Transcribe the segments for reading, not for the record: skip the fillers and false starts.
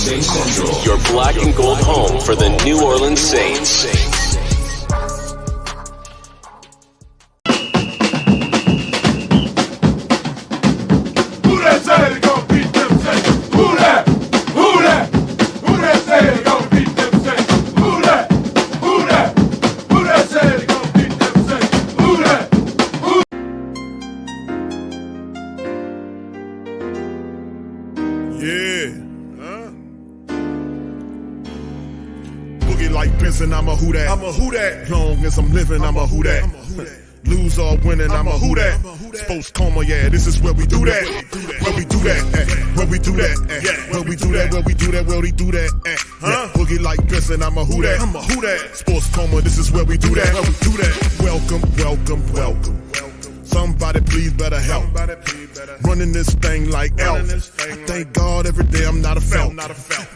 Saints Central, your black and gold home for the New Orleans Saints. Who that say they gonna beat them Saints? Who that? Who that? Who that say they gonna beat them Saints? Who that? Who that? Who that say they gonna beat them Saints? Who that? Yeah. Boogie like Benson, I'm a who that. I'm a who that. Long as I'm living, I'm a who that. Lose or winning, I'm a who that. Sports coma, yeah, this is where we do that. Where we do that, where we do that, where we do that, where we do that, where we do that. Boogie like Benson, I'm a who that. I'm a who that. Sports coma, this is where we do that. Where we do that. Welcome, welcome, welcome. Somebody please better help. Running this thing like Elf. I thank God every day I'm not a Falcon.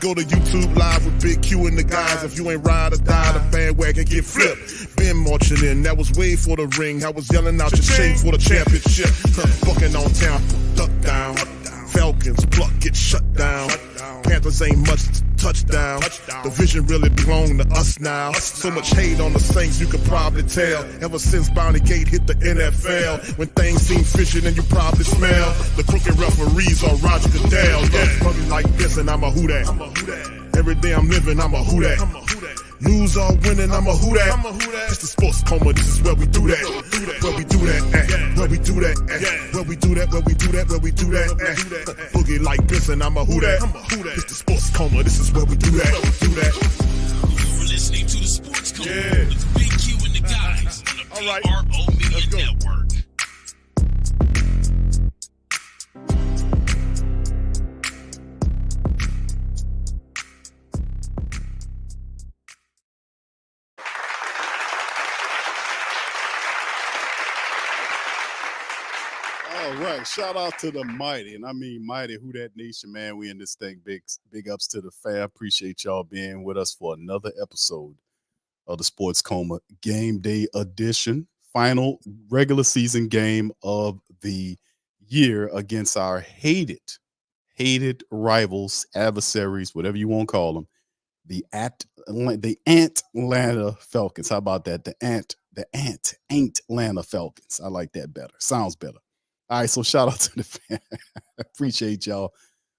Go to YouTube Live with Big Q and the guys. If you ain't ride or die, the bandwagon get flipped. Been marching in, that was way for the ring. I was yelling out your shame for the championship. Bucking on town, duck down. Falcons pluck, get shut down. Panthers ain't much touchdown. The vision really belong to us now. So much hate on the Saints, you could probably tell. Ever since Bounty Gate hit the NFL, when things seem fishy, then you probably smell the crooked referees or Roger Goodell. Yeah, fucking like this, and I'm a who that. Every day I'm living, I'm a who that. Lose or winning, I'm a who that. It's the sports coma, this is where we do that. Where we do that, where we do that, where we do that, where we do that, where we do that. Boogie like this, and I'm a who that. It's the sports coma, this is where we do that. You're listening to the Sports Coma with Big Q and the guys on the PRO Media Network. All right, shout out to the mighty, and I mean mighty Who That Nation, man. We in this thing. Big ups to the fam. Appreciate y'all being with us for another episode of the Sports Coma Game Day Edition. Final regular season game of the year against our hated rivals, adversaries, whatever you want to call them, the Atlanta Falcons. How about that? The Atlanta Falcons. I like that better. Sounds better. All right, so shout out to the fam. Appreciate y'all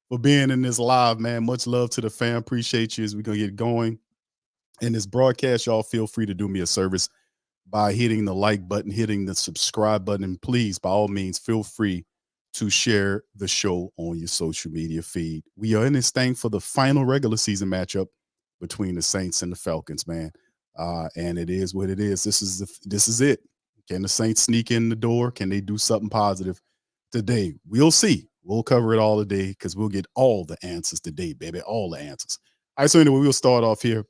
for being in this live, man. Much love to the fam. Appreciate you as we're going to get going. In this broadcast, y'all feel free to do me a service by hitting the like button, hitting the subscribe button, and please, by all means, feel free to share the show on your social media feed. We are in this thing for the final regular season matchup between the Saints and the Falcons, man. And it is what it is. This is it. Can the Saints sneak in the door? Can they do something positive today? We'll see. We'll cover it all today because we'll get all the answers today, baby. All the answers. All right, so anyway, we'll start off here.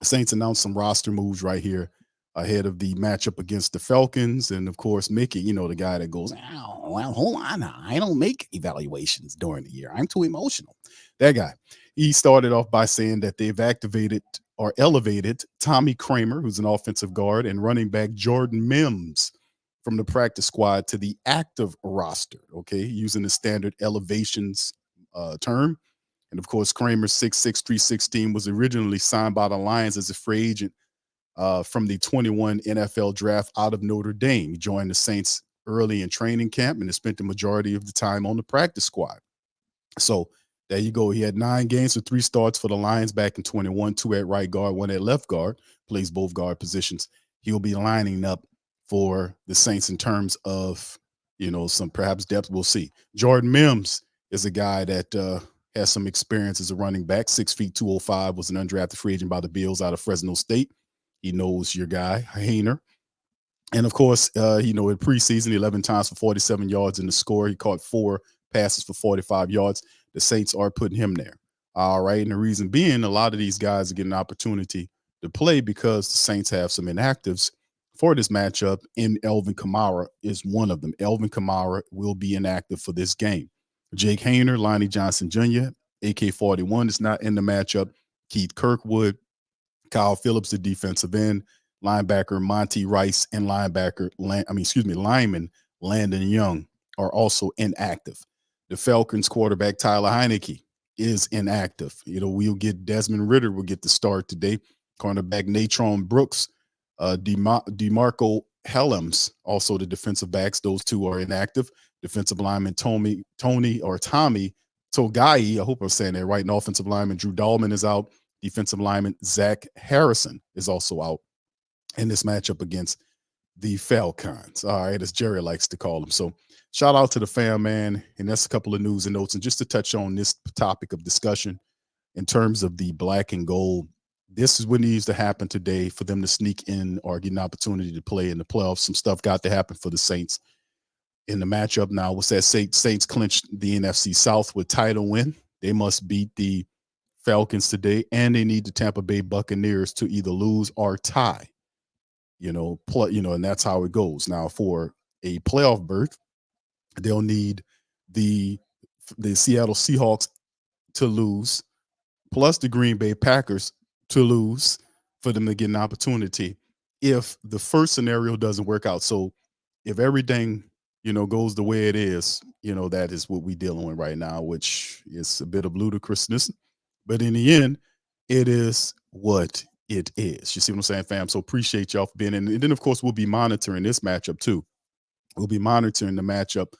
Saints announced some roster moves right here ahead of the matchup against the Falcons. And, of course, Mickey, the guy that goes, oh, well, hold on now. I don't make evaluations during the year. I'm too emotional. That guy. He started off by saying that they've activated or elevated Tommy Kramer, who's an offensive guard, and running back Jordan Mims from the practice squad to the active roster, okay, using the standard elevations term. And, of course, Kramer's 6'6", 316 was originally signed by the Lions as a free agent from the 21 NFL draft out of Notre Dame. He joined the Saints early in training camp and has spent the majority of the time on the practice squad. So there you go. He had 9 games with 3 starts for the Lions back in 21, 2 at right guard, 1 at left guard, plays both guard positions. He'll be lining up for the Saints in terms of, some perhaps depth. We'll see. Jordan Mims is a guy that has some experience as a running back, 6 feet, 205, was an undrafted free agent by the Bills out of Fresno State. He knows your guy, Hainer. And, of course, in preseason, 11 times for 47 yards in the score. He caught 4 passes for 45 yards. The Saints are putting him there. All right. And the reason being, a lot of these guys are getting an opportunity to play because the Saints have some inactives for this matchup, and Elvin Kamara is one of them. Elvin Kamara will be inactive for this game. Jake Hainer, Lonnie Johnson Jr., AK-41 is not in the matchup. Keith Kirkwood, Kyle Phillips, the defensive end, linebacker Monty Rice, and lineman Landon Young are also inactive. The Falcons quarterback Tyler Heineke is inactive. We'll get Desmond Ritter will get the start today. Cornerback Natron Brooks, DeMarco Helms, also the defensive backs. Those two are inactive. Defensive lineman Tommy Togai, I hope I'm saying that right. And offensive lineman Drew Dahlman is out. Defensive lineman Zach Harrison is also out in this matchup against the Falcons. All right, as Jerry likes to call them. So shout out to the fam, man. And that's a couple of news and notes. And just to touch on this topic of discussion in terms of the black and gold, this is what needs to happen today for them to sneak in or get an opportunity to play in the playoffs. Some stuff got to happen for the Saints in the matchup. Now, what's that? Saints clinched the NFC South with title win. They must beat the Falcons today, and they need the Tampa Bay Buccaneers to either lose or tie. And that's how it goes. Now, for a playoff berth, they'll need the Seattle Seahawks to lose, plus the Green Bay Packers to lose for them to get an opportunity if the first scenario doesn't work out. So if everything, goes the way it is, that is what we're dealing with right now, which is a bit of ludicrousness. But in the end, it is what it is. You see what I'm saying, fam? So appreciate y'all for being in. And then, of course, we'll be monitoring this matchup too. We'll be monitoring the matchup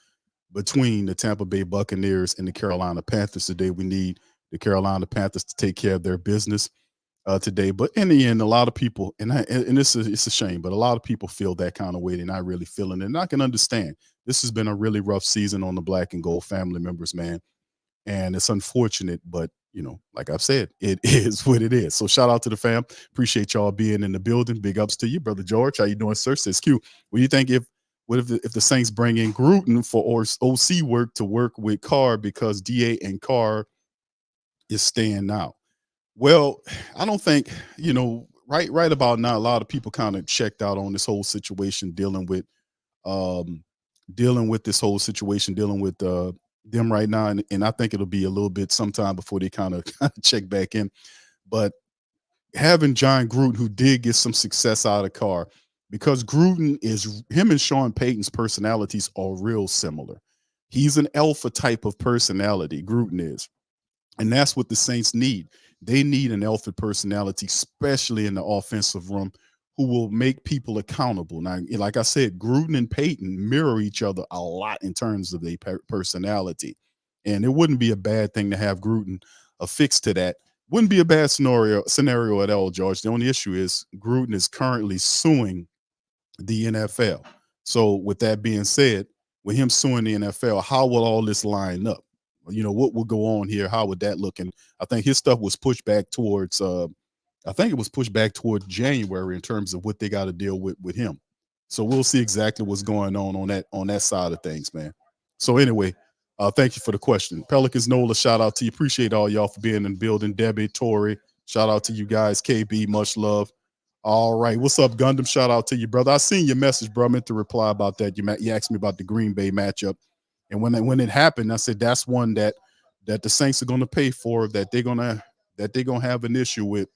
between the Tampa Bay Buccaneers and the Carolina Panthers today. We need the Carolina Panthers to take care of their business today. But in the end, a lot of people, and it's a shame, but a lot of people feel that kind of way. They're not really feeling it. And I can understand. This has been a really rough season on the black and gold family members, man. And it's unfortunate, but like I've said, it is what it is. So shout out to the fam. Appreciate y'all being in the building. Big ups to you, brother George. How you doing, sir? Says Q. What do you think if the Saints bring in Gruden for OC work to work with Carr because DA and Carr is staying now? Well, I don't think, right about now, a lot of people kind of checked out on this whole situation, dealing with this whole situation, dealing with them right now. And I think it'll be a little bit sometime before they kind of check back in. But having John Gruden, who did get some success out of Carr, because him and Sean Payton's personalities are real similar. He's an alpha type of personality, Gruden is. And that's what the Saints need. They need an alpha personality, especially in the offensive room, who will make people accountable. Now, like I said, Gruden and Payton mirror each other a lot in terms of their personality. And it wouldn't be a bad thing to have Gruden affixed to that. Wouldn't be a bad scenario at all, George. The only issue is Gruden is currently suing the NFL. So with that being said, with him suing the NFL, how will all this line up? What will go on here? How would that look? And I think his stuff was pushed back towards January in terms of what they got to deal with him. So we'll see exactly what's going on that side of things, man. So anyway, thank you for the question. Pelicans Nola, shout out to you. Appreciate all y'all for being in the building. Debbie, Tori, shout out to you guys. KB, much love. All right. What's up, Gundam? Shout out to you, brother. I seen your message, bro. I meant to reply about that. You asked me about the Green Bay matchup. And when it happened, I said that's one that the Saints are going to pay for, that they're gonna have an issue with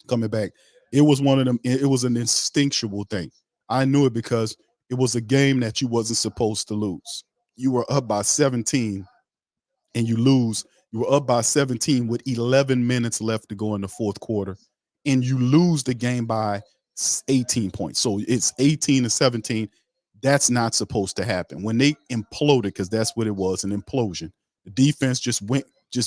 coming back. It was one of them. It was an instinctual thing. I knew it because it was a game that you wasn't supposed to lose. You were up by 17 and you lose. You were up by 17 with 11 minutes left to go in the fourth quarter, and you lose the game by 18 points. So it's 18-17. That's not supposed to happen. When they imploded, because that's what it was, an implosion. The defense just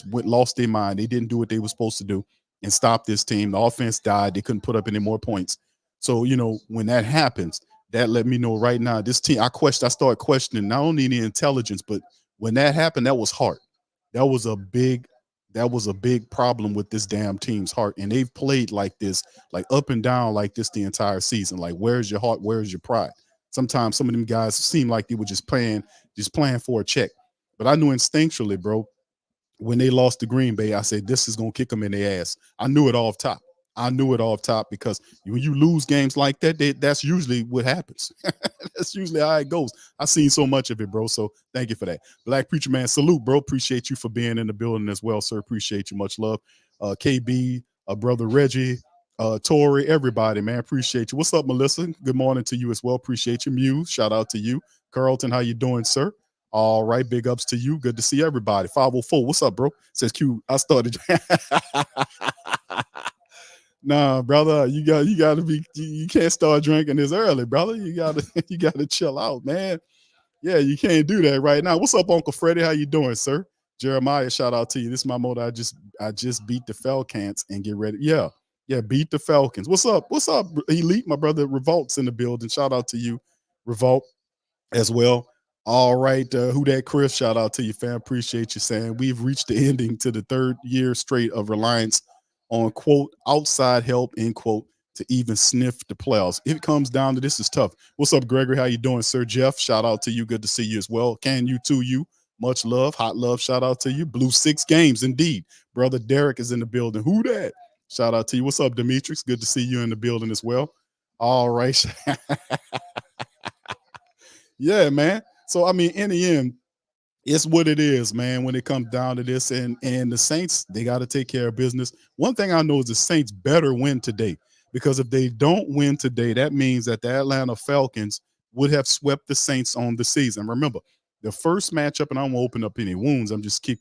lost their mind. They didn't do what they were supposed to do and stop this team. The offense died. They couldn't put up any more points. So, when that happens, that let me know right now, this team, I started questioning not only the intelligence, but when that happened, that was heart. That was a big problem with this damn team's heart. And they've played like this, like up and down like this the entire season. Like, where's your heart? Where's your pride? Sometimes some of them guys seem like they were just playing for a check. But I knew instinctually, bro, when they lost to Green Bay, I said, this is going to kick them in their ass. I knew it off top. Because when you lose games like that, that's usually what happens. That's usually how it goes. I've seen so much of it, bro. So thank you for that. Black Preacher Man, salute, bro. Appreciate you for being in the building as well, sir. Appreciate you. Much love. KB, brother Reggie, Tori, everybody, man. Appreciate you. What's up, Melissa? Good morning to you as well. Appreciate you. Muse, shout out to you. Carlton, how you doing, sir? All right, big ups to you. Good to see everybody. 504. What's up, bro? Says Q. I started. Nah, brother, you gotta be. You can't start drinking this early, brother. You gotta you gotta chill out, man. Yeah, you can't do that right now. What's up, Uncle Freddie? How you doing, sir? Jeremiah, shout out to you. This is my motto. I just beat the Falcons and get ready. Yeah, yeah, beat the Falcons. What's up? What's up, Elite? My brother Revolt's in the building. Shout out to you, Revolt, as well. All right, who that Chris? Shout out to you, fam. Appreciate you saying we've reached the ending to the third year straight of reliance on quote outside help end quote to even sniff the playoffs. If it comes down to this, is tough. What's up, Gregory? How you doing, sir? Jeff, shout out to you. Good to see you as well. Can you too? You much love, hot love. Shout out to you. Blue 6 games, indeed. Brother Derek is in the building. Who that? Shout out to you. What's up, Demetrius? Good to see you in the building as well. All right. Yeah, man. So I mean, in the end, it's what it is, man. When it comes down to this, and the Saints, they got to take care of business. One thing I know is the Saints better win today, because if they don't win today, that means that the Atlanta Falcons would have swept the Saints on the season. Remember, the first matchup, and I won't open up any wounds. I'm just keep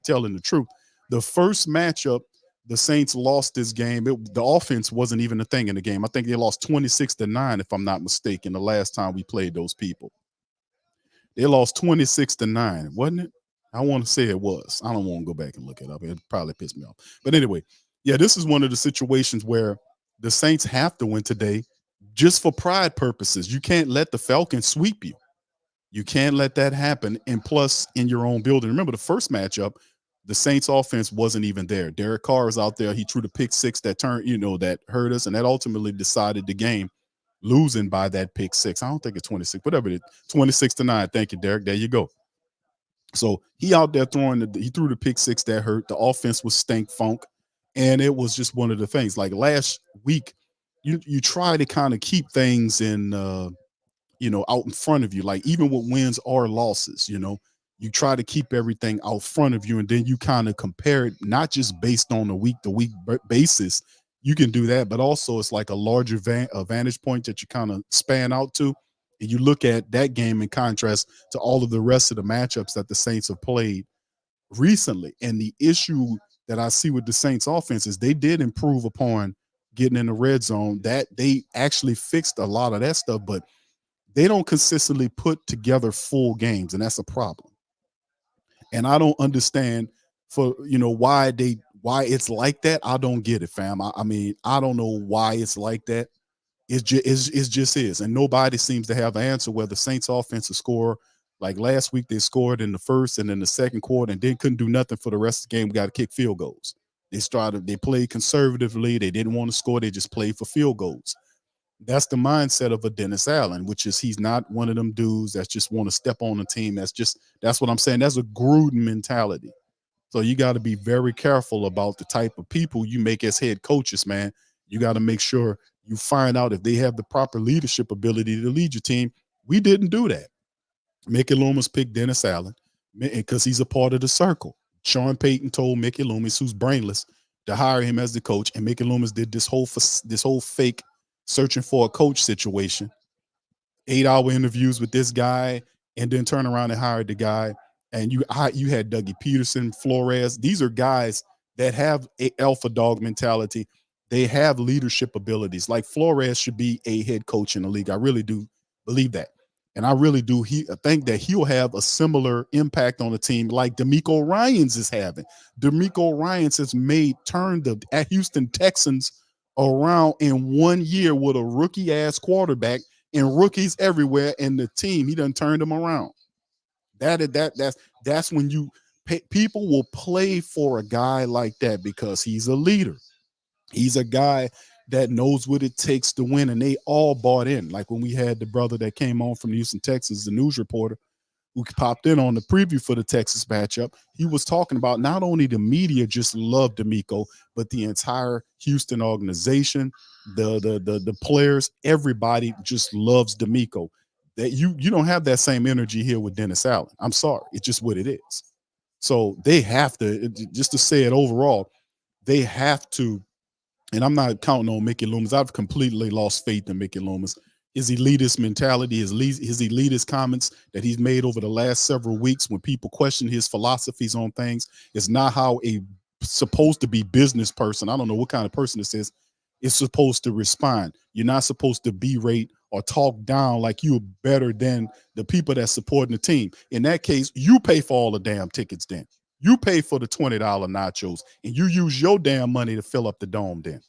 telling the truth. The first matchup, the Saints lost this game. The offense wasn't even a thing in the game. I think they lost 26-9, if I'm not mistaken. The last time we played those people. They lost 26-9, wasn't it? I want to say it was. I don't want to go back and look it up. It probably pissed me off. But anyway, yeah, this is one of the situations where the Saints have to win today just for pride purposes. You can't let the Falcons sweep you. You can't let that happen. And plus, in your own building. Remember, the first matchup, the Saints offense wasn't even there. Derek Carr is out there. He threw the pick six that turned, that hurt us, and that ultimately decided the game, losing by that pick six. I don't think it's 26, whatever it is, 26-9. Thank you, Derek. There you go. So he out there he threw the pick six that hurt. The offense was stank funk. And it was just one of the things. Like last week, you try to kind of keep things in out in front of you. Like even with wins or losses, you try to keep everything out front of you, and then you kind of compare it, not just based on a week-to-week basis. You can do that, but also it's like a larger vantage point that you kind of span out to, and you look at that game in contrast to all of the rest of the matchups that the Saints have played recently. And the issue that I see with the Saints offense is they did improve upon getting in the red zone. That they actually fixed a lot of that stuff, but they don't consistently put together full games, and that's a problem. And I don't understand why it's like that. I don't get it, fam. I mean, I don't know why it's like that. It just is. And nobody seems to have an answer where the Saints offensive score, like last week, they scored in the first and in the second quarter and then couldn't do nothing for the rest of the game. We got to kick field goals. They played conservatively. They didn't want to score. They just played for field goals. That's the mindset of a Dennis Allen, which is he's not one of them dudes that just want to step on a team. That's what I'm saying. That's a Gruden mentality. So you got to be very careful about the type of people you make as head coaches, man. You got to make sure you find out if they have the proper leadership ability to lead your team. We didn't do that. Mickey Loomis picked Dennis Allen because he's a part of the circle. Sean Payton told Mickey Loomis, who's brainless, to hire him as the coach, and Mickey Loomis did this whole fake searching for a coach situation, 8-hour interviews with this guy, and then turn around and hire the guy. And you had Dougie Peterson, Flores. These are guys that have a alpha dog mentality. They have leadership abilities. Like Flores should be a head coach in the league. I really do believe that. And I really do. I think that he'll have a similar impact on the team like DeMeco Ryans is having. DeMeco Ryans has turned the Houston Texans around in 1 year with a rookie ass quarterback and rookies everywhere, and the team, he done turned them around. That's when people will play for a guy like that because he's a leader. He's a guy that knows what it takes to win, and they all bought in. Like when we had the brother that came on from Houston, Texas, the news reporter who popped in on the preview for the Texas matchup, he was talking about not only the media just loved DeMeco, but the entire Houston organization, the players, everybody just loves DeMeco. That you don't have that same energy here with Dennis Allen. I'm sorry. It's just what it is. So they have to, just to say it overall, they have to, and I'm not counting on Mickey Loomis. I've completely lost faith in Mickey Loomis. his elitist mentality, his elitist comments that he's made over the last several weeks when people question his philosophies on things is not how a supposed to be business person. I don't know what kind of person this is supposed to respond. You're not supposed to berate or talk down like you're better than the people that's supporting the team. In that case, you pay for all the damn tickets then. You pay for the $20 nachos and you use your damn money to fill up the dome then.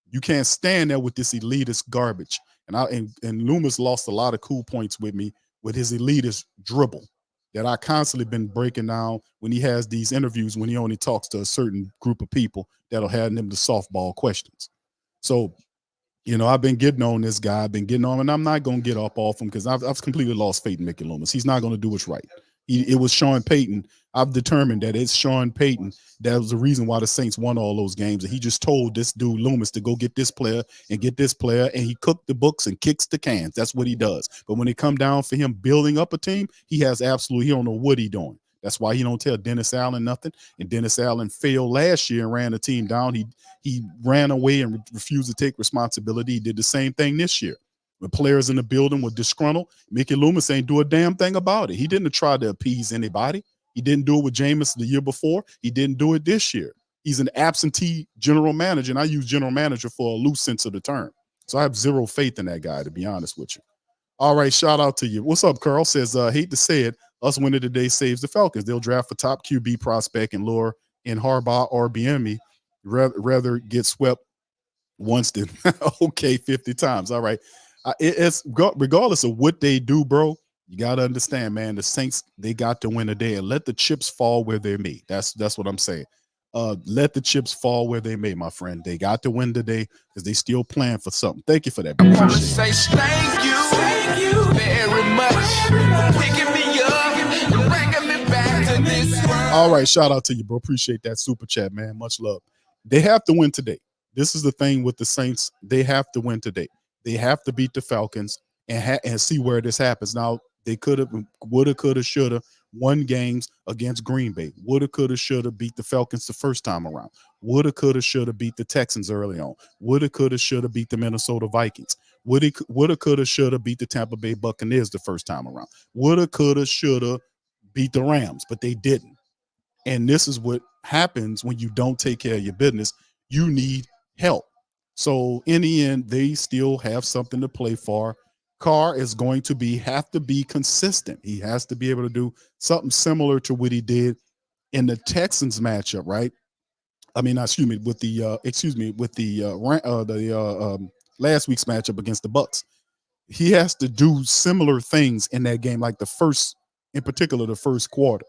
You can't stand there with this elitist garbage. And Loomis lost a lot of cool points with me with his elitist dribble that I constantly been breaking down when he has these interviews when he only talks to a certain group of people that'll have him the softball questions. So, I've been getting on this guy. I've been getting on, and I'm not going to get up off him because I've completely lost faith in Mickey Loomis. He's not going to do what's right. It was Sean Payton. I've determined that it's Sean Payton that was the reason why the Saints won all those games. And he just told this dude Loomis to go get this player and get this player, and he cooked the books and kicks the cans. That's what he does. But when it come down for him building up a team, he don't know what he doing. That's why he don't tell Dennis Allen nothing. And Dennis Allen failed last year and ran the team down. He ran away and refused to take responsibility. He did the same thing this year. When players in the building were disgruntled, Mickey Loomis ain't do a damn thing about it. He didn't try to appease anybody. He didn't do it with Jameis the year before. He didn't do it this year. He's an absentee general manager, and I use general manager for a loose sense of the term. So I have zero faith in that guy, to be honest with you. All right, shout out to you. What's up, Carl? Says, hate to say it, us winning today saves the Falcons. They'll draft a top QB prospect and lure in Harbaugh or BME. Rather get swept once than okay 50 times. All right. It's regardless of what they do, bro. You got to understand, man, the Saints, they got to win today and let the chips fall where they may. That's what I'm saying. Let the chips fall where they may, my friend. They got to win today because they still playing for something. Thank you for that. I want to say thank you very much for picking me up and bringing me back to this world. All right, shout out to you, bro. Appreciate that super chat, man. Much love. They have to win today. This is the thing with the Saints. They have to win today. They have to beat the Falcons and see where this happens. Now, they could have, woulda, coulda, shoulda won games against Green Bay. Woulda, coulda, shoulda beat the Falcons the first time around. Woulda, coulda, shoulda beat the Texans early on. Woulda, coulda, shoulda beat the Minnesota Vikings. Woulda, coulda, shoulda beat the Tampa Bay Buccaneers the first time around. Woulda, coulda, shoulda beat the Rams, but they didn't. And this is what happens when you don't take care of your business. You need help. So in the end, they still have something to play for. Carr is going to have to be consistent. He has to be able to do something similar to what he did in the Texans matchup, right? I mean, with the last week's matchup against the Bucks. He has to do similar things in that game, like the first quarter.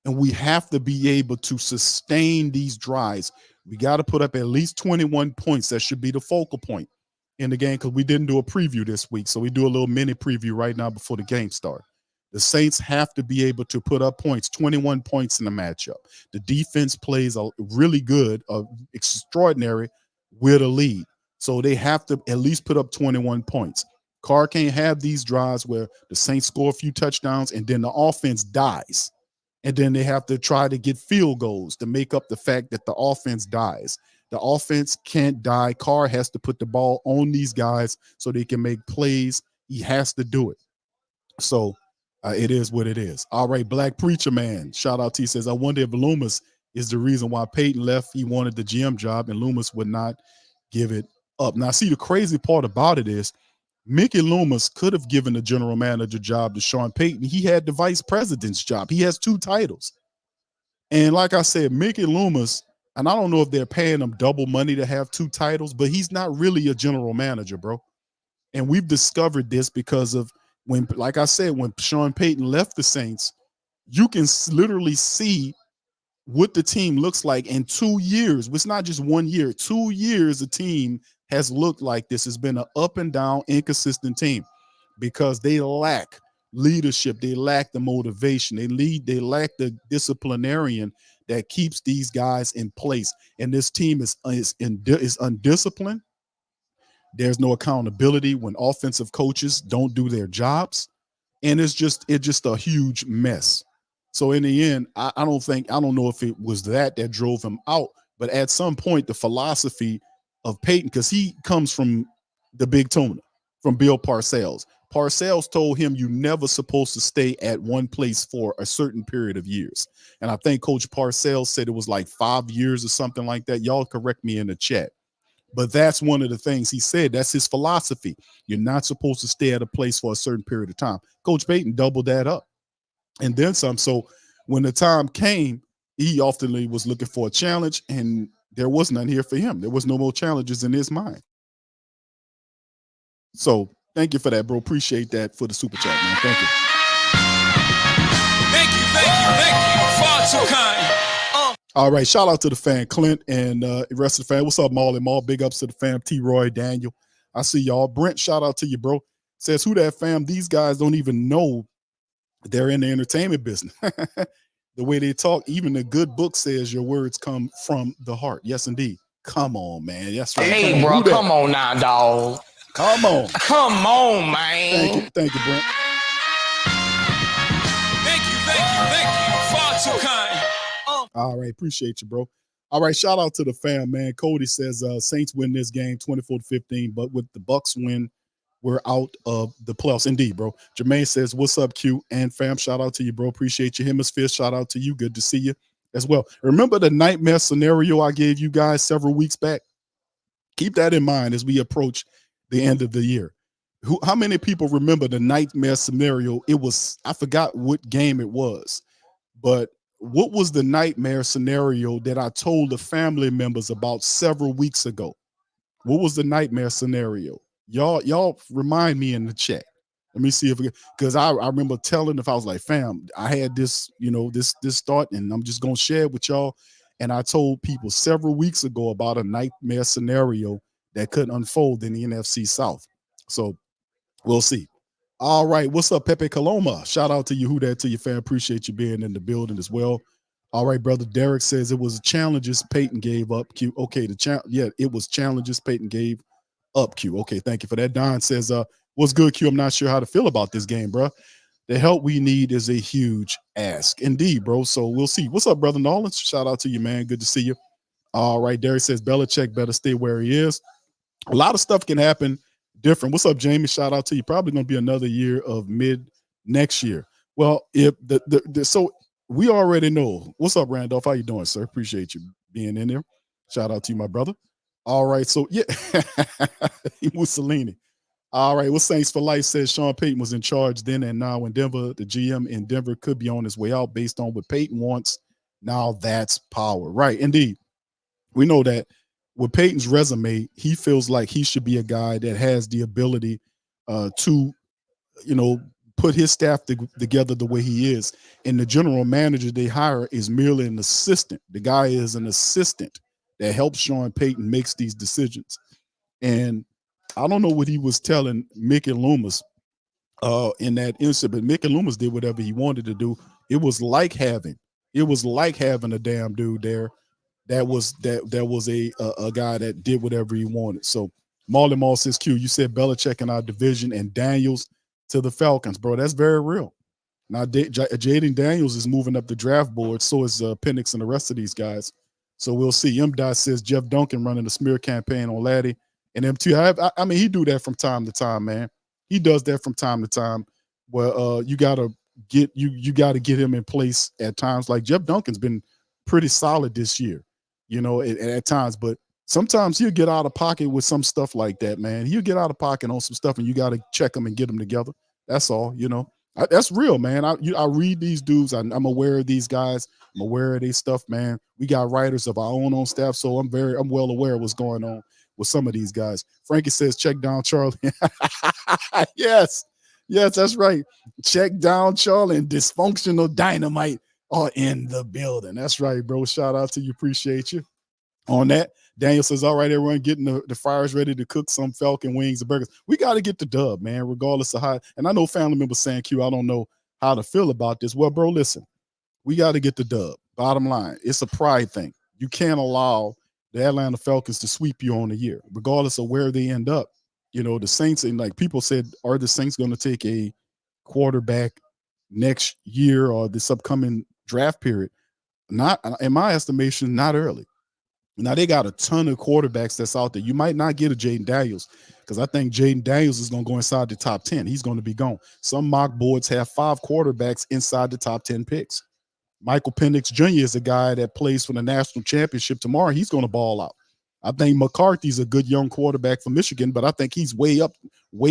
And we have to be able to sustain these drives. We got to put up at least 21 points. That should be the focal point in the game because we didn't do a preview this week. So we do a little mini preview right now before the game starts. The Saints have to be able to put up points, 21 points in the matchup. The defense plays a really good, extraordinary with a lead. So they have to at least put up 21 points. Carr can't have these drives where the Saints score a few touchdowns and then the offense dies. And then they have to try to get field goals to make up the fact that the offense dies. The offense can't die. Carr has to put the ball on these guys so they can make plays. He has to do it. So it is what it is. All right, Black Preacher Man. Shout out to you. Says, I wonder if Loomis is the reason why Peyton left. He wanted the GM job and Loomis would not give it up. Now, see, the crazy part about it is Mickey Loomis could have given the general manager job to Sean Payton. He had the vice president's job. He has 2 titles. And like I said, Mickey Loomis, and I don't know if they're paying him double money to have 2 titles, but he's not really a general manager, bro. And we've discovered this because of when Sean Payton left the Saints, you can literally see what the team looks like in 2 years. It's not just 1 year. 2 years, the team has looked like this. Has been an up and down, inconsistent team because they lack leadership. They lack the motivation. They lack the disciplinarian that keeps these guys in place. And this team is undisciplined. There's no accountability when offensive coaches don't do their jobs. And it's just a huge mess. So in the end, I don't know if it was that drove him out, but at some point, the philosophy of Peyton, because he comes from the Big Tuna. from Bill Parcells. Parcells told him you never supposed to stay at one place for a certain period of years. And I think Coach Parcells said it was like 5 years or something like that. Y'all correct me in the chat. But that's one of the things he said. That's his philosophy. You're not supposed to stay at a place for a certain period of time. Coach Payton doubled that up and then some. So when the time came, he often was looking for a challenge, and there was none here for him. There was no more challenges in his mind. So thank you for that, bro. Appreciate that for the super chat, man. Thank you. Thank you. Far too kind. All right, shout out to the fan, Clint, and the rest of the fan. What's up, Marley Mall? Big ups to the fam, T-Roy, Daniel. I see y'all. Brent, shout out to you, bro. Says, who that fam? These guys don't even know they're in the entertainment business. The way they talk, even the good book says your words come from the heart. Yes, indeed. Come on, man. That's right. Hey, bro, come on now, dog. Come on. Come on, man. Thank you, Brent. Thank you. Far too kind. All right, appreciate you, bro. All right, shout out to the fam, man. Cody says Saints win this game 24-15, but with the Bucks win, we're out of the playoffs. Indeed, bro. Jermaine says, what's up, Q? And fam, shout out to you, bro. Appreciate your hemisphere. Shout out to you. Good to see you as well. Remember the nightmare scenario I gave you guys several weeks back? Keep that in mind as we approach the end of the year. How many people remember the nightmare scenario? It was, I forgot what game it was, but what was the nightmare scenario that I told the family members about several weeks ago? What was the nightmare scenario? Y'all remind me in the chat. Let me see if because I remember telling, if I was like, fam, I had this, this thought, and I'm just gonna share it with y'all. And I told people several weeks ago about a nightmare scenario that could unfold in the NFC South. So we'll see. All right, what's up, Pepe Coloma? Shout out to you, who that to your fan. Appreciate you being in the building as well. All right, brother. Derek says it was challenges Peyton gave up. Q. Okay, it was challenges Peyton gave up. Q. Okay, thank you for that. Don says, what's good, Q? I'm not sure how to feel about this game, bro. The help we need is a huge ask. Indeed, bro. So we'll see. What's up, brother Nolan? Shout out to you, man. Good to see you. All right, Derek says Belichick better stay where he is. A lot of stuff can happen different. What's up, Jamie? Shout out to you. Probably going to be another year of mid next year. Well, if so we already know. What's up, Randolph? How you doing, sir? Appreciate you being in there. Shout out to you, my brother. All right, so yeah, Mussolini. All right, well, Saints for Life says Sean Payton was in charge then and now in Denver. The GM in Denver could be on his way out based on what Payton wants. Now that's power. Right, indeed. We know that with Payton's resume, he feels like he should be a guy that has the ability to, put his staff together the way he is. And the general manager they hire is merely an assistant. The guy is an assistant that helps Sean Payton makes these decisions. And I don't know what he was telling Mick and Loomis in that instant, but Mick and Loomis did whatever he wanted to do. It was like having a damn dude there that was a guy that did whatever he wanted. So Marley Mall says, Q, you said Belichick in our division and Daniels to the Falcons, bro. That's very real. Now Jaden Daniels is moving up the draft board. So is Penix and the rest of these guys. So we'll see. M. says Jeff Duncan running a smear campaign on Laddie and M2. I mean, he do that from time to time, man. He does that from time to time. Where you gotta get him in place at times. Like Jeff Duncan's been pretty solid this year. At times, but sometimes he'll get out of pocket with some stuff like that, man. He'll get out of pocket on some stuff, and you got to check them and get them together. That's all, that's real, man. I read these dudes. I'm aware of these guys. I'm aware of their stuff, man. We got writers of our own on staff, so I'm well aware of what's going on with some of these guys. Frankie says, check down Charlie. Yes, that's right. Check down Charlie and dysfunctional dynamite are in the building. That's right, bro. Shout out to you. Appreciate you on that. Daniel says, all right, everyone, getting the fryers ready to cook some Falcon wings and burgers. We got to get the dub, man, regardless of how. And I know family members saying, Q, I don't know how to feel about this. Well, bro, listen, we got to get the dub. Bottom line, it's a pride thing. You can't allow the Atlanta Falcons to sweep you on the year, regardless of where they end up. The Saints, and like people said, are the Saints going to take a quarterback next year or this upcoming draft period? Not, in my estimation, not early. Now they got a ton of quarterbacks that's out there. You might not get a Jaden Daniels because I think Jaden Daniels is going to go inside the top 10. He's going to be gone. Some mock boards have 5 quarterbacks inside the top 10 picks. Michael Penix Jr. is a guy that plays for the national championship tomorrow. He's going to ball out. I think McCarthy's a good young quarterback for Michigan, but I think he's way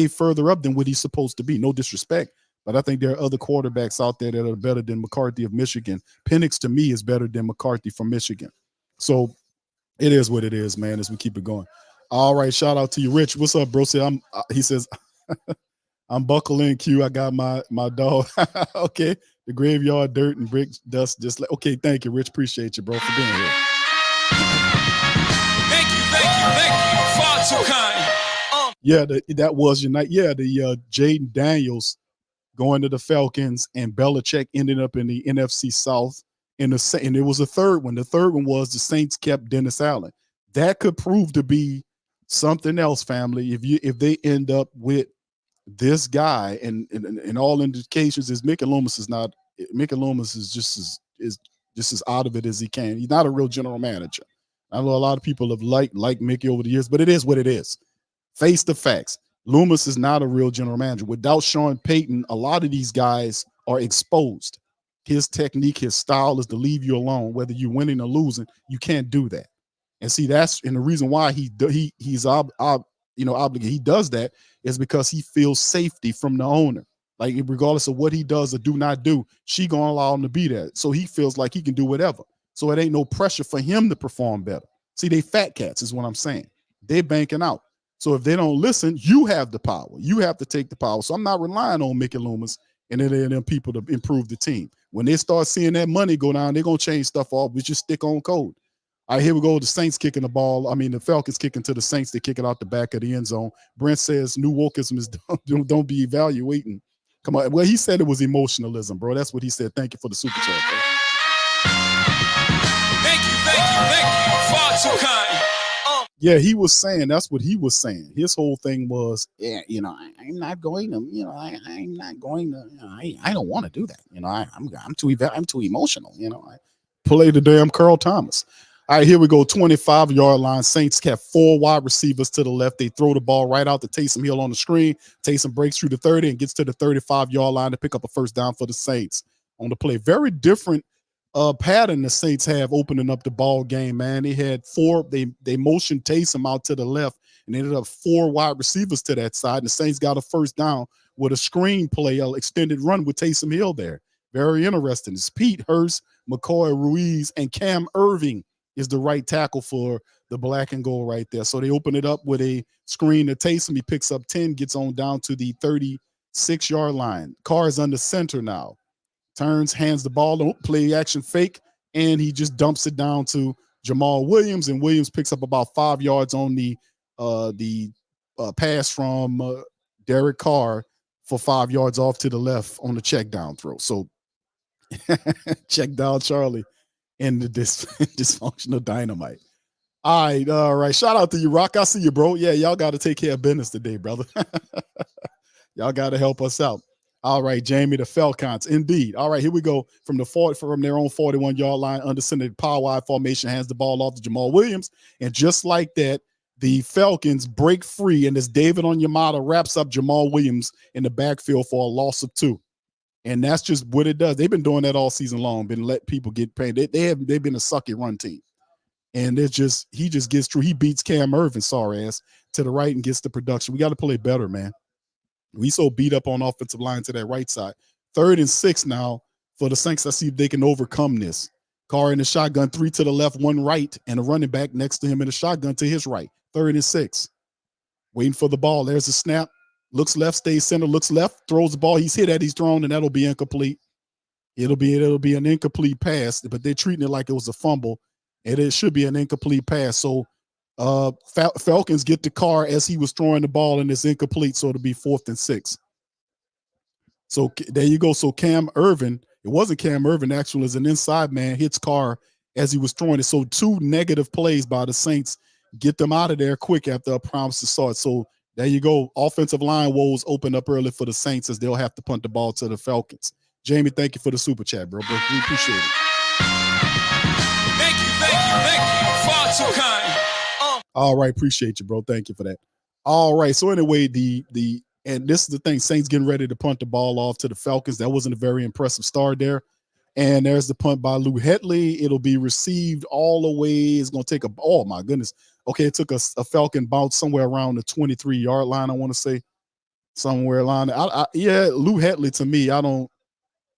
further up than what he's supposed to be. No disrespect, but I think there are other quarterbacks out there that are better than McCarthy of Michigan. Penix to me is better than McCarthy from Michigan. So it is what it is, man, as we keep it going. All right, shout out to you, Rich. What's up, bro? He says, I'm buckling Q. I got my dog. Okay, the graveyard dirt and brick dust. Just like, okay, thank you, Rich. Appreciate you, bro, for being here. Thank you. Far too kind. Yeah, that was your night. Yeah, the Jaden Daniels going to the Falcons and Belichick ended up in the NFC South. And it was a third one. The third one was the Saints kept Dennis Allen. That could prove to be something else, family. If they end up with this guy, and all indications is Mickey Loomis is just as out of it as he can. He's not a real general manager. I know a lot of people have liked Mickey over the years, but it is what it is. Face the facts. Loomis is not a real general manager. Without Sean Payton, a lot of these guys are exposed. His technique, his style is to leave you alone, whether you're winning or losing. You can't do that. And see, the reason why he's obligated. He does that is because he feels safety from the owner. Like regardless of what he does or do not do, she gonna allow him to be there. So he feels like he can do whatever. So it ain't no pressure for him to perform better. See, they fat cats is what I'm saying. They're banking out. So if they don't listen, you have the power. You have to take the power. So I'm not relying on Mickey Loomis and them people to improve the team. When they start seeing that money go down, they're going to change stuff off. We just stick on code. All right, here we go. The Saints kicking the ball. I mean, the Falcons kicking to the Saints. They kick it out the back of the end zone. Brent says new wokeism is don't be evaluating. Come on. Well, he said it was emotionalism, bro. That's what he said. Thank you for the super chat, bro. Thank you. Far too kind. Yeah, he was saying, that's what he was saying. His whole thing was, yeah, I'm not going to, I'm not going to, I don't want to do that. I'm too emotional. I play the damn Carl Thomas. All right, here we go. 25-yard line. Saints have 4 wide receivers to the left. They throw the ball right out to Taysom Hill on the screen. Taysom breaks through the 30 and gets to the 35-yard line to pick up a first down for the Saints on the play. Very different pattern the Saints have opening up the ball game, man. They had 4, they motioned Taysom out to the left and ended up 4 wide receivers to that side. And the Saints got a first down with a screen play, extended run with Taysom Hill there. Very interesting. It's Pete Hurst, McCoy Ruiz, and Cam Irving is the right tackle for the black and gold right there. So they open it up with a screen to Taysom. He picks up 10, gets on down to the 36-yard line. Carr is under center now. Turns, hands the ball, play action fake, and he just dumps it down to Jamal Williams, and Williams picks up about 5 yards on the pass from Derek Carr for 5 yards off to the left on the check down throw. So check down Charlie and the dysfunctional dynamite. All right. Shout out to you, Rock. I see you, bro. Yeah, y'all got to take care of business today, brother. Y'all got to help us out. All right, Jamie, the Falcons, indeed. All right, here we go. From their own 41-yard line, under center power wide formation, hands the ball off to Jamal Williams. And just like that, the Falcons break free, and this David Onyemata wraps up Jamal Williams in the backfield for a loss of 2. And that's just what it does. They've been doing that all season long, been let people get paid. They've been a sucky run team. And he just gets through. He beats Cam Irvin, sorry ass, to the right and gets the production. We got to play better, man. We so beat up on offensive line to that right side. 3rd and 6 now for the Saints. Let's see if they can overcome this. Carr in the shotgun, 3 to the left, 1 right, and a running back next to him in the shotgun to his right. 3rd and 6. Waiting for the ball. There's a snap. Looks left, stays center, looks left, throws the ball. He's hit at, he's thrown, and that'll be incomplete. It'll be an incomplete pass, but they're treating it like it was a fumble, and it should be an incomplete pass. So Falcons get the Carr as he was throwing the ball, and it's incomplete, so it'll be 4th and 6. So there you go. So Cam Irvin, it wasn't Cam Irvin, actually, as an inside man, hits Carr as he was throwing it. So 2 negative plays by the Saints get them out of there quick after a promise to start. So there you go. Offensive line woes open up early for the Saints as they'll have to punt the ball to the Falcons. Jamie, thank you for the super chat, bro. We appreciate it. Thank you. far too kind. All right, appreciate you, bro. Thank you for that. All right, so anyway, and this is the thing, Saints getting ready to punt the ball off to the Falcons. That wasn't a very impressive start there. And there's the punt by Lou Hetley. It'll be received all the way. It's going to take oh my goodness. Okay, it took a Falcon bounce somewhere around the 23-yard line, I want to say. Somewhere along yeah, Lou Hetley to me,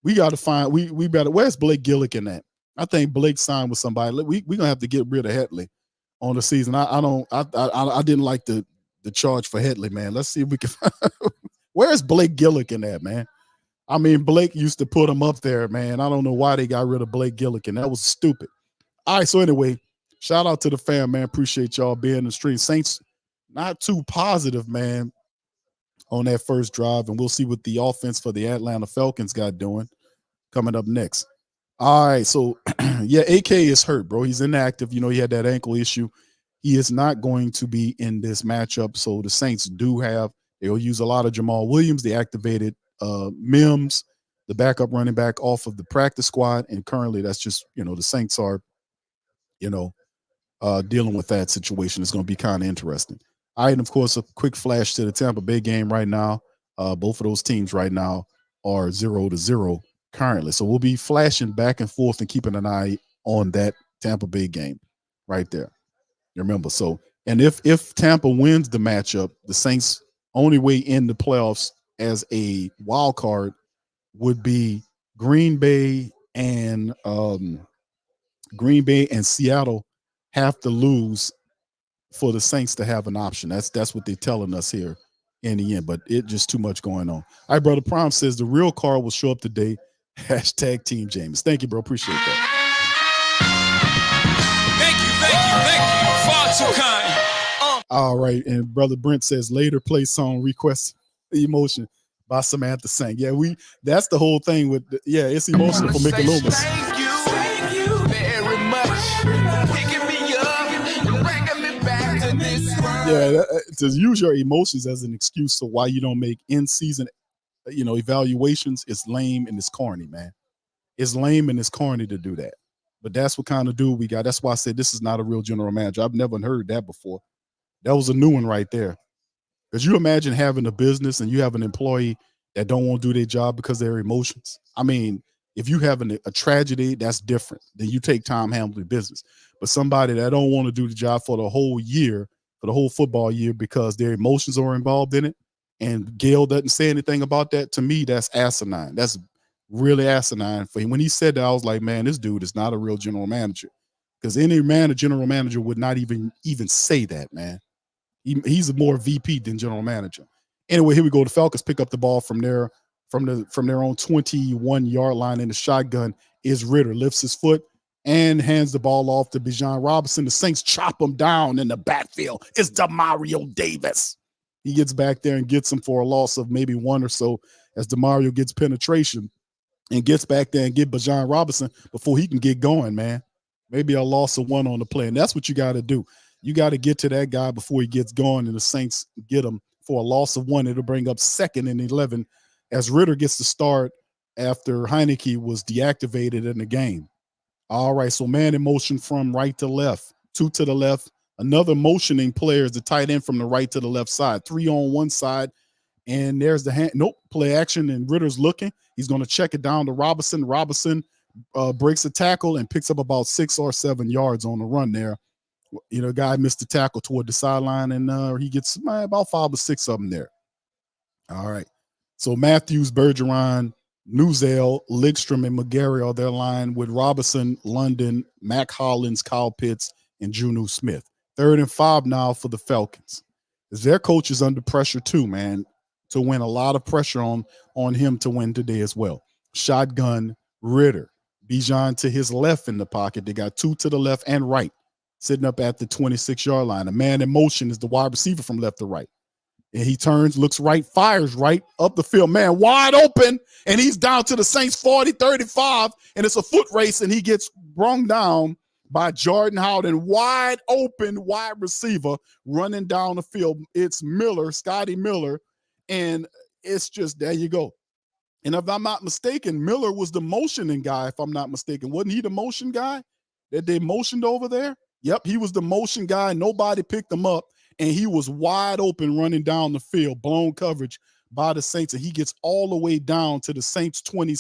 we got to find, we better, where's Blake Gillikin at? I think Blake signed with somebody. We're going to have to get rid of Hetley on the season. I didn't like the charge for Hetley, man. Let's see if we can where's Blake Gillikin at, man? I mean, Blake used to put him up there, man. I don't know why they got rid of Blake Gillikin. That was stupid. All right, so anyway, shout out to the fam, man. Appreciate y'all being in the stream. Saints not too positive, man, on that first drive, and we'll see what the offense for the Atlanta Falcons got doing coming up next. All right, so yeah, AK is hurt, bro. He's inactive. You know, he had that ankle issue. He is not going to be in this matchup. So the Saints they'll use a lot of Jamal Williams. They activated Mims, the backup running back, off of the practice squad. And currently that's just, the Saints are, dealing with that situation. It's going to be kind of interesting. All right, and of course, a quick flash to the Tampa Bay game right now. Both of those teams right now are 0-0 currently. So we'll be flashing back and forth and keeping an eye on that Tampa Bay game right there. You remember? So, and if Tampa wins the matchup, the Saints' only way in the playoffs as a wild card would be Green Bay and Seattle have to lose for the Saints to have an option. That's what they're telling us here in the end, but it just too much going on. All right, brother Prime says the real car will show up today. Hashtag Team James. Thank you, bro. Appreciate that. Thank you. Far too kind. All right, and brother Brent says later play song request Emotion by Samantha Sang. Yeah, that's the whole thing with it's emotional for Mickey Loomis. Thank you very much. Picking me up and bringing me back to this world. Yeah, to use your emotions as an excuse to why you don't make in-season, evaluations is lame and it's corny, man. It's lame and it's corny to do that. But that's what kind of dude we got. That's why I said this is not a real general manager. I've never heard that before. That was a new one right there. Because you imagine having a business and you have an employee that don't want to do their job because of their emotions. I mean, if you have a tragedy, that's different. Then you take time handling business. But somebody that don't want to do the job for the whole year, for the whole football year, because their emotions are involved in it, and Gail doesn't say anything about that, to me, that's asinine. That's really asinine for him. When he said that, I was like, man, this dude is not a real general manager. Because any general manager would not even say that, man. He's a more VP than general manager. Anyway, here we go. The Falcons pick up the ball from their own 21-yard line in the shotgun. Is Ritter lifts his foot and hands the ball off to Bijan Robinson. The Saints chop him down in the backfield. It's Demario Davis. He gets back there and gets him for a loss of maybe one or so as Demario gets penetration and gets back there and get Bijan Robinson before he can get going, man. Maybe a loss of one on the play. And that's what you got to do. You got to get to that guy before he gets going, and the Saints get him for a loss of one. It'll bring up 2nd and 11 as Ritter gets to start after Heineke was deactivated in the game. All right, so man in motion from right to left, 2 to the left. Another motioning player is the tight end from the right to the left side. 3 on one side, and there's the hand. Nope, play action, and Ritter's looking. He's going to check it down to Robinson. Robinson breaks a tackle and picks up about 6 or 7 yards on the run there. Guy missed the tackle toward the sideline, and he gets about 5 or 6 of them there. All right. So Matthews, Bergeron, Newsell, Lidstrom, and McGarry are their line with Robinson, London, Mac Hollins, Kyle Pitts, and Juju Smith. 3rd and 5 now for the Falcons. Their coach is under pressure too, man, to win. A lot of pressure on him to win today as well. Shotgun, Ritter, Bijan to his left in the pocket. They got 2 to the left and right, sitting up at the 26-yard line. A man in motion is the wide receiver from left to right. And he turns, looks right, fires right up the field. Man, wide open, and he's down to the Saints 40, 35, and it's a foot race, and he gets brung down by Jordan Howden. Wide open wide receiver running down the field. It's Miller, Scotty Miller, and it's just, there you go. And if I'm not mistaken, Miller was the motioning guy, if I'm not mistaken. Wasn't he the motion guy that they motioned over there? Yep, he was the motion guy. Nobody picked him up, and he was wide open running down the field, blown coverage by the Saints, and he gets all the way down to the Saints 20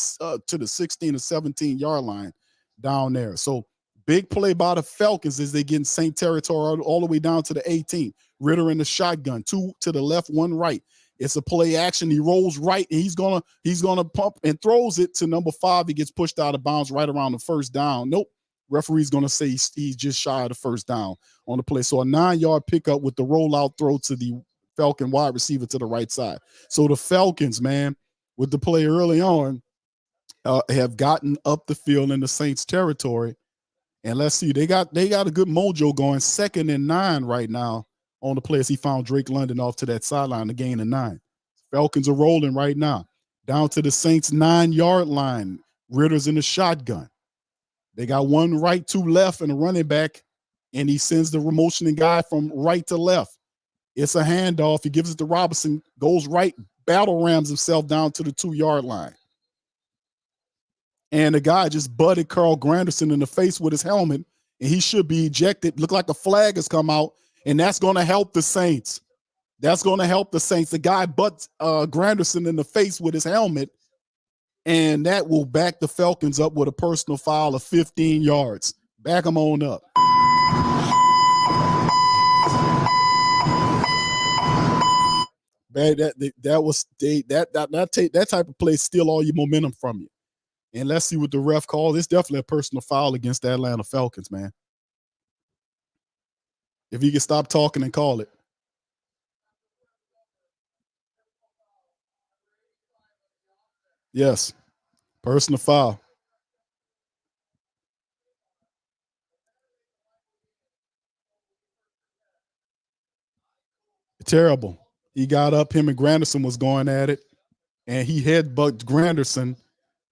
to the 16 or 17-yard line down there. So big play by the Falcons as they get in Saint territory all the way down to the 18. Ritter in the shotgun, 2 to the left, 1 right. It's a play action. He rolls right, and he's gonna pump and throws it to number 5. He gets pushed out of bounds right around the first down. Nope. Referee's gonna say he's just shy of the first down on the play. So a 9-yard pickup with the rollout throw to the Falcon wide receiver to the right side. So the Falcons, man, with the play early on, have gotten up the field in the Saints territory. And let's see, they got a good mojo going. 2nd and 9 right now on the play as he found Drake London off to that sideline to gain a 9. Falcons are rolling right now. Down to the Saints 9-yard line. Ritter's in the shotgun. They got 1 right, 2 left, and a running back, and he sends the motioning guy from right to left. It's a handoff. He gives it to Robinson, goes right, battle rams himself down to the 2-yard line. And the guy just butted Carl Granderson in the face with his helmet, and he should be ejected. Look like a flag has come out, and that's going to help the Saints. That's going to help the Saints. The guy butts Granderson in the face with his helmet, and that will back the Falcons up with a personal foul of 15 yards. Back them on up. That type of play steal all your momentum from you. And let's see what the ref calls. It's definitely a personal foul against the Atlanta Falcons, man. If he can stop talking and call it. Yes, personal foul. Terrible. He got up, him and Granderson was going at it, and he headbutted Granderson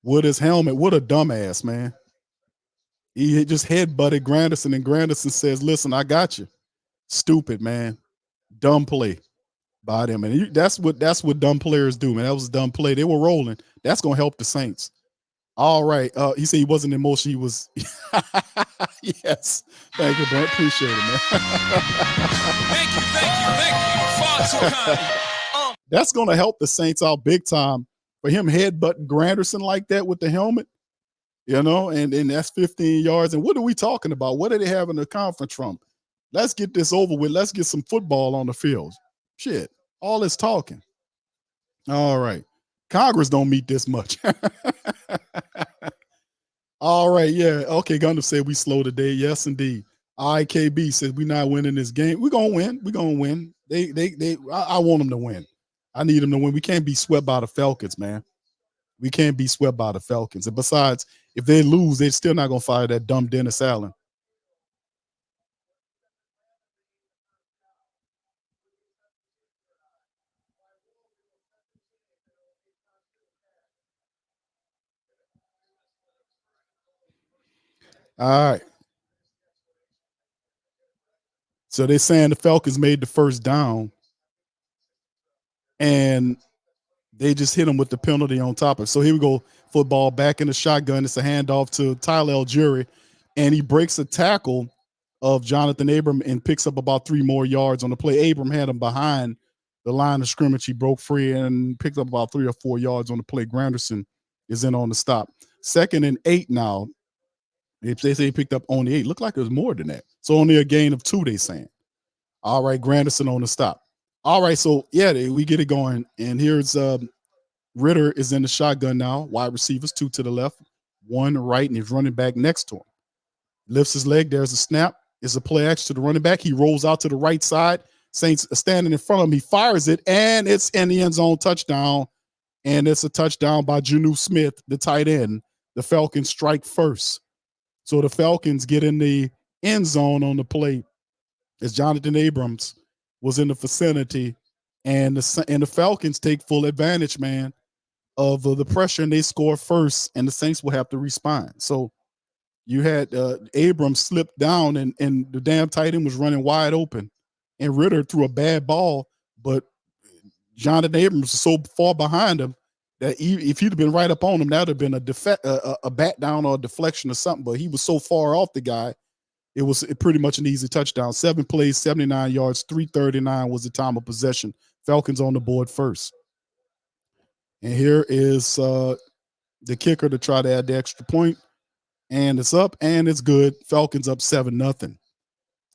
with his helmet. What a dumbass, man. He just headbutted Granderson, and Granderson says, listen, I got you. Stupid, man. Dumb play by them. And that's what dumb players do, man. That was a dumb play. They were rolling. That's going to help the Saints. All right. He said he wasn't in motion. He was. Yes. Thank you, bro. Appreciate it, man. Thank you. Far too kind. That's going to help the Saints out big time for him headbutting Granderson like that with the helmet, and that's 15 yards. And what are we talking about? What do they have in the conference room? Let's get this over with. Let's get some football on the field. Shit. All this talking. All right. Congress don't meet this much. All right, yeah. Okay, Gundam said we slow today. Yes, indeed. IKB says we're not winning this game. We're gonna win. We're gonna win. I want them to win. I need them to win. We can't be swept by the Falcons, man. We can't be swept by the Falcons. And besides, if they lose, they're still not gonna fire that dumb Dennis Allen. All right. So they're saying the Falcons made the first down, and they just hit him with the penalty on top of it. So here we go. Football back in the shotgun. It's a handoff to Tyler Algieri, and he breaks a tackle of Jonathan Abram and picks up about 3 more yards on the play. Abram had him behind the line of scrimmage. He broke free and picked up about 3 or 4 yards on the play. Granderson is in on the stop. 2nd and 8 now. If they say he picked up only 8, looked like it was more than that. So only a gain of 2, they saying. All right, Granderson on the stop. All right, so yeah, we get it going. And here's Ritter is in the shotgun now. Wide receivers, 2 to the left, 1 right, and he's running back next to him. Lifts his leg. There's a snap. It's a play action to the running back. He rolls out to the right side. Saints standing in front of him. He fires it, and it's in the end zone, touchdown. And it's a touchdown by Jonnu Smith, the tight end. The Falcons strike first. So the Falcons get in the end zone on the play as Jonathan Abrams was in the vicinity, and the Falcons take full advantage, man, of the pressure, and they score first, and the Saints will have to respond. So you had Abrams slip down, and the damn tight end was running wide open, and Ritter threw a bad ball, but Jonathan Abrams was so far behind him that if he'd have been right up on him, that would have been a bat down or a deflection or something. But he was so far off the guy, it was pretty much an easy touchdown. 7 plays, 79 yards, 3:39 was the time of possession. Falcons on the board first. And here is the kicker to try to add the extra point. And it's up and it's good. Falcons up 7-0.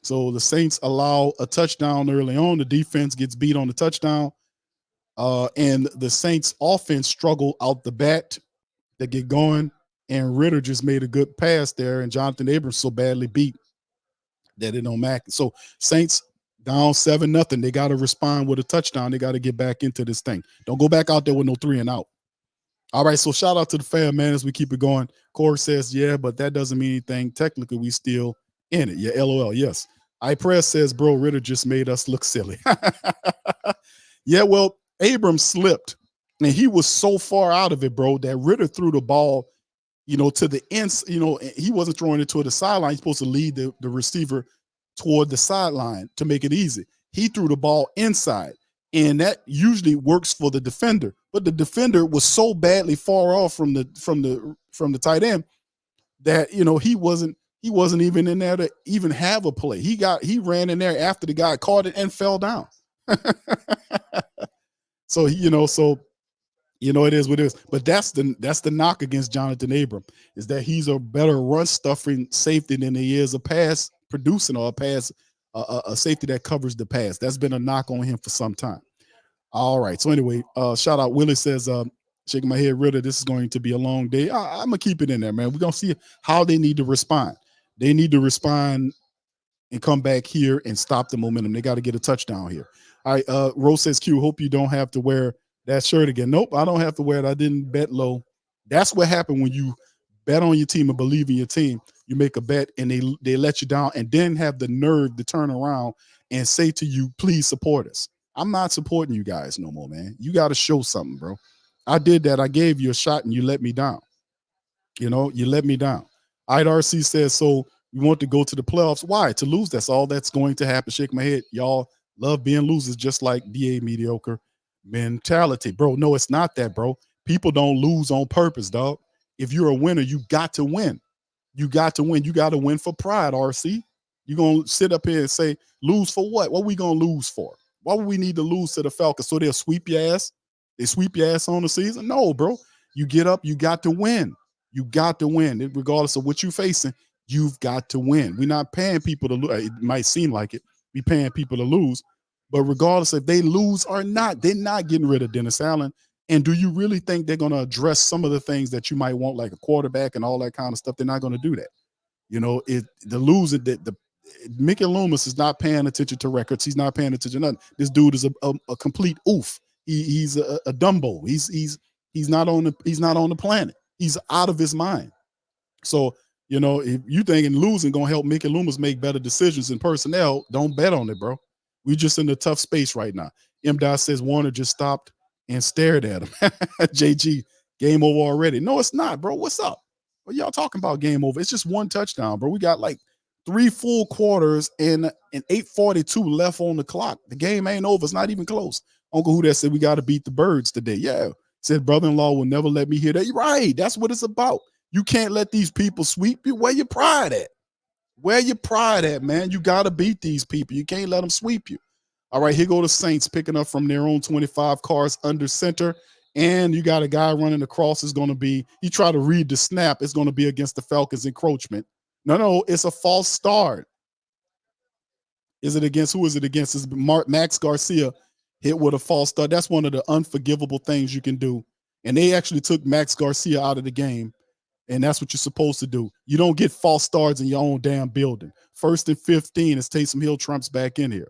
So the Saints allow a touchdown early on. The defense gets beat on the touchdown. And the Saints offense struggle out the bat to get going. And Ritter just made a good pass there. And Jonathan Abrams so badly beat that it don't matter. So Saints down 7-0. They got to respond with a touchdown. They got to get back into this thing. Don't go back out there with no 3 and out. All right, so shout out to the fan, man, as we keep it going. Corey says, yeah, but that doesn't mean anything. Technically, we still in it. Yeah, LOL, yes. iPress says, bro, Ritter just made us look silly. Yeah, well, Abrams slipped, and he was so far out of it, bro, that Ritter threw the ball, to the ends. He wasn't throwing it toward the sideline. He's supposed to lead the receiver toward the sideline to make it easy. He threw the ball inside. And that usually works for the defender, but the defender was so badly far off from the tight end that he wasn't even in there to even have a play. He ran in there after the guy caught it and fell down. So it is what it is. But that's the knock against Jonathan Abram, is that he's a better run stuffing safety than he is a pass producing or a pass. A safety that covers the pass. That's been a knock on him for some time. All right. So anyway, shout out. Willie says, shaking my head, Ritter, this is going to be a long day. I'm going to keep it in there, man. We're going to see how they need to respond. They need to respond and come back here and stop the momentum. They got to get a touchdown here. All right. Rose says, Q, hope you don't have to wear that shirt again. Nope, I don't have to wear it. I didn't bet low. That's what happened when you bet on your team and believe in your team. You make a bet and they let you down and then have the nerve to turn around and say to you, please support us. I'm not supporting you guys no more, man. You got to show something, bro. I did that. I gave you a shot and you let me down. You let me down. IRC says, so you want to go to the playoffs. Why? To lose. That's all that's going to happen. Shake my head. Y'all love being losers, just like DA mediocre mentality. Bro, no, it's not that, bro. People don't lose on purpose, dog. If you're a winner, you got to win. You got to win. You got to win for pride, RC. You're going to sit up here and say, lose for what? What are we going to lose for? Why would we need to lose to the Falcons? So they'll sweep your ass? They sweep your ass on the season? No, bro. You get up. You got to win. You got to win. Regardless of what you're facing, you've got to win. We're not paying people to lose. It might seem like it. We're paying people to lose. But regardless if they lose or not, they're not getting rid of Dennis Allen. And do you really think they're going to address some of the things that you might want, like a quarterback and all that kind of stuff? They're not going to do that. The losing, the Mickey Loomis is not paying attention to records. He's not paying attention to nothing. This dude is a complete oof. He's a Dumbo. He's not on the planet. He's out of his mind. So, if you thinking losing going to help Mickey Loomis make better decisions in personnel, don't bet on it, bro. We just in a tough space right now. M. says Warner just stopped and stared at him. JG, game over already. No, it's not, bro. What's up? What y'all talking about game over? It's just one touchdown, bro. We got like 3 full quarters and 8:42 left on the clock. The game ain't over. It's not even close. Uncle Who that said we got to beat the Birds today. Yeah. Said brother-in-law will never let me hear that. Right. That's what it's about. You can't let these people sweep you. Where your pride at? Where your pride at, man? You got to beat these people. You can't let them sweep you. All right, here go the Saints picking up from their own 25 cards under center. And you got a guy running across. Is going to be, he tried to read the snap. It's going to be against the Falcons encroachment. No, it's a false start. Is it against, who is it against? It's Max Garcia hit with a false start. That's one of the unforgivable things you can do. And they actually took Max Garcia out of the game. And that's what you're supposed to do. You don't get false starts in your own damn building. 1st and 15 as Taysom Hill trumps back in here.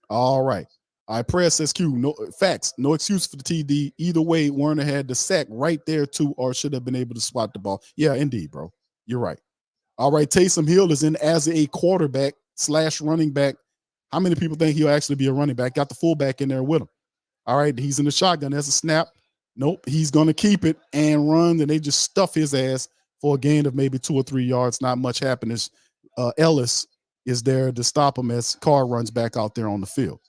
All right. All right, prayer says Q. No facts. No excuse for the TD. Either way, Warner had the sack right there too, or should have been able to swat the ball. Yeah, indeed, bro. You're right. All right, Taysom Hill is in as a quarterback / running back. How many people think he'll actually be a running back? Got the fullback in there with him. All right, he's in the shotgun. There's a snap. Nope, he's going to keep it and run, and they just stuff his ass for a gain of maybe 2 or 3 yards. Not much happiness. Ellis is there to stop him as Carr runs back out there on the field.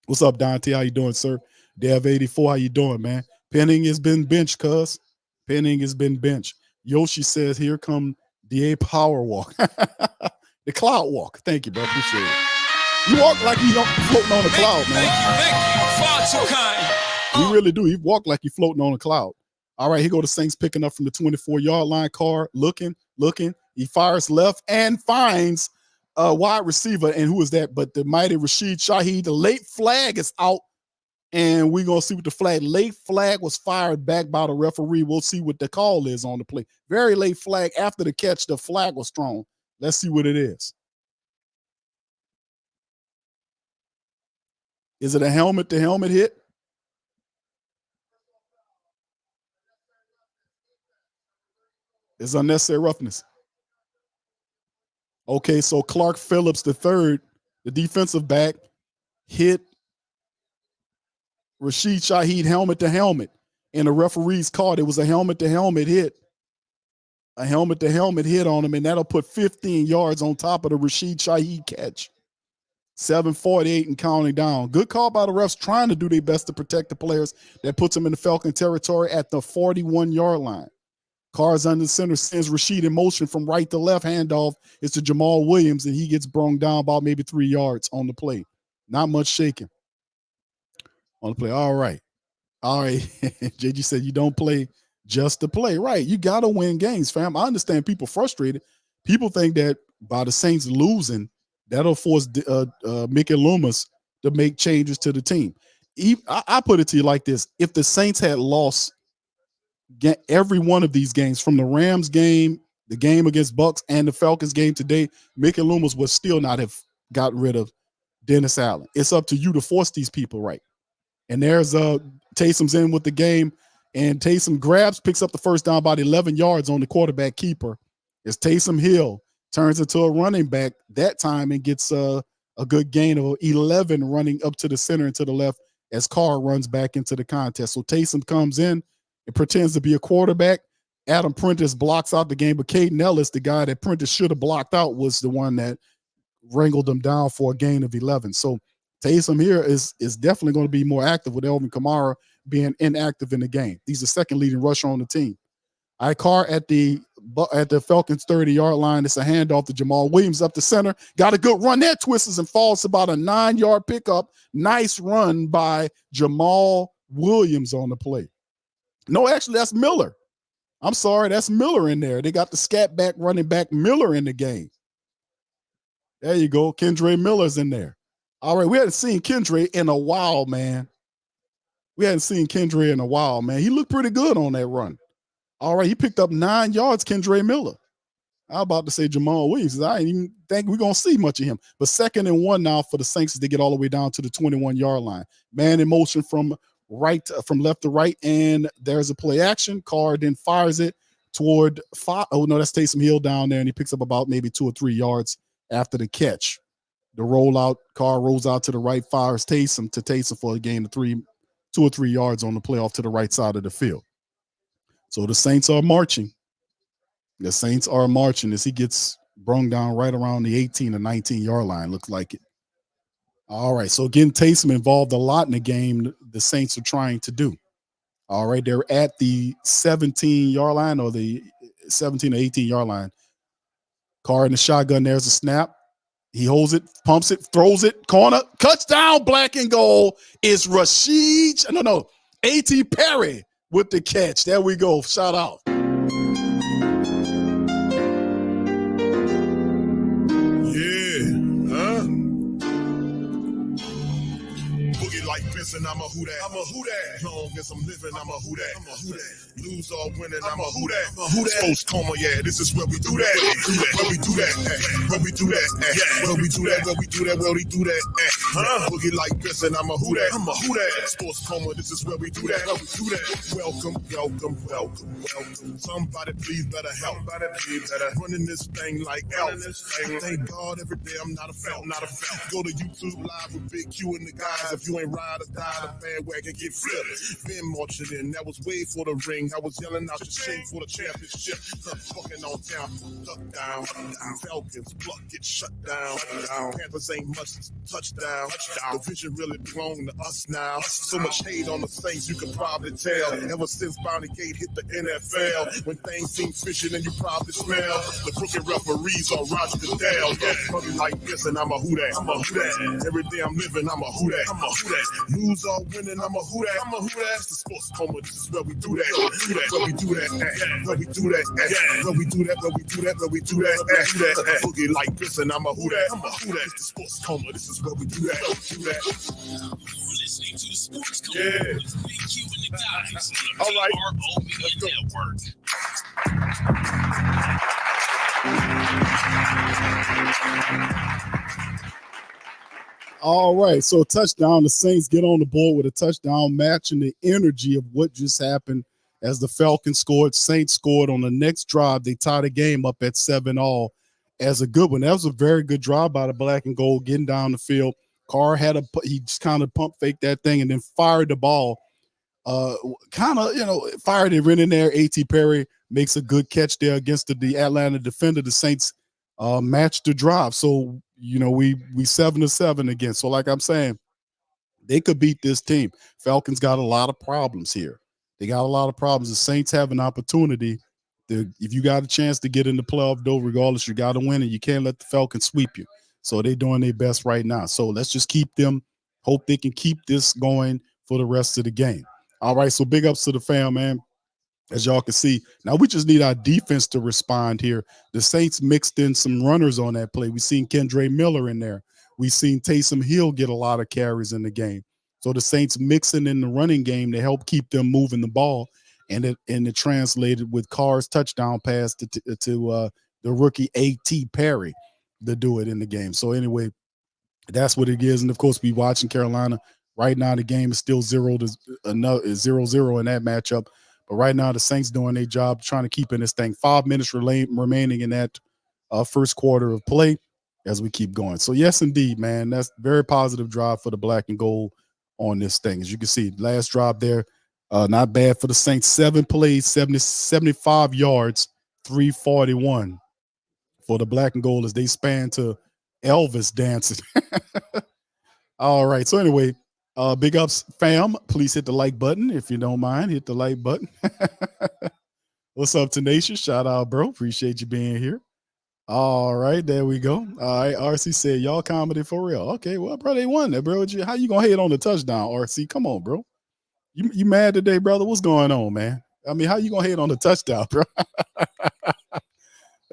What's up, Dante? How you doing, sir? Dev84, how you doing, man? Penning has been benched, cuz. Penning has been benched. Yoshi says, here come DA Power Walk. The cloud walk. Thank you, bro. Appreciate it. You walk like you floating on a cloud, man. Thank you. Far too kind. You really do. He walk like you floating on a cloud. All right, here go the Saints picking up from the 24-yard line. Carr looking. He fires left and finds a wide receiver. And who is that? But the mighty Rashid Shaheed. The late flag is out. And we're going to see what the flag. Late flag was fired back by the referee. We'll see what the call is on the play. Very late flag. After the catch, the flag was thrown. Let's see what it is. Is it a helmet-to-helmet hit? It's unnecessary roughness. Okay, so Clark Phillips III, the defensive back, hit Rashid Shaheed helmet-to-helmet. And the referees called it was a helmet-to-helmet hit. A helmet-to-helmet hit on him, and that'll put 15 yards on top of the Rashid Shaheed catch. 7:48 and counting down. Good call by the refs, trying to do their best to protect the players. That puts them in the Falcon territory at the 41-yard line. Carr's under center, sends Rashid in motion from right to left. Handoff is to Jamal Williams, and he gets brung down about maybe 3 yards on the play. Not much shaking on the play. All right. JG said you don't play just to play. Right. You got to win games, fam. I understand people frustrated. People think that by the Saints losing, that'll force Mickey Loomis to make changes to the team. I put it to you like this. If the Saints had lost every one of these games, from the Rams game, the game against Bucks, and the Falcons game today, Mickey Loomis would still not have gotten rid of Dennis Allen. It's up to you to force these people right. And there's Taysom's in with the game, and Taysom picks up the first down about 11 yards on the quarterback keeper. It's Taysom Hill turns into a running back that time and gets a good gain of 11 running up to the center and to the left as Carr runs back into the contest. So Taysom comes in and pretends to be a quarterback. Adam Prentice blocks out the game, but Caden Ellis, the guy that Prentice should have blocked out, was the one that wrangled them down for a gain of 11. So Taysom here is definitely going to be more active with Elvin Kamara being inactive in the game. He's the second leading rusher on the team. Carr at the Falcons 30-yard line. It's a handoff to Jamal Williams up the center. Got a good run there, twists and falls, about a 9-yard pickup. Nice run by Jamal Williams on the play. No, actually, that's Miller. I'm sorry, that's Miller in there. They got the scat back running back Miller in the game. There you go. Kendre Miller's in there. All right, we hadn't seen Kendre in a while, man. He looked pretty good on that run. All right, he picked up 9 yards, Kendre Miller. I was about to say Jamal Williams. I didn't even think we're going to see much of him. But 2nd and 1 now for the Saints as they get all the way down to the 21-yard line. Man in motion from left to right, and there's a play action. Carr then fires it toward that's Taysom Hill down there, and he picks up about maybe 2 or 3 yards after the catch. The rollout, Carr rolls out to the right, fires Taysom for a gain of 2 or 3 yards on the play off to the right side of the field. So the Saints are marching. As he gets brung down right around the 18 or 19-yard line, looks like it. All right, so getting Taysom involved a lot in the game, the Saints are trying to do. All right, they're at the 17-yard line or the 17 or 18-yard line. Carr in the shotgun, there's a snap. He holds it, pumps it, throws it, corner, touchdown, black and gold. It's A.T. Perry with the catch. There we go. Shout out. Like Benson, I'm a who that. Long as I'm living, I'm a who that. Lose or winning, I'm a who that. Sports coma, yeah, this is where we do that. Where we do that. Boogie like Benson, I'm a who that. Sports coma, this is where we do that. Welcome. Somebody please better help. Running this thing like Elvis. Thank God every day I'm not a felt. Go to YouTube live with Big Q and the guys. If you ain't ride or die, ride a bandwagon, get flipped. Been marching in, that was way for the ring. I was yelling out the shame for the championship. Fucking on town, duck down. Falcons, pluck, get shut down. Panthers ain't much touchdown. The vision really belong to us now. So much hate on the Saints, you can probably tell. Ever since Bounty Gate hit the NFL, when things seem fishy and you probably smell the crooked referees on Roger Goodell. Yeah, funny like this, and I'm a who that. I'm a who that. Every day I'm living, I'm a who that. I'm a who that. Lose or winning, I'm a who that. I'm a who that. It's the sports coma. This is where we do that. Where we do that. Where we do that. Where we do that. Where we do that. Where we do that. Boogie like this, and I'm a who that. I'm a who that. It's the sports coma. This is where we do that. Do that. You're listening to the Sports Code Yeah. with Big Q and the guys on All the right. PRO Media Network. All right, so touchdown. The Saints get on the board with a touchdown, matching the energy of what just happened as the Falcons scored. Saints scored on the next drive. They tied the game up at 7-all as a good one. That was a very good drive by the black and gold, getting down the field. Carr he just kind of pump faked that thing and then fired the ball. Fired it, ran in there. A.T. Perry makes a good catch there against the Atlanta defender. The Saints matched the drive. So, we 7-7 again. So like I'm saying, they could beat this team. Falcons got a lot of problems here. They got a lot of problems. The Saints have an opportunity. If you got a chance to get in the playoff, though, regardless, you got to win, and you can't let the Falcons sweep you. So they're doing their best right now. So let's just keep them, hope they can keep this going for the rest of the game. All right, so big ups to the fam, man. As y'all can see, now we just need our defense to respond here. The Saints mixed in some runners on that play. We seen Kendre Miller in there. We seen Taysom Hill get a lot of carries in the game. So the Saints mixing in the running game to help keep them moving the ball, and it translated with Carr's touchdown pass to the rookie A.T. Perry to do it in the game. So anyway, that's what it is. And of course, we watching Carolina right now. The game is still 0-0 in that matchup. But right now, the Saints doing their job, trying to keep in this thing. 5 minutes remaining in that first quarter of play as we keep going. So, yes, indeed, man, that's very positive drive for the black and gold on this thing. As you can see, last drive there, not bad for the Saints. 7 plays, 75 yards, 341 for the black and gold as they span to Elvis dancing. All right. So, anyway. Big ups, fam. Please hit the like button if you don't mind. Hit the like button. What's up, Tenacious? Shout out, bro. Appreciate you being here. All right, there we go. All right, RC said, y'all comedy for real. Okay, well, bro, they won that, bro. How you gonna hate on the touchdown, RC? Come on, bro. You mad today, brother? What's going on, man? I mean, how you gonna hate on the touchdown, bro?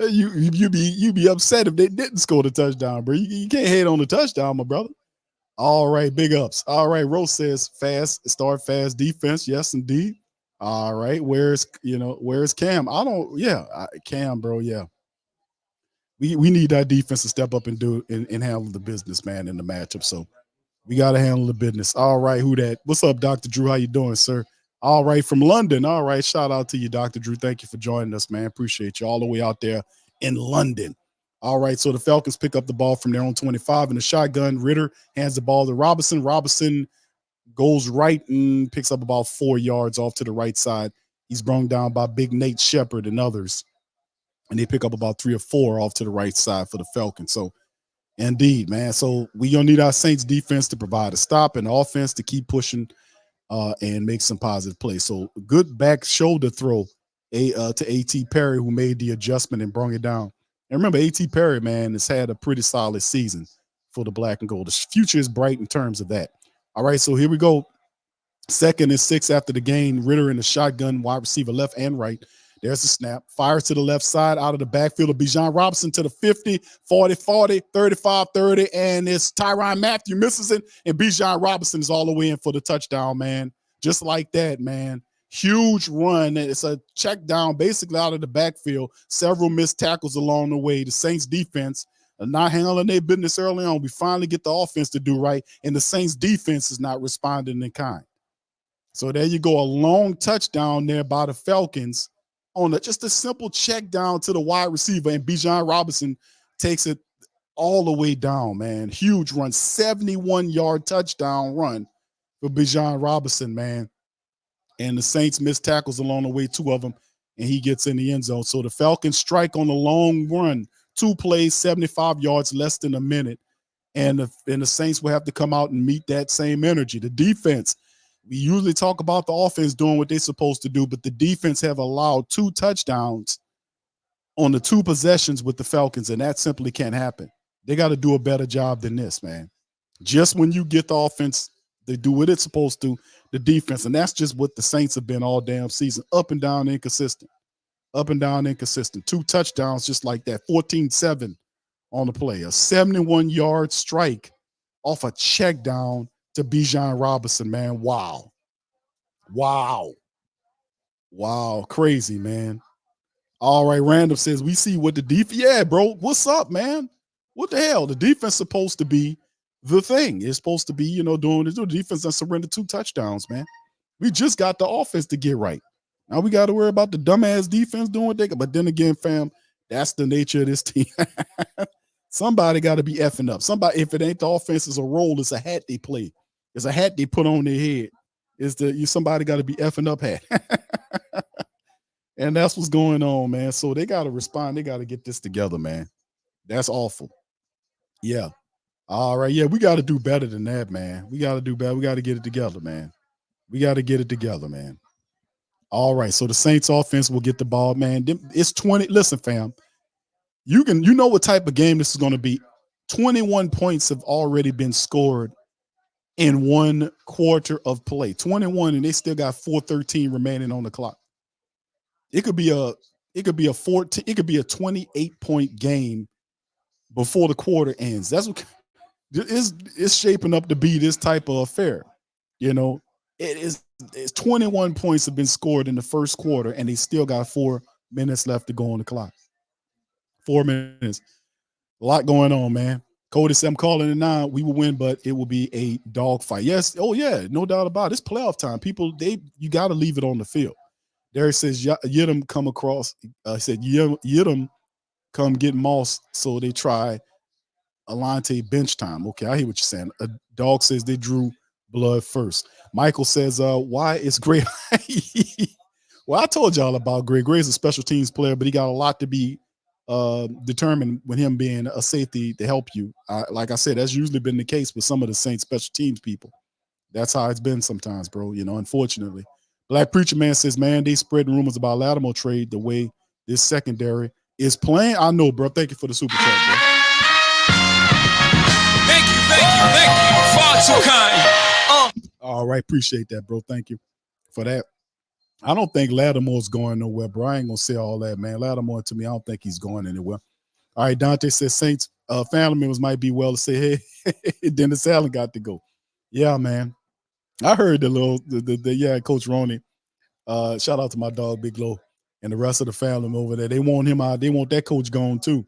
you be upset if they didn't score the touchdown, bro. You can't hate on the touchdown, my brother. All right, big ups. All right, Rose says start fast defense. Yes, indeed. All right, where's Cam? Cam, bro. Yeah, we need that defense to step up and do and handle the business, man, in the matchup. So we got to handle the business. All right, who that? What's up, Dr. Drew? How you doing, sir? All right, from London. All right, shout out to you, Dr. Drew. Thank you for joining us, man. Appreciate you all the way out there in London. All right, so the Falcons pick up the ball from their own 25 in the shotgun. Ritter hands the ball to Robinson. Robinson goes right and picks up about 4 yards off to the right side. He's brought down by Big Nate Shepard and others, and they pick up about 3 or 4 off to the right side for the Falcons. So, indeed, man. So we gonna need our Saints defense to provide a stop and offense to keep pushing and make some positive plays. So good back shoulder throw to A.T. Perry, who made the adjustment and brought it down. And remember, A.T. Perry, man, has had a pretty solid season for the black and gold. The future is bright in terms of that. All right, so here we go. 2nd and 6 after the game. Ritter in the shotgun, wide receiver left and right. There's the snap. Fires to the left side out of the backfield of Bijan Robinson to the 50, 40, 40, 35, 30, and it's Tyrann Mathieu misses it, and Bijan Robinson is all the way in for the touchdown, man. Just like that, man. Huge run. It's a check down basically out of the backfield. Several missed tackles along the way. The Saints defense are not handling their business early on. We finally get the offense to do right, and the Saints defense is not responding in kind. So there you go. A long touchdown there by the Falcons on just a simple check down to the wide receiver, and Bijan Robinson takes it all the way down, man. Huge run, 71-yard touchdown run for Bijan Robinson, man. And the Saints missed tackles along the way, 2 of them, and he gets in the end zone. So the Falcons strike on the long run, 2 plays, 75 yards, less than a minute. And the Saints will have to come out and meet that same energy. The defense, we usually talk about the offense doing what they're supposed to do, but the defense have allowed 2 touchdowns on the 2 possessions with the Falcons, and that simply can't happen. They got to do a better job than this, man. Just when you get the offense, they do what it's supposed to, the defense, and that's just what the Saints have been all damn season, up and down inconsistent. 2 touchdowns just like that, 14-7 on the play, a 71-yard strike off a check down to Bijan Robinson, man. Wow. Crazy, man. All right, Random says, we see what the defense, yeah, bro, what's up, man? What the hell? The defense is supposed to be the thing. It's supposed to be, doing the defense that surrendered 2 touchdowns, man. We just got the offense to get right. Now we got to worry about the dumbass defense doing what they can. But then again, fam, that's the nature of this team. Somebody got to be effing up. Somebody, if it ain't the offense, it's a role. It's a hat they play. It's a hat they put on their head. Somebody got to be effing up hat. And that's what's going on, man. So they got to respond. They got to get this together, man. That's awful. Yeah. All right. Yeah, we got to do better than that, man. We got to do better. We got to get it together, man. All right. So the Saints offense will get the ball, man. It's 20. Listen, fam. You know what type of game this is going to be. 21 points have already been scored in 1 quarter of play. 21, and they still got 4:13 remaining on the clock. It could be a 14, it could be a 28-point game before the quarter ends. That's what it's shaping up to be, this type of affair. It's 21 points have been scored in the first quarter, and they still got 4 minutes left to go on the clock. 4 minutes. A lot going on, man. Cody said, I'm calling it now. We will win, but it will be a dogfight. Yes. Oh, yeah. No doubt about it. It's playoff time. People, you got to leave it on the field. Derek says, Yidam come across. Said, Yidam come get Moss, so they try Alante bench time. Okay, I hear what you're saying. A dog says they drew blood first. Michael says, why is Gray? Well, I told y'all about Gray. Gray's a special teams player, but he got a lot to be determined with him being a safety to help you. Like I said, that's usually been the case with some of the Saints special teams people. That's how it's been sometimes, bro, unfortunately. Black Preacher Man says, man, they spreading rumors about Lattimore trade the way this secondary is playing. I know, bro. Thank you for the super chat, bro. Thank you. Far too kind. All right. Appreciate that, bro. Thank you for that. I don't think Lattimore's going nowhere, bro. I ain't going to say all that, man. Lattimore, to me, I don't think he's going anywhere. All right. Dante says Saints family members might be well to say, hey, Dennis Allen got to go. Yeah, man. I heard Coach Roney. Shout out to my dog, Big Low, and the rest of the family over there. They want him out. They want that coach gone too.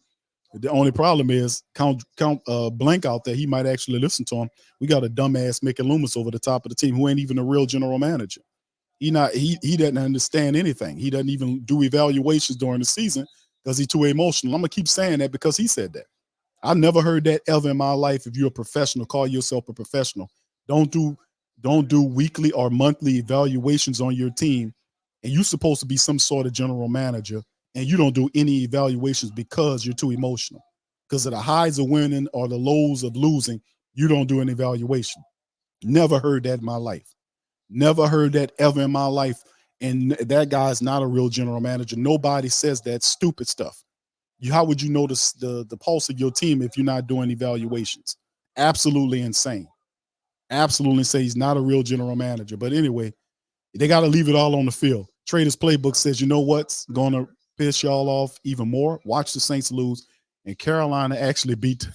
The only problem is Count Blank out there. He might actually listen to him. We got a dumbass Mickey Loomis over the top of the team who ain't even a real general manager. He doesn't understand anything. He doesn't even do evaluations during the season because he's too emotional. I'm gonna keep saying that because he said that. I never heard that ever in my life. If you're a professional, call yourself a professional. Don't do weekly or monthly evaluations on your team, and you're supposed to be some sort of general manager, and you don't do any evaluations because you're too emotional. Because of the highs of winning or the lows of losing, you don't do an evaluation. Never heard that in my life. Never heard that ever in my life. And that guy's not a real general manager. Nobody says that stupid stuff. How would you notice the pulse of your team if you're not doing evaluations? Absolutely insane. Absolutely say he's not a real general manager. But anyway, they got to leave it all on the field. Traders Playbook says, you know what's going to piss y'all off even more? Watch the Saints lose, and Carolina actually beat.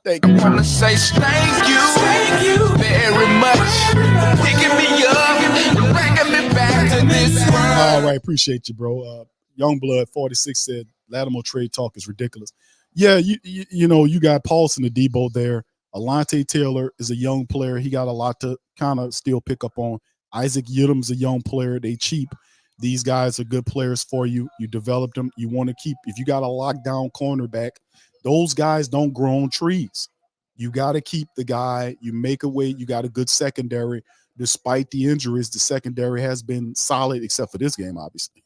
Thank you. I want to say thank you very much. Picking me up and bringing me back to this world. All right, appreciate you, bro. Youngblood 46 said Lattimore trade talk is ridiculous. Yeah, you got Paulson and Debo there. Alante Taylor is a young player. He got a lot to kind of still pick up on. Isaac Yiadom's a young player. They cheap. These guys are good players for you. You developed them. You want to keep, if you got a lockdown cornerback, those guys don't grow on trees. You got to keep the guy. You make a way. You got a good secondary. Despite the injuries, the secondary has been solid, except for this game, obviously.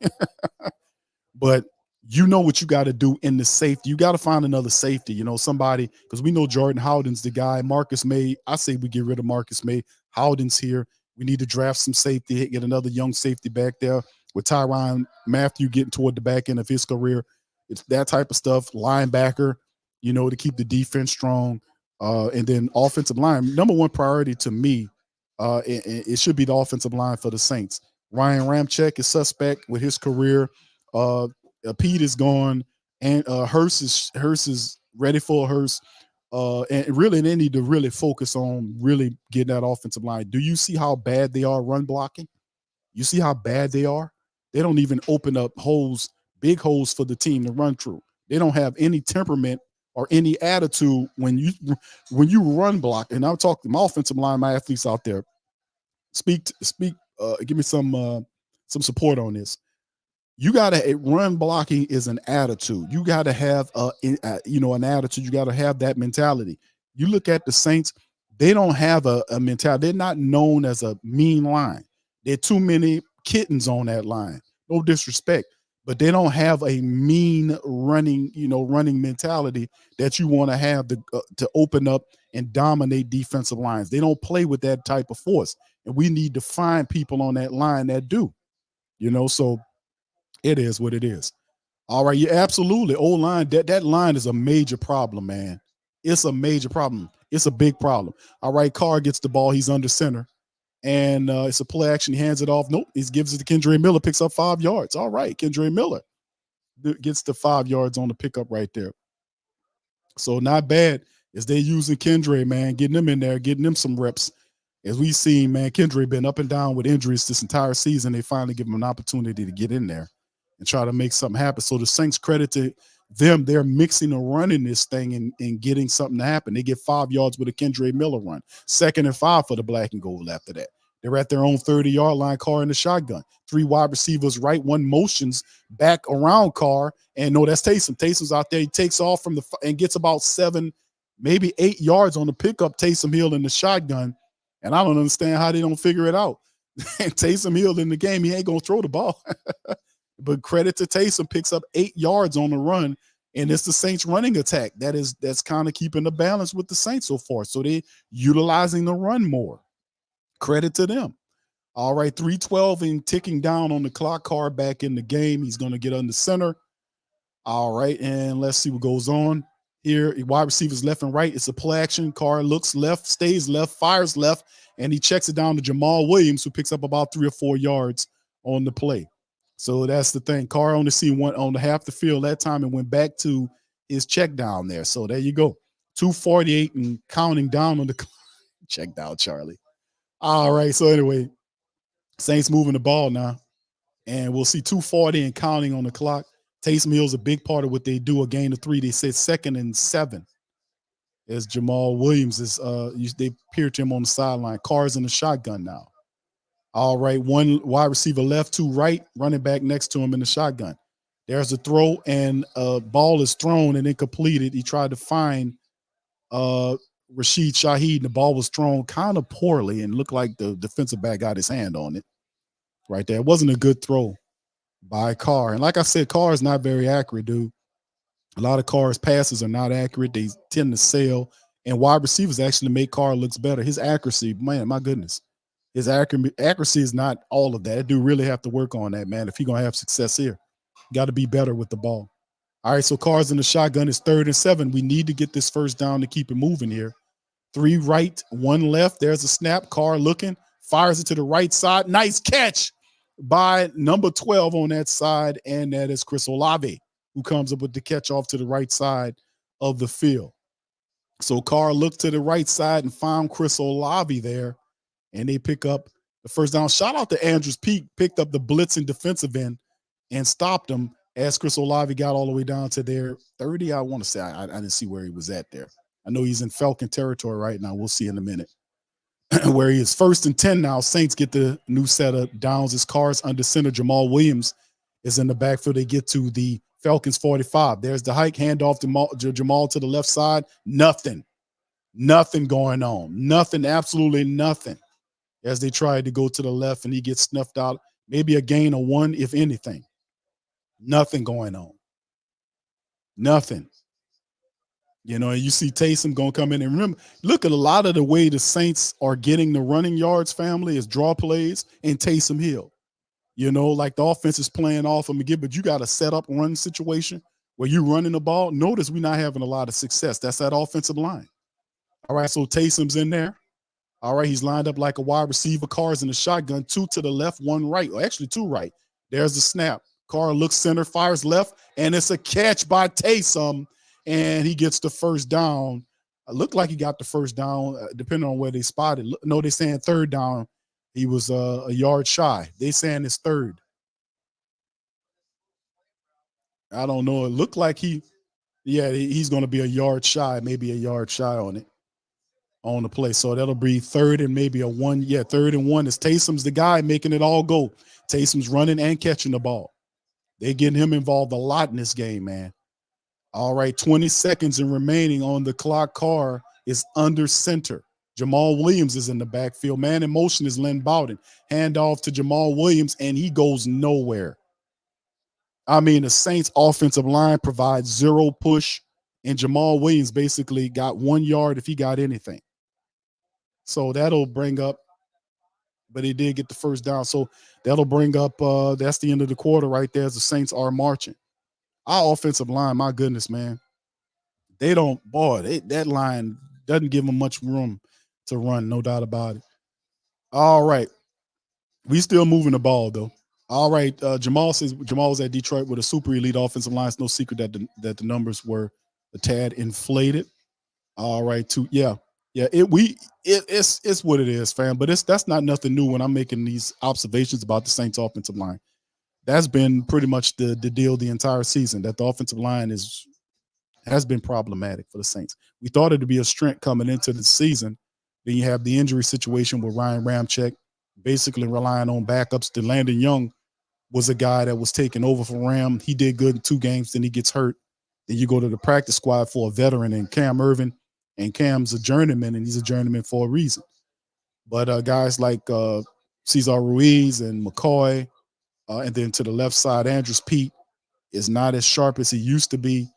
But you know what you got to do in the safety. You got to find another safety, somebody, because we know Jordan Howden's the guy. Marcus May, I say we get rid of Marcus May. Howden's here. We need to draft some safety, get another young safety back there with Tyrann Mathieu getting toward the back end of his career. It's that type of stuff. Linebacker, to keep the defense strong. And then offensive line, number one priority to me, it should be the offensive line for the Saints. Ryan Ramczyk is suspect with his career. Pete is gone, and Hurst is ready for Hurst. And really, they need to really focus on really getting that offensive line. Do you see how bad they are run blocking? You see how bad they are? They don't even open up holes, big holes for the team to run through. They don't have any temperament or any attitude when you run block. And I'm talking my offensive line, my athletes out there. Give me some support on this. You gotta run blocking is an attitude. You gotta have an attitude. You gotta have that mentality. You look at the Saints; they don't have a mentality. They're not known as a mean line. There are too many kittens on that line. No disrespect, but they don't have a mean running mentality that you want to have to open up and dominate defensive lines. They don't play with that type of force, and we need to find people on that line that do. So. It is what it is. All right, yeah, absolutely. O-line, that line is a major problem, man. It's a major problem. It's a big problem. All right, Carr gets the ball. He's under center. And it's a play action. He hands it off. Nope, he gives it to Kendre Miller, picks up 5 yards. All right, Kendre Miller gets the 5 yards on the pickup right there. So not bad as they're using Kendre, man, getting them in there, getting them some reps. As we see, man, Kendre been up and down with injuries this entire season. They finally give him an opportunity to get in there and try to make something happen. So the Saints, credit to them, they're mixing and running this thing and getting something to happen. They get 5 yards with a Kendre Miller run. 2nd and 5 for the black and gold after that. They're at their own 30-yard line, Carr in the shotgun. 3 wide receivers right, 1 motions back around Carr. And no, that's Taysom. Taysom's out there. He takes off and gets about 7, maybe 8 yards on the pickup. Taysom Hill in the shotgun. And I don't understand how they don't figure it out. Taysom Hill in the game, he ain't going to throw the ball. But credit to Taysom, picks up 8 yards on the run, and it's the Saints running attack that's kind of keeping the balance with the Saints so far. So they're utilizing the run more. Credit to them. All right, 3:12 and ticking down on the clock. Carr back in the game. He's going to get under center. All right, and let's see what goes on here. Wide receivers left and right. It's a play action. Carr looks left, stays left, fires left, and he checks it down to Jamal Williams, who picks up about 3 or 4 yards on the play. So that's the thing. Carr only seen one on the half the field that time and went back to his check down there. So there you go. 2:48 and counting down on the clock. Check down, Charlie. All right. So anyway, Saints moving the ball now. And we'll see 2:40 and counting on the clock. Taysom Hill's a big part of what they do. A gain of 3. They said 2nd and 7. As Jamal Williams is they peered to him on the sideline. Carr's in the shotgun now. All right, 1 wide receiver left, 2 right, running back next to him in the shotgun. There's a throw, and a ball is thrown and then completed. He tried to find Rashid Shaheed, and the ball was thrown kind of poorly and looked like the defensive back got his hand on it right there. It wasn't a good throw by Carr. And like I said, Carr is not very accurate, dude. A lot of Carr's passes are not accurate. They tend to sail, and wide receivers actually make Carr looks better. His accuracy, man, my goodness. His accuracy is not all of that. That dude really have to work on that, man, if he's going to have success here. Got to be better with the ball. All right, so Carr's in the shotgun. It's 3rd and 7. We need to get this first down to keep it moving here. 3 right, 1 left. There's a snap. Carr looking, fires it to the right side. Nice catch by number 12 on that side, and that is Chris Olave, who comes up with the catch off to the right side of the field. So Carr looked to the right side and found Chris Olave there. And they pick up the first down. Shout out to Andrews Peak, picked up the blitzing defensive end and stopped him as Chris Olave got all the way down to their 30. I want to say I didn't see where he was at there. I know he's in Falcon territory right now. We'll see in a minute. Where he is 1st and 10 now. Saints get the new set of downs. His Carr's under center. Jamal Williams is in the backfield. They get to the Falcons 45. There's the hike, handoff to Jamal to the left side. Nothing. Nothing going on. Nothing, absolutely nothing. As they tried to go to the left and he gets snuffed out. Maybe a gain of 1, if anything. Nothing going on. Nothing. You know, and you see Taysom going to come in. And remember, look at a lot of the way the Saints are getting the running yards, family, is draw plays and Taysom Hill. You know, like the offense is playing off them again, but you got a set up run situation where you're running the ball. Notice we're not having a lot of success. That's that offensive line. All right, so Taysom's in there. All right, he's lined up like a wide receiver. Carr's in the shotgun, 2 to the left, 1 right, or actually 2 right. There's the snap. Carr looks center, fires left, and it's a catch by Taysom, and he gets the first down. It looked like he got the first down, depending on where they spotted. No, they're saying third down. He was a yard shy. They saying it's third. I don't know. It looked like he's going to be a yard shy, maybe a yard shy on it. On the play. So that'll be third and maybe a 1. Yeah, 3rd and 1 is Taysom's the guy making it all go. Taysom's running and catching the ball. They're getting him involved a lot in this game, man. All right, 20 seconds and remaining on the clock. Carr is under center. Jamal Williams is in the backfield. Man in motion is Lynn Bowden. Hand off to Jamal Williams, and he goes nowhere. I mean, the Saints offensive line provides 0 push, and Jamal Williams basically got 1 yard if he got anything. So that'll bring up, but he did get the first down. So that'll bring up, that's the end of the quarter right there as the Saints are marching. Our offensive line, my goodness, man. They don't, that line doesn't give them much room to run, no doubt about it. All right. We still moving the ball, though. All right. Jamal says Jamal was at Detroit with a super elite offensive line. It's no secret that the numbers were a tad inflated. All right. Yeah, it's what it is, fam. But that's not nothing new when I'm making these observations about the Saints offensive line. That's been pretty much the deal the entire season, that the offensive line has been problematic for the Saints. We thought it'd be a strength coming into the season. Then you have the injury situation with Ryan Ramczyk, basically relying on backups. The Landon Young was a guy that was taking over for Ram. He did good in 2 games, then he gets hurt. Then you go to the practice squad for a veteran and Cam Irvin. And Cam's a journeyman, and he's a journeyman for a reason. But guys like Cesar Ruiz and McCoy, and then to the left side, Andrews Pete is not as sharp as he used to be.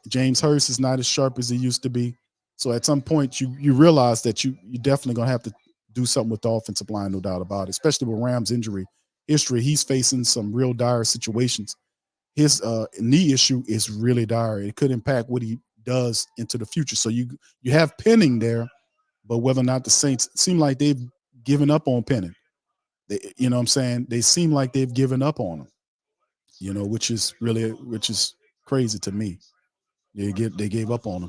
James Hurst is not as sharp as he used to be. So at some point, you realize that you're definitely going to have to do something with the offensive line, no doubt about it, especially with Ram's injury history. He's facing some real dire situations. His knee issue is really dire. It could impact what he does into the future. So you have Penning there, but whether or not the Saints seem like they've given up on Penning. You know what I'm saying? They seem like they've given up on him, you know, which is crazy to me. They gave up on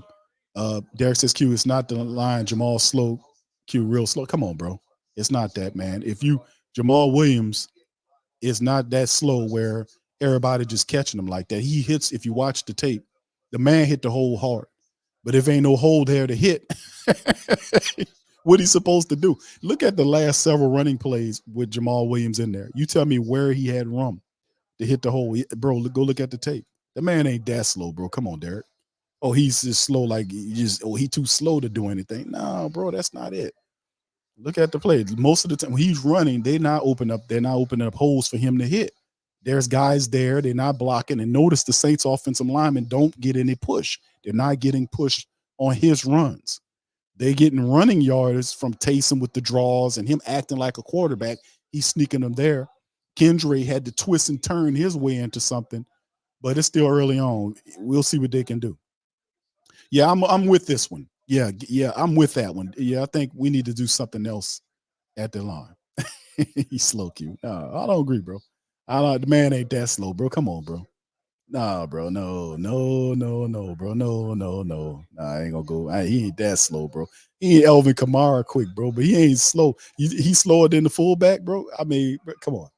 him. Derek says, Q, it's not the line. Jamal slow, Q real slow. Come on, bro. It's not that, man. Jamal Williams is not that slow where everybody just catching him like that. He hits, if you watch the tape, the man hit the hole hard. But if ain't no hole there to hit, what he's supposed to do? Look at the last several running plays with Jamal Williams in there. You tell me where he had room to hit the hole. Bro, go look at the tape. The man ain't that slow, bro. Come on, Derek. Oh, he's just slow, like he too slow to do anything. No, bro, that's not it. Look at the play. Most of the time when he's running, they're not opening up holes for him to hit. There's guys there, they're not blocking. And notice the Saints offensive linemen don't get any push. They're not getting pushed on his runs. They're getting running yards from Taysom with the draws and him acting like a quarterback. He's sneaking them there. Kendra had to twist and turn his way into something, but it's still early on. We'll see what they can do. Yeah, I'm with this one. Yeah, I'm with that one. Yeah, I think we need to do something else at the line. He's slow, Q. No, I don't agree, bro. The man ain't that slow, bro. Come on, bro. Nah, bro. No, bro. No. Nah, I ain't gonna go. He ain't that slow, bro. He ain't Elvin Kamara quick, bro, but he ain't slow. He's slower than the fullback, bro. I mean, bro, come on.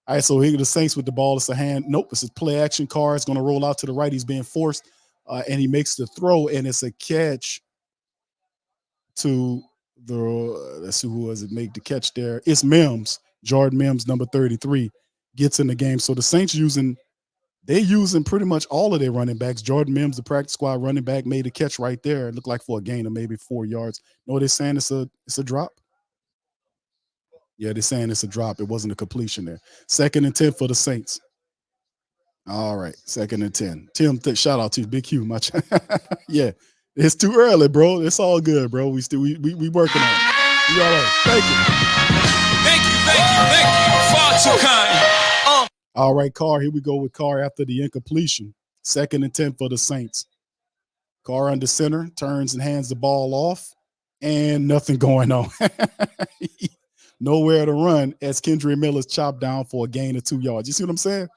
All right, so here the Saints with the ball. It's a hand. Nope, it's a play action car. It's going to roll out to the right. He's being forced, and he makes the throw, and it's a catch to the, let's see, who was it make the catch there? It's Mims, Jordan Mims, number 33, gets in the game. So the Saints using They using pretty much all of their running backs. Jordan Mims, the practice squad running back, made a catch right there. It looked like for a gain of maybe 4 yards. No, they're saying it's a drop. Yeah, they're saying it's a drop. It wasn't a completion there. 2nd and 10 for the Saints. All right, 2nd and 10. Tim, shout out to you, Big Q, much. Yeah, it's too early, bro. It's all good, bro. We working on it. We all right. Thank you. Far too kind. All right, Carr. Here we go with Carr after the incompletion. 2nd and 10 for the Saints. Carr under center, turns and hands the ball off, and nothing going on. Nowhere to run as Kendre Miller's chopped down for a gain of 2 yards. You see what I'm saying?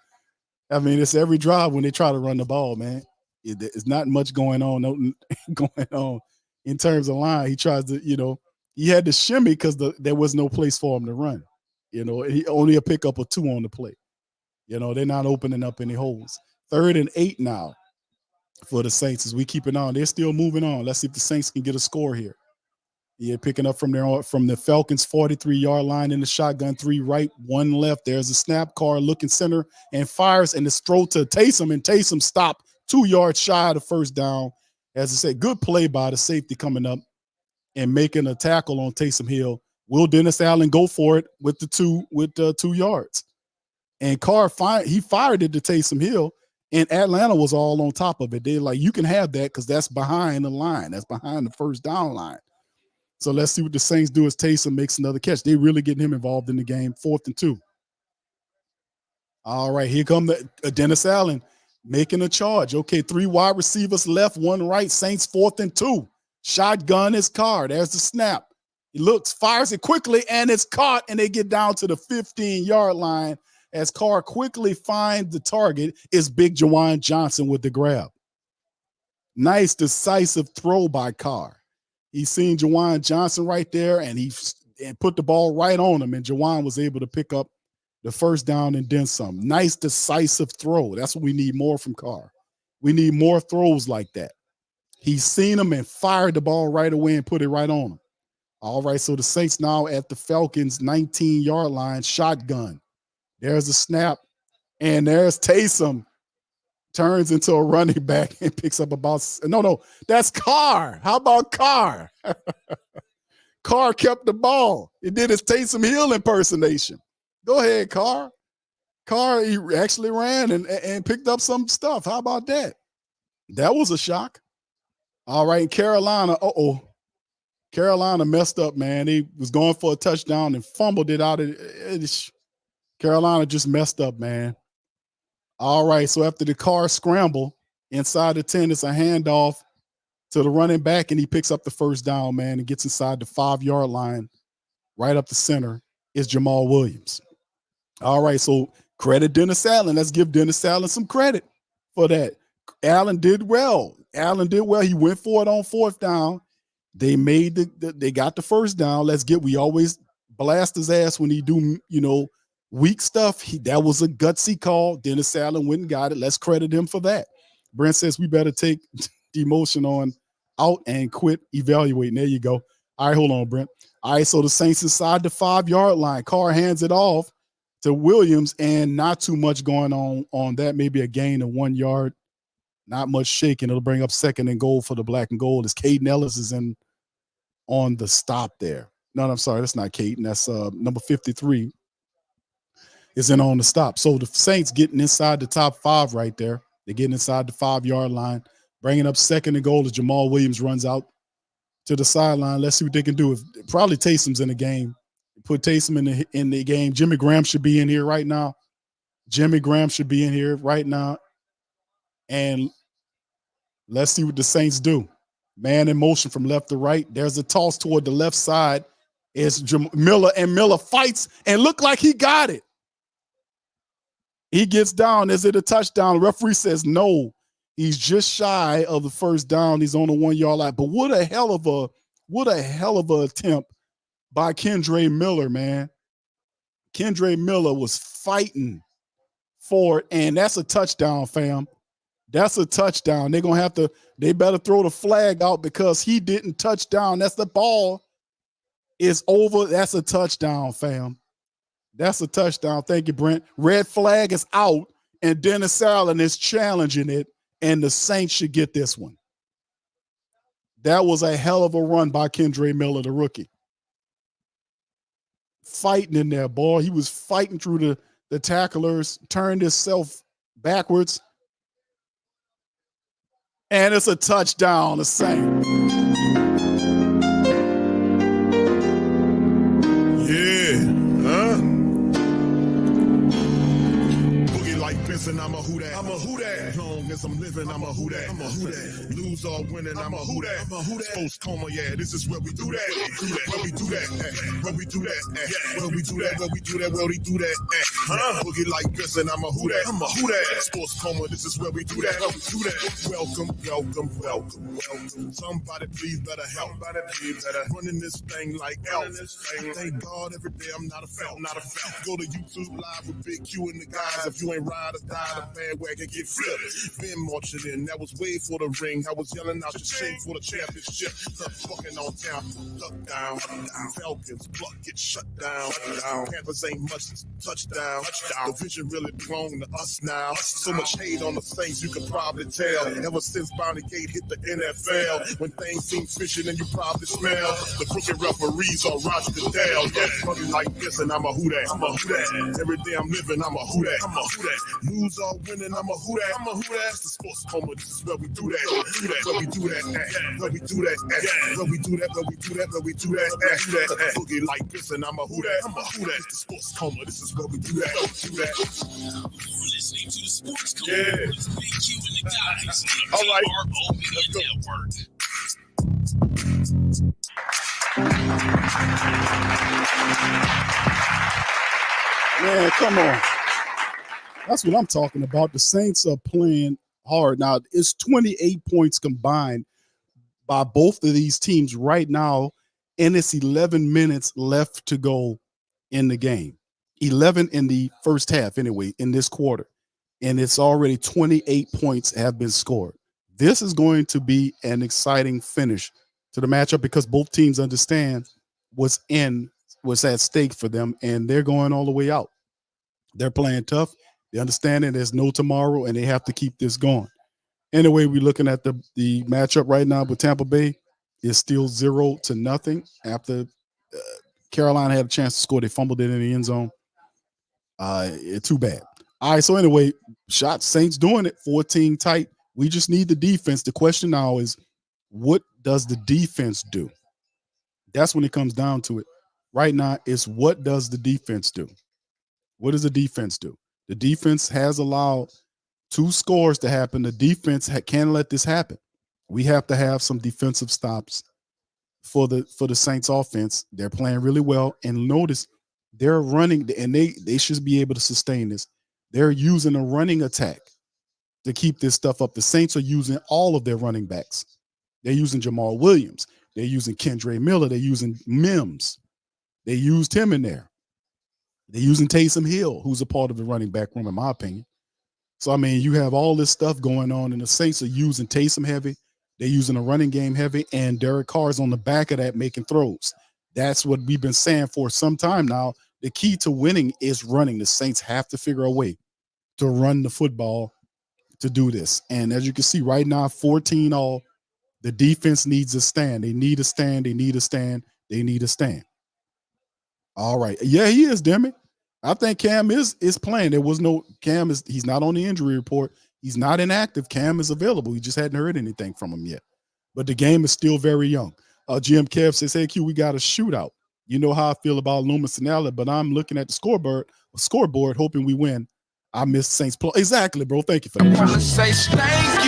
I mean, it's every drive when they try to run the ball, man. It's not much going on, going on in terms of line. He tries to, he had to shimmy because there was no place for him to run. He only a pickup of 2 on the play. They're not opening up any holes. 3rd and 8 now for the Saints as we keep it on. They're still moving on. Let's see if the Saints can get a score here. Yeah, picking up from the Falcons 43-yard line in the shotgun, 3 right, 1 left. There's a snap. Carr looking center and fires, and it's throw to Taysom, and Taysom stopped 2 yards shy of the first down. As I said, good play by the safety coming up and making a tackle on Taysom Hill. Will Dennis Allen go for it with the 2 yards? And Carr fired it to Taysom Hill, and Atlanta was all on top of it. They're like, you can have that because that's behind the line. That's behind the first down line. So let's see what the Saints do as Taysom makes another catch. They really getting him involved in the game. 4th and 2. All right, here come Dennis Allen making a charge. Okay, 3 wide receivers left, 1 right. Saints 4th and 2. Shotgun is Carr. There's the snap. He looks, fires it quickly, and it's caught, and they get down to the 15-yard line as Carr quickly finds the target. Is Big Jawan Johnson with the grab. Nice, decisive throw by Carr. He's seen Jawan Johnson right there, and he put the ball right on him, and Jawan was able to pick up the first down and then some. Nice, decisive throw. That's what we need more from Carr. We need more throws like that. He's seen him and fired the ball right away and put it right on him. All right, so the Saints now at the Falcons' 19-yard line, shotgun. There's a snap, and there's Taysom. Turns into a running back and picks up that's Carr. How about Carr? Carr kept the ball. It did his Taysom Hill impersonation. Go ahead, Carr. Carr, he actually ran and picked up some stuff. How about that? That was a shock. All right, Carolina. Carolina messed up, man. He was going for a touchdown and fumbled it out. Carolina just messed up, man. All right, so after the Carr scramble inside the 10, it's a handoff to the running back, and he picks up the first down, man, and gets inside the 5-yard line, right up the center is Jamal Williams. All right, so credit Dennis Allen. Let's give Dennis Allen some credit for that. Allen did well. He went for it on 4th down. They made they got the first down. We always blast his ass when he do, weak stuff. That was a gutsy call. Dennis Allen went and got it. Let's credit him for that. Brent says we better take the emotion out and quit evaluating. There you go. All right, hold on, Brent. All right, so the Saints inside the 5-yard line. Carr hands it off to Williams, and not too much going on that. Maybe a gain of 1 yard. Not much shaking. It'll bring up 2nd and goal for the black and gold as Caden Ellis is in on the stop there. No, I'm sorry. That's not Caden. That's number 53. Is in on the stop. So the Saints getting inside the top 5 right there. They're getting inside the 5-yard line, bringing up 2nd and goal as Jamal Williams runs out to the sideline. Let's see what they can do. Probably Taysom's in the game. Put Taysom in the game. Jimmy Graham should be in here right now. And let's see what the Saints do. Man in motion from left to right. There's a toss toward the left side. It's Miller, and Miller fights and looked like he got it. He gets down. Is it a touchdown? The referee says no. He's just shy of the first down. He's on the 1-yard line. But what a hell of a attempt by Kendre Miller, man. Kendre Miller was fighting for it, and that's a touchdown, fam. That's a touchdown. They better throw the flag out because he didn't touch down. That's the ball is over. That's a touchdown, fam. That's a touchdown. Thank you, Brent. Red flag is out, And Dennis Allen is challenging it, and the Saints should get this one. That was a hell of a run by Kendre Miller, the rookie. Fighting in there, boy. He was fighting through the tacklers, turned himself backwards. And it's a touchdown, the Saints. Yeah, huh? Boogie like Benson, I'm a who that. I'm a who that. Long as I'm living, I'm a who that. I'm a who that. Lose or winning, I'm a who that. I'm a who that. Post coma, yeah, this is where we do that. Where we do that. Where we do that. Where we do that. Where we do that. Where we do that. Huh? Boogie like Benson, I'm a who that. I'm a who that. Sports coma, this is where we do that. Where we do that. Welcome, welcome, welcome, welcome. Somebody please better help. Somebody please better running this thing like elf. Thank God every day I'm not a felt. Not a felt. Go to YouTube live with Big Q and the guys. If you ain't ride or die, the bandwagon get flipped. Been marching in, that was way for the ring. I was yelling out the shame for the championship. Tough fucking on town, duck down. Falcons, pluck, get shut down. Panthers ain't much touchdown. Division really belong to us now. So much hate on the Saints, you can probably tell. Ever since Bounty Gate hit the NFL, when things seem fishy and you probably smell the crooked referees or Roger Goodell. Yeah, probably like this, and I'm a who that. I'm a who that. Every day I'm living, I'm a who that. I'm a who that. Lose or winning, I'm a who that. I'm a who that. It's the sports coma. This is where we do that. Where we do that. Where we do that. Where we do that. Where we do that. Where we do that. Boogie like this, and I'm a who that. I'm a who that. It's the sports coma. This is where we do that. Do that. You're listening to the Sports Code Yeah. with Big Q and the guys on the All right. PRO Media Network. Man, come on. That's what I'm talking about. The Saints are playing hard. Now, it's 28 points combined by both of these teams right now, and it's 11 minutes left to go in the game. 11 in the first half, anyway, in this quarter. And it's already 28 points have been scored. This is going to be an exciting finish to the matchup because both teams understand what's at stake for them, and they're going all the way out. They're playing tough. They understand that there's no tomorrow, and they have to keep this going. Anyway, we're looking at the matchup right now with Tampa Bay. It's still 0-0 after Carolina had a chance to score. They fumbled it in the end zone. Too bad. All right, so anyway, Saints doing it, 14 tight. We just need the defense. The question now is, what does the defense do? That's when it comes down to it. Right now, it's what does the defense do? What does the defense do? The defense has allowed 2 scores to happen. The defense can't let this happen. We have to have some defensive stops for the Saints offense. They're playing really well. And notice they're running, and they should be able to sustain this. They're using a running attack to keep this stuff up. The Saints are using all of their running backs. They're using Jamal Williams. They're using Kendre Miller. They're using Mims. They used him in there. They're using Taysom Hill, who's a part of the running back room, in my opinion. So, I mean, you have all this stuff going on, and the Saints are using Taysom heavy. They're using a running game heavy, and Derek Carr's on the back of that making throws. That's what we've been saying for some time now. The key to winning is running. The Saints have to figure a way to run the football to do this. And as you can see right now, 14 all. The defense needs a stand. They need a stand. They need a stand. They need a stand. All right. Yeah, he is, Demi. I think Cam is playing. He's not on the injury report. He's not inactive. Cam is available. We just hadn't heard anything from him yet. But the game is still very young. Jim Kev says, hey, Q, we got a shootout. You know how I feel about Loomis and Allen, but I'm looking at the scoreboard, hoping we win. I missed Saints play. Exactly, bro. Thank you for that. I want to say thank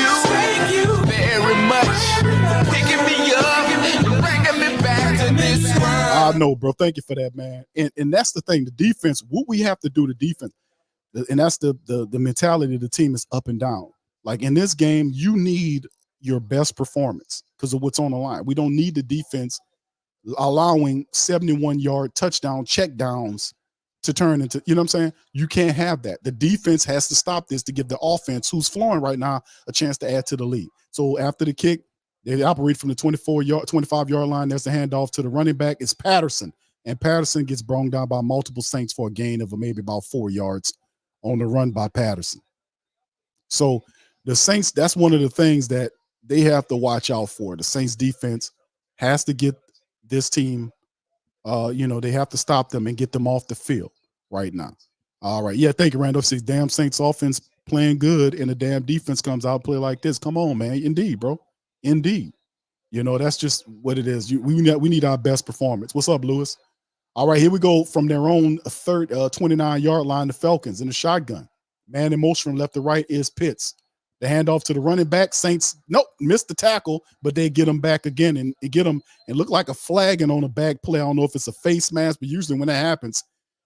you very much for picking me up and bringing me back to this world. I know, bro. Thank you for that, man. And that's the thing. The defense, what we have to do, the defense, and that's the mentality of the team is up and down. Like in this game, you need your best performance because of what's on the line. We don't need the defense allowing 71-yard touchdown checkdowns to turn into, you know what I'm saying? You can't have that. The defense has to stop this to give the offense, who's flowing right now, a chance to add to the lead. So after the kick, they operate from the 25-yard line. There's the handoff to the running back. It's Patterson, and Patterson gets brought down by multiple Saints for a gain of maybe about 4 yards on the run by Patterson. So the Saints, that's one of the things that they have to watch out for. The Saints defense has to get this team, they have to stop them and get them off the field right now. All right. Yeah, thank you, Randolph. Says, damn Saints offense playing good and the damn defense comes out and play like this. Come on, man. Indeed, bro. Indeed. That's just what it is. We need our best performance. What's up, Lewis? All right, here we go from their own 29-yard line, the Falcons in the shotgun. Man in motion from left to right is Pitts. The handoff to the running back. Saints, missed the tackle, but they get him back again and get him and look like a flagging on a back play. I don't know if it's a face mask, but usually when that happens,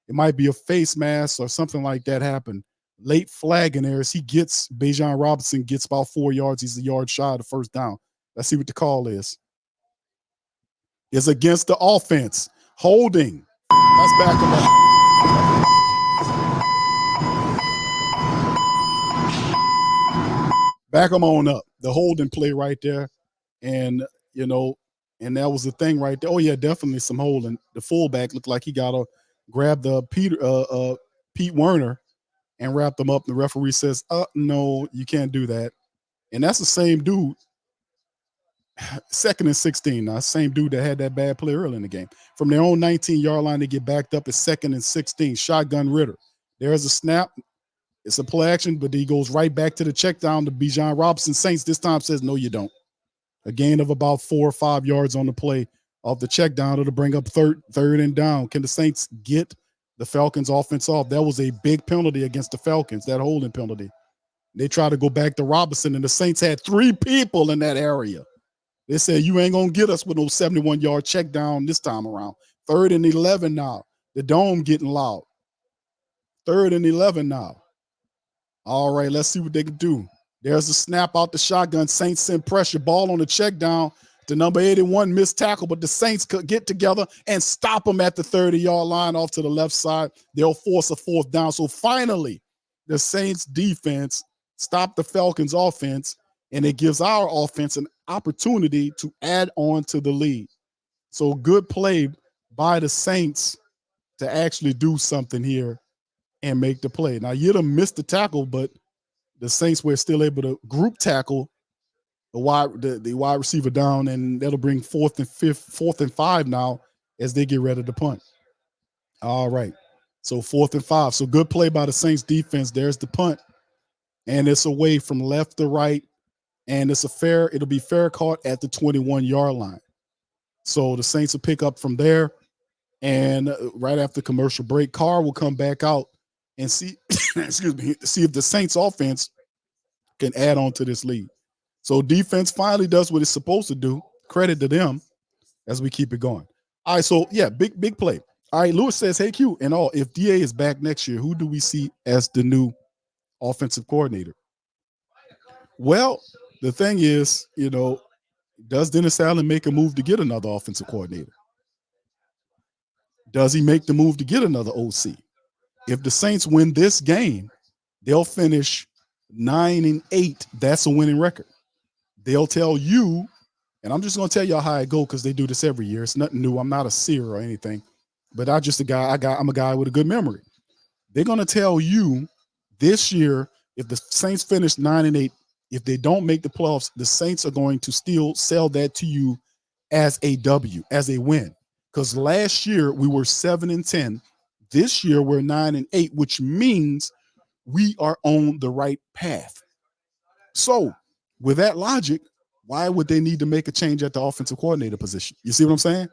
it might be a face mask or something like that happen. Late flagging there as Bijan Robinson gets about 4 yards. He's a yard shy of the first down. Let's see what the call is. It's against the offense. Holding. Let's back him up. Back him on up. The holding play right there. And, and that was the thing right there. Oh, yeah, definitely some holding. The fullback looked like he got to grab the Pete Werner and wrap them up. The referee says, no, you can't do that. And that's the same dude. 2nd and 16 now. Same dude that had that bad play early in the game. From their own 19-yard line, they get backed up at 2nd and 16. Shotgun Ritter. There's a snap. It's a play action, but he goes right back to the check down to Bijan Robinson. Saints this time says, no, you don't. A gain of about 4 or 5 yards on the play off the check down. It'll bring up third and down. Can the Saints get the Falcons offense off? That was a big penalty against the Falcons, that holding penalty. They tried to go back to Robinson, and the Saints had 3 people in that area. They said, you ain't going to get us with no 71-yard check down this time around. 3rd and 11 now. The dome getting loud. 3rd and 11 now. All right, let's see what they can do. There's a snap out the shotgun. Saints send pressure. Ball on the check down to number 81. Missed tackle, but the Saints could get together and stop them at the 30-yard line off to the left side. They'll force a 4th down. So finally, the Saints defense stopped the Falcons offense, and it gives our offense an opportunity to add on to the lead. So good play by the Saints to actually do something here and make the play. Now, Yidam missed the tackle, but the Saints were still able to group tackle the wide receiver down, and that'll bring 4th and 5 now as they get ready to punt. All right. So 4th and 5. So good play by the Saints defense. There's the punt, and it's away from left to right. And it'll be fair caught at the 21-yard line. So the Saints will pick up from there. And right after commercial break, Carr will come back out and see, see if the Saints offense can add on to this lead. So defense finally does what it's supposed to do. Credit to them as we keep it going. All right. So yeah, big play. All right. Lewis says, hey Q, and all, if DA is back next year, who do we see as the new offensive coordinator? Well, the thing is, does Dennis Allen make a move to get another offensive coordinator? Does he make the move to get another OC? If the Saints win this game, they'll finish 9-8. That's a winning record. They'll tell you, and I'm just going to tell y'all how I go because they do this every year. It's nothing new. I'm not a seer or anything, but I'm a guy with a good memory. They're going to tell you this year, if the Saints finish 9-8, if they don't make the playoffs, the Saints are going to still sell that to you as a W, as a win. Because last year we were 7-10. This year we're 9-8, which means we are on the right path. So with that logic, why would they need to make a change at the offensive coordinator position? You see what I'm saying?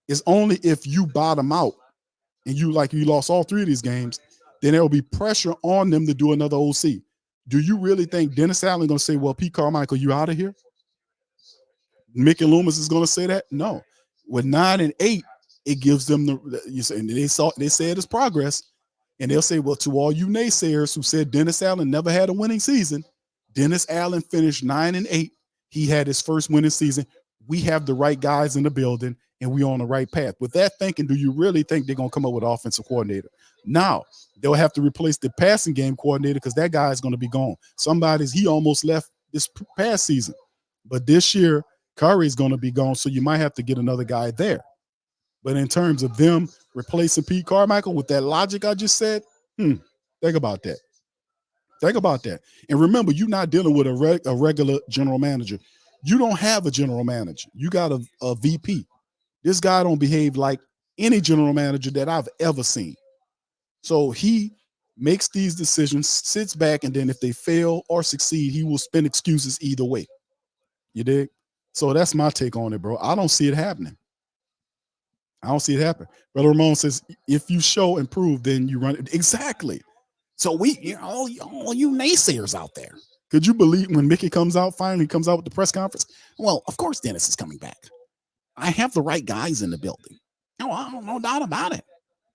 It's only if you bottom out and you lost all 3 of these games, then there will be pressure on them to do another OC. Do you really think Dennis Allen going to say, well, Pete Carmichael, you out of here? Mickey Loomis is going to say that? No. With 9-8, it gives them they said it's progress. And they'll say, well, to all you naysayers who said Dennis Allen never had a winning season, Dennis Allen finished 9-8. He had his first winning season. We have the right guys in the building, and we're on the right path. With that thinking, do you really think they're going to come up with an offensive coordinator? Now, they'll have to replace the passing game coordinator because that guy is going to be gone. He almost left this past season. But this year, Curry's going to be gone, so you might have to get another guy there. But in terms of them replacing Pete Carmichael with that logic I just said, think about that. Think about that. And remember, you're not dealing with a regular general manager. You don't have a general manager. You got a VP. This guy don't behave like any general manager that I've ever seen. So he makes these decisions, sits back, and then if they fail or succeed, he will spin excuses either way. You dig? So that's my take on it, bro. I don't see it happening. I don't see it happen. Brother Ramon says, if you show and prove, then you run it. Exactly. So all you naysayers out there, could you believe when Mickey finally comes out with the press conference? Well, of course Dennis is coming back. I have the right guys in the building. No doubt about it.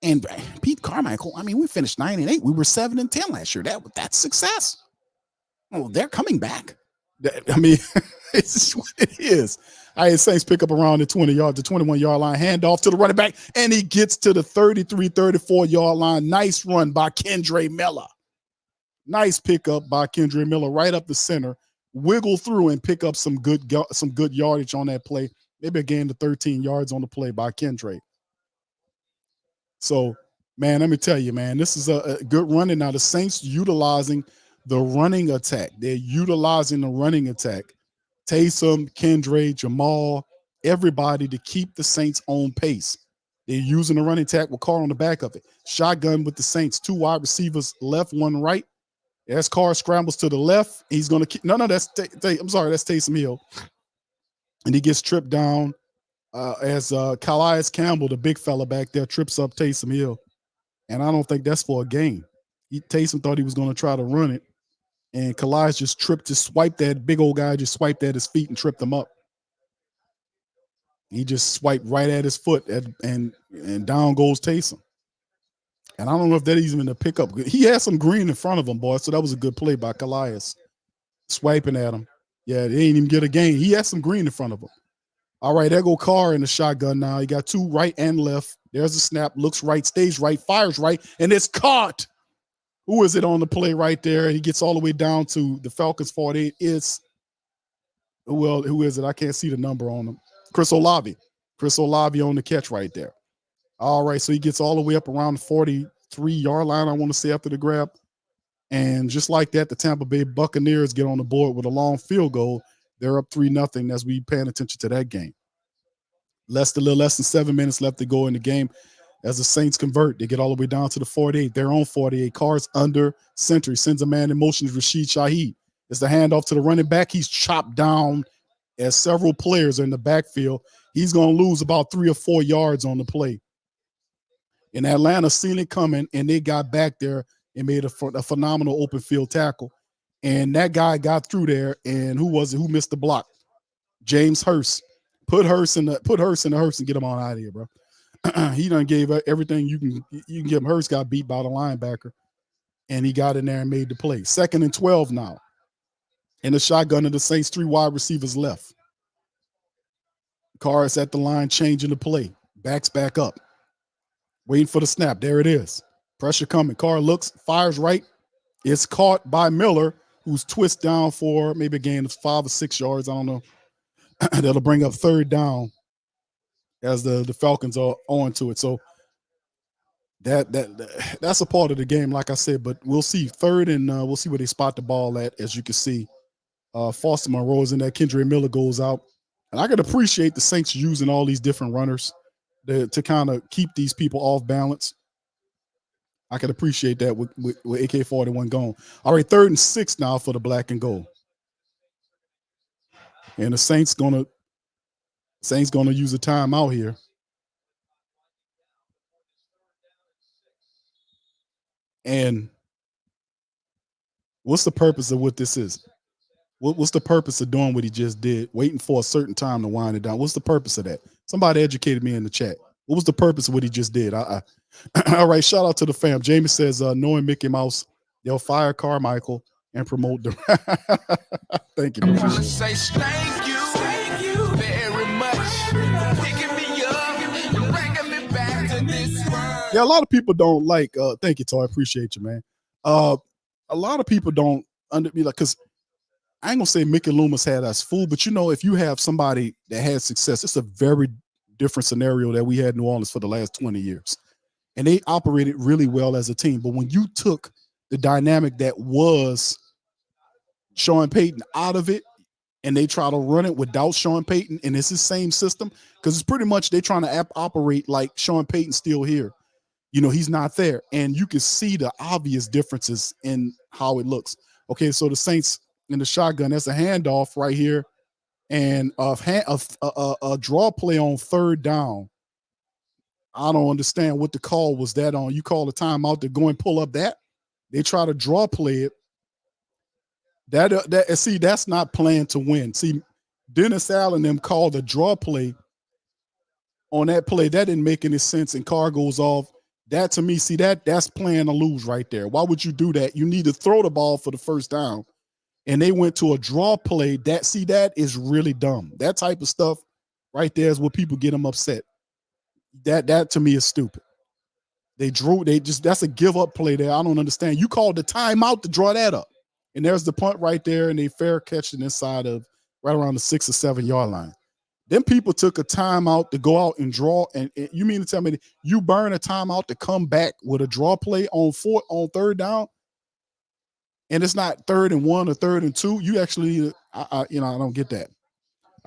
And Pete Carmichael, I mean, we finished 9-8. We were 7-10 last year. That's success. Oh, they're coming back. I mean, it's just what it is. I had Saints pick up around the 21-yard line, hand off to the running back, and he gets to the 33, 34-yard line. Nice run by Kendre Miller. Nice pickup by Kendre Miller right up the center. Wiggle through and pick up some good yardage on that play. Maybe a gain of 13 yards on the play by Kendre. So, man, let me tell you, man, this is a good running. Now, the Saints utilizing the running attack. They're utilizing the running attack. Taysom, Kendre, Jamal, everybody to keep the Saints on pace. They're using the running attack with Carr on the back of it. Shotgun with the Saints. 2 wide receivers, left, 1 right. As Carr scrambles to the left, he's going to keep. No, that's Taysom Hill. And he gets tripped down as Calais Campbell, the big fella back there, trips up Taysom Hill. And I don't think that's for a gain. Taysom thought he was going to try to run it. And Calais just swiped that big old guy, just swiped at his feet and tripped him up. He just swiped right at his foot, and down goes Taysom. And I don't know if that is even a pickup. He had some green in front of him, boy, so that was a good play by Calais. Swiping at him. Yeah, they didn't even get a gain. He had some green in front of him. All right, there go Carr in the shotgun now. He got 2 right and left. There's a snap, looks right, stays right, fires right, and it's caught. Who is it on the play right there? He gets all the way down to the Falcons 48. It's, well, who is it? I can't see the number on him. Chris Olave. Chris Olave on the catch right there. All right, so he gets all the way up around the 43-yard line, I want to say, after the grab. And just like that, the Tampa Bay Buccaneers get on the board with a long field goal. They're up 3-0 as we paying attention to that game. A little less than 7 minutes left to go in the game. As the Saints convert, they get all the way down to the 48. They're on 48. Carr's under center. He sends a man in motion to Rashid Shaheed. It's the handoff to the running back. He's chopped down as several players are in the backfield. He's going to lose about 3 or 4 yards on the play. And Atlanta seen it coming, and they got back there and made a phenomenal open field tackle. And that guy got through there, and who was it? Who missed the block? James Hurst. Put Hurst in the Hurst and get him on out of here, bro. He done gave everything you can give him. Hurst got beat by the linebacker, and he got in there and made the play. 2nd and 12 now. In the shotgun of the Saints, 3 wide receivers left. Carr is at the line changing the play. Backs back up. Waiting for the snap. There it is. Pressure coming. Carr looks, fires right. It's caught by Miller, who's twist down for maybe a gain of 5 or 6 yards. I don't know. That'll bring up 3rd down as the Falcons are on to it. So that's a part of the game, like I said, but we'll see. 3rd and we'll see where they spot the ball at. As you can see, Foster Monroe is in there. Kendre Miller goes out. And I can appreciate the Saints using all these different runners to kind of keep these people off balance. I can appreciate that with AK-41 gone. All right, 3rd and 6 now for the black and gold. And the Saints gonna use a timeout here. And what's the purpose of what this is? What's the purpose of doing what he just did? Waiting for a certain time to wind it down. What's the purpose of that? Somebody educated me in the chat. What was the purpose of what he just did? All right, shout out to the fam. Jamie says, knowing Mickey Mouse, they'll fire Carmichael and promote the. Thank you. I want to say thank you very much. Picking me up and bringing me back to this world. Yeah, a lot of people don't like. Thank you, Toy. I appreciate you, man. A lot of people don't because I ain't gonna say Mickey Loomis had us fooled, but if you have somebody that had success, it's a very different scenario that we had in New Orleans for the last 20 years. And they operated really well as a team. But when you took the dynamic that was Sean Payton out of it, and they try to run it without Sean Payton, and it's the same system, because it's pretty much they trying to operate like Sean Payton's still here. He's not there, and you can see the obvious differences in how it looks. Okay, so the Saints in the shotgun, that's a handoff right here, and a draw play on third down. I don't understand what the call was that on. You call a timeout to go and pull up that. They try to draw play it. See, that's not playing to win. See, Dennis Allen them called a draw play on that play. That didn't make any sense, and Carr goes off. That to me, see, that's playing to lose right there. Why would you do that? You need to throw the ball for the first down. And they went to a draw play. That is really dumb. That type of stuff right there is what people get them upset. That to me is stupid. That's a give up play there. I don't understand. You called the timeout to draw that up. And there's the punt right there, and they fair catch it inside of right around the 6 or 7 yard line. Then people took a timeout to go out and draw. And you mean to tell me that you burn a timeout to come back with a draw play on third down? And it's not 3rd and 1 or 3rd and 2. You actually, I don't get that.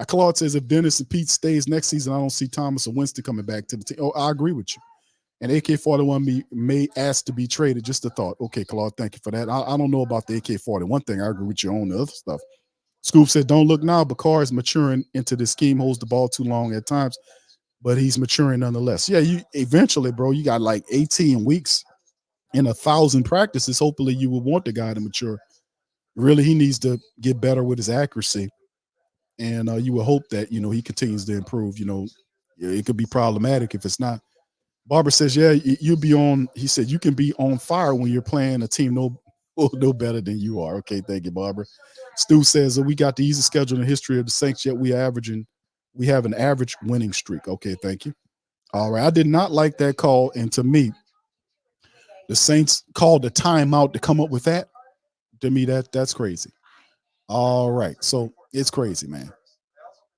Claude says if Dennis and Pete stays next season, I don't see Thomas or Winston coming back to the team. Oh, I agree with you. And AK-41 may ask to be traded. Just a thought. Okay, Claude, thank you for that. I don't know about the AK-40. One thing, I agree with you on the other stuff. Scoop said, don't look now. Bakar is maturing into this scheme, holds the ball too long at times, but he's maturing nonetheless. Yeah, you eventually, bro, you got like 18 weeks in 1,000 practices. Hopefully you will want the guy to mature. Really, he needs to get better with his accuracy. And you will hope that, he continues to improve. It could be problematic if it's not. Barbara says, yeah, you'll be on. He said, you can be on fire when you're playing a team no better than you are. Okay, thank you, Barbara. Stu says, we got the easiest schedule in the history of the Saints, yet we have an average winning streak. Okay, thank you. All right, I did not like that call. And to me, the Saints called the timeout to come up with that. To me, that's crazy. All right, so it's crazy, man.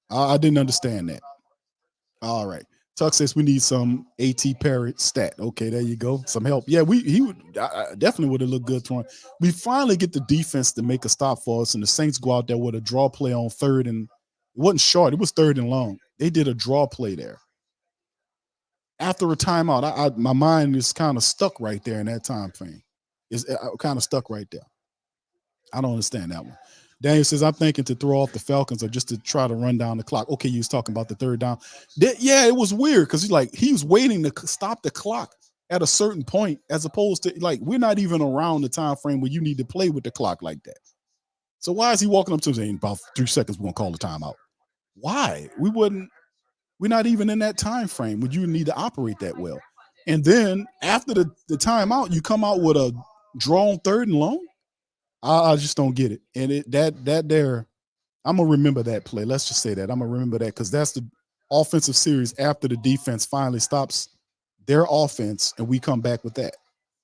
I didn't understand that. All right. Tuck says we need some A.T. Perry stat. Okay, there you go. Some help. Yeah, he would definitely would have looked good throwing. We finally get the defense to make a stop for us, and the Saints go out there with a draw play on 3rd, and it wasn't short. It was 3rd and long. They did a draw play there. After a timeout, my mind is kind of stuck right there in that time frame. It's kind of stuck right there. I don't understand that one. Daniel says, I'm thinking to throw off the Falcons or just to try to run down the clock. Okay, you was talking about the 3rd down. Yeah, it was weird because he was waiting to stop the clock at a certain point, as opposed to we're not even around the time frame where you need to play with the clock like that. So why is he walking up to us saying about 3 seconds we're gonna call the timeout? Why? We're not even in that time frame would you need to operate that well. And then after the timeout, you come out with a drawn 3rd and long. I just don't get it. And that there, I'm going to remember that play. Let's just say that. I'm going to remember that because that's the offensive series after the defense finally stops their offense and we come back with that.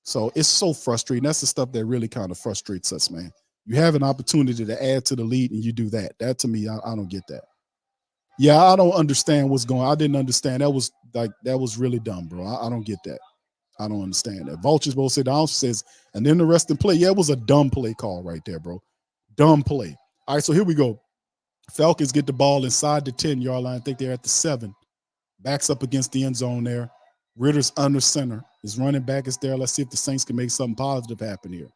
So it's so frustrating. That's the stuff that really kind of frustrates us, man. You have an opportunity to add to the lead and you do that. That to me, I don't get that. Yeah, I don't understand what's going on. I didn't understand. That was really dumb, bro. I don't get that. I don't understand that. Vultures both said, the says, and then the rest of the play. Yeah, it was a dumb play call right there, bro. Dumb play. All right, so here we go. Falcons get the ball inside the 10-yard line. I think they're at the 7. Backs up against the end zone there. Ritter's under center. His running back is there. Let's see if the Saints can make something positive happen here.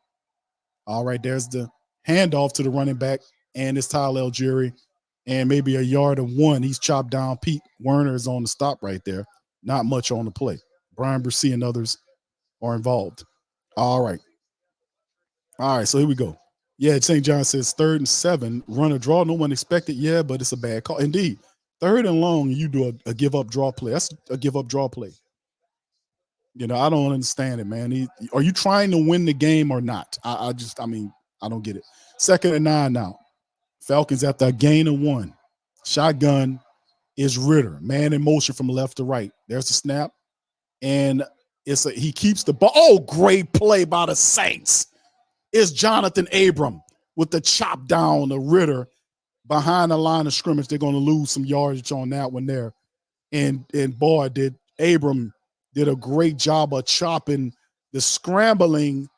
All right, there's the handoff to the running back, and it's Tyler Algieri. And maybe a yard of 1. He's chopped down. Pete Werner is on the stop right there. Not much on the play. Brian Brissy and others are involved. All right, so here we go. Yeah, St. John says 3rd and 7, run a draw. No one expected. Yeah, but it's a bad call. Indeed, 3rd and long, you do a give-up draw play. That's a give-up draw play. I don't understand it, man. Are you trying to win the game or not? I don't get it. 2nd and 9 now. Falcons after a gain of 1. Shotgun is Ritter. Man in motion from left to right. There's the snap. And he keeps the ball. Oh, great play by the Saints. It's Jonathan Abram with the chop down the Ritter behind the line of scrimmage. They're going to lose some yardage on that one there. And boy, did Abram did a great job of chopping the scrambling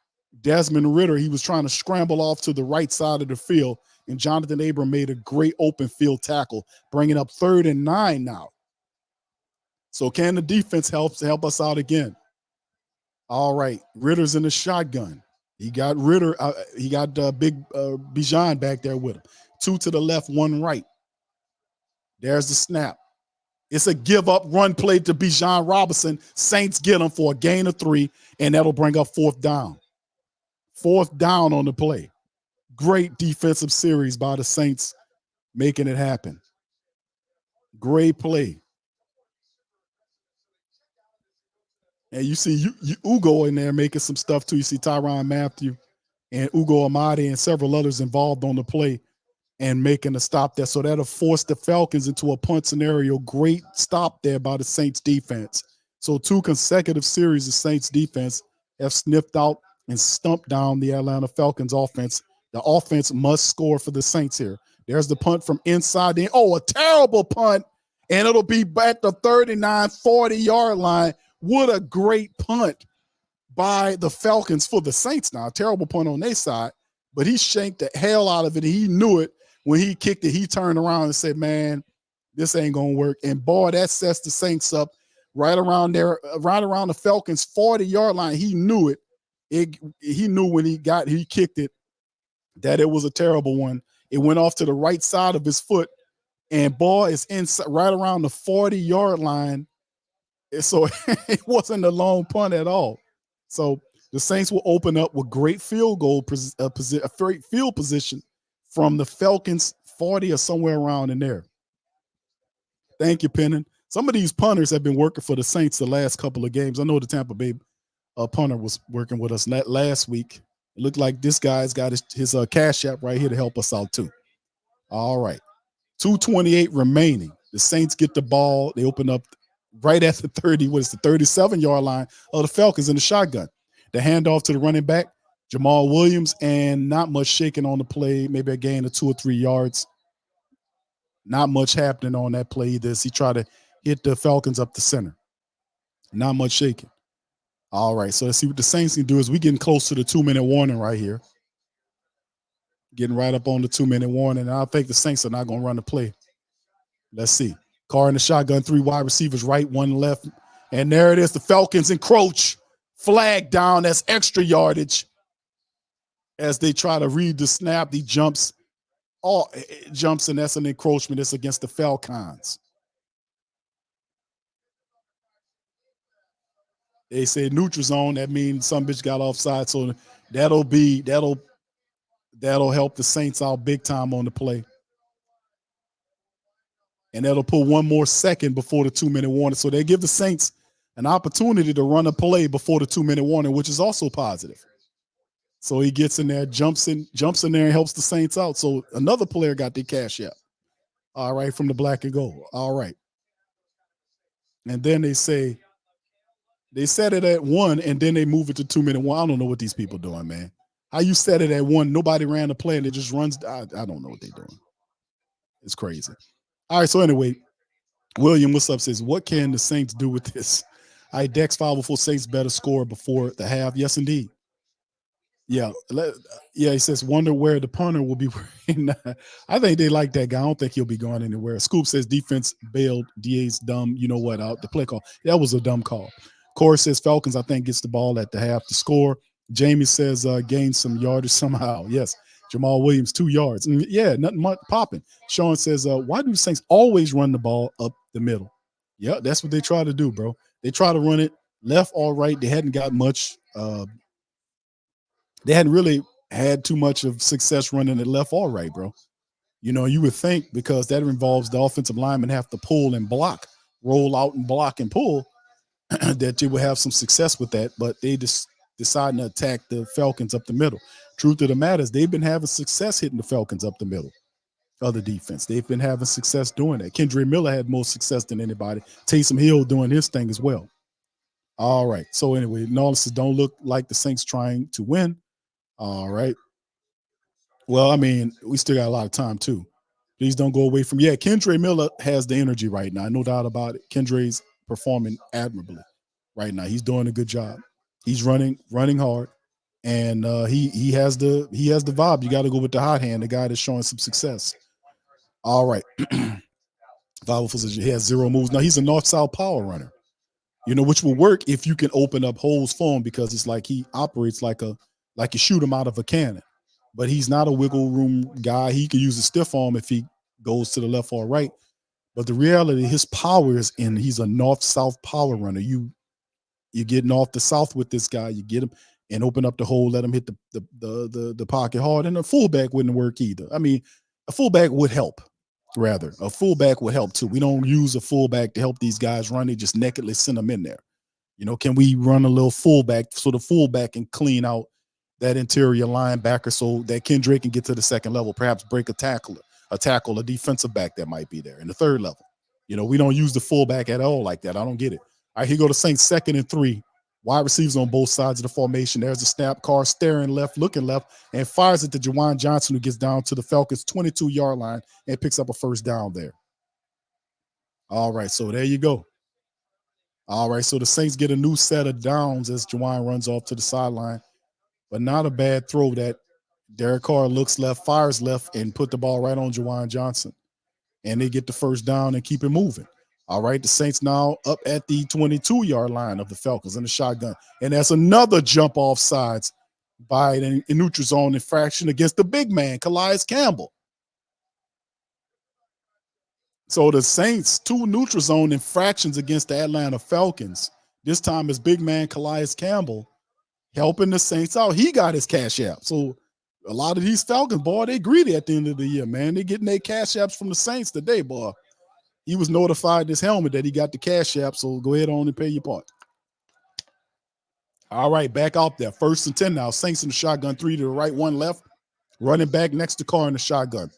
Desmond Ridder, he was trying to scramble off to the right side of the field, and Jonathan Abram made a great open field tackle, bringing up 3rd and 9 now. So can the defense help us out again? All right, Ritter's in the shotgun. He got Ridder. He got big Bijan back there with him. 2 to the left, 1 right. There's the snap. It's a give-up run play to Bijan Robinson. Saints get him for a gain of 3, and that'll bring up 4th down. 4th down on the play. Great defensive series by the Saints, making it happen. Great play. And you see Ugo in there making some stuff too. You see Tyrann Mathieu and Ugo Amadi and several others involved on the play and making a stop there. So that'll force the Falcons into a punt scenario. Great stop there by the Saints defense. So 2 consecutive series of Saints defense have sniffed out and stumped down the Atlanta Falcons offense. The offense must score for the Saints here. There's the punt from inside the, a terrible punt. And it'll be at the 39, 40-yard line. What a great punt by the Falcons for the Saints now. Terrible punt on their side, but he shanked the hell out of it. He knew it when he kicked it. He turned around and said, man, this ain't going to work. And boy, that sets the Saints up right around there, right around the Falcons' 40-yard line. He knew it. He knew when he kicked it that it was a terrible one. It went off to the right side of his foot, and boy, it's inside right around the 40-yard line. So it wasn't a long punt at all. So the Saints will open up with great field position from the Falcons 40 or somewhere around in there. Thank you, Pennon. Some of these punters have been working for the Saints the last couple of games. I know the Tampa Bay punter was working with us last week. It looked like this guy's got his Cash App right here to help us out too. All right. 2:28 remaining. The Saints get the ball. They open up right at the 30, what is the 37-yard line of the Falcons in the shotgun. The handoff to the running back, Jamal Williams, and not much shaking on the play, maybe a gain of 2 or 3 yards. Not much happening on that play either. He tried to hit the Falcons up the center. Not much shaking. All right, so let's see what the Saints can do is we getting close to the 2-minute warning right here. Getting right up on the 2-minute warning, and I think the Saints are not going to run the play. Let's see. Carr in the shotgun, 3 wide receivers right, 1 left. And there it is. The Falcons encroach. Flag down. That's extra yardage. As they try to read the snap, he jumps. Jumps, and that's an encroachment. It's against the Falcons. They say neutral zone. That means some bitch got offside. So that'll help the Saints out big time on the play. And that'll put 1 more second before the 2-minute warning. So they give the Saints an opportunity to run a play before the 2-minute warning, which is also positive. So he gets in there, jumps in there and helps the Saints out. So another player got their Cash App. All right, from the black and gold. All right. And then they set it at 1, and then they move it to 2-minute warning. I don't know what these people doing, man. How you set it at 1, nobody ran the play, and it just runs. I don't know what they're doing. It's crazy. All right, so anyway, William, what's up, says, what can the Saints do with this? All right, Dex 504 Saints better score before the half. Yes, indeed. Yeah, he says, wonder where the punter will be. I think they like that guy. I don't think he'll be going anywhere. Scoop says, defense bailed. DA's dumb. You know what? Out the play call. That was a dumb call. Corey says, Falcons, I think, gets the ball at the half to score. Jamie says, gain some yardage somehow. Yes. Jamal Williams, 2 yards. Yeah, nothing much popping. Sean says, why do the Saints always run the ball up the middle? Yeah, that's what they try to do, bro. They try to run it left or right. They hadn't got much. They hadn't really had too much of success running it left or right, bro. You know, you would think because that involves the offensive lineman have to pull and block, roll out and block and pull, that you would have some success with that. But they just deciding to attack the Falcons up the middle. Truth of the matter is they've been having success hitting the Falcons up the middle of the defense. They've been having success doing that. Kendra Miller had more success than anybody. Taysom Hill doing his thing as well. All right. So anyway, analysis don't look like the Saints trying to win. All right. Well, I mean, we still got a lot of time too. Please don't go away from. Yeah, Kendra Miller has the energy right now. No doubt about it. Kendra's performing admirably right now. He's doing a good job. He's running hard. And he has the vibe. You got to go with the hot hand, the guy that's showing some success. All right. 504, he has 0 moves. Now he's a north-south power runner, which will work if you can open up holes for him, because it's like he operates like you shoot him out of a cannon. But he's not a wiggle room guy. He can use a stiff arm if he goes to the left or right. But the reality, his power is he's a north-south power runner. You're getting off the south with this guy. You get him and open up the hole, let him hit the pocket hard. And a fullback wouldn't work either. I mean, a fullback would help. Rather, a fullback would help too. We don't use a fullback to help these guys run. They just nakedly send them in there. Can we run a little fullback so the fullback can clean out that interior linebacker so that Kendrick can get to the second level, perhaps break a tackle, a defensive back that might be there in the third level. We don't use the fullback at all like that. I don't get it. All right, here go to Saints 2nd and 3. Wide receivers on both sides of the formation. There's a snap. Carr staring left, looking left, and fires it to Juwan Johnson, who gets down to the Falcons' 22-yard line and picks up a first down there. All right, so there you go. All right, so the Saints get a new set of downs as Juwan runs off to the sideline, but not a bad throw. That Derek Carr looks left, fires left, and put the ball right on Juwan Johnson, and they get the first down and keep it moving. All right, the Saints now up at the 22-yard line of the Falcons in the shotgun. And that's another jump off sides by a neutral zone infraction against the big man, Calais Campbell. So the Saints, 2 neutral zone infractions against the Atlanta Falcons. This time it's big man Calais Campbell helping the Saints out. He got his cash app. So a lot of these Falcons, boy, they greedy at the end of the year, man. They getting their cash apps from the Saints today, boy. He was notified in his helmet that he got the cash app, so go ahead on and pay your part. All right, back out there. 1st and 10 now. Saints in the shotgun, 3 to the right, 1 left. Running back next to Carr in the shotgun.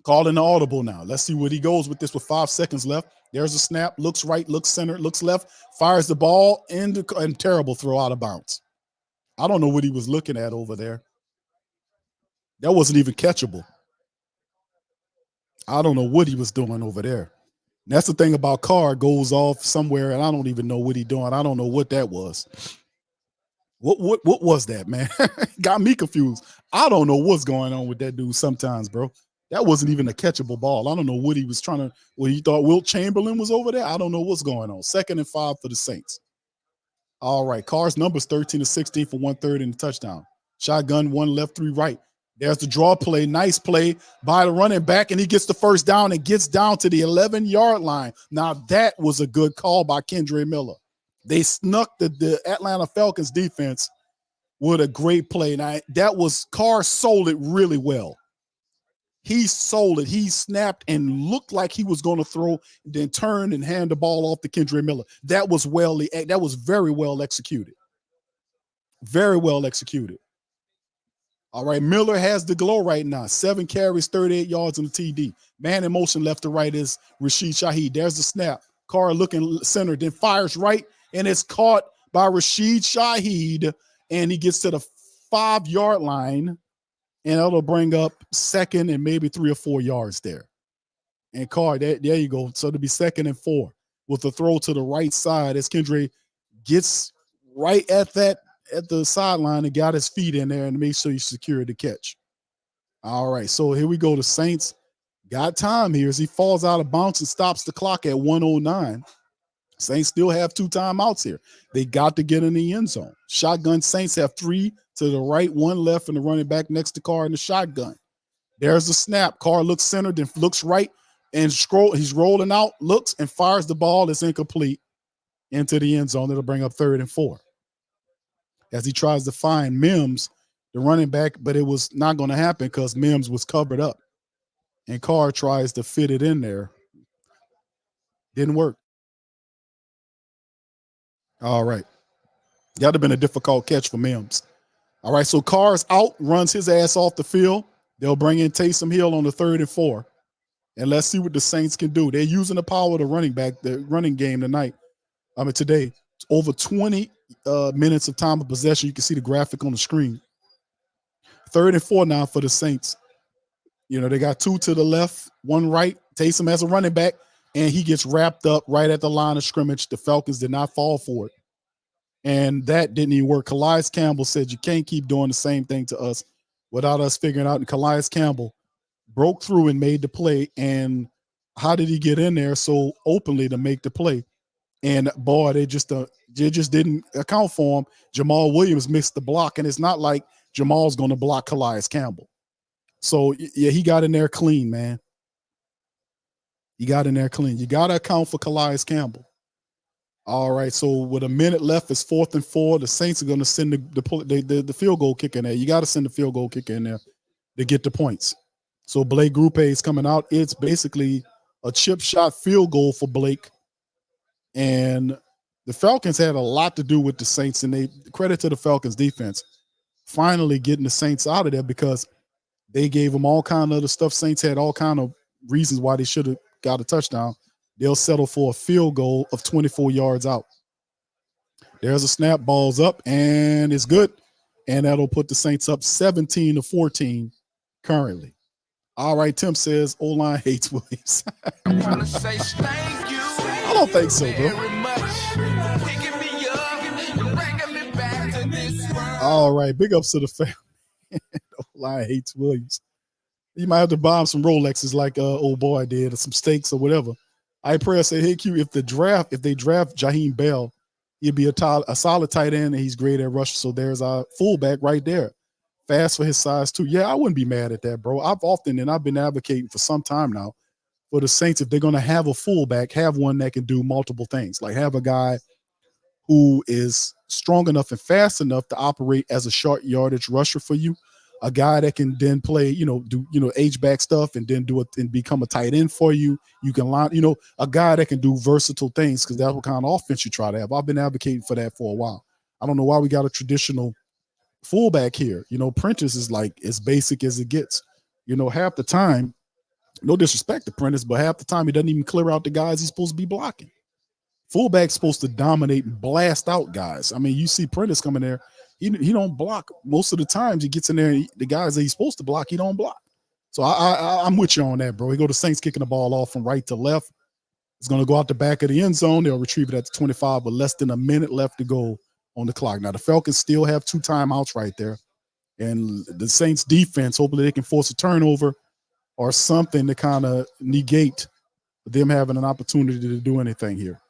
Calling the audible now. Let's see what he goes with this with 5 seconds left. There's a snap. Looks right, looks center, looks left. Fires the ball and terrible throw out of bounds. I don't know what he was looking at over there. That wasn't even catchable. I don't know what he was doing over there. That's the thing about Carr, goes off somewhere, and I don't even know what he's doing. I don't know what that was. What was that, man? Got me confused. I don't know what's going on with that dude sometimes, bro. That wasn't even a catchable ball. I don't know what he was trying to, what he thought Wilt Chamberlain was over there. I don't know what's going on. 2nd and 5 for the Saints. All right, Carr's numbers 13 to 16 for 1/3 and a touchdown. Shotgun, 1 left, 3 right. There's the draw play. Nice play by the running back, and he gets the first down and gets down to the 11-yard line. Now, that was a good call by Kendre Miller. They snuck the Atlanta Falcons defense with a great play. Now, that was Carr sold it really well. He sold it. He snapped and looked like he was going to throw, then turned and hand the ball off to Kendre Miller. That was very well executed. Very well executed. All right, Miller has the glow right now. 7 carries, 38 yards in the TD. Man in motion left to right is Rashid Shaheed. There's the snap. Carr looking center, then fires right, and it's caught by Rashid Shaheed, and he gets to the 5-yard line, and that'll bring up 2nd and maybe 3 or 4 yards there. And Carr, there you go. So it'll be 2nd and 4 with the throw to the right side as Kendre gets right at the sideline and got his feet in there and made sure he secured the catch. All right, so here we go. The Saints got time here as he falls out of bounds and stops the clock at 1:09. Saints still have 2 timeouts here. They got to get in the end zone. Shotgun Saints have 3 to the right, 1 left, and the running back next to Carr in the shotgun. There's the snap. Carr looks center, then looks right, and he's rolling out, looks, and fires the ball. It's incomplete into the end zone. It'll bring up 3rd and 4. As he tries to find Mims, the running back, but it was not going to happen because Mims was covered up. And Carr tries to fit it in there. Didn't work. All right. That would have been a difficult catch for Mims. All right, so Carr's out, runs his ass off the field. They'll bring in Taysom Hill on the 3rd and 4. And let's see what the Saints can do. They're using the power of the running game today. It's over 20 minutes of time of possession. You can see the graphic on the screen. 3rd and 4 now for the Saints. They got 2 to the left, 1 right. Taysom has a running back, and he gets wrapped up right at the line of scrimmage. The Falcons did not fall for it. And that didn't even work. Calais Campbell said, you can't keep doing the same thing to us without us figuring out. And Calais Campbell broke through and made the play. And how did he get in there so openly to make the play? And boy, they just didn't account for him. Jamal Williams missed the block, and it's not like Jamal's going to block Calais Campbell. So yeah, he got in there clean, man. He got in there clean. You got to account for Calais Campbell. All right, so with a minute left, it's 4th and 4. The Saints are going to send the field goal kicker in there. You got to send the field goal kicker in there to get the points. So Blake Grupe is coming out. It's basically a chip shot field goal for Blake. And the Falcons had a lot to do with the Saints, and they credit to the Falcons defense finally getting the Saints out of there because they gave them all kind of other stuff. Saints had all kind of reasons why they should have got a touchdown. They'll settle for a field goal of 24 yards out. There's a snap, ball's up, and it's good. And that'll put the Saints up 17-14 currently. All right, Tim says O-line hates Williams. I want to say thank you. I don't think so, bro. Very much. Picking me up and bringing me back to this world. All right, big ups to the family. O-line hates Williams. You might have to buy him some Rolexes like old boy did, or some steaks or whatever. I pray I say, hey Q, if they draft Jaheim Bell, he'd be a solid tight end, and he's great at rush. So there's our fullback right there. Fast for his size too. Yeah, I wouldn't be mad at that, bro. I've been advocating for some time now for the Saints, if they're going to have a fullback, have one that can do multiple things. Like have a guy who is strong enough and fast enough to operate as a short yardage rusher for you. A guy that can then play, do H-back stuff and then do it and become a tight end for you. You can line, a guy that can do versatile things, because that's what kind of offense you try to have. I've been advocating for that for a while. I don't know why we got a traditional fullback here. Prentice is like as basic as it gets. Half the time, no disrespect to Prentice, but half the time he doesn't even clear out the guys he's supposed to be blocking. Fullback's supposed to dominate and blast out guys. I mean, you see Prentice coming there. He don't block most of the times. He gets in there, and the guys that he's supposed to block, he don't block. So I'm with you on that, bro. He go to Saints kicking the ball off from right to left. It's going to go out the back of the end zone. They'll retrieve it at the 25, but less than a minute left to go on the clock. Now, the Falcons still have 2 timeouts right there, and the Saints defense, hopefully they can force a turnover or something to kind of negate them having an opportunity to do anything here.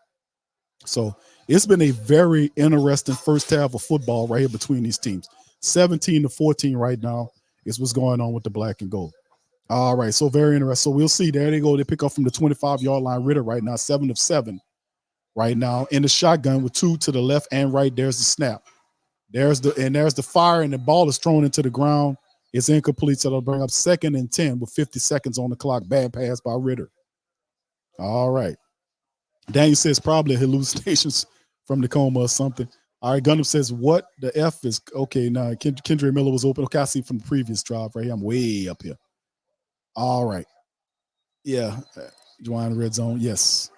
So it's been a very interesting first half of football right here between these teams. 17-14 right now is what's going on with the black and gold. All right, so very interesting. So we'll see. There they go. They pick up from the 25-yard line. Ritter right now, 7 of 7 right now in the shotgun with 2 to the left and right. There's the snap. There's the fire, and the ball is thrown into the ground. It's incomplete, so they'll bring up 2nd and 10 with 50 seconds on the clock. Bad pass by Ritter. All right. Daniel says probably hallucinations from the coma or something. All right, Gundam says, what the F is, okay, now Kendra Miller was open. Okay, I see from the previous drive right here. I'm way up here. All right. Yeah, Joanne Red Zone, yes.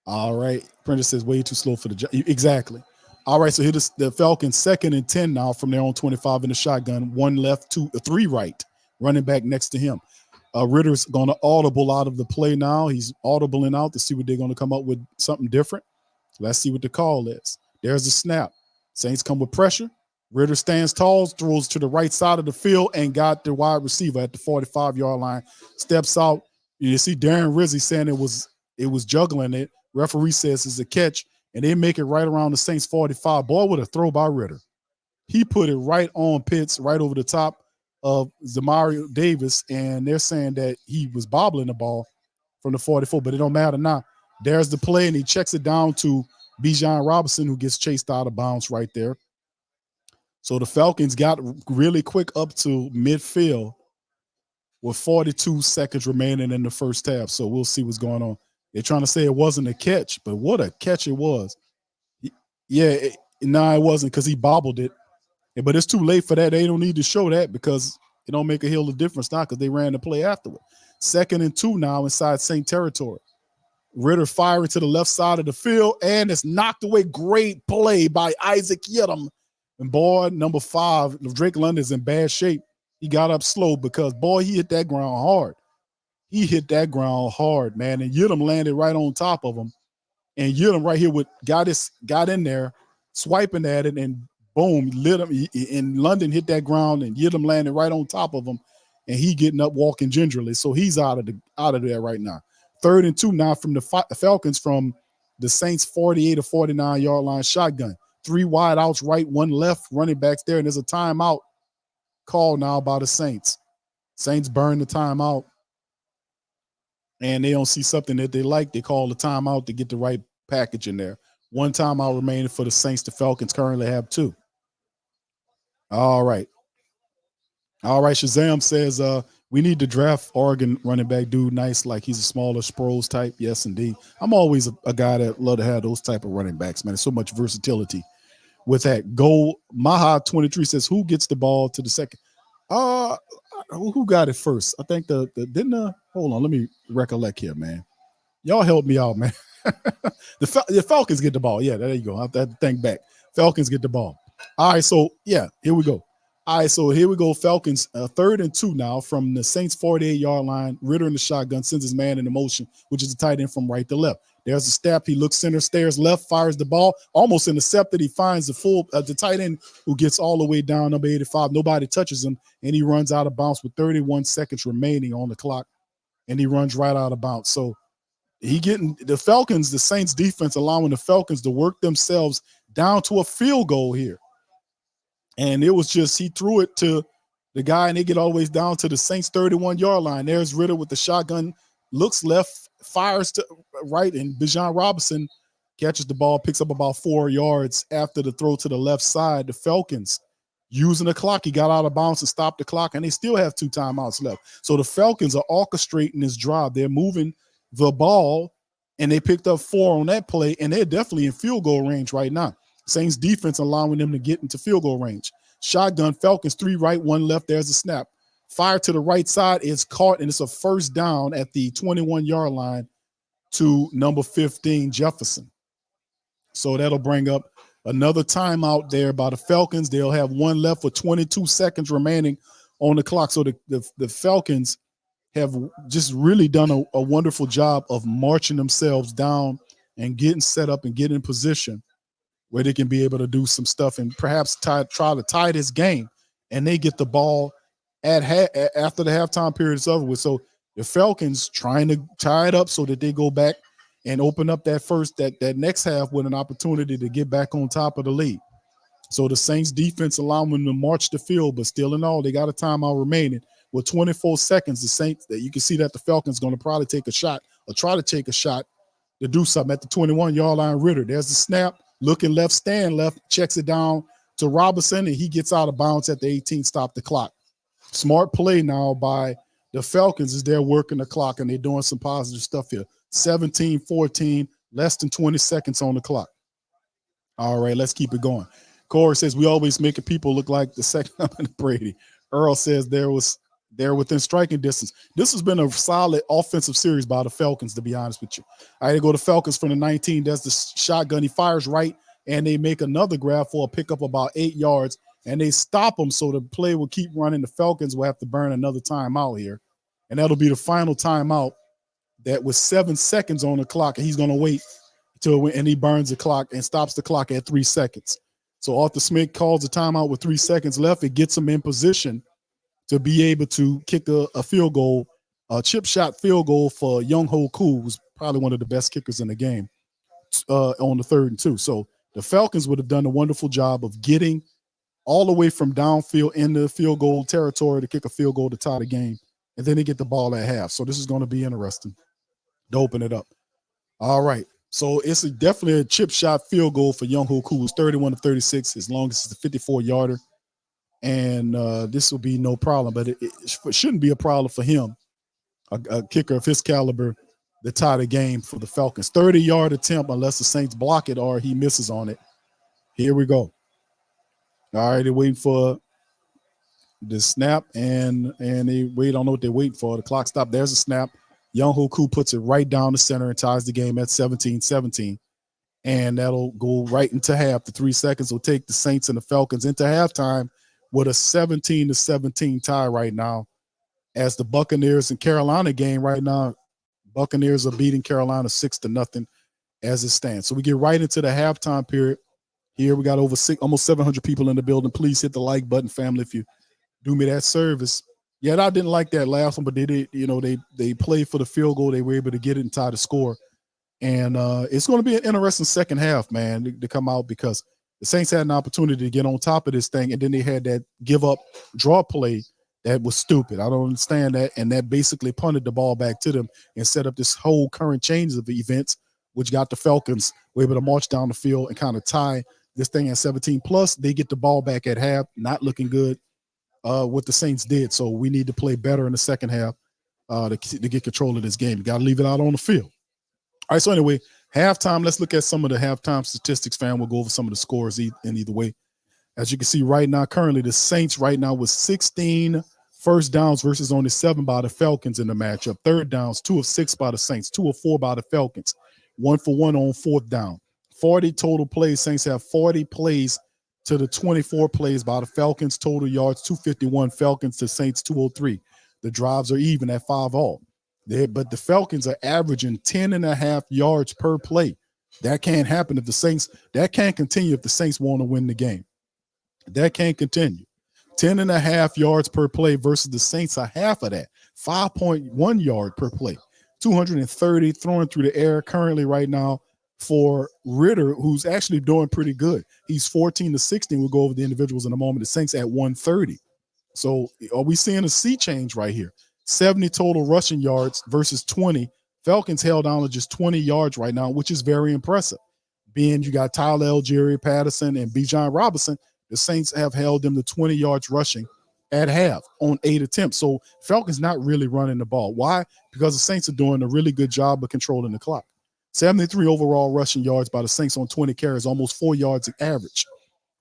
All right, Prentice says way too slow for the job. Exactly. All right, so here the Falcons 2nd and 10 now from their own 25 in the shotgun. 1 left, 3 right, running back next to him. Ritter's going to audible out of the play now. He's audibling out to see what they're going to come up with, something different. Let's see what the call is. There's the snap. Saints come with pressure. Ritter stands tall, throws to the right side of the field, and got the wide receiver at the 45-yard line. Steps out. You see Darren Rizzi saying it was juggling it. Referee says it's a catch, and they make it right around the Saints 45. Boy, with a throw by Ritter. He put it right on Pitts, right over the top of Zamario Davis, and they're saying that he was bobbling the ball from the 44, but it don't matter now. There's the play, and he checks it down to Bijan Robinson, who gets chased out of bounds right there. So the Falcons got really quick up to midfield with 42 seconds remaining in the first half. So we'll see what's going on. They're trying to say it wasn't a catch, but what a catch it was. Yeah, it wasn't, because he bobbled it. But it's too late for that. They don't need to show that because it don't make a hill of difference now, because they ran the play afterward. 2nd and 2 now inside Saint territory. Ritter firing to the left side of the field, and it's knocked away. Great play by Isaac Yiadom. And boy, number 5, Drake London's in bad shape. He got up slow because, boy, he hit that ground hard. He hit that ground hard, man. And Yiadom landed right on top of him. And Yiadom right here got in there, swiping at it, and boom, lit him. In London, hit that ground, and Yidam landed right on top of him, and he getting up, walking gingerly. So he's out of there right now. 3rd and 2 now from the Falcons from the Saints 48 or 49 yard line shotgun. 3 wide outs, right, 1 left, running backs there, and there's a timeout called now by the Saints. Saints burn the timeout, and they don't see something that they like. They call the timeout to get the right package in there. 1 timeout remaining for the Saints. The Falcons currently have 2. All right. Shazam says we need to draft Oregon running back dude nice, like he's a smaller Sproles type. Yes, indeed. I'm always a guy that love to have those type of running backs, man. There's so much versatility with that. Go Maha 23 says, who gets the ball to the second? Who got it first? I think hold on, let me recollect here, man. Y'all help me out, man. The Falcons get the ball. Yeah, there you go. I have to think back. Falcons get the ball. All right, so yeah, here we go. All right, so here we go. Falcons 3rd and 2 now from the Saints 48-yard line. Ritter in the shotgun sends his man into motion, which is the tight end from right to left. There's a step. He looks center, stares left, fires the ball, almost intercepted. He finds the tight end who gets all the way down, number 85. Nobody touches him, and he runs out of bounds with 31 seconds remaining on the clock, and he runs right out of bounds. So the Falcons, the Saints defense allowing the Falcons to work themselves down to a field goal here. And it was just, he threw it to the guy, and they get all the way down to the Saints 31-yard line. There's Ritter with the shotgun, looks left, fires to right, and Bijan Robinson catches the ball, picks up about 4 yards after the throw to the left side. The Falcons using the clock. He got out of bounds and stopped the clock, and they still have 2 timeouts left. So the Falcons are orchestrating this drive. They're moving the ball, and they picked up 4 on that play, and they're definitely in field goal range right now. Saints defense allowing them to get into field goal range. Shotgun, Falcons 3 right, 1 left. There's a snap. Fire to the right side is caught, and it's a first down at the 21-yard line to number 15, Jefferson. So that'll bring up another timeout there by the Falcons. They'll have 1 left with 22 seconds remaining on the clock. So the Falcons have just really done a wonderful job of marching themselves down and getting set up and getting in position where they can be able to do some stuff and perhaps try to tie this game, and they get the ball after the halftime period is over with. So the Falcons trying to tie it up so that they go back and open up that next half with an opportunity to get back on top of the lead. So the Saints defense allowing them to march the field, but still in all, they got a timeout remaining. With 24 seconds, the Saints, that you can see that the Falcons going to probably take a shot or try to take a shot to do something at the 21-yard line. Ritter, there's the snap. Looking left, stand left, checks it down to Robinson, and he gets out of bounds at the 18, stop the clock. Smart play now by the Falcons as they're working the clock, and they're doing some positive stuff here. 17-14, less than 20 seconds on the clock. All right, let's keep it going. Corey says, we always making people look like the second coming of Brady. Earl says they're within striking distance. This has been a solid offensive series by the Falcons, to be honest with you. All right, they go to Falcons from the 19. That's the shotgun. He fires right, and they make another grab for a pickup about 8 yards, and they stop him so the play will keep running. The Falcons will have to burn another timeout here, and that'll be the final timeout that with 7 seconds on the clock, and he's going to wait and he burns the clock and stops the clock at 3 seconds. So Arthur Smith calls the timeout with 3 seconds left. It gets him in position to be able to kick a field goal, a chip shot field goal for Young-Ho Koo, who's probably one of the best kickers in the game, on the 3rd and 2. So the Falcons would have done a wonderful job of getting all the way from downfield into field goal territory to kick a field goal to tie the game, and then they get the ball at half. So this is going to be interesting to open it up. All right. So it's definitely a chip shot field goal for Young-Ho Koo, who's 31-36, as long as it's a 54-yarder. And this will be no problem, but it shouldn't be a problem for him, a kicker of his caliber, to tie the game for the Falcons. 30-yard attempt, unless the Saints block it or he misses on it. Here we go. All right, they're waiting for the snap, and they wait. I don't know what they're waiting for. The clock stopped. There's a snap. Young-Ho Koo puts it right down the center and ties the game at 17-17. And that'll go right into half. The 3 seconds will take the Saints and the Falcons into halftime with a 17-17 tie right now, as the Buccaneers and Carolina game right now, Buccaneers are beating Carolina 6-0 as it stands. So we get right into the halftime period here. We got over almost 700 people in the building. Please hit the like button, family, if you do me that service. Yeah, I didn't like that last one, but they did, they played for the field goal. They were able to get it and tie the score. And it's going to be an interesting second half, man, to come out, because the Saints had an opportunity to get on top of this thing, and then they had that give up draw play that was stupid. I don't understand that. And that basically punted the ball back to them and set up this whole current change of events, which got the Falcons were able to march down the field and kind of tie this thing at 17. Plus, they get the ball back at half, not looking good. What the Saints did. So we need to play better in the second half to get control of this game. You got to leave it out on the field. All right, so anyway, halftime, let's look at some of the halftime statistics, fam. We'll go over some of the scores in either way. As you can see right now, currently the Saints right now with 16 first downs versus only 7 by the Falcons in the matchup. Third downs, 2 of 6 by the Saints, 2 of 4 by the Falcons, 1 for 1 on fourth down. 40 total plays. Saints have 40 plays to the 24 plays by the Falcons. Total yards, 251. Falcons to Saints, 203. The drives are even at 5 all. But the Falcons are averaging 10.5 yards per play. That can't happen if the Saints, that can't continue if the Saints want to win the game. That can't continue. 10.5 yards per play versus the Saints are half of that. 5.1 yard per play. 230 throwing through the air currently right now for Ritter, who's actually doing pretty good. He's 14 to 16. We'll go over the individuals in a moment. The Saints at 130. So are we seeing a sea change right here? 70 total rushing yards versus 20. Falcons held down to just 20 yards right now, which is very impressive. Being you got Tyler Algieri, Patterson, and Bijan Robinson, the Saints have held them to 20 yards rushing at half on 8 attempts. So Falcons not really running the ball. Why? Because the Saints are doing a really good job of controlling the clock. 73 overall rushing yards by the Saints on 20 carries, almost 4 yards average.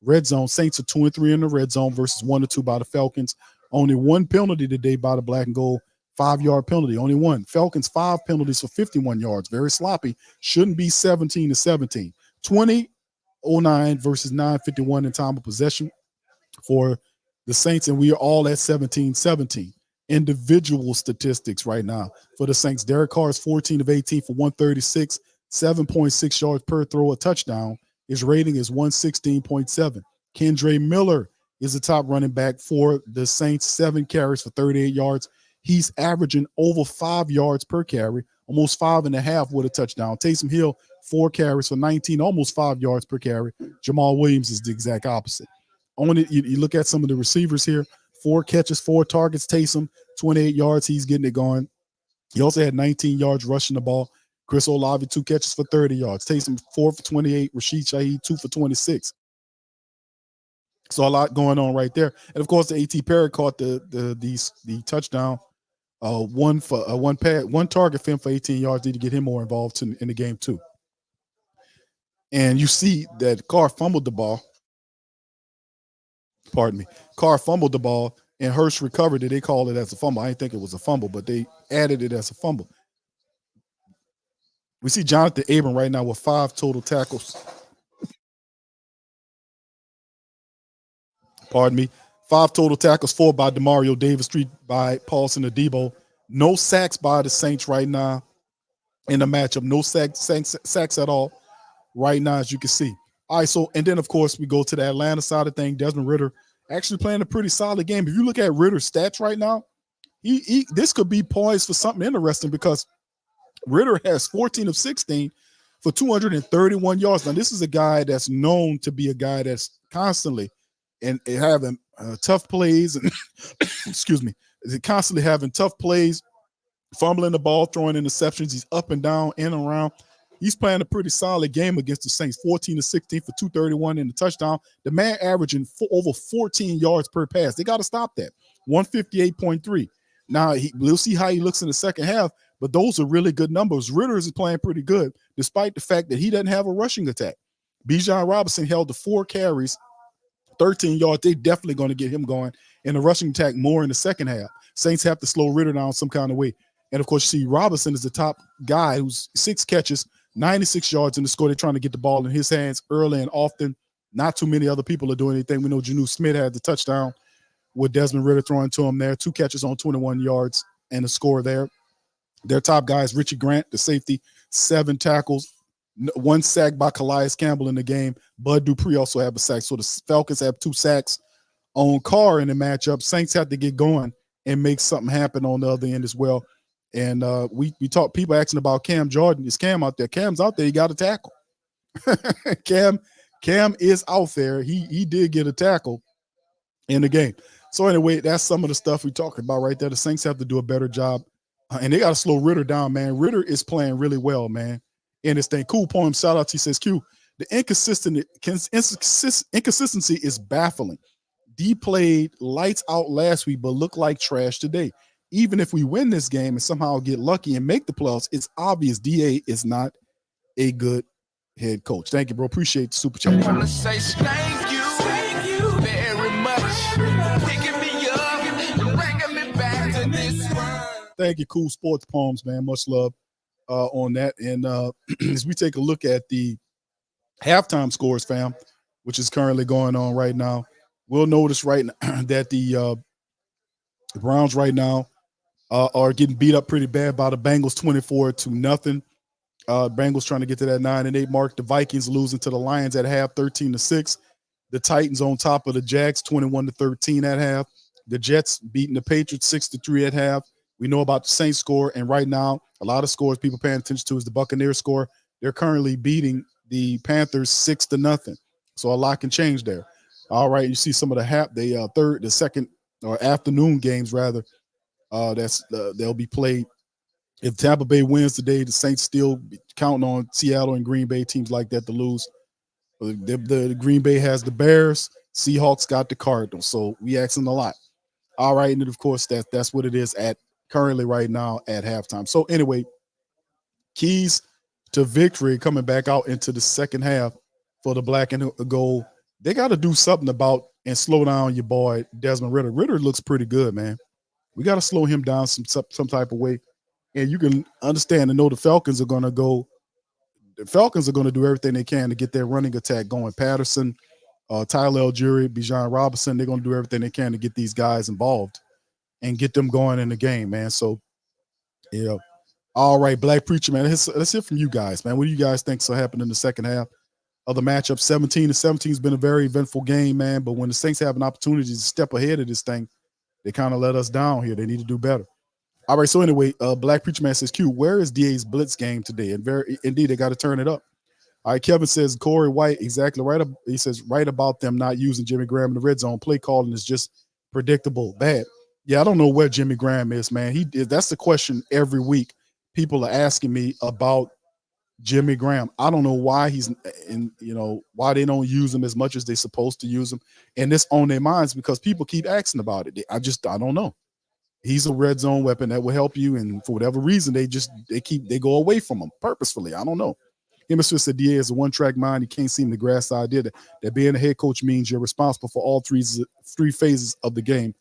Red zone, Saints are 2-3 in the red zone versus 1-2 by the Falcons. Only 1 penalty today by the black and gold, 5-yard penalty, only 1. Falcons 5 penalties for 51 yards, very sloppy. Shouldn't be 17 to 17. 20-09 versus 9:51 in time of possession for the Saints, and we are all at 17-17. Individual statistics right now for the Saints. Derek Carr is 14 of 18 for 136, 7.6 yards per throw, a touchdown. His rating is 116.7. Kendre Miller is the top running back for the Saints, 7 carries for 38 yards. He's averaging over 5 yards per carry, almost 5.5 with a touchdown. Taysom Hill, 4 carries for 19, almost 5 yards per carry. Jamal Williams is the exact opposite. You look at some of the receivers here, 4 catches, 4 targets. Taysom, 28 yards. He's getting it going. He also had 19 yards rushing the ball. Chris Olave, 2 catches for 30 yards. Taysom, 4 for 28. Rashid Shaheed, 2 for 26. So a lot going on right there. And of course, the A.T. Perry caught the touchdown. One target for him for 18 yards. Need to get him more involved in the game too. And you see that Carr fumbled the ball. Pardon me. Carr fumbled the ball, and Hurst recovered it. They called it as a fumble. I didn't think it was a fumble, but they added it as a fumble. We see Jonathan Abram right now with 5 total tackles. Pardon me. 5 total tackles, 4 by Demario Davis, 3 by Paulson Adebo. No sacks by the Saints right now in the matchup. No sacks at all right now, as you can see. All right, so, and then, of course, we go to the Atlanta side of things. Desmond Ridder actually playing a pretty solid game. If you look at Ridder's stats right now, this could be poised for something interesting, because Ridder has 14 of 16 for 231 yards. Now, this is a guy that's known to be a guy that's constantly and having tough plays, and excuse me, constantly having tough plays, fumbling the ball, throwing interceptions. He's up and down, in and around. He's playing a pretty solid game against the Saints, 14 to 16 for 231 in the touchdown. The man averaging over 14 yards per pass. They got to stop that. 158.3. Now, we'll see how he looks in the second half, but those are really good numbers. Ridder is playing pretty good, despite the fact that he doesn't have a rushing attack. Bijan Robinson held to 4 carries, 13 yards. They're definitely going to get him going in the rushing attack more in the second half. Saints have to slow Ridder down some kind of way. And, of course, you see Robinson is the top guy, who's 6 catches, 96 yards in the score. They're trying to get the ball in his hands early and often. Not too many other people are doing anything. We know Janu Smith had the touchdown with Desmond Ridder throwing to him there. 2 catches on 21 yards and a score there. Their top guy is Richie Grant, the safety, 7 tackles. One sack by Calais Campbell in the game. Bud Dupree also have a sack. So the Falcons have 2 sacks on Carr in the matchup. Saints have to get going and make something happen on the other end as well. And we talk, people asking about Cam Jordan. Is Cam out there? Cam's out there. He got a tackle. Cam is out there. He did get a tackle in the game. So anyway, that's some of the stuff we talking about right there. The Saints have to do a better job, and they got to slow Ritter down, man. Ritter is playing really well, man. In this thing, cool poem. Shout out. He says, "Q, the inconsistency is baffling. D played lights out last week, but looked like trash today. Even if we win this game and somehow get lucky and make the playoffs, it's obvious DA is not a good head coach." Thank you, bro. Appreciate the super chat. I want to say thank you very much. Picking me up and bringing me back to this world. Thank you, cool sports poems, man. Much love on that. And as we take a look at the halftime scores, fam, which is currently going on right now, we'll notice right now that the Browns right now are getting beat up pretty bad by the Bengals 24-0. Bengals trying to get to that 9-8 mark. The Vikings losing to the Lions at half, 13-6. The Titans on top of the Jags, 21-13 at half. The Jets beating the Patriots 6-3 at half. We know about the Saints score, and right now, a lot of scores people paying attention to is the Buccaneers score. They're currently beating the Panthers 6-0. So a lot can change there. All right, you see some of the second or afternoon games rather. They'll be played. If Tampa Bay wins today, the Saints still counting on Seattle and Green Bay, teams like that, to lose. The Green Bay has the Bears. Seahawks got the Cardinals. So we asking a lot. All right, and then of course that's what it is at currently right now at halftime. So anyway, keys to victory coming back out into the second half for the black and gold. They got to do something about and slow down your boy Desmond Ritter. Ritter looks pretty good, man. We got to slow him down some type of way. And you can understand and know the Falcons are going to go. The Falcons are going to do everything they can to get their running attack going. Patterson, Tyler Algieri, Bijan Robinson, they're going to do everything they can to get these guys involved and get them going in the game, man. So, yeah. All right, Black Preacher, man. Let's hear from you guys, man. What do you guys think's going to happen in the second half of the matchup? 17-17 has been a very eventful game, man. But when the Saints have an opportunity to step ahead of this thing, they kind of let us down here. They need to do better. All right, so anyway, Black Preacher Man says, Q, where is DA's blitz game today? And indeed, they got to turn it up. All right, Kevin says, Corey White, exactly right. He says, right about them not using Jimmy Graham in the red zone. Play calling is just predictable. Bad. Yeah, I don't know where Jimmy Graham is, man. That's the question every week. People are asking me about Jimmy Graham. I don't know why he's in, why they don't use him as much as they're supposed to use him. And this on their minds because people keep asking about it. I don't know. He's a red zone weapon that will help you, and for whatever reason, they go away from him purposefully. I don't know. Him said DA is a one-track mind. He can't seem to grasp the idea that being a head coach means you're responsible for all three phases of the game.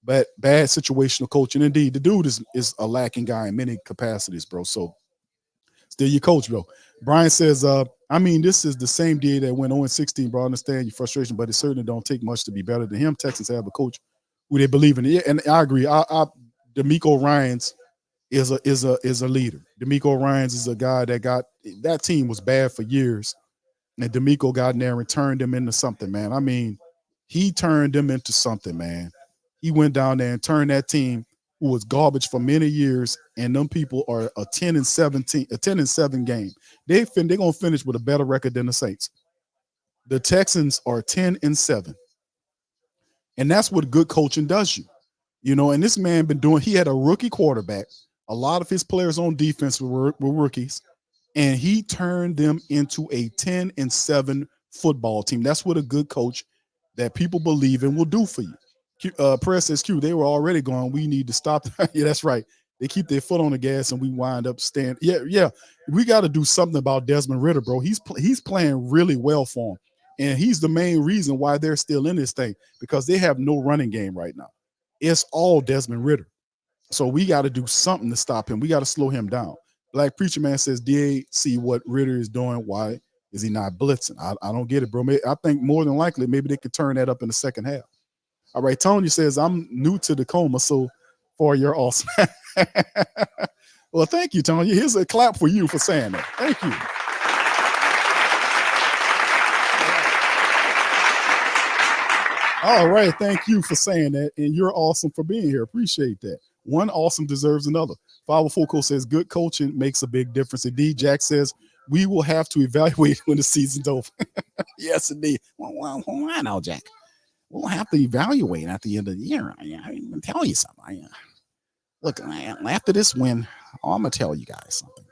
But bad situational coaching. Indeed, the dude is a lacking guy in many capacities, bro. So still your coach, bro. Brian says, this is the same DA that went 0-16, bro. I understand your frustration, but it certainly don't take much to be better than him. Texans have a coach who they believe in. Yeah, and I agree. DeMeco Ryans is a leader. DeMeco Ryans is a guy that team was bad for years, and DeMeco got in there and turned them into something, man. I mean, he turned them into something, man. He went down there and turned that team who was garbage for many years, and them people are a 10-7 game. They're gonna finish with a better record than the Saints. The Texans are 10-7. And that's what good coaching does you. And this man he had a rookie quarterback. A lot of his players on defense were rookies, and he turned them into a 10-7 football team. That's what a good coach that people believe in will do for you. Press says, Q, they were already going, we need to stop. Yeah, that's right. They keep their foot on the gas, and we wind up standing. Yeah. We got to do something about Desmond Ritter, bro. He's playing really well for him. And he's the main reason why they're still in this thing, because they have no running game right now. It's all Desmond Ritter. So we got to do something to stop him. We got to slow him down. Black Preacher Man says, DA see what Ritter is doing. Why is he not blitzing? I don't get it, bro. I think more than likely, maybe they could turn that up in the second half. All right, Tony says, I'm new to the coma, so for your awesome. Well, thank you, Tony. Here's a clap for you for saying that. Thank you. All right. Thank you for saying that. And you're awesome for being here. Appreciate that. One awesome deserves another. 504 says good coaching makes a big difference. Indeed, Jack says we will have to evaluate when the season's over. Yes, indeed. Well, why now, Jack? We'll have to evaluate at the end of the year. I'm going to tell you something. Look, after this win, I'm going to tell you guys something.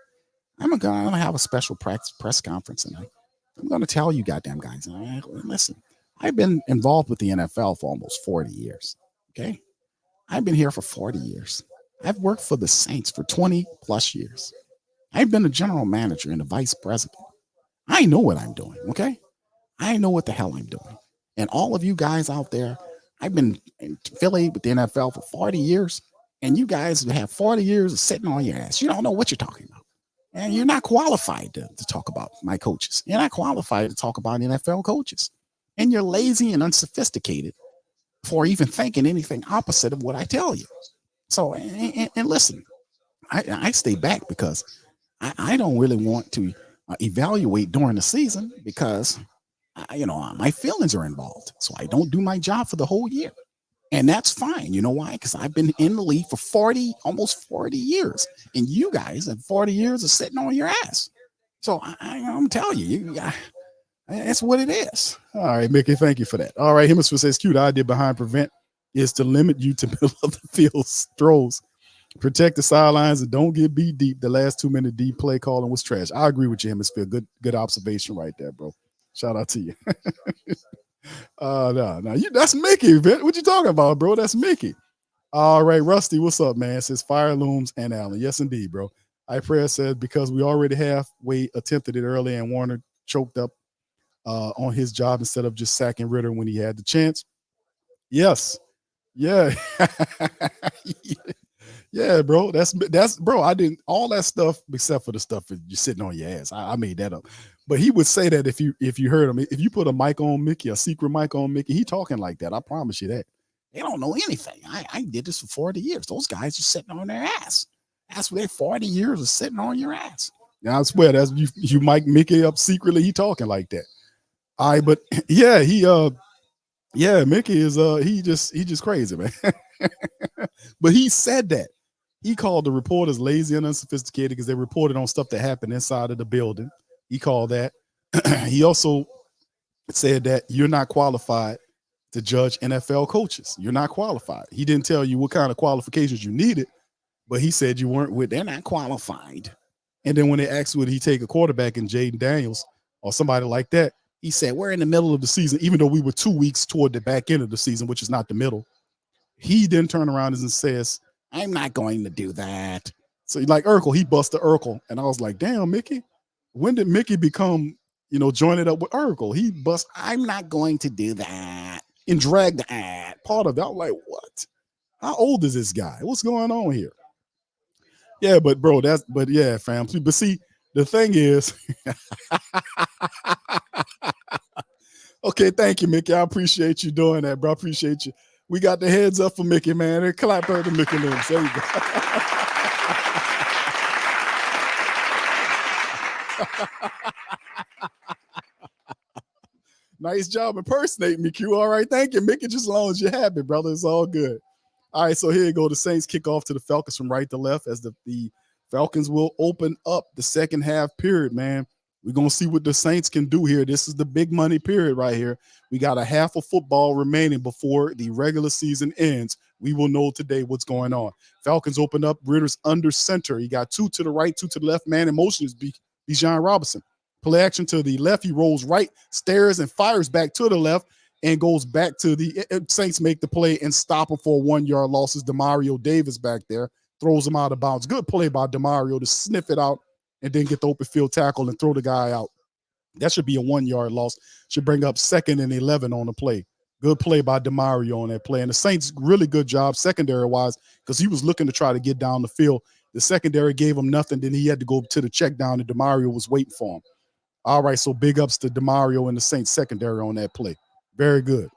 I'm going to have a special press conference, and I'm going to tell you goddamn guys, listen, I've been involved with the NFL for almost 40 years, okay? I've been here for 40 years. I've worked for the Saints for 20 plus years. I've been a general manager and a vice president. I know what I'm doing, okay? I know what the hell I'm doing. And all of you guys out there, I've been affiliated with the NFL for 40 years, and you guys have 40 years of sitting on your ass. You don't know what you're talking about. And you're not qualified to talk about my coaches. You're not qualified to talk about NFL coaches. And you're lazy and unsophisticated for even thinking anything opposite of what I tell you. So, and listen, I stay back because I don't really want to evaluate during the season because, my feelings are involved. So I don't do my job for the whole year. And that's fine. You know why? Because I've been in the league for almost 40 years. And you guys have 40 years of sitting on your ass. So I'm telling you, that's what it is. All right, Mickey, thank you for that. All right, Hemisphere says, cute idea behind prevent is to limit you to middle of the field throws. Protect the sidelines and don't get beat deep. The last 2 minute deep play calling was trash. I agree with you, Hemisphere. Good observation right there, bro. Shout out to you. No, that's Mickey. What you talking about, bro? That's Mickey. All right, Rusty, what's up, man? It says fire looms and Allen. Yes, indeed, bro. Prayer says because we already halfway attempted it early and Warner choked up on his job instead of just sacking Ritter when he had the chance. Yes. Yeah. Yeah, bro. That's bro. I didn't all that stuff except for the stuff that you're sitting on your ass. I made that up. But he would say that if you heard him, if you put a mic on Mickey, a secret mic on Mickey, he talking like that. I promise you that. They don't know anything. I did this for 40 years. Those guys are sitting on their ass. That's what they 40 years of sitting on your ass. Now I swear that's you mic Mickey up secretly. He talking like that. All right, but yeah, Mickey is he just crazy, man. But he said that. He called the reporters lazy and unsophisticated because they reported on stuff that happened inside of the building. He called that. He also said that you're not qualified to judge NFL coaches. You're not qualified. He didn't tell you what kind of qualifications you needed, but he said you weren't they're not qualified. And then when they asked would he take a quarterback in Jaden Daniels or somebody like that, he said, we're in the middle of the season, even though we were 2 weeks toward the back end of the season, which is not the middle. He then turned around and says, I'm not going to do that. So like Urkel, he busted Urkel. And I was like, damn, Mickey, when did Mickey become, joined up with Urkel? He I'm not going to do that. And dragged the ad part of it. I was like, what? How old is this guy? What's going on here? Yeah, but bro, yeah, fam. But see, the thing is, okay, thank you, Mickey. I appreciate you doing that, bro. I appreciate you. We got the heads up for Mickey, man. And clap her to Mickey Limbs. There you go. Nice job impersonating me, Q. All right, thank you, Mickey. Just as long as you're happy, brother, it's all good. All right, so here you go. The Saints kick off to the Falcons from right to left as the Falcons will open up the second half period, man. We're going to see what the Saints can do here. This is the big money period right here. We got a half of football remaining before the regular season ends. We will know today what's going on. Falcons open up. Ritter's under center. He got 2 to the right, 2 to the left. Man in motion is Bijan Robinson. Play action to the left. He rolls right, stares, and fires back to the left and goes back to the Saints make the play and stop him for a 1-yard loss. Demario Davis back there throws him out of bounds. Good play by Demario to sniff it out and then get the open field tackle and throw the guy out. That should be a 1-yard loss. Should bring up 2nd and 11 on the play. Good play by Demario on that play. And the Saints, really good job secondary-wise because he was looking to try to get down the field. The secondary gave him nothing. Then he had to go to the check down, and Demario was waiting for him. All right, so big ups to Demario and the Saints secondary on that play. Very good.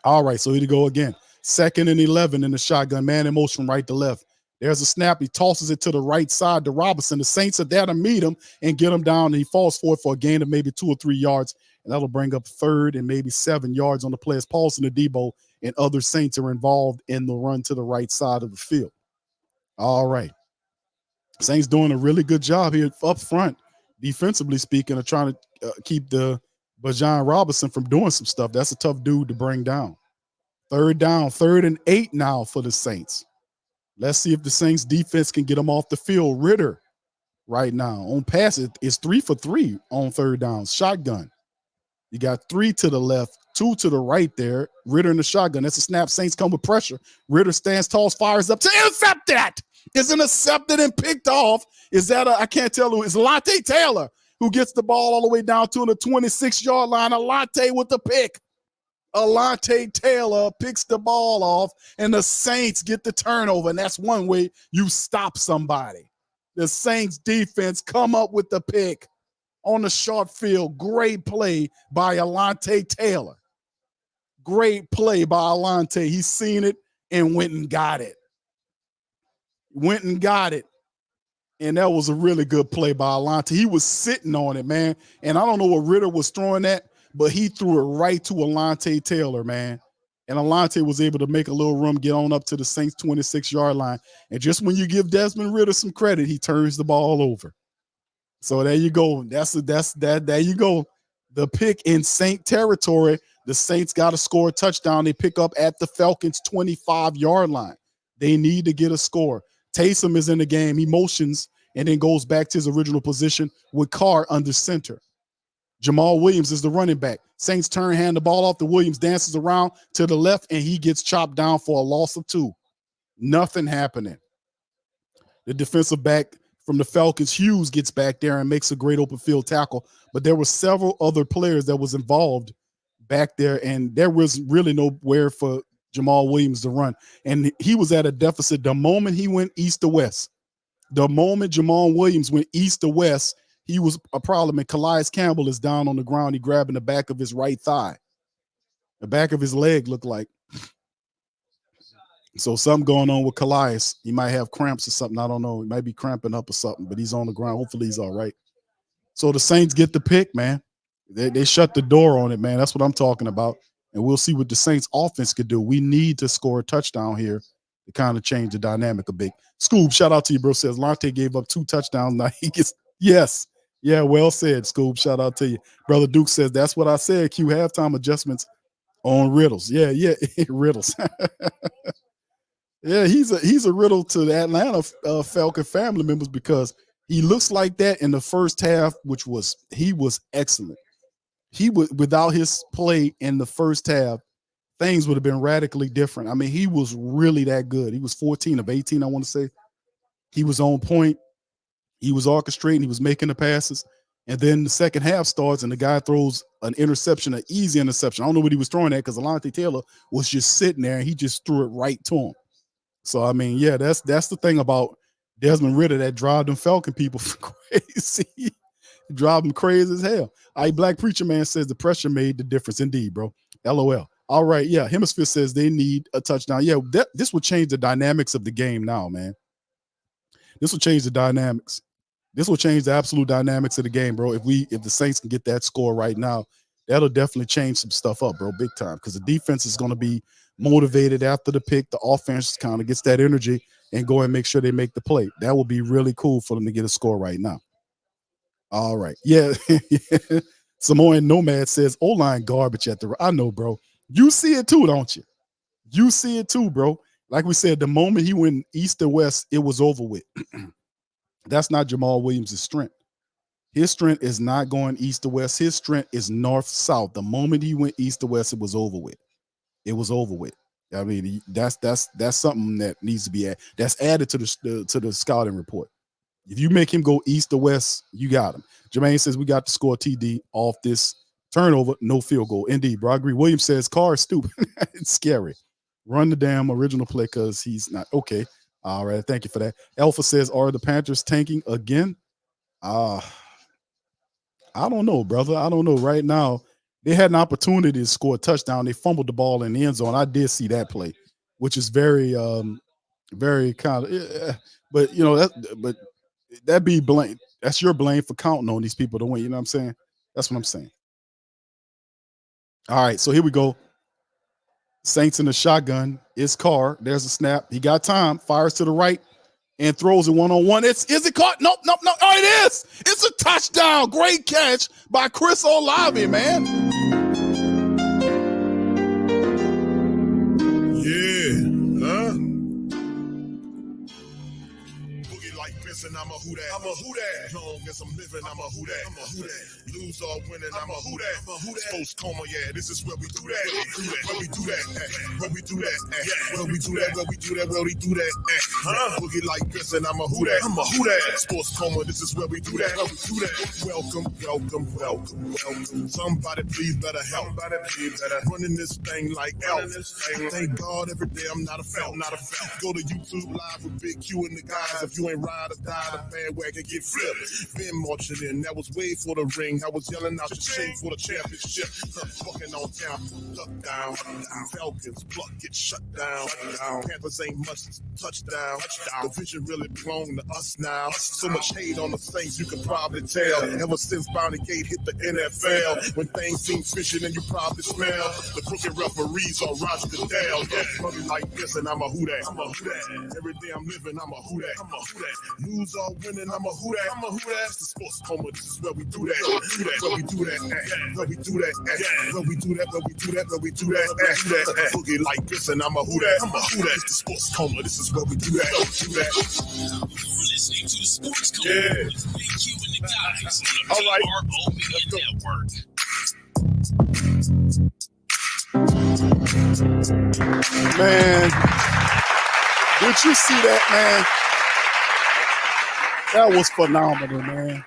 All right, so here to go again. 2nd and 11 in the shotgun. Man in motion right to left. There's a snap. He tosses it to the right side to Robinson. The Saints are there to meet him and get him down, and he falls forward for a gain of maybe 2 or 3 yards. and that'll bring up 3rd and maybe 7 yards on the play as Paulson Adebo and other Saints are involved in the run to the right side of the field. All right. Saints doing a really good job here up front, defensively speaking, of trying to keep the Bajan Robinson from doing some stuff. That's a tough dude to bring down. 3rd down, 3rd and 8 now for the Saints. Let's see if the Saints defense can get them off the field. Ritter right now on passes is 3 for 3 on 3rd down. Shotgun. You got 3 to the left, 2 to the right there. Ritter in the shotgun. That's a snap. Saints come with pressure. Ritter stands tall, fires up to intercept that. Is intercepted and picked off. Is that I can't tell who. It's Alontae Taylor who gets the ball all the way down to the 26-yard line. Alontae with the pick. Alontae Taylor picks the ball off, and the Saints get the turnover, and that's one way you stop somebody. The Saints defense come up with the pick on the short field. Great play by Alontae Taylor. Great play by Alontae. He's seen it and went and got it. And that was a really good play by Alontae. He was sitting on it, man. And I don't know what Ritter was throwing at, but he threw it right to Alontae Taylor, man. And Alontae was able to make a little room, get on up to the Saints 26-yard line. And just when you give Desmond Ritter some credit, he turns the ball over. So there you go. There you go. The pick in Saint territory. The Saints got to score a touchdown. They pick up at the Falcons 25-yard line. They need to get a score. Taysom is in the game. He motions and then goes back to his original position with Carr under center. Jamal Williams is the running back. Saints hand the ball off to Williams, dances around to the left, and he gets chopped down for a loss of 2. Nothing happening. The defensive back from the Falcons, Hughes, gets back there and makes a great open field tackle. But there were several other players that was involved back there, and there was really nowhere for Jamal Williams to run. And he was at a deficit the moment he went east to west. The moment Jamal Williams went east to west, he was a problem. And Calais Campbell is down on the ground. He grabbing the back of his right thigh. The back of his leg looked like. So something going on with Calais. He might have cramps or something. I don't know. He might be cramping up or something, but he's on the ground. Hopefully he's all right. So the Saints get the pick, man. They shut the door on it, man. That's what I'm talking about. And we'll see what the Saints offense could do. We need to score a touchdown here to kind of change the dynamic a bit. Scoob, shout out to you, bro. Says Lonte gave up 2 touchdowns. Now he gets, yes. Yeah, well said, Scoob. Shout out to you. Brother Duke says, that's what I said. Q halftime adjustments on riddles. Yeah, riddles. Yeah, he's a riddle to the Atlanta Falcon family members because he looks like that in the first half, he was excellent. He would, without his play in the first half, things would have been radically different. I mean, he was really that good. He was 14 of 18, I want to say. He was on point. He was orchestrating. He was making the passes. And then the second half starts, and the guy throws an interception, an easy interception. I don't know what he was throwing at because Alontae Taylor was just sitting there, and he just threw it right to him. So, I mean, yeah, that's the thing about Desmond Ritter that drive them Falcon people crazy. Drive them crazy as hell. Black Preacher Man says the pressure made the difference. Indeed, bro. LOL. All right, yeah. Hemisphere says they need a touchdown. Yeah, this will change the dynamics of the game now, man. This will change the dynamics. This will change the absolute dynamics of the game, bro. If the Saints can get that score right now, that'll definitely change some stuff up, bro, big time. Because the defense is going to be motivated after the pick. The offense kind of gets that energy and go and make sure they make the play. That will be really cool for them to get a score right now. All right. Yeah. Samoan Nomad says O-line garbage at the – I know, bro. You see it too, don't you? You see it too, bro. Like we said, the moment he went east to west, it was over with. That's not Jamal Williams' strength. His strength is not going east to west. His strength is north-south. The moment he went east to west, it was over with. It was over with. I mean, that's something that needs to be that's added to the scouting report. If you make him go east to west, you got him. Jermaine says we got to score TD off this turnover, no field goal. Indeed, bro. I agree. Williams says Carr is stupid. It's scary. Run the damn original play because he's not okay. All right, thank you for that. Alpha says, are the Panthers tanking again? I don't know, brother. I don't know. Right now, they had an opportunity to score a touchdown. They fumbled the ball in the end zone. I did see that play, which is very, very kind of. But you know that be blame. That's your blame for counting on these people to win. You know what I'm saying? That's what I'm saying. All right, so here we go. Saints in the shotgun. It's Carr. There's a snap. He got time. Fires to the right and throws it one-on-one. Is it caught? Nope. Oh, it is. It's a touchdown. Great catch by Chris Olave, man. Yeah, huh? Boogie like Benson, I'm a who that. I'm a who that. Long as I'm living, I'm a who that. I'm a who that. Lose or winning, I'm a who that. I'm a who that. Post coma, yeah, this is where we do that. Where we do that. Where we do that. Where we do that. Where we do that. Where we do that. Huh? Boogie like Benson, I'm a who that. I'm a who that. Sports coma, this is where we do that. Where we do that. Welcome. Somebody please better help. Running this thing like Elf. Thank God every day I'm not a felt. Go to YouTube live with Big Q and the guys. If you ain't ride or die, the bandwagon get flipped. Been marching in, that was way for the ring. I was yelling out the shame for the championship. Fucking on town, duck down. Falcons, pluck, get shut down. Panthers ain't much touchdown. The vision really belong to us now. So much hate on the Saints, you can probably tell. Ever since Bounty Gate hit the NFL, when things seem fishy and you probably smell the crooked referees on Roger Goodell. Yeah, money like this and I'm a who that. I'm a who that. Every day I'm living, I'm a who that. I'm a who that. Lose or winning, I'm a who that. I'm a who that. It's the sports coma, this is where we do that. Where we do that. Where we do that. Where we do that. Where we do that. Where we do that. Boogie like this and I'm a who that. I'm a who that. It's the sports coma, this is where we do that. You're listening to the Sports Code with Big Q and the guys on the PRO Media Network. Man, did you see that, man? That was phenomenal, man.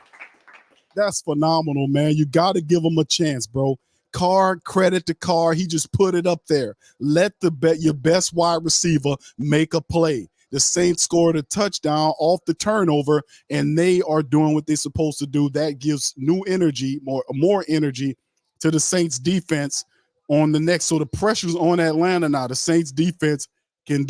That's phenomenal, man. You got to give him a chance, bro. Carr, credit to Carr. He just put it up there. Let your best wide receiver make a play. The Saints scored a touchdown off the turnover, and they are doing what they're supposed to do. That gives new energy, more energy to the Saints defense on the next. So the pressure's on Atlanta now. The Saints defense can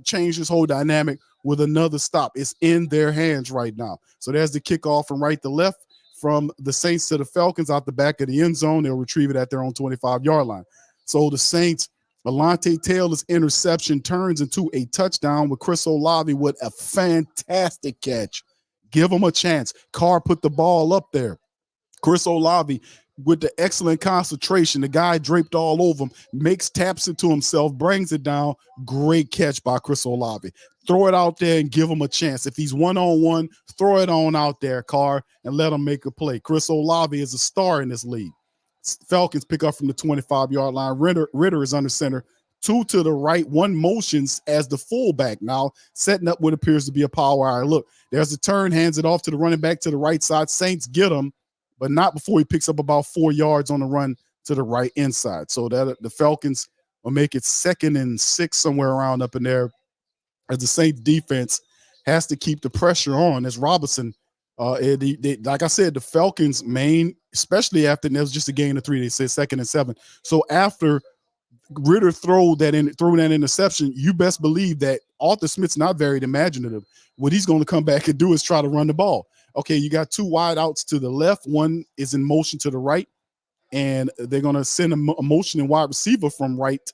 change this whole dynamic with another stop. It's in their hands right now. So there's the kickoff from right to left from the Saints to the Falcons out the back of the end zone. They'll retrieve it at their own 25-yard line. So the Saints, Alontae Taylor's interception turns into a touchdown with Chris Olave with a fantastic catch. Give him a chance. Carr put the ball up there. Chris Olave, with the excellent concentration, the guy draped all over him, taps it to himself, brings it down. Great catch by Chris Olave. Throw it out there and give him a chance. If he's one-on-one, throw it on out there, Carr, and let him make a play. Chris Olave is a star in this league. Falcons pick up from the 25-yard line. Ritter is under center. Two to the right, one motions as the fullback now, setting up what appears to be a power hour. Look, there's a turn, hands it off to the running back to the right side. Saints get him, but not before he picks up about 4 yards on the run to the right inside. So that the Falcons will make it 2nd and 6, somewhere around up in there, as the Saints defense has to keep the pressure on as Robinson. Like I said, the Falcons main, especially after there was just a gain of 3, they said 2nd and 7. So after Ritter threw that interception, you best believe that Arthur Smith's not very imaginative. What he's going to come back and do is try to run the ball. Okay, you got 2 wide outs to the left. One is in motion to the right, and they're going to send a motion and wide receiver from left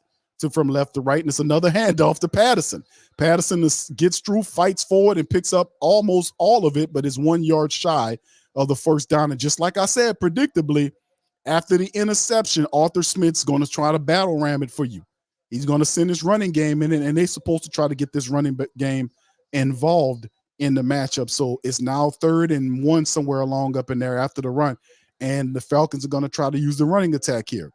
to right, and it's another handoff to Patterson. Patterson gets through, fights forward, and picks up almost all of it, but is 1 yard shy of the first down. And just like I said, predictably, after the interception, Arthur Smith's going to try to battle ram it for you. He's going to send his running game in, and they're supposed to try to get this running game involved in the matchup. So it's now 3rd and 1 somewhere along up in there after the run, and the Falcons are going to try to use the running attack here.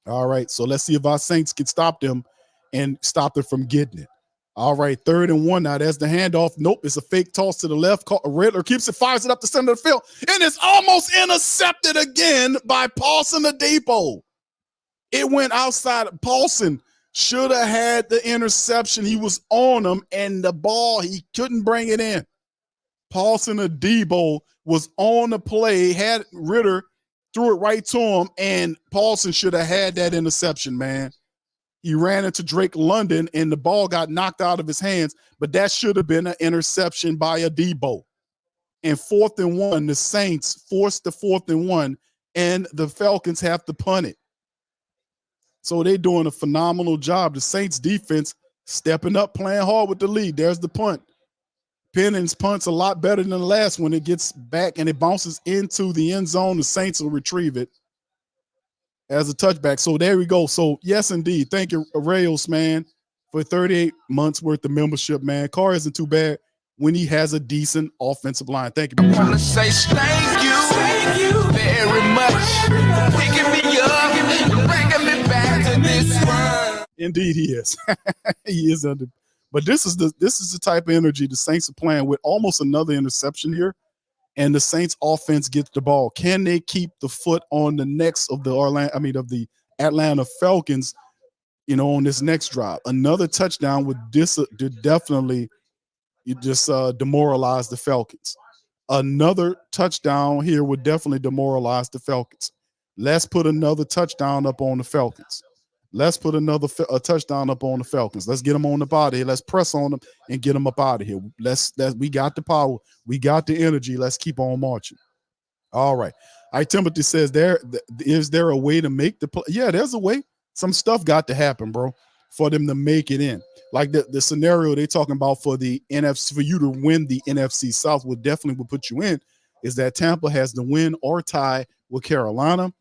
All right, so let's see if our Saints can stop them and stop them from getting it. All right, 3rd and 1 now. There's the handoff. Nope, it's a fake toss to the left. Riddler keeps it, fires it up the center of the field, and it's almost intercepted again by Paulson Adebo. It went outside. Paulson should have had the interception. He was on him, and the ball, he couldn't bring it in. Paulson Adebo was on the play, had Ritter, threw it right to him, and Paulson should have had that interception, man. He ran into Drake London, and the ball got knocked out of his hands, but that should have been an interception by Adebo. And 4th and 1, the Saints forced the 4th and 1, and the Falcons have to punt it. So they're doing a phenomenal job. The Saints defense stepping up, playing hard with the lead. There's the punt. Penning's punt's a lot better than the last one. It gets back and it bounces into the end zone. The Saints will retrieve it as a touchback. So there we go. So yes, indeed. Thank you, Rayos, man, for 38 months worth of membership, man. Carr isn't too bad when he has a decent offensive line. Thank you. I wanna say thank you very much for picking me up and bringing me back to this world. Indeed, he is. He is under. But this is the type of energy the Saints are playing with. Almost another interception here, and the Saints offense gets the ball. Can they keep the foot on the necks of the Atlanta Falcons? On this next drive, another touchdown would definitely demoralize the Falcons. Another touchdown here would definitely demoralize the Falcons. Let's put another touchdown up on the Falcons. Let's put another touchdown up on the Falcons. Let's get them on the body. Let's press on them and get them up out of here. We got the power. We got the energy. Let's keep on marching. All right. Timothy says, is there a way to make the play? Yeah, there's a way. Some stuff got to happen, bro, for them to make it in. Like the scenario they're talking about for the NFC, for you to win the NFC South would put you in, is that Tampa has to win or tie with Carolina,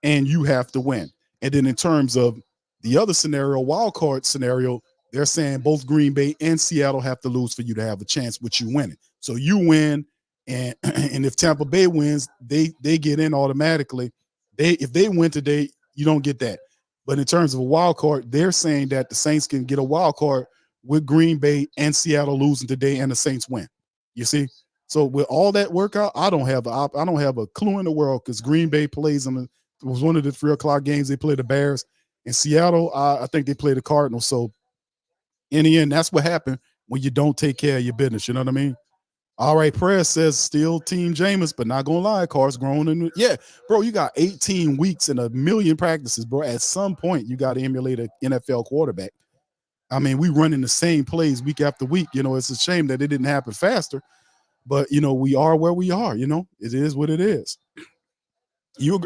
and you have to win. And then in terms of the other scenario, wild card scenario, they're saying both Green Bay and Seattle have to lose for you to have a chance with you winning. So you win, and if Tampa Bay wins, they get in automatically. If they win today, you don't get that. But in terms of a wild card, they're saying that the Saints can get a wild card with Green Bay and Seattle losing today, and the Saints win. You see? So with all that workout, I don't have a clue in the world, because Green Bay plays them. It was one of the 3:00 games. They play the Bears. In Seattle, I think they play the Cardinals. So in the end, that's what happened when you don't take care of your business. You know what I mean? All right, Prayer says still Team Jameis, but not gonna lie, Carr's grown. Yeah, bro, you got 18 weeks and a million practices, bro. At some point, you got to emulate an NFL quarterback. I mean, we running the same plays week after week. It's a shame that it didn't happen faster, but we are where we are. It is what it is.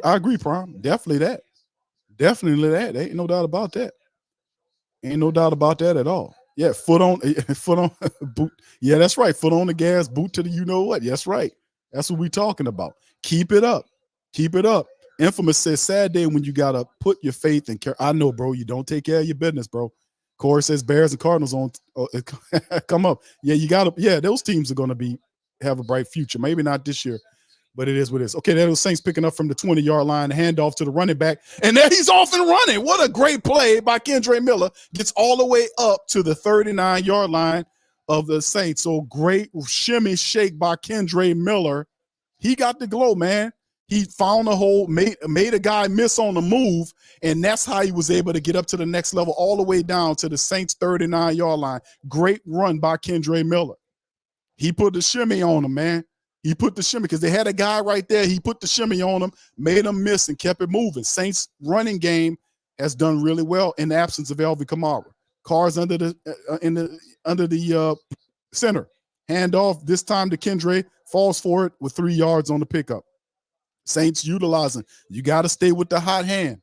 I agree, Prime. Definitely that. Ain't no doubt about that. Ain't no doubt about that at all. Yeah, foot on boot. Yeah, that's right. Foot on the gas, boot to the you know what. That's right. That's what we talking about. Keep it up. Keep it up. Infamous says, sad day when you gotta put your faith in care. I know, bro. You don't take care of your business, bro. Corey says Bears and Cardinals on come up. Yeah, you gotta. Yeah, those teams are gonna have a bright future. Maybe not this year, but it is what it is. Okay, there was Saints picking up from the 20-yard line, handoff to the running back, and there he's off and running. What a great play by Kendre Miller. Gets all the way up to the 39-yard line of the Saints. So great shimmy shake by Kendre Miller. He got the glow, man. He found a hole, made a guy miss on the move, and that's how he was able to get up to the next level, all the way down to the Saints' 39-yard line. Great run by Kendre Miller. He put the shimmy on him, man. He put the shimmy because they had a guy right there. He put the shimmy on him, made him miss, and kept it moving. Saints' running game has done really well in the absence of Alvin Kamara. Carr's under the center. Handoff this time to Kendre, falls for it with 3 yards on the pickup. Saints utilizing. You got to stay with the hot hand.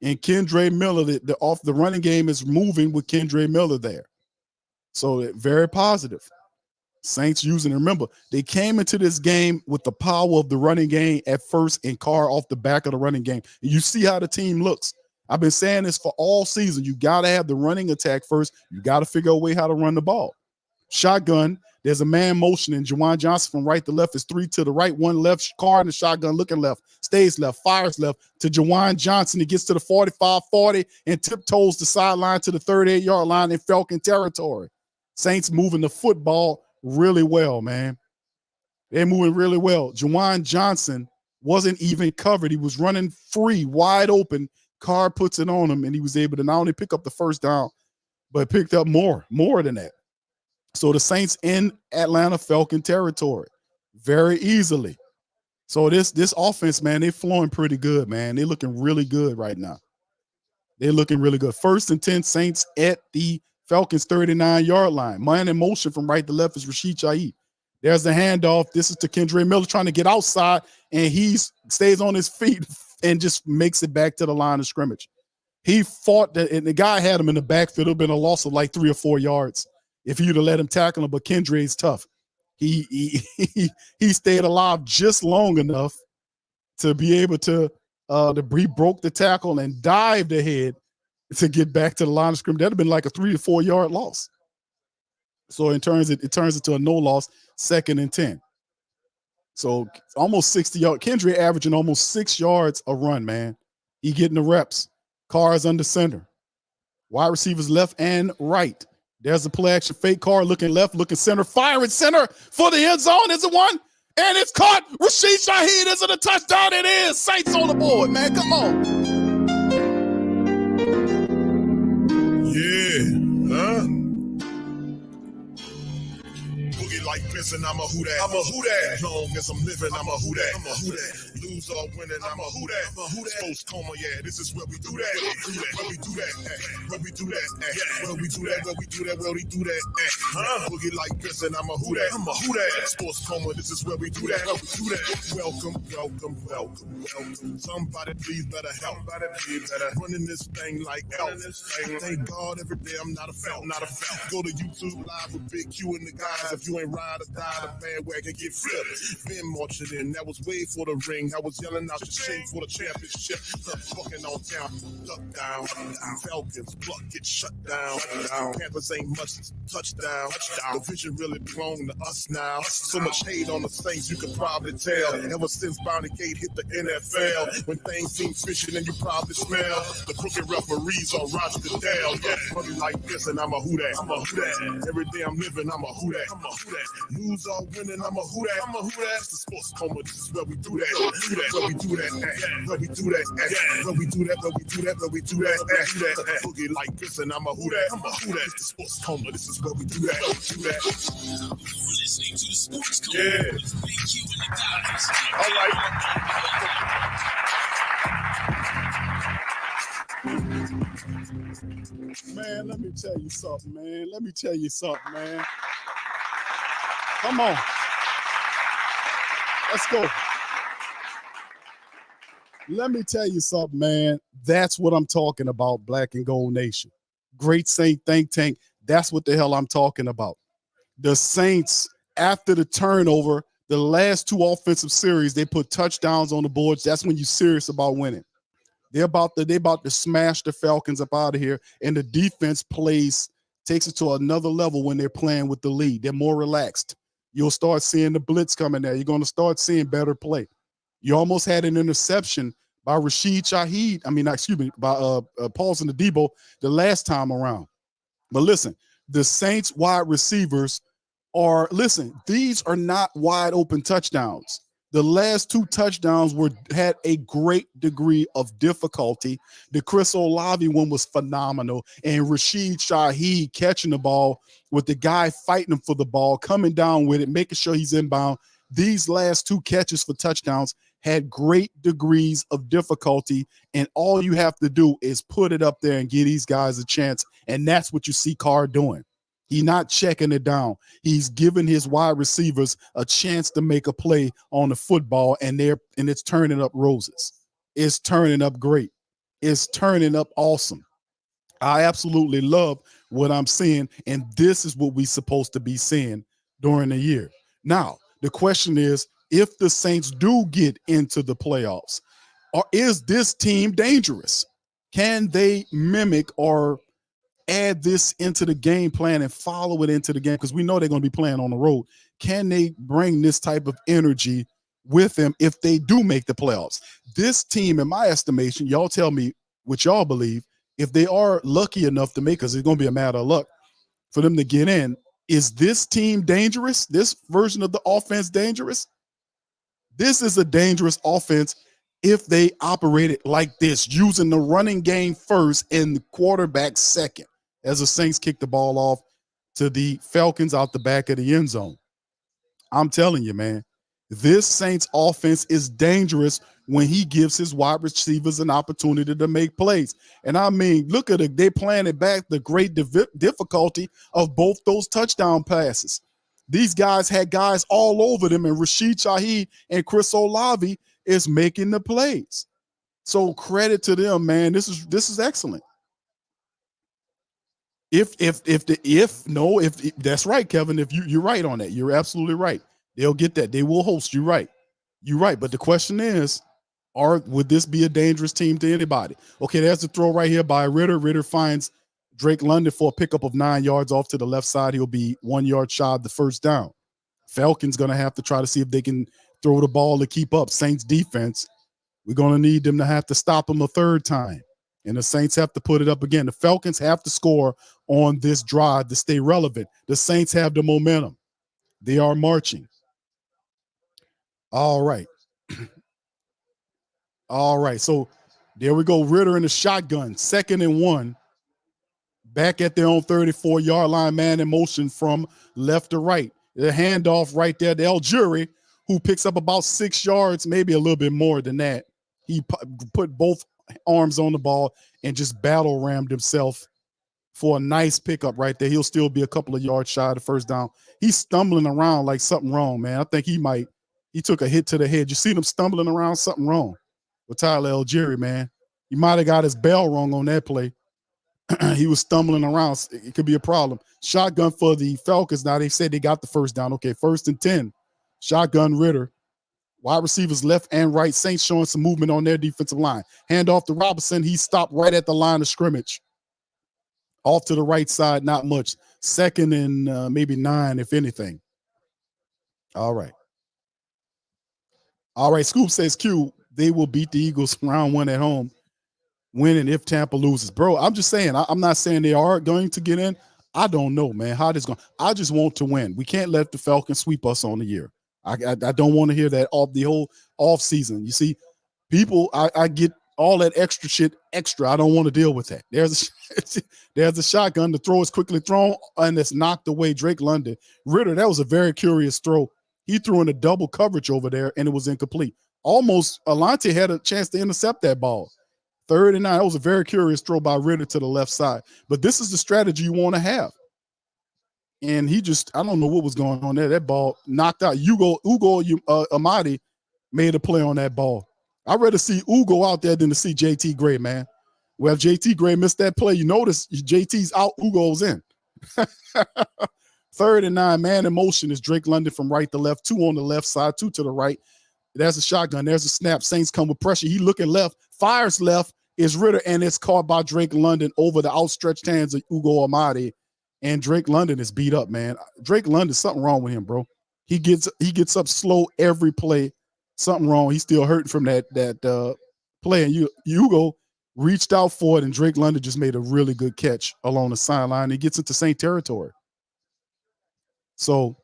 And Kendre Miller, the running game is moving with Kendre Miller there. So very positive. Saints using, remember, they came into this game with the power of the running game at first, and Carr off the back of the running game. And you see how the team looks. I've been saying this for all season. You got to have the running attack first. You got to figure out a way how to run the ball. Shotgun, there's a man motioning. Juwan Johnson from right to left is 3 to the right, 1 left. Carr in the shotgun looking left, stays left, fires left to Juwan Johnson. He gets to the 45-40 and tiptoes the sideline to the 38-yard line in Falcon territory. Saints moving the football really well, man. They're moving really well. Juwan Johnson wasn't even covered. He was running free, wide open. Carr puts it on him, and he was able to not only pick up the first down, but picked up more than that. So the Saints in Atlanta Falcon territory very easily. So this offense, man, they're flowing pretty good, man. They're looking really good right now. They're looking really good. 1st and 10, Saints at the Falcons 39-yard line. Man in motion from right to left is Rashid Shaheed. There's the handoff. This is to Kendre Miller trying to get outside, and he stays on his feet and just makes it back to the line of scrimmage. He fought that, and the guy had him in the backfield. It would have been a loss of like 3 or 4 yards if you'd have let him tackle him. But Kendray's tough. He stayed alive just long enough to be able to he broke the tackle and dived ahead to get back to the line of scrimmage. That'd have been like a 3 to 4 yard loss. So it turns into a no loss, 2nd and 10. So almost 60 yards. Kendray averaging almost 6 yards a run, man. He getting the reps. Carr is under center. Wide receivers left and right. There's a play action fake. Carr looking left, looking center, firing center for the end zone. Is it one? And it's caught. Rashid Shaheed, is it a touchdown? It is. Saints on the board, man. Come on. Yeah, huh? Boogie like this and I'm a who that. I'm a who that. Long as I'm living, I'm a who that. I'm a who that. Lose or winning, I'm a who that. I'm a who that. Post coma, yeah, this is where we do that. Where we do that. Where we do that. Where we do that. Where we do that. Where we do that. Huh? Boogie like this and I'm a who that. I'm a who that. Sports coma, this is where we do that. Where we do that. Welcome, welcome, welcome, welcome. Somebody please better help. Somebody please better running this thing like hell. Thank God every day I'm not a felt, not a felt. Go to YouTube live with Big Q and the guys. If you ain't ride or die, the bandwagon get flipped. Been marching in, that was way for the ring. I was yelling out the shame for the championship. Fucking on town, duck down. Falcons, pluck, get shut down. Panthers ain't much touchdown. The vision really belong to us now. So much hate on the Saints, you can probably tell. Ever since Bounty Gate hit the NFL, when things seem fishy and you probably smell the crooked referees on Roger Goodell. Yeah, funny like this and I'm a who that. I'm a who that. Every day I'm living, I'm a who that. I'm a who that. Lose or winning, I'm a who that. I'm a who that. It's the sports coma, this is where we do that. Where we do that. Where we do that. Where we do that. Where we do that. Where we do that. Boogie like this and I'm a who that. I'm a who that. It's the sports coma, this is where we do that. Do that. You're listening to the Sports Coma Yeah. with Big Q and the guys. All right. Man, let me tell you something, man. Come on. Let's go. Let me tell you something, man. That's what I'm talking about, Black and Gold Nation. Great Saint think tank. That's what the hell I'm talking about. The Saints, after the turnover, the last 2 offensive series, they put touchdowns on the boards. That's when you're serious about winning. They're about to smash the Falcons up out of here, and the defense takes it to another level when they're playing with the lead. They're more relaxed. You'll start seeing the blitz coming there. You're going to start seeing better play. You almost had an interception by Rashid Shaheed. By Paulson Adebo the last time around. But listen, the Saints wide receivers these are not wide open touchdowns. The last 2 touchdowns had a great degree of difficulty. The Chris Olave one was phenomenal, and Rashid Shaheed catching the ball with the guy fighting him for the ball, coming down with it, making sure he's inbound. These last 2 catches for touchdowns had great degrees of difficulty, and all you have to do is put it up there and give these guys a chance, and that's what you see Carr doing. He's not checking it down. He's giving his wide receivers a chance to make a play on the football, and it's turning up roses. It's turning up great. It's turning up awesome. I absolutely love what I'm seeing, and this is what we're supposed to be seeing during the year. Now, the question is, if the Saints do get into the playoffs, is this team dangerous? Can they mimic or add this into the game plan and follow it into the game? Because we know they're going to be playing on the road. Can they bring this type of energy with them if they do make the playoffs? This team, in my estimation, y'all tell me what y'all believe, if they are lucky enough to make, because it's going to be a matter of luck for them to get in, is this team dangerous? This version of the offense dangerous? This is a dangerous offense if they operate it like this, using the running game first and the quarterback second, as the Saints kick the ball off to the Falcons out the back of the end zone. I'm telling you, man, this Saints offense is dangerous when he gives his wide receivers an opportunity to make plays. And I mean, look at it. They planted back the great difficulty of both those touchdown passes. These guys had guys all over them, and Rashid Shaheed and Chris Olave is making the plays. So credit to them, man. This is excellent. If that's right, Kevin. If you're right on that, you're absolutely right. They'll get that. They will host. You're right. You're right. But the question is, would this be a dangerous team to anybody? Okay, there's the throw right here by Ritter. Ritter finds Drake London for a pickup of 9 yards off to the left side. He'll be 1 yard shy of the first down. Falcons going to have to try to see if they can throw the ball to keep up. Saints defense, we're going to need them to have to stop them a third time. And the Saints have to put it up again. The Falcons have to score on this drive to stay relevant. The Saints have the momentum. They are marching. All right. All right. So there we go. Ritter in the shotgun, 2nd and 1. Back at their own 34-yard line, man in motion from left to right. The handoff right there to El Jury, who picks up about 6 yards, maybe a little bit more than that. He put both arms on the ball and just battle rammed himself for a nice pickup right there. He'll still be a couple of yards shy of the first down. He's stumbling around like something wrong, man. I think he took a hit to the head. You see him stumbling around, something wrong with Tyler Algieri, man. He might have got his bell wrong on that play. He was stumbling around. It could be a problem. Shotgun for the Falcons. Now they said they got the first down. Okay, 1st and 10. Shotgun Ritter. Wide receivers left and right. Saints showing some movement on their defensive line. Hand off to Robinson. He stopped right at the line of scrimmage. Off to the right side, not much. 2nd and maybe 9, if anything. All right. All right, Scoop says, Q, they will beat the Eagles round 1 at home, winning if Tampa loses. Bro, I'm just saying, I'm not saying they are going to get in. I don't know, man, how this going. I just want to win. We can't let the Falcons sweep us on the year. I don't want to hear that the whole off season. You see, people, I get all that extra shit extra. I don't want to deal with that. There's a shotgun. The throw is quickly thrown, and it's knocked away. Drake London. Ritter, that was a very curious throw. He threw in a double coverage over there, and it was incomplete. Almost, Alante had a chance to intercept that ball. 3rd and 9. That was a very curious throw by Ritter to the left side. But this is the strategy you want to have. And I don't know what was going on there. That ball knocked out. Ugo Amadi made a play on that ball. I'd rather see Ugo out there than to see JT Gray, man. Well, if JT Gray missed that play, you notice JT's out, Ugo's in. 3rd and 9, man in motion is Drake London from right to left, 2 on the left side, 2 to the right. There's a shotgun. There's a snap. Saints come with pressure. He looking left, fires left, is Ritter, and it's caught by Drake London over the outstretched hands of Ugo Amadi. And Drake London is beat up, man. Drake London, something wrong with him, bro. He gets up slow every play. Something wrong. He's still hurting from that play. And Ugo reached out for it, and Drake London just made a really good catch along the sideline. He gets into Saint territory. So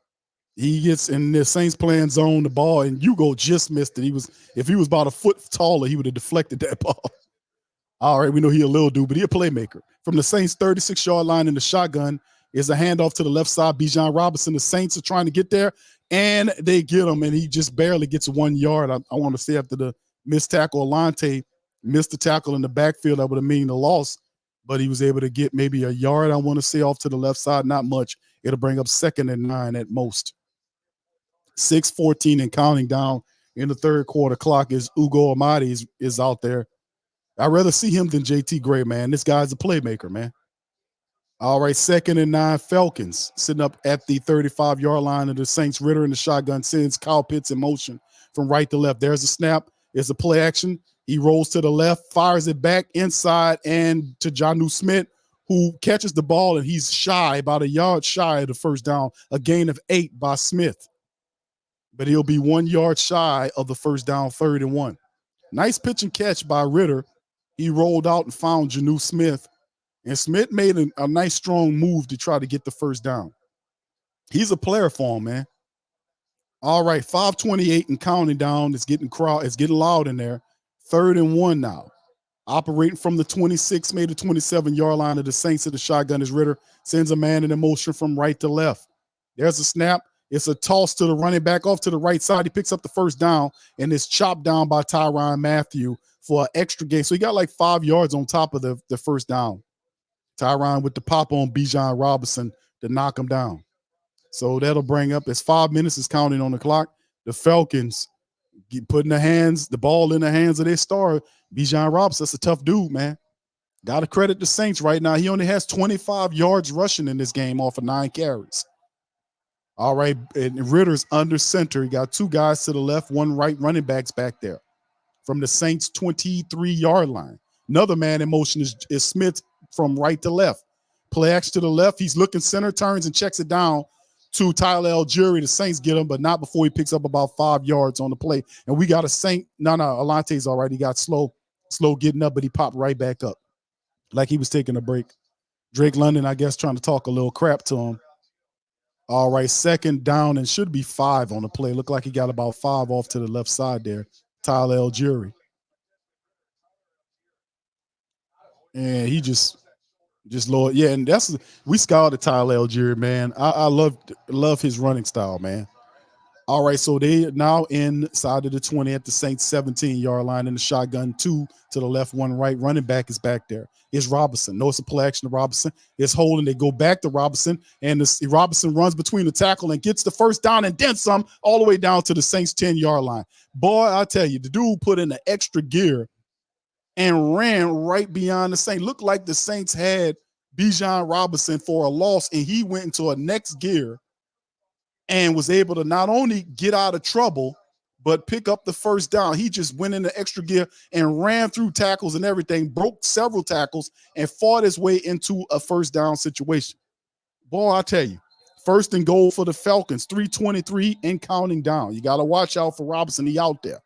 he gets in the Saints playing zone the ball, and Ugo just missed it. If he was about a foot taller, he would have deflected that ball. All right, we know he a little dude, but he a playmaker. From the Saints 36-yard line in the shotgun is a handoff to the left side. Bijan Robinson, the Saints are trying to get there, and they get him, and he just barely gets 1 yard. I want to say after the missed tackle, Alante missed the tackle in the backfield. That would have mean the loss, but he was able to get maybe a yard, I want to say, off to the left side. Not much. It'll bring up 2nd and 9 at most. 6:14 and counting down in the third quarter. Clock is Ugo Amadi is out there. I'd rather see him than JT Gray, man. This guy's a playmaker, man. All right, 2nd and 9, Falcons sitting up at the 35-yard line of the Saints. Ritter in the shotgun sends Kyle Pitts in motion from right to left. There's a snap. It's a play action. He rolls to the left, fires it back inside and to Jonnu Smith, who catches the ball, and he's about a yard shy of the first down, a gain of 8 by Smith. But he'll be 1 yard shy of the first down, 3rd and 1. Nice pitch and catch by Ritter. He rolled out and found Jonnu Smith, and Smith made a nice, strong move to try to get the first down. He's a player for him, man. All right, 5:28 and counting down. It's getting loud in there. 3rd and 1 now. Operating from the 26, maybe the 27-yard line of the Saints of the shotgun is Ritter. Sends a man in motion from right to left. There's a snap. It's a toss to the running back off to the right side. He picks up the first down, and it's chopped down by Tyrann Mathieu for an extra gain. So he got like 5 yards on top of the first down. Tyrann with the pop on Bijan Robinson to knock him down. So that'll bring up, as 5 minutes is counting on the clock, the Falcons putting the ball in the hands of their star, Bijan Robinson. That's a tough dude, man. Got to credit the Saints right now. He only has 25 yards rushing in this game off of 9 carries. All right, and Ritter's under center. He got 2 guys to the left, 1 right, running backs back there from the Saints' 23-yard line. Another man in motion is Smith from right to left. Play action to the left. He's looking center, turns, and checks it down to Tyler Algieri. The Saints get him, but not before he picks up about 5 yards on the play. And we got a Saint. No, Alante's all right. He got slow getting up, but he popped right back up like he was taking a break. Drake London, I guess, trying to talk a little crap to him. All right, 2nd down and should be 5 on the play. Looked like he got about 5 off to the left side there. Tyler Algieri. And he just Lord, yeah, and we scouted Tyler Algieri, man. I love his running style, man. All right, so they now inside of the 20 at the Saints 17-yard line in the shotgun, 2 to the left, 1 right. Running back is back there. It's Robinson. No, it's a play action to Robinson. It's holding. They go back to Robinson, and Robinson runs between the tackle and gets the first down and then some all the way down to the Saints 10-yard line. Boy, I tell you, the dude put in the extra gear and ran right beyond the Saints. Looked like the Saints had Bijan Robinson for a loss, and he went into a next gear and was able to not only get out of trouble, but pick up the first down. He just went into extra gear and ran through tackles and everything, broke several tackles, and fought his way into a first down situation. Boy, I tell you, 1st and goal for the Falcons, 3:23 and counting down. You got to watch out for Robinson. He out there.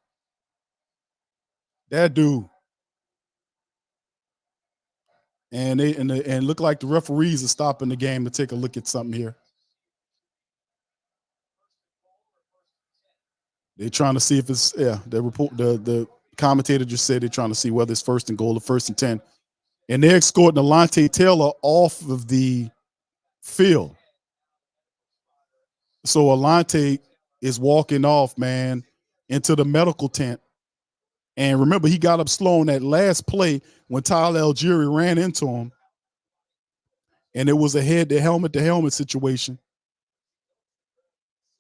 That dude. And they look like the referees are stopping the game to take a look at something here. They're trying to see if it's the commentator just said they're trying to see whether it's 1st and goal or 1st and 10. And they're escorting Alante Taylor off of the field. So Alante is walking off, man, into the medical tent. And remember, he got up slow on that last play when Tyler Algieri ran into him. And it was a helmet-to-helmet situation.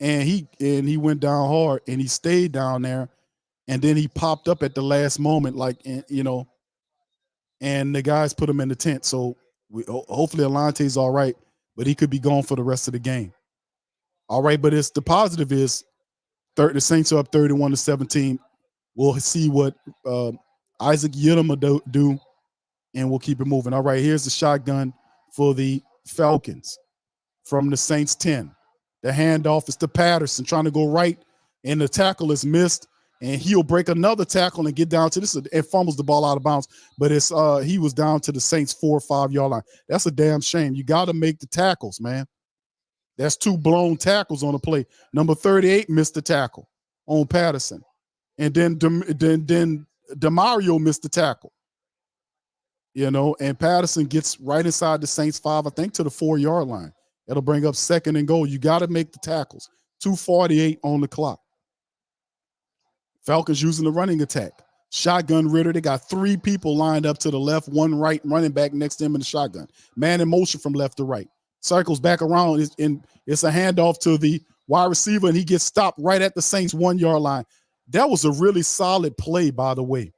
And he went down hard, and he stayed down there, and then he popped up at the last moment, and the guys put him in the tent. So hopefully Alante's all right, but he could be gone for the rest of the game. All right, but the positive is the Saints are up 31-17. We'll see what Isaac Yiadom will do, and we'll keep it moving. All right, here's the shotgun for the Falcons from the Saints 10. The handoff is to Patterson trying to go right, and the tackle is missed, and he'll break another tackle and get down to this and fumbles the ball out of bounds. But he was down to the Saints 4 or 5 yard line. That's a damn shame. You got to make the tackles, man. That's 2 blown tackles on the play. Number 38 missed the tackle on Patterson, and then DeMario missed the tackle. And Patterson gets right inside the Saints 5, I think, to the 4 yard line. It'll bring up 2nd and goal. You got to make the tackles. 2:48 on the clock. Falcons using the running attack. Shotgun Ritter. They got 3 people lined up to the left, 1 right, running back next to him in the shotgun. Man in motion from left to right. Circles back around, and it's a handoff to the wide receiver, and he gets stopped right at the Saints 1 yard line. That was a really solid play, by the way.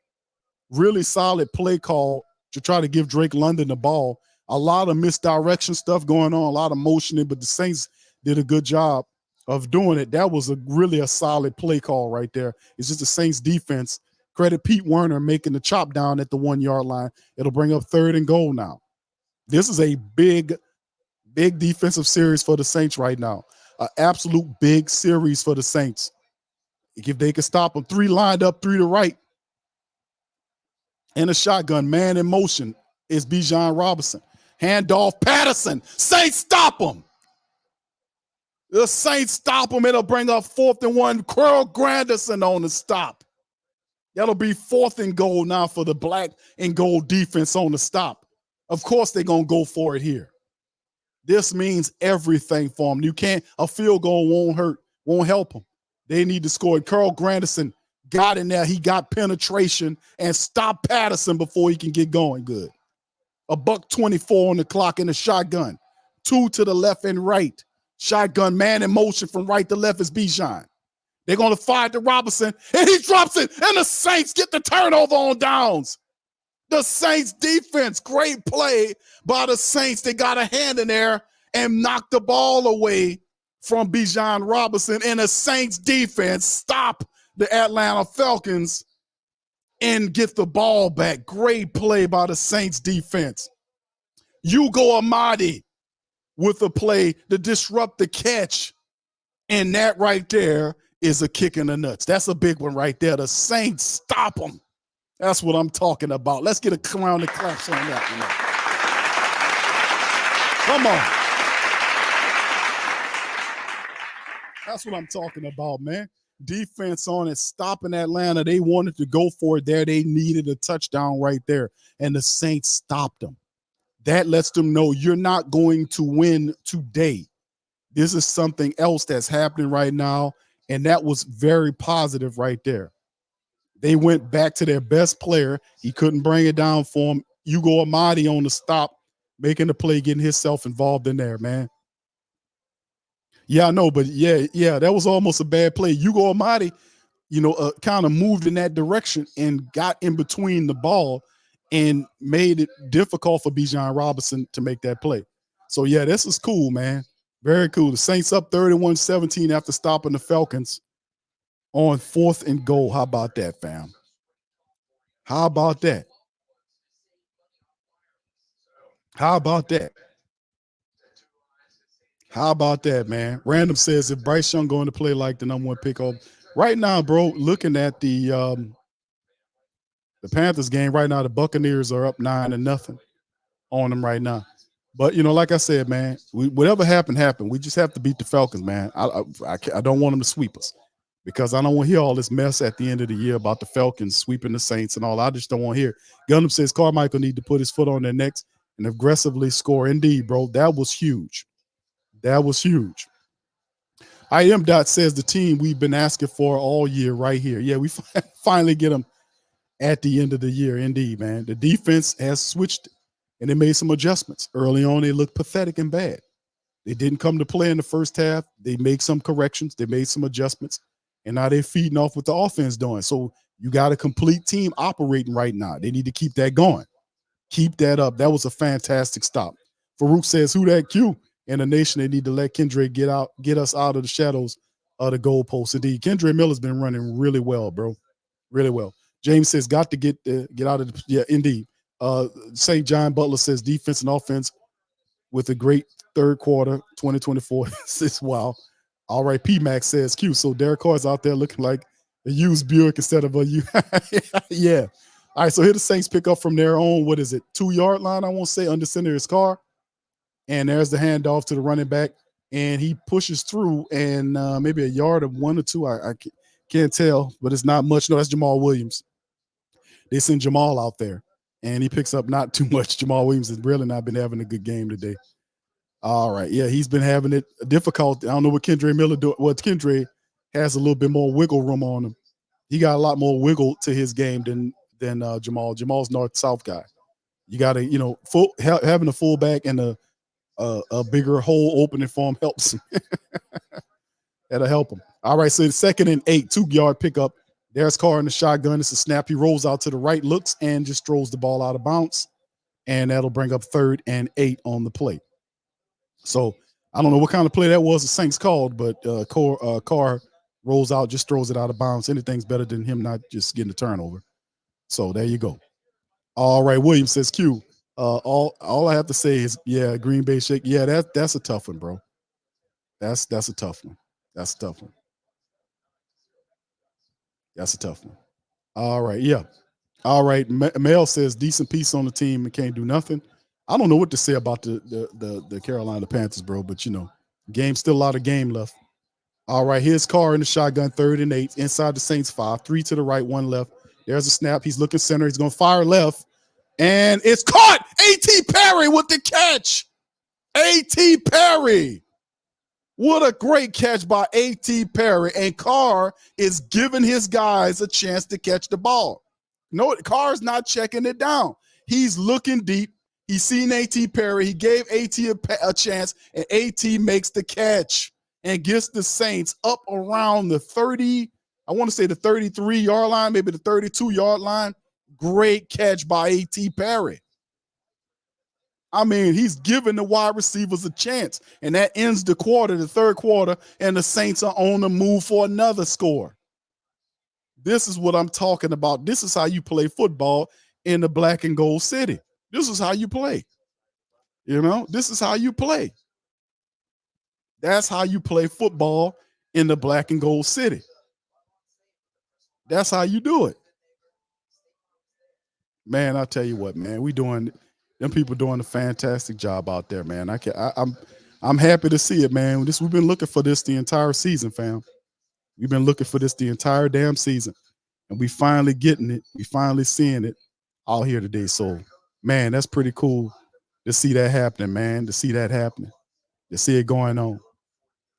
Really solid play call to try to give Drake London the ball. A lot of misdirection stuff going on, a lot of motioning, but the Saints did a good job of doing it. That was really a solid play call right there. It's just the Saints defense. Credit Pete Werner making the chop down at the 1 yard line. It'll bring up 3rd and goal now. This is a big defensive series for the Saints right now. An absolute big series for the Saints. If they can stop them, 3 lined up, 3 to right. And a shotgun, man in motion is Bijan Robinson. Handoff, Patterson. Saints stop him. The Saints stop him. It'll bring up 4th and 1. Carl Granderson on the stop. That'll be 4th and goal now for the black and gold defense on the stop. Of course, they're going to go for it here. This means everything for them. A field goal won't help them. They need to score. Carl Granderson got in there. He got penetration and stopped Patterson before he can get going good. $1:24 on the clock in the shotgun. 2 to the left and right. Shotgun, man in motion from right to left is Bijan. They're going to fire to Robinson, and he drops it, and the Saints get the turnover on downs. The Saints defense, great play by the Saints. They got a hand in there and knocked the ball away from Bijan Robinson, and the Saints defense stop the Atlanta Falcons and get the ball back. Great play by the Saints defense. Hugo Amadi with a play to disrupt the catch, and that right there is a kick in the nuts. That's a big one right there. The Saints stop them. That's what I'm talking about. Let's get a round of claps on that one. Come on. That's what I'm talking about, man. Defense on it, stopping Atlanta. They wanted to go for it there. They needed a touchdown right there, and the Saints stopped them. That lets them know you're not going to win today. This is something else that's happening right now, and that was very positive right there. They went back to their best player. He couldn't bring it down for him. Hugo Amadi on the stop, making the play, getting himself involved in there, man. Yeah, I know, but yeah, that was almost a bad play. Hugo Amadi, kind of moved in that direction and got in between the ball and made it difficult for Bijan Robinson to make that play. So, yeah, this is cool, man. Very cool. The Saints up 31-17 after stopping the Falcons on 4th and goal. How about that, fam? How about that? How about that? How about that, man? Random says, if Bryce Young going to play like the number 1 pick right now, bro, looking at the Panthers game right now, the Buccaneers are up 9-0 on them right now. But, like I said, man, whatever happened. We just have to beat the Falcons, man. I don't want them to sweep us because I don't want to hear all this mess at the end of the year about the Falcons sweeping the Saints and all. I just don't want to hear. Gundam says Carmichael need to put his foot on their necks and aggressively score. Indeed, bro, that was huge. That was huge. IM Dot says the team we've been asking for all year right here. Yeah, we finally get them at the end of the year. Indeed, man. The defense has switched and they made some adjustments. Early on, they looked pathetic and bad. They didn't come to play in the first half. They made some corrections. They made some adjustments. And now they're feeding off what the offense doing. So you got a complete team operating right now. They need to keep that going. Keep that up. That was a fantastic stop. Farouk says, who that Q? In the nation, they need to let Kendra get us out of the shadows of the goalpost. Indeed, Kendra Miller's been running really well, bro. Really well. James says, got to get out of the, yeah, indeed. St. John Butler says, defense and offense with a great third quarter, 2024. This is wow. All right, P-Max says, Q, so Derek Carr's out there looking like a used Buick instead of a yeah. All right, so here the Saints pick up from their own, 2-yard line, I won't say, under center of his car. And there's the handoff to the running back, and he pushes through, and maybe a yard of 1 or 2. I can't tell, but it's not much. No, that's Jamal Williams. They send Jamal out there, and he picks up not too much. Jamal Williams has really not been having a good game today. All right, yeah, he's been having it difficult. I don't know what Kendra Miller do. Well, Kendra has a little bit more wiggle room on him. He got a lot more wiggle to his game than Jamal. Jamal's north-south guy. You got to, having a fullback and a bigger hole opening for him helps him. That'll help him. All right, so the 2nd and 8, 2-yard pickup. There's Carr in the shotgun. It's a snap. He rolls out to the right, looks, and just throws the ball out of bounds. And that'll bring up 3rd and 8 on the play. So I don't know what kind of play that was the Saints called, but Carr rolls out, just throws it out of bounds. Anything's better than him not just getting a turnover. So there you go. All right, Williams says, Q, all I have to say is, yeah, Green Bay shake. Yeah, that's a tough one, bro. That's a tough one. That's a tough one. That's a tough one. All right, yeah. All right, Mel says decent piece on the team and can't do nothing. I don't know what to say about the Carolina Panthers, bro, but still a lot of game left. All right, here's Carr in the shotgun, 3rd and 8, inside the Saints 5, 3 to the right, 1 left. There's a snap. He's looking center. He's going to fire left. And it's caught. A.T. Perry with the catch. A.T. Perry. What a great catch by A.T. Perry. And Carr is giving his guys a chance to catch the ball. No, Carr's not checking it down. He's looking deep. He's seen A.T. Perry. He gave A.T. a chance, and A.T. makes the catch. and gets the Saints up around the 30, I want to say the 33-yard line, maybe the 32-yard line. Great catch by A.T. Perry. I mean, he's giving the wide receivers a chance, and that ends the quarter, the third quarter, and the Saints are on the move for another score. This is what I'm talking about. This is how you play football in the black and gold city. This is how you play. You know, this is how you play. That's how you play football in the black and gold city. That's how you do it. Man, I tell you what, man, them people doing a fantastic job out there, man. I'm happy to see it, man. We've been looking for this the entire season, fam. We've been looking for this the entire damn season, and we finally getting it. We finally seeing it out here today. So, man, that's pretty cool to see that happening, man. To see that happening, to see it going on.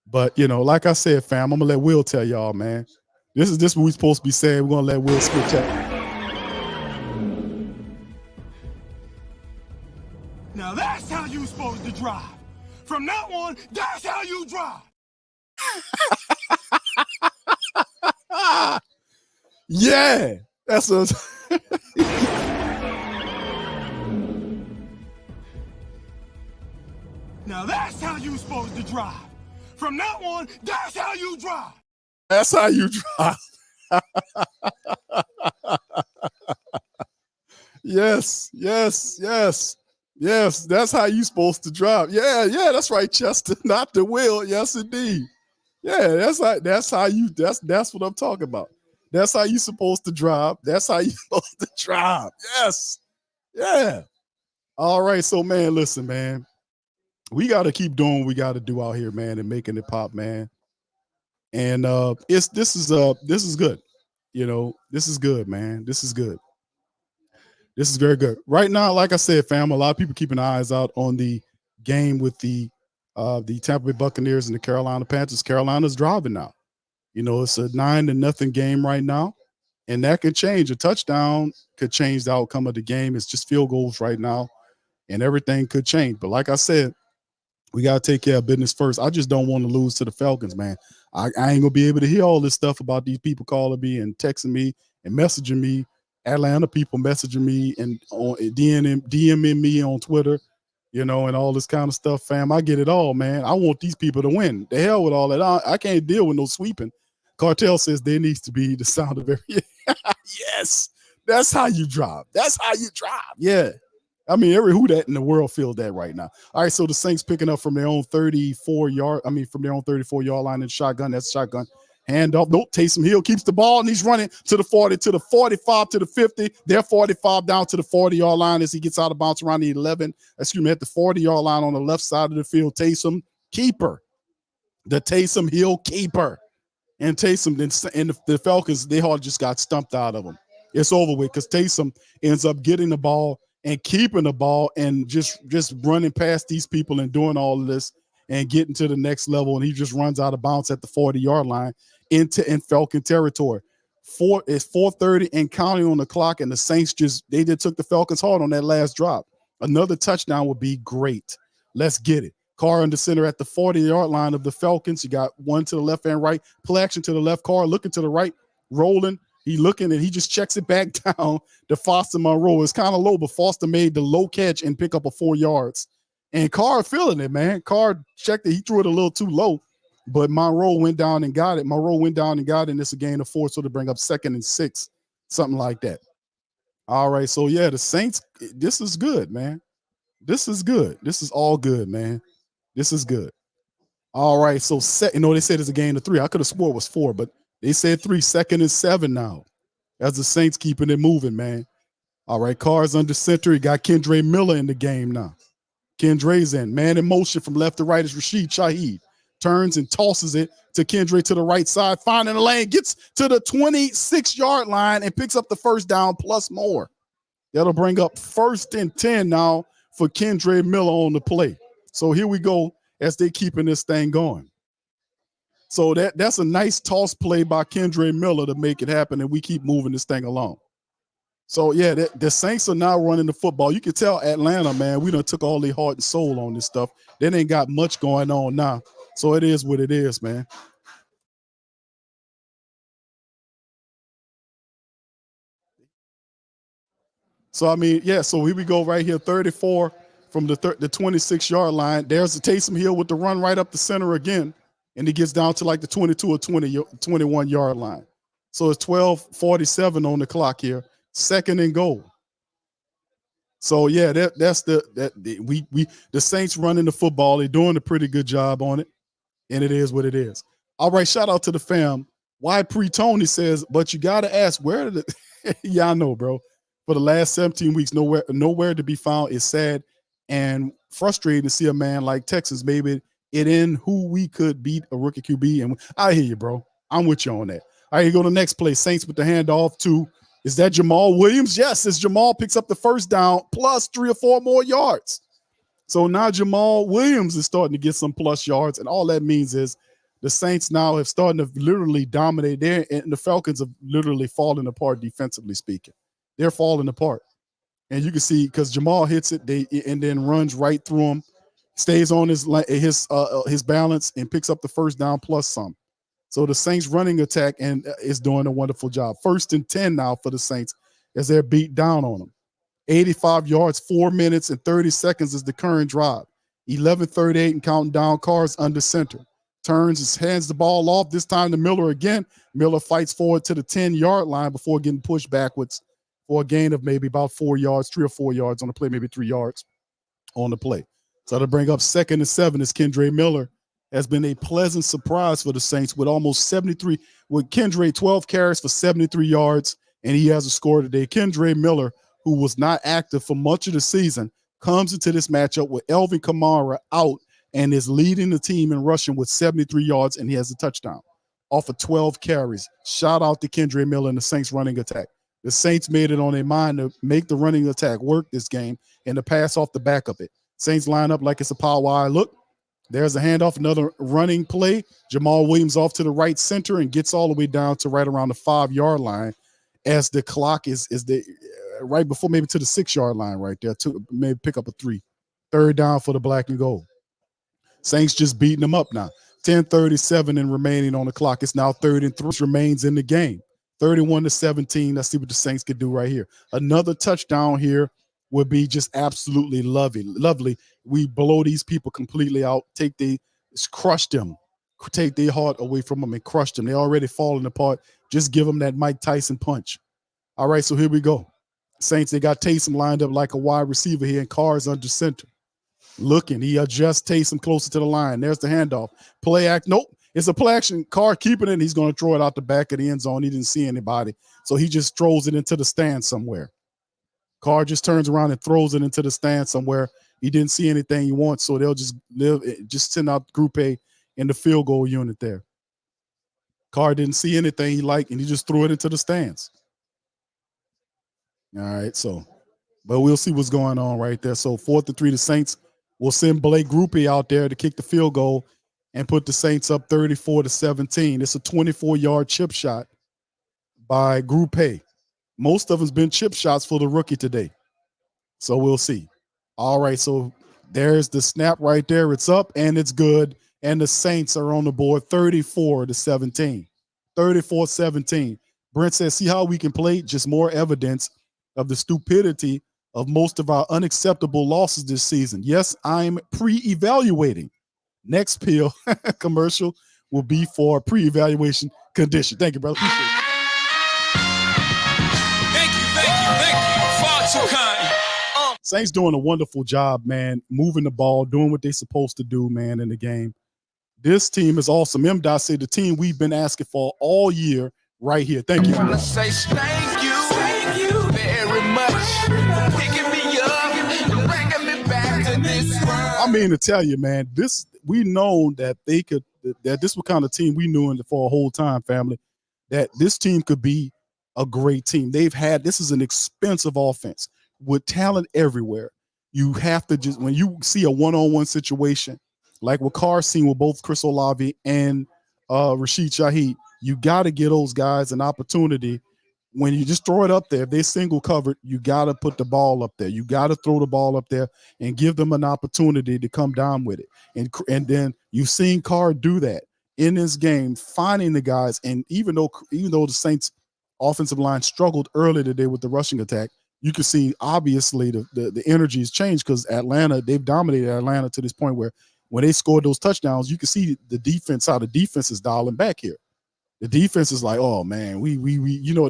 But like I said, fam, I'm gonna let Will tell y'all, man. This is what we supposed to be saying. We're gonna let Will Smith tell. Now that's how you supposed to drive. From now on, that's how you drive. Yeah, that's what. Now that's how you supposed to drive. From now on, that's how you drive. That's how you drive. Yes. That's how you supposed to drive. Yeah, that's right, Chester. Not the Will. Yes, indeed. Yeah, that's what I'm talking about. That's how you supposed to drive. That's how you supposed to drive. Yes. Yeah. All right. So, man, listen, man. We got to keep doing what we got to do out here, man, and making it pop, man. And this is good. This is good, man. This is good. This is very good. Right now, like I said, fam, a lot of people keeping eyes out on the game with the Tampa Bay Buccaneers and the Carolina Panthers. Carolina's driving now. It's a 9-0 game right now, and that could change. A touchdown could change the outcome of the game. It's just field goals right now, and everything could change. But like I said, we got to take care of business first. I just don't want to lose to the Falcons, man. I ain't going to be able to hear all this stuff about these people calling me and texting me and messaging me, Atlanta people messaging me and DMing me on Twitter, and all this kind of stuff, fam. I get it all, man. I want these people to win. The hell with all that. I can't deal with no sweeping. Cartel says there needs to be the sound of every. Yes, that's how you drive. That's how you drive. Yeah. I mean, every who that in the world feels that right now. All right, so the Saints picking up from their own 34-yard line in shotgun. That's shotgun. Handoff. Nope. Taysom Hill keeps the ball, and he's running to the 40, to the 45, to the 50. They're 45 down to the 40-yard line as he gets out of bounds around the 11. At the 40-yard line on the left side of the field. Taysom, keeper. The Taysom Hill keeper. And Taysom and the Falcons, they all just got stumped out of them. It's over with because Taysom ends up getting the ball and keeping the ball and just running past these people and doing all of this and getting to the next level. And he just runs out of bounds at the 40-yard line in Falcon territory. It's 4:30 and counting on the clock, and the Saints they took the Falcons hard on that last drop. Another touchdown would be great. Let's get it. Carr under center at the 40-yard line of the Falcons. You got one to the left and right. Play action to the left. Carr looking to the right, rolling. He looking and he just checks it back down to Foster Monroe. It's kind of low, but Foster made the low catch and pick up a 4 yards. And Carr feeling it, man. Carr checked it. He threw it a little too low, but Monroe went down and got it. And it's a gain of 4, so to bring up 2nd and 6, something like that. All right, so yeah, the Saints, this is good, man. This is good. This is all good, man. This is good. All right, so they said it's a gain of 3. I could have swore it was 4, but they said 3, 2nd and 7 now. As the Saints keeping it moving, man. All right, Carr's under center. He got Kendre Miller in the game now. Kendre's in. Man in motion from left to right is Rashid Shaheed. Turns and tosses it to Kendre to the right side. Finding the lane. Gets to the 26-yard line and picks up the first down plus more. That'll bring up 1st and 10 now for Kendre Miller on the play. So here we go as they keeping this thing going. So that's a nice toss play by Kendre Miller to make it happen, and we keep moving this thing along. So, yeah, the Saints are now running the football. You can tell Atlanta, man, we done took all their heart and soul on this stuff. They ain't got much going on now. So it is what it is, man. So I mean, yeah. So here we go, right here, 34 from the 26-yard line. There's the Taysom Hill with the run right up the center again, and he gets down to like the 22 or 21-yard line. So it's 12:47 on the clock here, 2nd and goal. So yeah, that's the Saints running the football. They're doing a pretty good job on it, and it is what it is. All right, shout out to the fam. Why Tony says, but you got to ask where did it? Yeah, I know, bro. For the last 17 weeks, nowhere to be found. Is sad and frustrating to see a man like Texas, maybe it in who we could beat a rookie QB. And I hear you, bro. I'm with you on that. All right, you go to the next play. Saints with the handoff to, is that Jamal Williams? Yes, it's Jamal picks up the first down plus 3 or 4 more yards. So now Jamal Williams is starting to get some plus yards, and all that means is the Saints now have started to literally dominate there, and the Falcons have literally fallen apart defensively speaking. They're falling apart. And you can see because Jamal hits it, and then runs right through him, stays on his balance, and picks up the first down plus some. So the Saints running attack and is doing a wonderful job. 1st and 10 now for the Saints as they're beat down on them. 85 yards, 4 minutes and 30 seconds is the current drive. 11:38 and counting down, Carr's under center. Turns, hands the ball off, this time to Miller again. Miller fights forward to the 10-yard line before getting pushed backwards for a gain of maybe about 4 yards, 3 or 4 yards on the play, maybe 3 yards on the play. So to bring up 2nd and 7 is Kendre Miller. Has been a pleasant surprise for the Saints with almost 73, with Kendre 12 carries for 73 yards, and he has a score today. Kendre Miller, who was not active for much of the season, comes into this matchup with Elvin Kamara out and is leading the team in rushing with 73 yards, and he has a touchdown off of 12 carries. Shout out to Kendre Miller and the Saints running attack. The Saints made it on their mind to make the running attack work this game and to pass off the back of it. Saints line up like it's a power eye look. There's a handoff, another running play. Jamal Williams off to the right center and gets all the way down to right around the 5-yard line as the clock is right before maybe to the 6-yard line right there to maybe pick up a 3. 3rd down for the black and gold. Saints just beating them up now. 10:37 and remaining on the clock. It's now 3rd and 3 remains in the game. 31-17. Let's see what the Saints could do right here. Another touchdown here would be just absolutely lovely. We blow these people completely out, crush them, take their heart away from them and crush them. They're already falling apart. Just give them that Mike Tyson punch. All right, so here we go. Saints, they got Taysom lined up like a wide receiver here, and Carr's under center. Looking, he adjusts Taysom closer to the line. There's the handoff. Play act, nope. It's a play action. Carr keeping it, and he's going to throw it out the back of the end zone. He didn't see anybody, so he just throws it into the stand somewhere. Carr just turns around and throws it into the stand somewhere. He didn't see anything he wants, so they'll just send out Group A in the field goal unit there. Carr didn't see anything he liked, and he just threw it into the stands. All right, so, but we'll see what's going on right there. So 4th and 3, the Saints will send Blake Groupie out there to kick the field goal and put the Saints up 34-17. It's a 24-yard chip shot by Group A. Most of them's been chip shots for the rookie today. So we'll see. All right, so there's the snap right there. It's up and it's good. And the Saints are on the board 34-17. 34-17. Brent says, see how we can play? Just more evidence of the stupidity of most of our unacceptable losses this season. Yes, I'm pre-evaluating. Next pill commercial will be for pre-evaluation condition. Thank you, brother. Appreciate it. Thank you. Far too kind. Saints doing a wonderful job, man, moving the ball, doing what they're supposed to do, man, in the game. This team is awesome. M-Dot said the team we've been asking for all year right here. Thank you. Wanna say thank you very much for picking me up and bringing me back to this world. I mean to tell you, man, we know that that this was kind of team we knew for a whole time, family, that this team could be a great team. This is an expensive offense with talent everywhere. You have to just, when you see a one-on-one situation, like what Carr's seen with both Chris Olave and Rashid Shaheed, you got to give those guys an opportunity. When you just throw it up there, if they're single covered, you got to put the ball up there. You got to throw the ball up there and give them an opportunity to come down with it. And then You've seen Carr do that in this game, finding the guys. And even though the Saints offensive line struggled early today with the rushing attack, you can see obviously the energy has changed because Atlanta, they've dominated Atlanta to this point where when they scored those touchdowns, you can see the defense, how the defense is dialing back here. The defense is like, oh man, we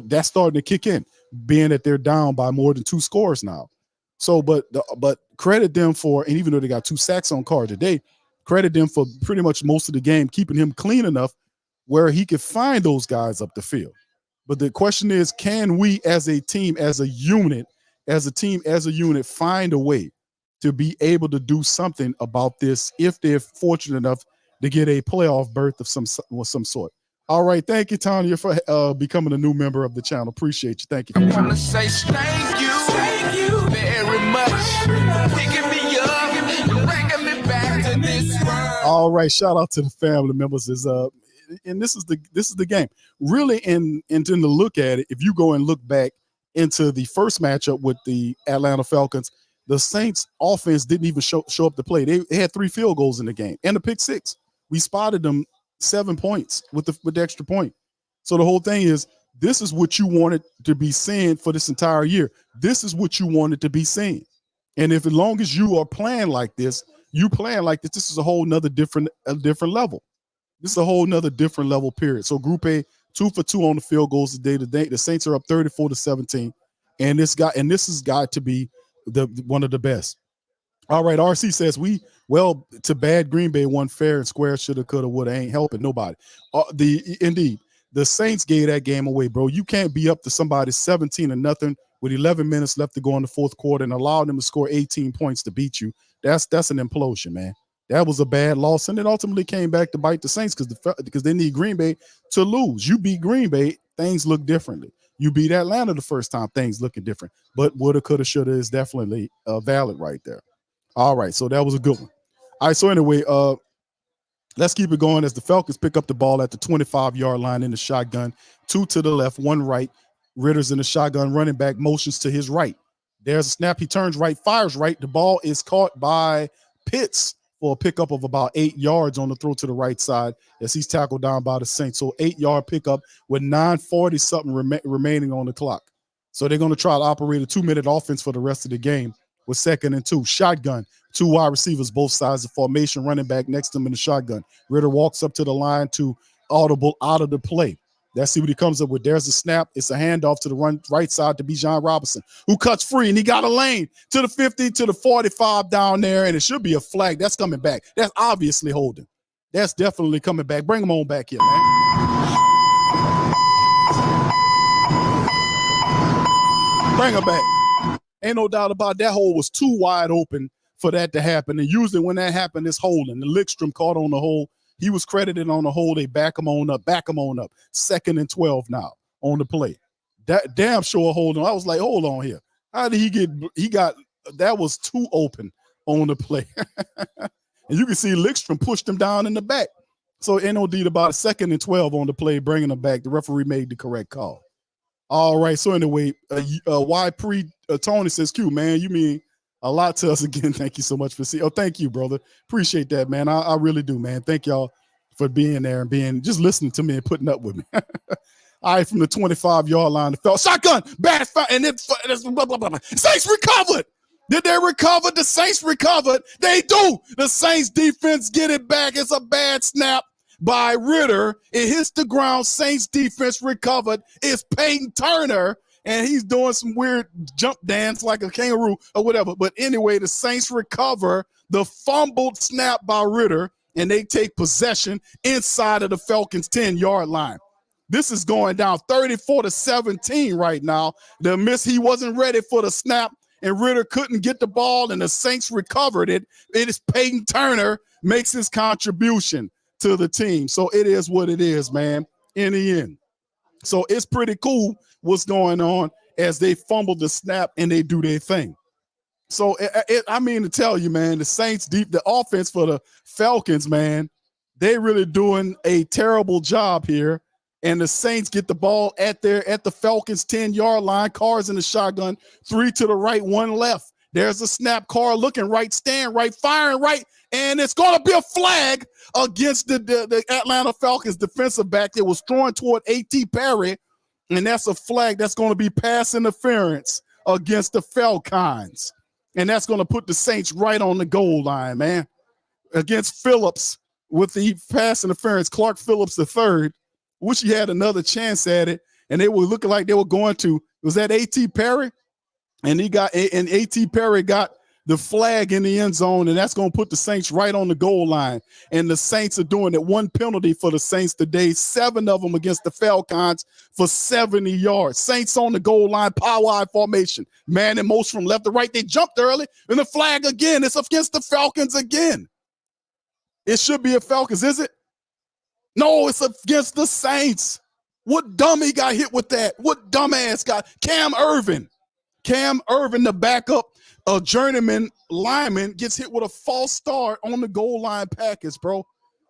that's starting to kick in, being that they're down by more than 2 scores now. So, but credit them for, and even though they got 2 sacks on Carr today, credit them for pretty much most of the game keeping him clean enough where he could find those guys up the field. But the question is, can we as a team, as a unit, find a way to be able to do something about this if they're fortunate enough to get a playoff berth of some sort? All right. Thank you, Tanya, for becoming a new member of the channel. Appreciate you. Thank you. I want to say thank you very much for picking me up and bringing me back to this world. All right. Shout out to the family members. And this is the game. Really, and to look at it, if you go and look back into the first matchup with the Atlanta Falcons, the Saints offense didn't even show up to play. They had 3 field goals in the game and a pick 6. We spotted them 7 points with the extra point. So the whole thing is, this is what you wanted to be seeing for this entire year. This is what you wanted to be seeing. And if as long as you are playing like this, this is a whole nother different level. This is a whole nother different level period. So Group A, 2 for 2 on the field goals today. The Saints are up 34-17. And this has got to be one of the best. All right, RC says to bad Green Bay, one fair and square, shoulda, coulda, woulda, ain't helping nobody. Indeed, the Saints gave that game away, bro. You can't be up to somebody 17-0 with 11 minutes left to go in the fourth quarter and allow them to score 18 points to beat you. That's an implosion, man. That was a bad loss, and it ultimately came back to bite the Saints because they need Green Bay to lose. You beat Green Bay, things look differently. You beat Atlanta the first time, things looking different. But woulda, coulda, shoulda is definitely valid right there. All right, so that was a good one. All right, so anyway, let's keep it going as the Falcons pick up the ball at the 25-yard line in the shotgun. 2 to the left, 1 right. Ritter's in the shotgun, running back motions to his right. There's a snap. He turns right, fires right. The ball is caught by Pitts for a pickup of about 8 yards on the throw to the right side as he's tackled down by the Saints. So 8-yard pickup with 9:40-something remaining on the clock. So they're going to try to operate a 2-minute offense for the rest of the game with 2nd and 2. Shotgun, 2 wide receivers, both sides of formation, running back next to him in the shotgun. Ritter walks up to the line to audible out of the play. Let's see what he comes up with. There's a snap. It's a handoff to the right side to Bijan Robinson, who cuts free, and he got a lane to the 50, to the 45 down there, and it should be a flag. That's coming back. That's obviously holding. That's definitely coming back. Bring him on back here, man. Bring him back. Ain't no doubt about it. That hole was too wide open for that to happen, and usually when that happened, it's holding. The Lickstrom caught on the hole. He was credited on the hole. They back him on up. 2nd and 12 now on the play. That damn sure holding. I was like, hold on here. How did that was too open on the play. And you can see Lickstrom pushed him down in the back. So ain't no deed about it. 2nd and 12 on the play, bringing him back. The referee made the correct call. All right. So anyway, Tony says, Q, man, you mean a lot to us again. Thank you so much for seeing. Oh, thank you, brother. Appreciate that, man. I really do, man. Thank y'all for being there and just listening to me and putting up with me. All right, from the 25-yard line, the fell shotgun, bad fire, and then blah, blah, blah. Saints recovered. Did they recover? The Saints recovered. They do. The Saints defense get it back. It's a bad snap by Ritter. It hits the ground. Saints defense recovered. It's Peyton Turner. And he's doing some weird jump dance like a kangaroo or whatever. But anyway, the Saints recover the fumbled snap by Ritter, and they take possession inside of the Falcons' 10-yard line. This is going down 34-17 right now. The miss, he wasn't ready for the snap, and Ritter couldn't get the ball, and the Saints recovered it. It is Peyton Turner makes his contribution to the team. So it is what it is, man, in the end. So it's pretty cool what's going on as they fumble the snap and they do their thing. So I mean to tell you, man, the Saints the offense for the Falcons, man, they really doing a terrible job here. And the Saints get the ball at the Falcons 10-yard line, Carr's in the shotgun, 3 to the right, 1 left. There's a snap. Carr looking right, stand right, firing right, and it's going to be a flag against the Atlanta Falcons defensive back that was throwing toward A.T. Perry, and that's a flag that's going to be pass interference against the Falcons, and that's going to put the Saints right on the goal line, man, against Phillips with the pass interference. Clark Phillips III, wish he had another chance at it, and they were looking like they were going to. Was that A.T. Perry? And A.T. Perry got the flag in the end zone, and that's going to put the Saints right on the goal line. And the Saints are doing it. One penalty for the Saints today, 7 of them against the Falcons for 70 yards. Saints on the goal line, power I formation. Man in motion from left to right. They jumped early, and the flag again. It's against the Falcons again. It should be a Falcons, is it? No, it's against the Saints. What dummy got hit with that? What dumbass got? Cam Irvin, the backup, a journeyman lineman, gets hit with a false start on the goal line package, bro.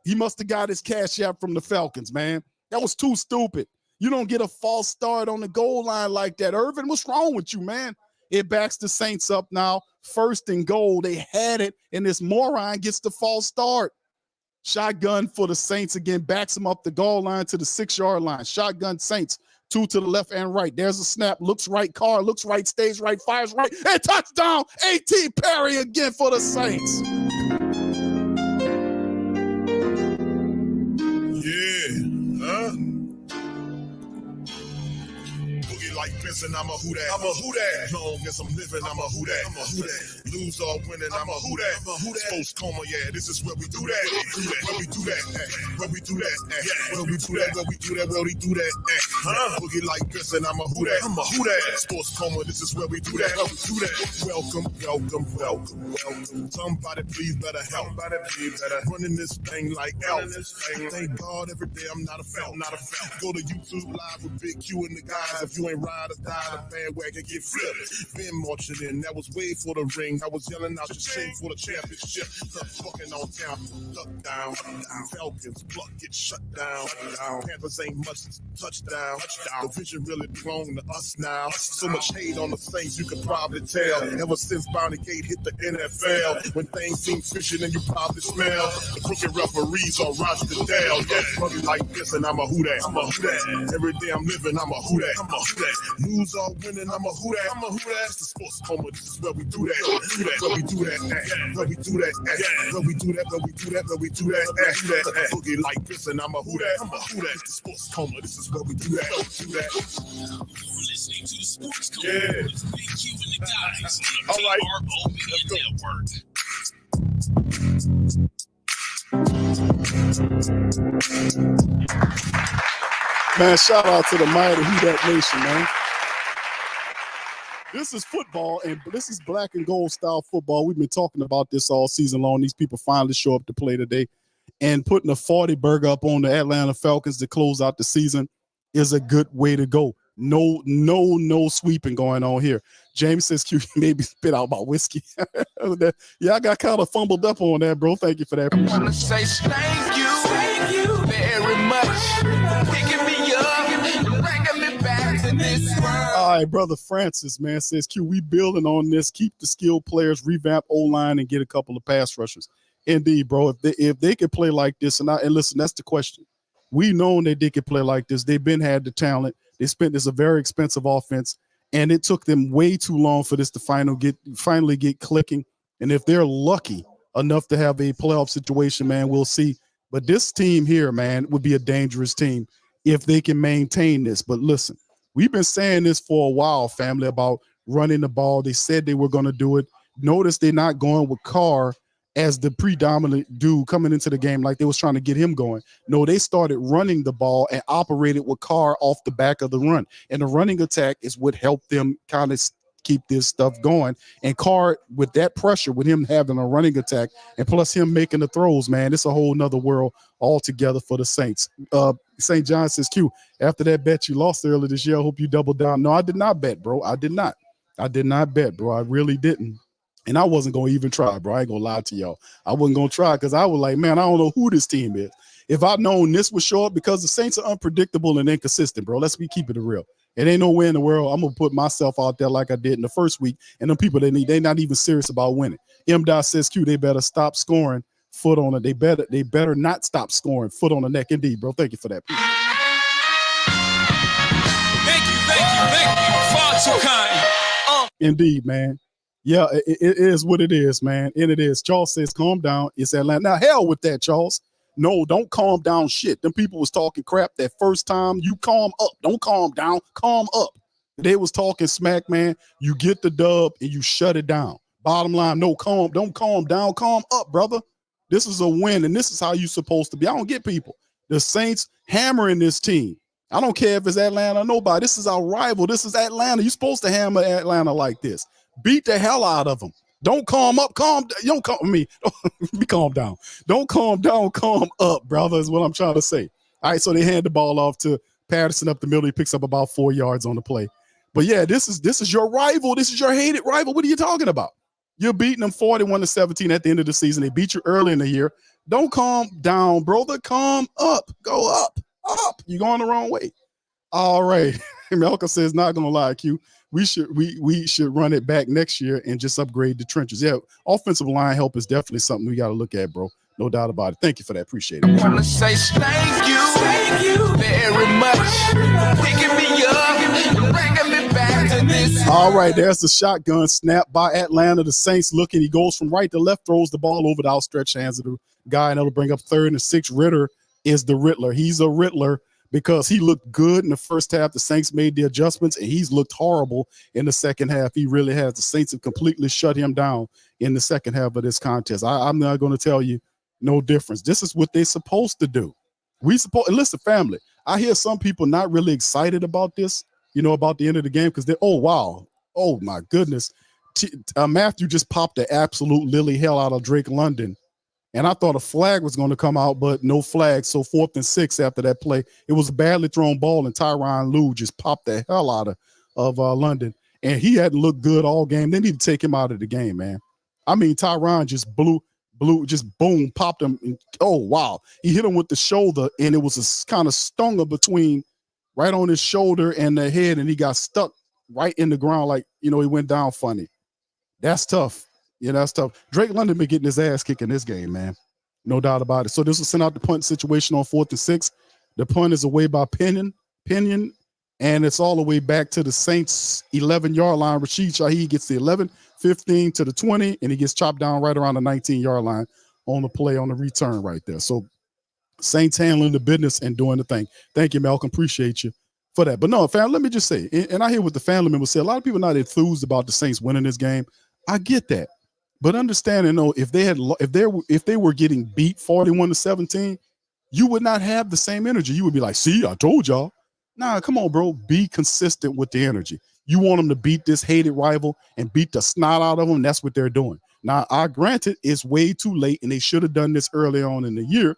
He must have got his cash out from the Falcons, man. That was too stupid. You don't get a false start on the goal line like that. Irvin, what's wrong with you, man? It backs the Saints up now. 1st and goal. They had it, and this moron gets the false start. Shotgun for the Saints again, backs him up the goal line to the 6-yard line. Shotgun Saints, 2 to the left and right. There's a snap, looks right, Carr looks right, stays right, fires right, and touchdown. A.T. Perry again for the Saints. Yeah, huh? Boogie like Benson, I'm a who that. I'm a who that. Long as I'm living, I'm a who that. I'm a who that. Lose or winning, I'm a who that. I'm a who that. Post coma, yeah, this is where we do that. Where we do that. Where we do that. Where we do that. Where we do that. Where we do that. Huh? Boogie like Benson, I'm a who that. I'm a who that. Sports coma, this is where we do that. We do that. Welcome, welcome, welcome, welcome. Somebody please better help. Somebody please better running this thing like Elf. Thank God every day I'm not a Falcon. Not a Falcon. Go to YouTube Live with Big Q and the guys. If you ain't ride or die, the bandwagon get flipped. Been marching in, that was way for the ring. I was yelling out your shame for the championship. Stop fucking on town, duck down. Falcons, pluck, get shut down. Panthers ain't much touchdown. The vision really belong to us now. So much hate on the Saints, you can probably tell. Ever since Bounty Gate hit the NFL, when things seem fishy and you probably smell the crooked referees on Roger Goodell. Yeah, brother like this, and I'm a who that. I'm a who that. Every day I'm living, I'm a who that. I'm a who that. Lose or winning, I'm a who that. I'm a who that. It's the sports coma. This is where we do that. Where we do that. Where we do that. Where we do that. Where we do that. Where we do that. Boogie like this, and I'm a who that. I'm a who that. It's the sports coma. This is where we do that. Do that. You're listening to the Sports Code Yeah. with Big Q and the guys on the All right. PRO Media Network. Man, shout out to the mighty Who Dat Nation, man. This is football, and this is black and gold style football. We've been talking about this all season long. These people finally show up to play today, and putting a 40 burger up on the Atlanta Falcons to close out the season is a good way to go. No sweeping going on here. James says, Q, maybe spit out my whiskey. Yeah, I got kind of fumbled up on that, bro. Thank you for that. I want to say thank you very much for picking me up and bringing me back to this world. All right, brother Francis, man, says, Q, we building on this. Keep the skilled players, revamp O-line, and get a couple of pass rushers. Indeed, bro. If they could play like this, and listen, that's the question. We known that they could play like this. They've been had the talent. They spent this a very expensive offense, and it took them way too long for this to finally get clicking. And if they're lucky enough to have a playoff situation, man, we'll see. But this team here, man, would be a dangerous team if they can maintain this. But listen, we've been saying this for a while, family, about running the ball. They said they were going to do it. Notice they're not going with Carr as the predominant dude coming into the game like they was trying to get him going. No, they started running the ball and operated with Carr off the back of the run. And the running attack is what helped them kind of keep this stuff going. And Carr, with that pressure, with him having a running attack and plus him making the throws, man, it's a whole nother world altogether for the Saints. St. John says, Q, after that bet you lost earlier this year, I hope you double down. No, I did not bet, bro. I did not bet, bro. I really didn't. And I wasn't going to even try, bro. I ain't going to lie to y'all. I wasn't going to try because I was like, man, I don't know who this team is. If I'd known this would show up, because the Saints are unpredictable and inconsistent, bro. Let's keep it real. It ain't no way in the world I'm gonna put myself out there like I did in the first week. And them people they not even serious about winning. M. says Q, they better stop scoring foot on it. They better not stop scoring foot on the neck. Indeed, bro. Thank you for that. Thank you. Far too kind. Indeed, man. Yeah, it is what it is, man. And it is. Charles says, calm down. It's Atlanta. Now, hell with that, Charles. No, don't calm down shit. Them people was talking crap that first time. You calm up. Don't calm down. Calm up. They was talking smack, man. You get the dub and you shut it down. Bottom line, don't calm down. Calm up, brother. This is a win, and this is how you supposed to be. I don't get people. The Saints hammering this team. I don't care if it's Atlanta or nobody. This is our rival. This is Atlanta. You're supposed to hammer Atlanta like this. Beat the hell out of them. Don't calm up. You don't calm me. Be calm down. Don't calm down. Calm up, brother, is what I'm trying to say. All right, so they hand the ball off to Patterson up the middle. He picks up about 4 yards on the play. But yeah, this is your rival. This is your hated rival. What are you talking about? You're beating them 41-17 at the end of the season. They beat you early in the year. Don't calm down, brother. Calm up. Go up. You're going the wrong way. All right. Melka says, not gonna lie, Q. We should run it back next year and just upgrade the trenches. Yeah, offensive line help is definitely something we got to look at, bro. No doubt about it. Thank you for that. Appreciate it. I wanna say thank you very much for picking me up and bringing me back to this. All right, there's the shotgun snap by Atlanta. The Saints looking. He goes from right to left, throws the ball over the outstretched hands of the guy, and that'll bring up 3rd and 6. Ritter is the Riddler. He's a Riddler because he looked good in the first half. The Saints made the adjustments, and he's looked horrible in the second half. He really has. The Saints have completely shut him down in the second half of this contest. I'm not going to tell you no difference. This is what they're supposed to do. And listen, family, I hear some people not really excited about this, about the end of the game because they're, oh, wow. Oh, my goodness. Matthew just popped the absolute lily hell out of Drake London. And I thought a flag was going to come out, but no flag. So 4th and 6 after that play. It was a badly thrown ball, and Tyronn Lue just popped the hell out of London. And he hadn't looked good all game. They need to take him out of the game, man. I mean, Tyronn just just boom, popped him. And, oh, wow. He hit him with the shoulder, and it was a kind of stung between right on his shoulder and the head, and he got stuck right in the ground like, he went down funny. That's tough. Yeah, that's tough. Drake London been getting his ass kicked in this game, man. No doubt about it. So this will send out the punt situation on 4th and 6. The punt is away by Pinion, and it's all the way back to the Saints' 11-yard line. Rashid Shaheed gets the 11, 15 to the 20, and he gets chopped down right around the 19-yard line on the play on the return right there. So Saints handling the business and doing the thing. Thank you, Malcolm. Appreciate you for that. But no, fam, let me just say, and I hear what the family members say. A lot of people are not enthused about the Saints winning this game. I get that. But understand and know if they were getting beat 41-17, you would not have the same energy. You would be like, see, I told y'all. Nah, come on, bro. Be consistent with the energy. You want them to beat this hated rival and beat the snot out of them. That's what they're doing. Now, I granted it's way too late, and they should have done this early on in the year.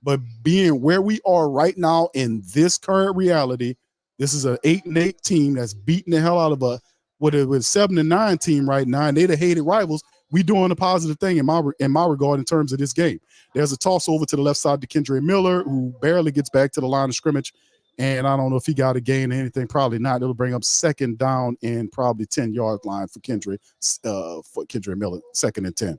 But being where we are right now in this current reality, this is an 8-8 team that's beating the hell out of a 7-9 team right now, and they're the hated rivals. We doing a positive thing in my regard in terms of this game. There's a toss over to the left side to Kendre Miller, who barely gets back to the line of scrimmage. And I don't know if he got a gain or anything. Probably not. It'll bring up 2nd down and probably 10-yard line for Kendre Miller, 2nd and 10.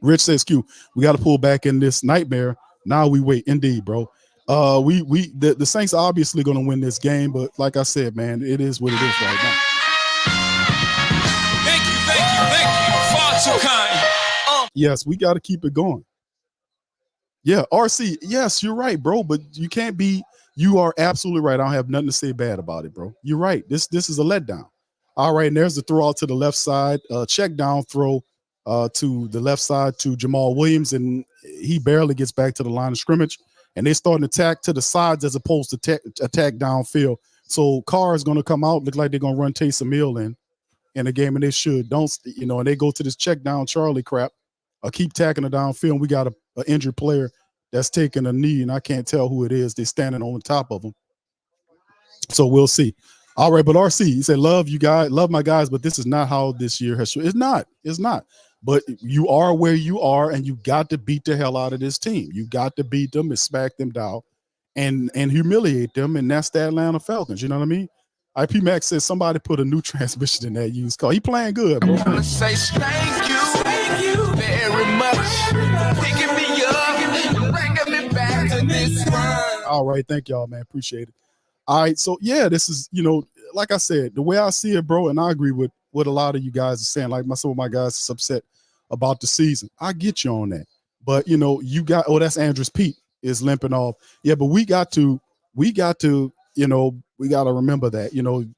Rich says, Q, we got to pull back in this nightmare. Now we wait. Indeed, bro. The Saints are obviously going to win this game, but like I said, man, it is what it is right now. Thank you. Far too kind. Yes, we got to keep it going. Yeah, RC, yes, you're right, bro, but you can't be. You are absolutely right. I don't have nothing to say bad about it, bro. You're right. This is a letdown. All right, and there's the throw out to the left side, check down throw to the left side to Jamal Williams, and he barely gets back to the line of scrimmage. And they start an attack to the sides as opposed to attack downfield. So Carr is going to come out. Look like they're going to run Taysom Hill in the game, and they should. And they go to this check down Charlie crap. Keep tacking it downfield. And we got an injured player that's taking a knee, and I can't tell who it is. They're standing on top of him. So we'll see. All right, but RC, he said, love you guys, love my guys, but this is not how this year has. It's not. But you are where you are, and you got to beat the hell out of this team. You got to beat them and smack them down and humiliate them, and that's the Atlanta Falcons. You know what I mean? IP Max says somebody put a new transmission in that used car. He playing good, bro. I wanna say thank you very much. Picking me up and bringing me back to this world. All right, thank y'all, man. Appreciate it. All right, so yeah, this is, like I said, the way I see it, bro, and I agree with what a lot of you guys are saying. Like some of my guys is upset about the season. I get you on that. But you got, that's Andrews Pete is limping off. Yeah, but we got to, we got to remember that,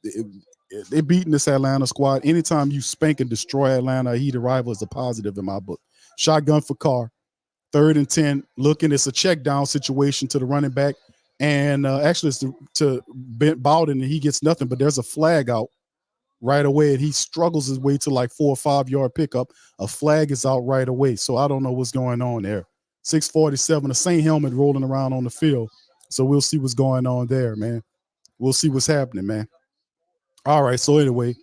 they beating this Atlanta squad. Anytime you spank and destroy Atlanta, a heated rival is a positive in my book. Shotgun for Carr, 3rd and 10, looking, it's a check down situation to the running back. And actually it's to Bent Bowden, and he gets nothing, but there's a flag out right away, and he struggles his way to like 4 or 5 yard pickup. A flag is out right away. So I don't know what's going on there. 647, the same helmet rolling around on the field. So we'll see what's going on there, man. We'll see what's happening, man. All right. So anyway,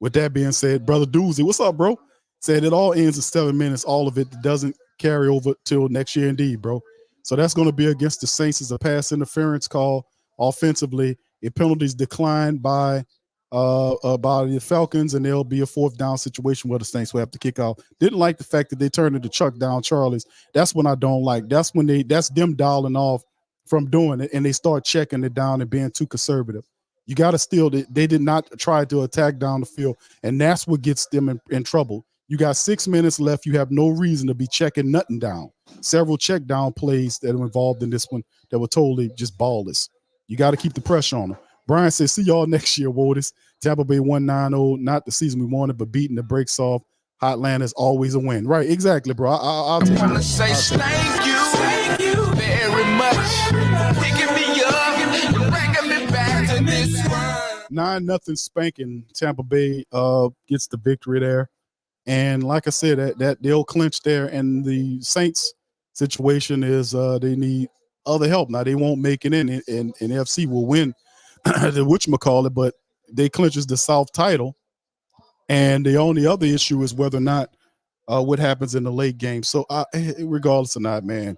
with that being said, Brother Doozy, what's up, bro? Said it all ends in 7 minutes. All of it doesn't carry over till next year, indeed, bro. So that's going to be against the Saints as a pass interference call offensively. If penalties declined by the Falcons, and there'll be a 4th down situation where the Saints will have to kick out. Didn't like the fact that they turned into Chuck down Charlies. That's when I don't like. That's them dialing off from doing it, and they start checking it down and being too conservative. You got to still, they did not try to attack down the field, and that's what gets them in trouble. You got 6 minutes left. You have no reason to be checking nothing down. Several check down plays that were involved in this one that were totally just ballless. You got to keep the pressure on them. Brian says, see y'all next year, Wotis. Tampa Bay 1-9-0, not the season we wanted, but beating the brakes off. Hotland is always a win. Right, exactly, bro. I'll take it. I wanna say thank you very much. Picking me up and bringing me back to this world. 9-0 spanking. Tampa Bay gets the victory there. And like I said, that they'll clinch there. And the Saints situation is they need other help. Now, they won't make it in, and FC will win the whatchamacallit, but they clinches the South title. And the only other issue is whether or not what happens in the late game. So regardless or not, man,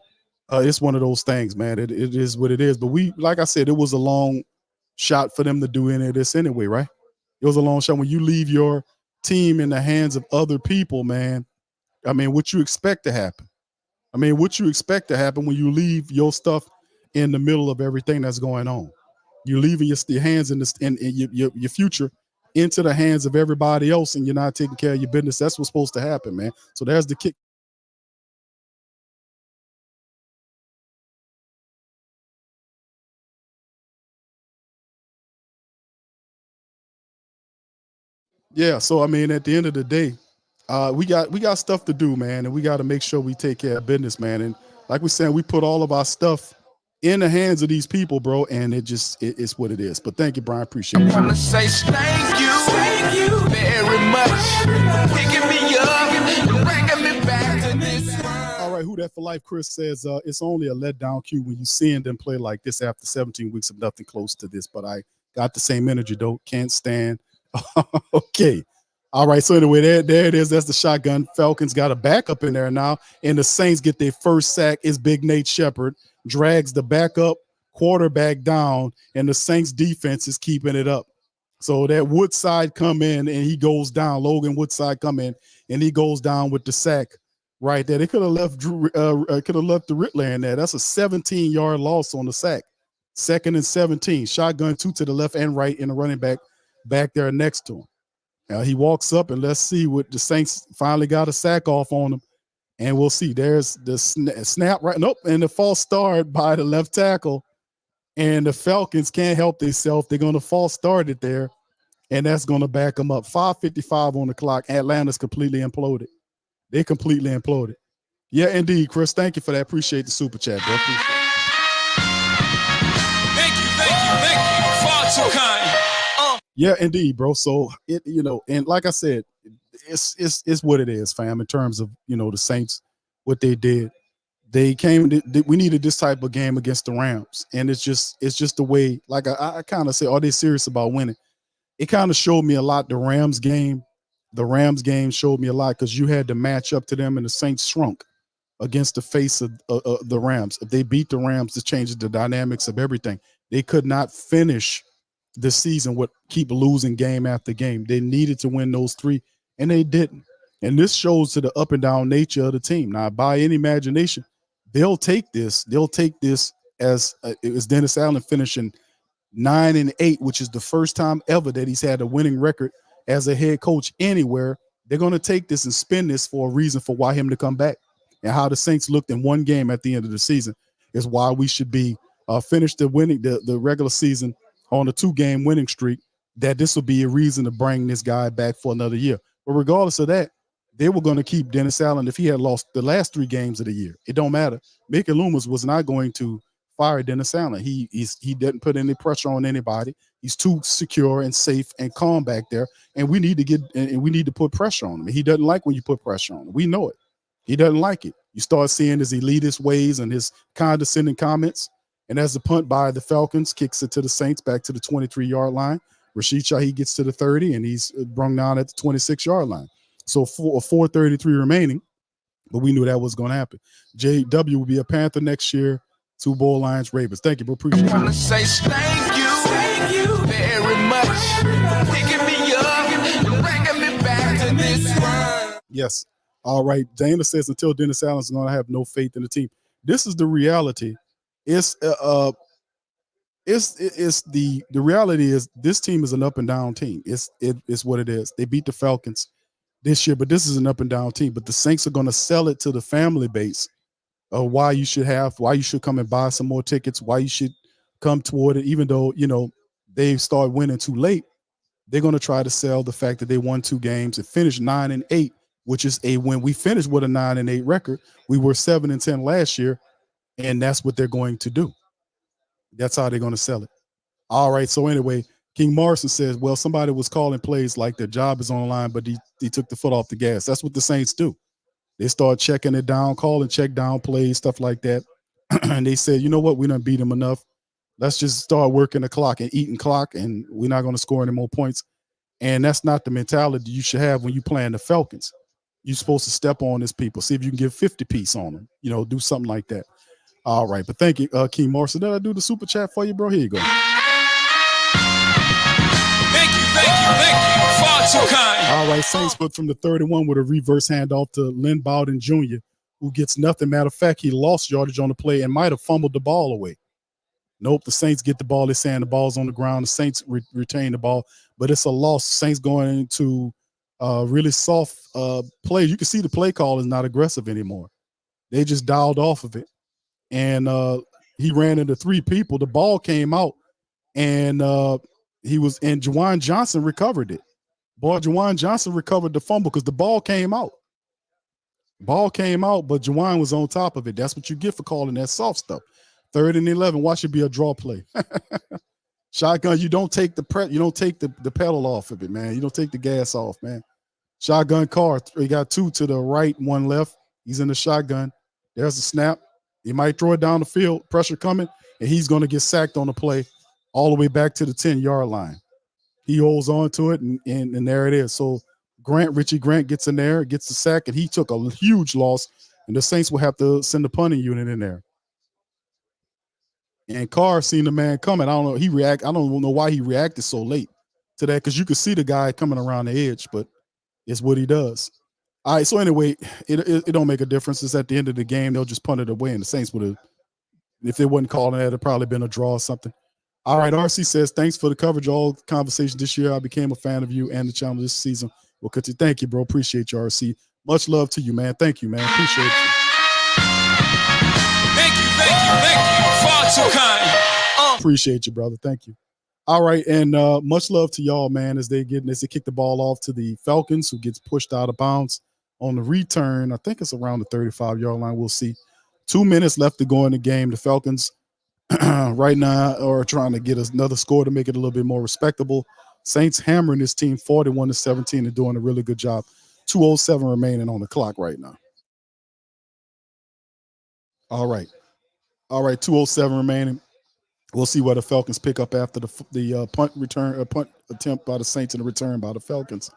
it's one of those things, man. It is what it is. But like I said, it was a long shot for them to do any of this anyway, right? It was a long shot. When you leave your team in the hands of other people, man, I mean, what you expect to happen? What you expect to happen when you leave your stuff in the middle of everything that's going on? You're leaving your hands in your future into the hands of everybody else, and you're not taking care of your business. That's what's supposed to happen, man. So there's the kick. Yeah, so at the end of the day, we got stuff to do, man, and we got to make sure we take care of business, man. And like we said, we put all of our stuff in the hands of these people, bro, and it's what it is. But thank you, Brian. Appreciate it. I wanna say thank you very much. Picking me up and bringing me back to this world. All right, who that for life? Chris says it's only a letdown cue when you seeing them play like this after 17 weeks of nothing close to this. But I got the same energy though. Can't stand. Okay. All right. So anyway, there it is. That's the shotgun. Falcons got a backup in there now, and the Saints get their first sack. Is Big Nate Shepard drags the backup quarterback down, and the Saints defense is keeping it up. So that Woodside come in and he goes down. Logan Woodside come in and he goes down with the sack right there. They could have left the Rittler in there. That's a 17-yard loss on the sack. 2nd and 17. Shotgun 2 to the left and right, and the running back there next to him. Now he walks up, and let's see what the Saints finally got a sack off on him. And we'll see. There's the snap right. Nope. And the false start by the left tackle. And the Falcons can't help themselves. They're going to false start it there. And that's going to back them up. 5:55 on the clock. Atlanta's completely imploded. They completely imploded. Yeah, indeed, Chris. Thank you for that. Appreciate the super chat, bro. Appreciate Thank you. Far too kind. Yeah, indeed, bro. So and like I said, it's what it is, fam. In terms of the Saints, what they did, they came. We needed this type of game against the Rams, and it's just the way. Like I kind of say, are they serious about winning? It kind of showed me a lot. The Rams game showed me a lot because you had to match up to them, and the Saints shrunk against the face of the Rams. If they beat the Rams, it changes the dynamics of everything. They could not finish this season would keep losing game after game. They needed to win those 3, and they didn't. And this shows to the up and down nature of the team. Now, by any imagination, they'll take this. They'll take this as it was Dennis Allen finishing 9-8, which is the first time ever that he's had a winning record as a head coach anywhere. They're going to take this and spin this for a reason for why him to come back. And how the Saints looked in one game at the end of the season is why we should be finish the regular season on a 2-game winning streak, that this will be a reason to bring this guy back for another year. But regardless of that, they were going to keep Dennis Allen if he had lost the last 3 games of the year. It don't matter. Mickey Loomis was not going to fire Dennis Allen. He didn't put any pressure on anybody. He's too secure and safe and calm back there. And we need to put pressure on him. He doesn't like when you put pressure on him. We know it. He doesn't like it. You start seeing his elitist ways and his condescending comments. And as the punt by the Falcons kicks it to the Saints back to the 23-yard line, Rashid Shaheed gets to the 30, and he's brung down at the 26-yard line. So 4:33 remaining, but we knew that was going to happen. JW will be a Panther next year. 2 Bowl Lions Ravens. Thank you, bro. Appreciate it. I want to say thank you very much for picking me up and bringing me back to this world. Yes. All right. Dana says until Dennis Allen's going to have no faith in the team. This is the reality. It's the reality is this team is an up and down team. It's what it is. They beat the Falcons this year, but this is an up and down team. But the Saints are going to sell it to the family base of why you should come and buy some more tickets, why you should come toward it, even though, they start winning too late. They're going to try to sell the fact that they won 2 games and finished 9-8, which is when we finished with a 9-8 record. We were 7-10 last year, and that's what they're going to do. That's how they're going to sell it. All right. So anyway, King Morrison says, well, somebody was calling plays like their job is on the line, but he took the foot off the gas. That's what the Saints do. They start checking it down, calling check down plays, stuff like that. And they said, you know what? We done beat them enough. Let's just start working the clock and eating clock, and we're not going to score any more points. And that's not the mentality you should have when you playing the Falcons. You're supposed to step on these people, see if you can get 50 piece on them, do something like that. All right. But thank you, King Morrison. Did I do the super chat for you, bro? Here you go. Thank you. Far too kind. All right. Saints put from the 31 with a reverse handoff to Lynn Bowden Jr., who gets nothing. Matter of fact, he lost yardage on the play and might have fumbled the ball away. Nope. The Saints get the ball. They're saying the ball's on the ground. The Saints retain the ball, but it's a loss. Saints going into really soft play. You can see the play call is not aggressive anymore. They just dialed off of it. And he ran into 3 people. The ball came out, and Juwan Johnson recovered it. Boy, Juwan Johnson recovered the fumble because the ball came out. Ball came out, but Juwan was on top of it. That's what you get for calling that soft stuff. 3rd and 11. Watch it be a draw play. Shotgun. You don't take the pedal off of it, man. You don't take the gas off, man. Shotgun car. He got 2 to the right, 1 left. He's in the shotgun. There's the snap. He might throw it down the field, pressure coming, and he's going to get sacked on the play all the way back to the 10-yard line. He holds on to it, and there it is. So Richie Grant gets in there, gets the sack, and he took a huge loss, and the Saints will have to send the punting unit in there. And Carr seen the man coming. I don't know why he reacted so late to that, because you could see the guy coming around the edge, but it's what he does. All right, so anyway, it don't make a difference. It's at the end of the game. They'll just punt it away, and the Saints would have, if they wasn't calling that, it'd probably been a draw or something. All right, RC says, thanks for the coverage, all the conversations this year. I became a fan of you and the channel this season. We'll continue. Thank you, bro. Appreciate you, RC. Much love to you, man. Thank you, man. Appreciate you. Thank you. Far too kind. Appreciate you, brother. Thank you. All right, and much love to y'all, man, as they kick the ball off to the Falcons, who gets pushed out of bounds on the return. I think it's around the 35-yard line. We'll see. 2 minutes left to go in the game. The Falcons right now are trying to get another score to make it a little bit more respectable. Saints hammering this team 41-17 and doing a really good job. 2:07 remaining on the clock right now. All right, 2:07 remaining. We'll see what the Falcons pick up after the punt attempt by the Saints and the return by the Falcons.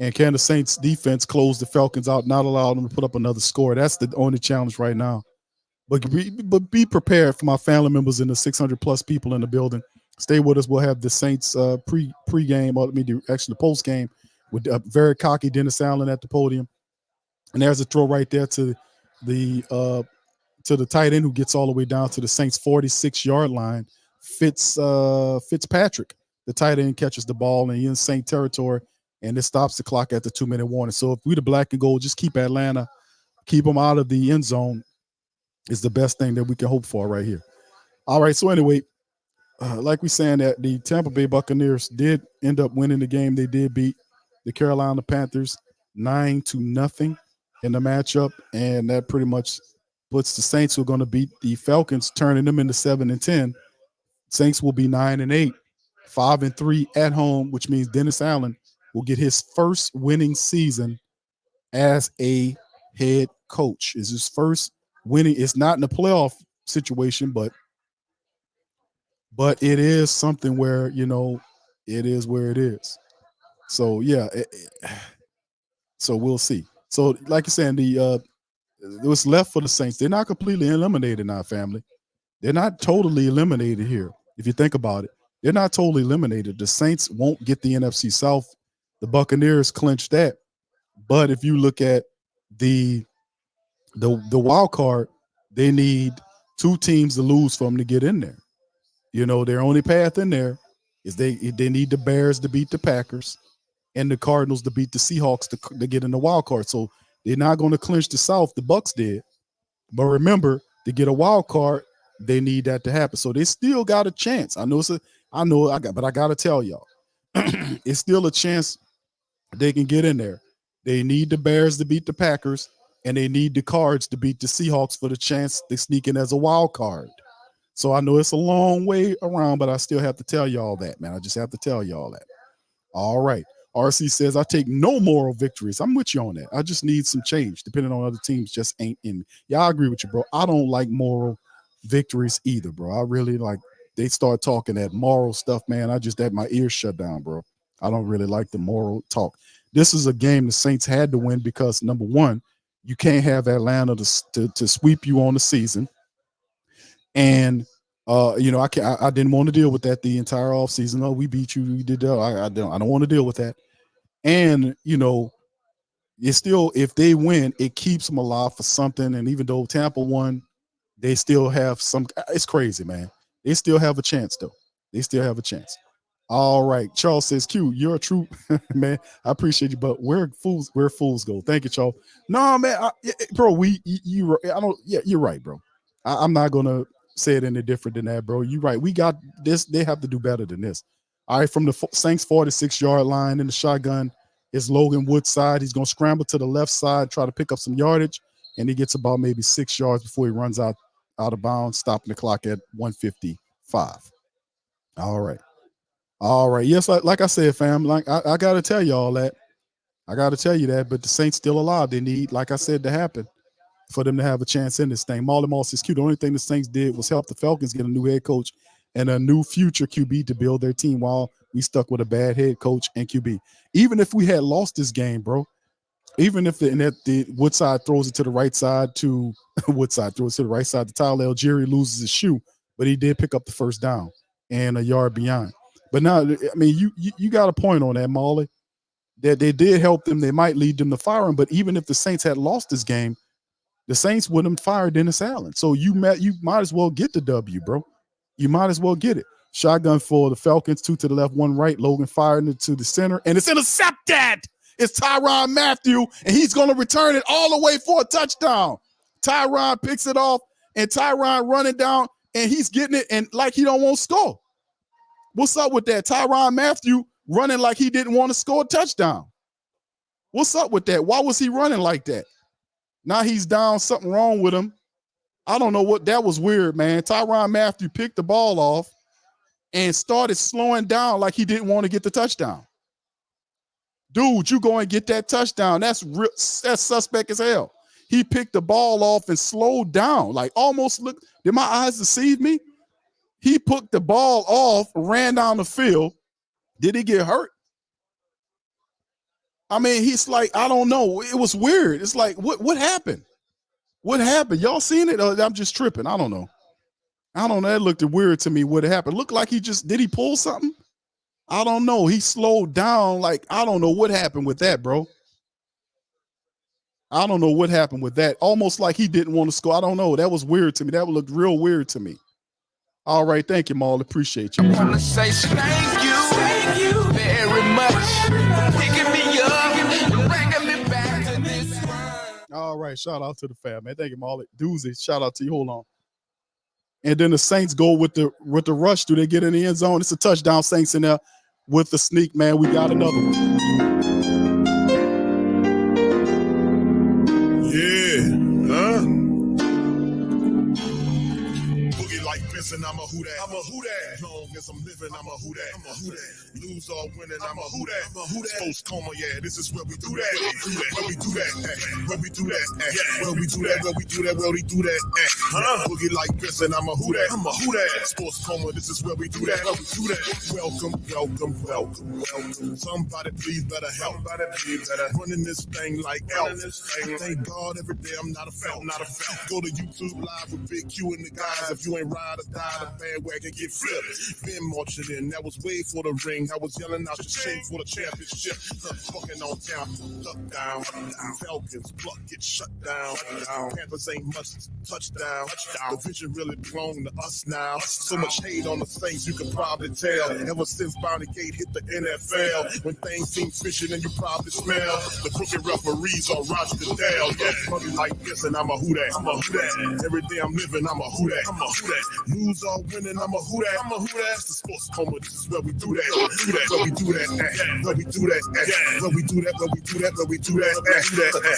And can the Saints defense close the Falcons out, not allow them to put up another score? That's the only challenge right now. But be prepared for my family members and the 600 plus people in the building. Stay with us. We'll have the Saints pre-game, or actually the post game with a very cocky Dennis Allen at the podium. And there's a throw right there to the tight end who gets all the way down to the Saints 46-yard line. Fitzpatrick, the tight end, catches the ball and he's in Saint territory, and it stops the clock at the 2-minute warning. So if we the black and gold, just keep Atlanta, keep them out of the end zone is the best thing that we can hope for right here. All right, so anyway, like we saying that the Tampa Bay Buccaneers did end up winning the game. They did beat the Carolina Panthers 9-0 in the matchup, and that pretty much puts the Saints, who are going to beat the Falcons, turning them into 7-10. Saints will be 9-8, 5-3 at home, which means Dennis Allen will get his first winning season as a head coach. It's his first winning. It's not in a playoff situation, but it is something where, it is where it is. So yeah, so we'll see. So like you're saying, what's left for the Saints, they're not completely eliminated now, family. They're not totally eliminated here. If you think about it, they're not totally eliminated. The Saints won't get the NFC South. The Buccaneers clinched that. But if you look at the wild card, they need two teams to lose for them to get in there. Their only path in there is they need the Bears to beat the Packers and the Cardinals to beat the Seahawks to get in the wild card. So they're not going to clinch the South. The Bucs did. But remember, to get a wild card, they need that to happen. So they still got a chance. I got to tell y'all, it's still a chance they can get in there. They need the Bears to beat the Packers, and they need the Cards to beat the Seahawks for the chance to sneak in as a wild card. So I know it's a long way around, but I still have to tell y'all that, man. I just have to tell y'all that. All right. RC says, I take no moral victories. I'm with you on that. I just need some change. Depending on other teams, just ain't in me. Yeah, I agree with you, bro. I don't like moral victories either, bro. I really they start talking that moral stuff, man. I just had my ears shut down, bro. I don't really like the moral talk. This is a game the Saints had to win because, number one, you can't have Atlanta to sweep you on the season. And I didn't want to deal with that the entire offseason. Oh, we beat you, we did that. I don't want to deal with that. And it's still, if they win, it keeps them alive for something. And even though Tampa won, they still have some. It's crazy, man. They still have a chance, though. They still have a chance. All right, Charles says, Q, you're a true man. I appreciate you, but where fools go. Thank you, Charles. No, man, bro. You're right, bro. I'm not gonna say it any different than that, bro. You're right. We got this. They have to do better than this. All right, from the Saints 46-yard line in the shotgun is Logan Woodside. He's gonna scramble to the left side, try to pick up some yardage, and he gets about maybe 6 yards before he runs out of bounds, stopping the clock at 1:55. All right. Yes, like I said, fam, I got to tell you all that. I got to tell you that, but the Saints still alive. They need, like I said, to happen for them to have a chance in this thing. Marley Moss says, Q, the only thing the Saints did was help the Falcons get a new head coach and a new future QB to build their team while we stuck with a bad head coach and QB. Even if we had lost this game, bro, even if the Woodside throws it to the right side to Woodside throws it to the right side to Tyler Algieri loses his shoe, but he did pick up the first down and a yard beyond. But now, I mean, you got a point on that, Marley, that they did help them. They might lead them to firing, but even if the Saints had lost this game, the Saints wouldn't have fired Dennis Allen. So you might as well get the W, bro. You might as well get it. Shotgun for the Falcons, 2 to the left, 1 right. Logan fired it to the center, and it's intercepted. It's Tyrann Mathieu, and he's going to return it all the way for a touchdown. Tyrann picks it off, and Tyrann running down, and he's getting it, and like he don't want to score. What's up with that? Tyrann Mathieu running like he didn't want to score a touchdown. What's up with that? Why was he running like that? Now he's down, something wrong with him. I don't know what, that was weird, man. Tyrann Mathieu picked the ball off and started slowing down like he didn't want to get the touchdown. Dude, you go and get that touchdown. That's suspect as hell. He picked the ball off and slowed down, like almost look. Did my eyes deceive me? He put the ball off, ran down the field. Did he get hurt? I mean, he's like, I don't know. It was weird. It's like, what happened? What happened? Y'all seen it? Or I'm just tripping. I don't know. I don't know. That looked weird to me. What happened? Looked like did he pull something? I don't know. He slowed down. Like, I don't know what happened with that, bro. I don't know what happened with that. Almost like he didn't want to score. I don't know. That was weird to me. That looked real weird to me. All right. Thank you, Maul. Appreciate you. I want to say thank you very much. Picking me up and bringing me back to this world. All right. Shout out to the fam, man. Thank you, Maul. Doozy. Shout out to you. Hold on. And then the Saints go with the rush. Do they get in the end zone? It's a touchdown. Saints in there with the sneak, man. We got another one. Yeah, huh? Boogie like Benson, I'm a who that. I'm a who that. Long as I'm living, I'm a who that. I'm a who that. Lose or winning, I'm a who that. I'm a who that. Post coma, yeah, this is where we do that. Where we do that. Where we do that. Where we do that. Where we do that. Where we do that. Boogie like Benson, I'm a who that. I'm a who that. Sports coma, this is where we do that. Where we do that. Welcome, welcome, welcome, welcome. Somebody please better help. Somebody please better running this thing like elf. Thank God every day I'm not a felt. Go to YouTube live with Big Q and the guys. If you ain't ride or die, the bandwagon get flipped. Been marching in, that was way for the ring. I was yelling out the shit for the championship. Fucking on town, duck down. Falcons, pluck, get shut down. Panthers ain't much touchdown. The vision really belong to us now. So much hate on the Saints, you can probably tell. Ever since Bounty Gate hit the NFL, when things seem fishy and you probably smell the crooked referees on Roger Goodell. Yeah, money like this and I'm a who that. I'm a who that. Every day I'm living, I'm a who that. I'm a who that. Lose or winning, I'm a who that. I'm a who that. It's the sports coma, this is where we do that. Where we do that. Where we do that. Where we do that. Where we do that. Where we do that.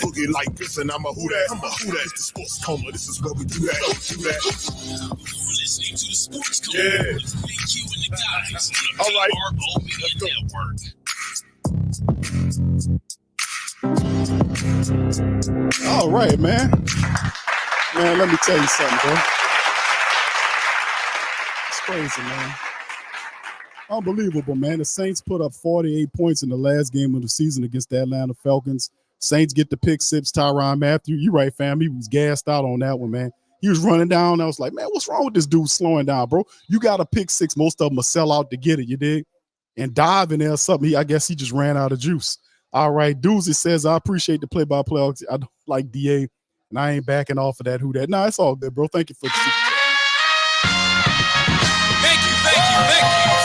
Boogie like this and I'm a who that. I'm a who that. It's the sports coma, this is where we do that. You're listening to the Sports Code Yeah. with Big Q and the guys on the All right. PRO Media Network. All right, man. Man, let me tell you something, bro. It's crazy, man. Unbelievable, man. The Saints put up 48 points in the last game of the season against the Atlanta Falcons. Saints get the pick six. Tyrann Mathieu, you right, fam. He was gassed out on that one, man. He was running down. I was like, man, what's wrong with this dude slowing down, bro? You got a pick six. Most of them will sell out to get it, you dig? And dive in there or something. I guess he just ran out of juice. All right, Doozy says, I appreciate the play-by-play. I don't like DA, and I ain't backing off of that. Who that? No, it's all good, bro. Thank you for the super chat. Thank you.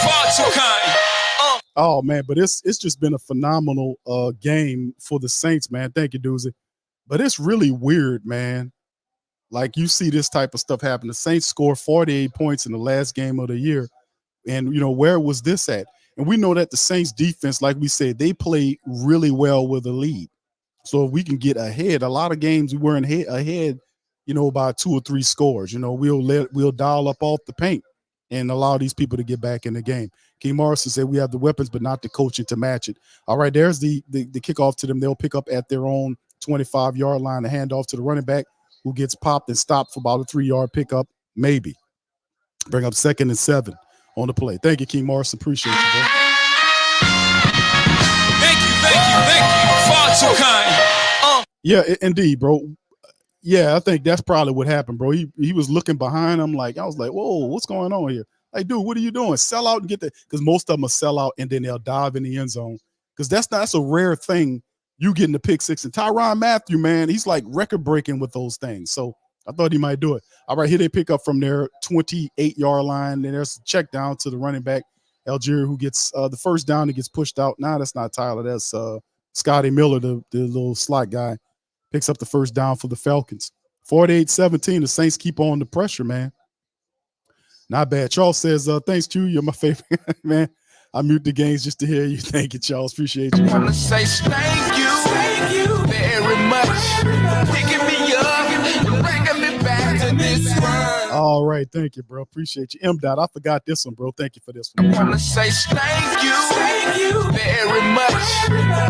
Far too kind. Oh, man, but it's just been a phenomenal game for the Saints, man. Thank you, Doozy. But it's really weird, man. Like, you see this type of stuff happen. The Saints scored 48 points in the last game of the year. And, you know, where was this at? And we know that the Saints defense, like we said, they play really well with a lead. So if we can get ahead, a lot of games we weren't ahead, you know, by 2 or 3 scores. You know, we'll dial up off the paint and allow these people to get back in the game. King Morrison said we have the weapons, but not the coaching to match it. All right, there's the kickoff to them. They'll pick up at their own 25-yard line, the handoff to the running back who gets popped and stopped for about a 3-yard pickup, maybe. Bring up 2nd and 7 on the play. Thank you, King Morrison. Appreciate you, bro. Thank you. Far too kind. Yeah, indeed, bro. Yeah, I think that's probably what happened, bro. He was looking behind him I was like, whoa, what's going on here? Like, dude, what are you doing? Sell out and get that. Because most of them will sell out and then they'll dive in the end zone. Because that's a rare thing. You getting the pick six. And Tyrann Mathieu, man, he's like record breaking with those things. So I thought he might do it. All right, here they pick up from their 28-yard line. And there's a check down to the running back, Algier, who gets the first down and gets pushed out. Nah, that's not Tyler. That's Scotty Miller, the little slot guy. Picks up the first down for the Falcons. 48-17, the Saints keep on the pressure, man. Not bad. Charles says, thanks, Q. You're my favorite, man. I mute the games just to hear you. Thank you, Charles. Appreciate you. I want to say thank you very much. Picking me up and bringing me back to this world. All right. Thank you, bro. Appreciate you. M. Dot, I forgot this one, bro. Thank you for this one. I want to say thank you very much.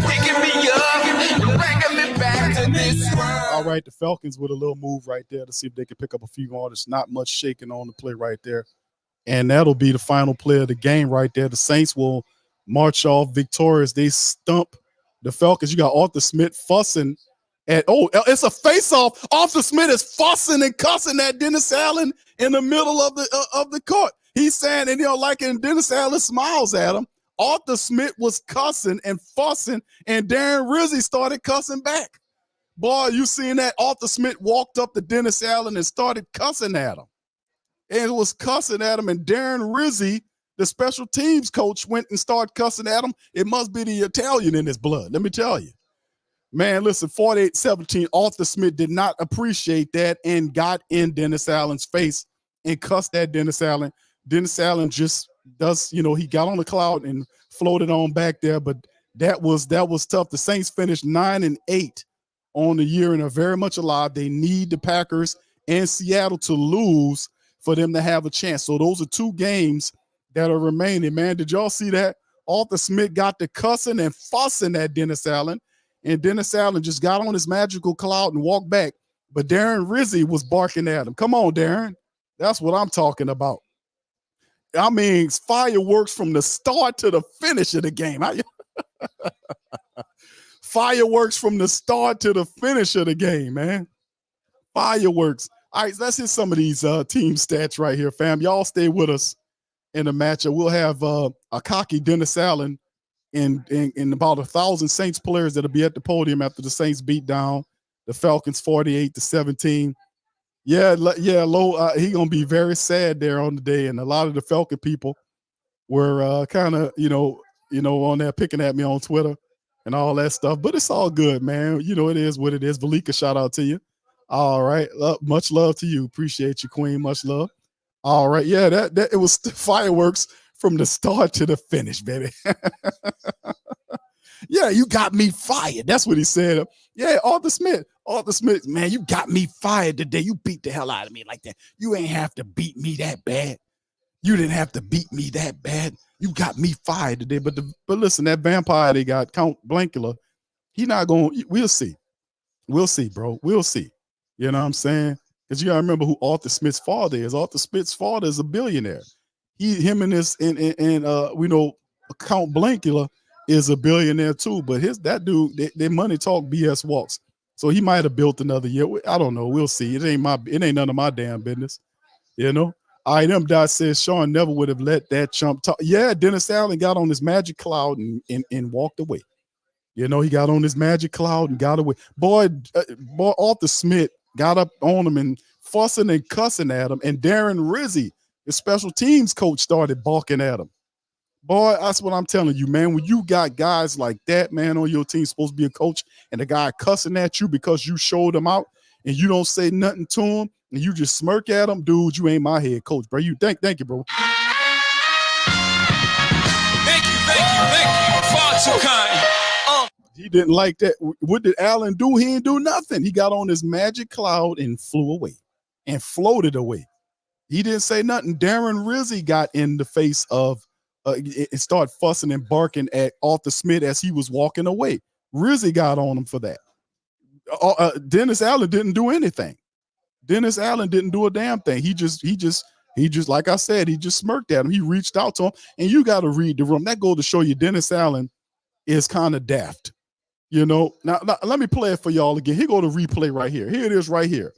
Picking me up and bringing me back to this world. All right. The Falcons with a little move right there to see if they can pick up a few more. There's not much shaking on the play right there. And that'll be the final play of the game right there. The Saints will march off victorious. They stump the Falcons. You got Arthur Smith fussing And it's a face-off. Arthur Smith is fussing and cussing at Dennis Allen in the middle of the court. He's saying, and like, and Dennis Allen smiles at him. Arthur Smith was cussing and fussing, and Darren Rizzi started cussing back. Boy, you seen that? Arthur Smith walked up to Dennis Allen and started cussing at him. And it was cussing at him, and Darren Rizzi, the special teams coach, went and started cussing at him. It must be the Italian in his blood, let me tell you. Man, listen, 48-17, Arthur Smith did not appreciate that and got in Dennis Allen's face and cussed at Dennis Allen. Dennis Allen just does, he got on the cloud and floated on back there, but that was tough. The Saints finished 9-8 on the year and are very much alive. They need the Packers and Seattle to lose for them to have a chance. So those are two games that are remaining, man. Did y'all see that? Arthur Smith got to cussing and fussing at Dennis Allen, and Dennis Allen just got on his magical cloud and walked back. But Darren Rizzi was barking at him. Come on, Darren. That's what I'm talking about. I mean, fireworks from the start to the finish of the game. Fireworks from the start to the finish of the game, man. Fireworks. All right, let's hit some of these team stats right here, fam. Y'all stay with us in the matchup. We'll have a cocky Dennis Allen in about 1,000 Saints players that'll be at the podium after the Saints beat down the Falcons 48-17. Yeah, Low. He gonna be very sad there on the day, and a lot of the Falcon people were kind of on there picking at me on Twitter and all that stuff. But it's all good, man. It is what it is. Valika, shout out to you. All right, much love to you. Appreciate you, Queen. Much love. All right, yeah, that it was fireworks from the start to the finish, baby. Yeah, you got me fired. That's what he said. Yeah, Arthur Smith, man, you got me fired today. You beat the hell out of me like that. You ain't have to beat me that bad. You didn't have to beat me that bad. You got me fired today. But listen, that vampire they got, Count Blankula, he not going. We'll see. We'll see, bro. We'll see. You know what I'm saying? Because you gotta remember who Arthur Smith's father is. Arthur Smith's father is a billionaire. Him and this we know Count Blankula is a billionaire too. But that dude, their money talk, BS walks. So he might have built another year. I don't know. We'll see. It ain't none of my damn business. I.M. Dot says Sean never would have let that chump talk. Yeah, Dennis Allen got on his magic cloud and walked away. He got on his magic cloud and got away. Boy, Arthur Smith got up on him and fussing and cussing at him. And Darren Rizzi, the special teams coach, started barking at him. Boy, that's what I'm telling you, man. When you got guys like that, man, on your team, supposed to be a coach, and the guy cussing at you because you showed him out and you don't say nothing to him and you just smirk at him, dude, you ain't my head coach, bro. Thank you, bro. Thank you. Far too kind. He didn't like that. What did Allen do? He didn't do nothing. He got on his magic cloud and flew away and floated away. He didn't say nothing. Darren Rizzi got in the face of and started fussing and barking at Arthur Smith as he was walking away. Rizzi got on him for that. Dennis Allen didn't do anything. Dennis Allen didn't do a damn thing. He just, like I said, he just smirked at him. He reached out to him, and you got to read the room. That goes to show you Dennis Allen is kind of daft. Now, let me play it for y'all again. Here go the replay right here. Here it is right here.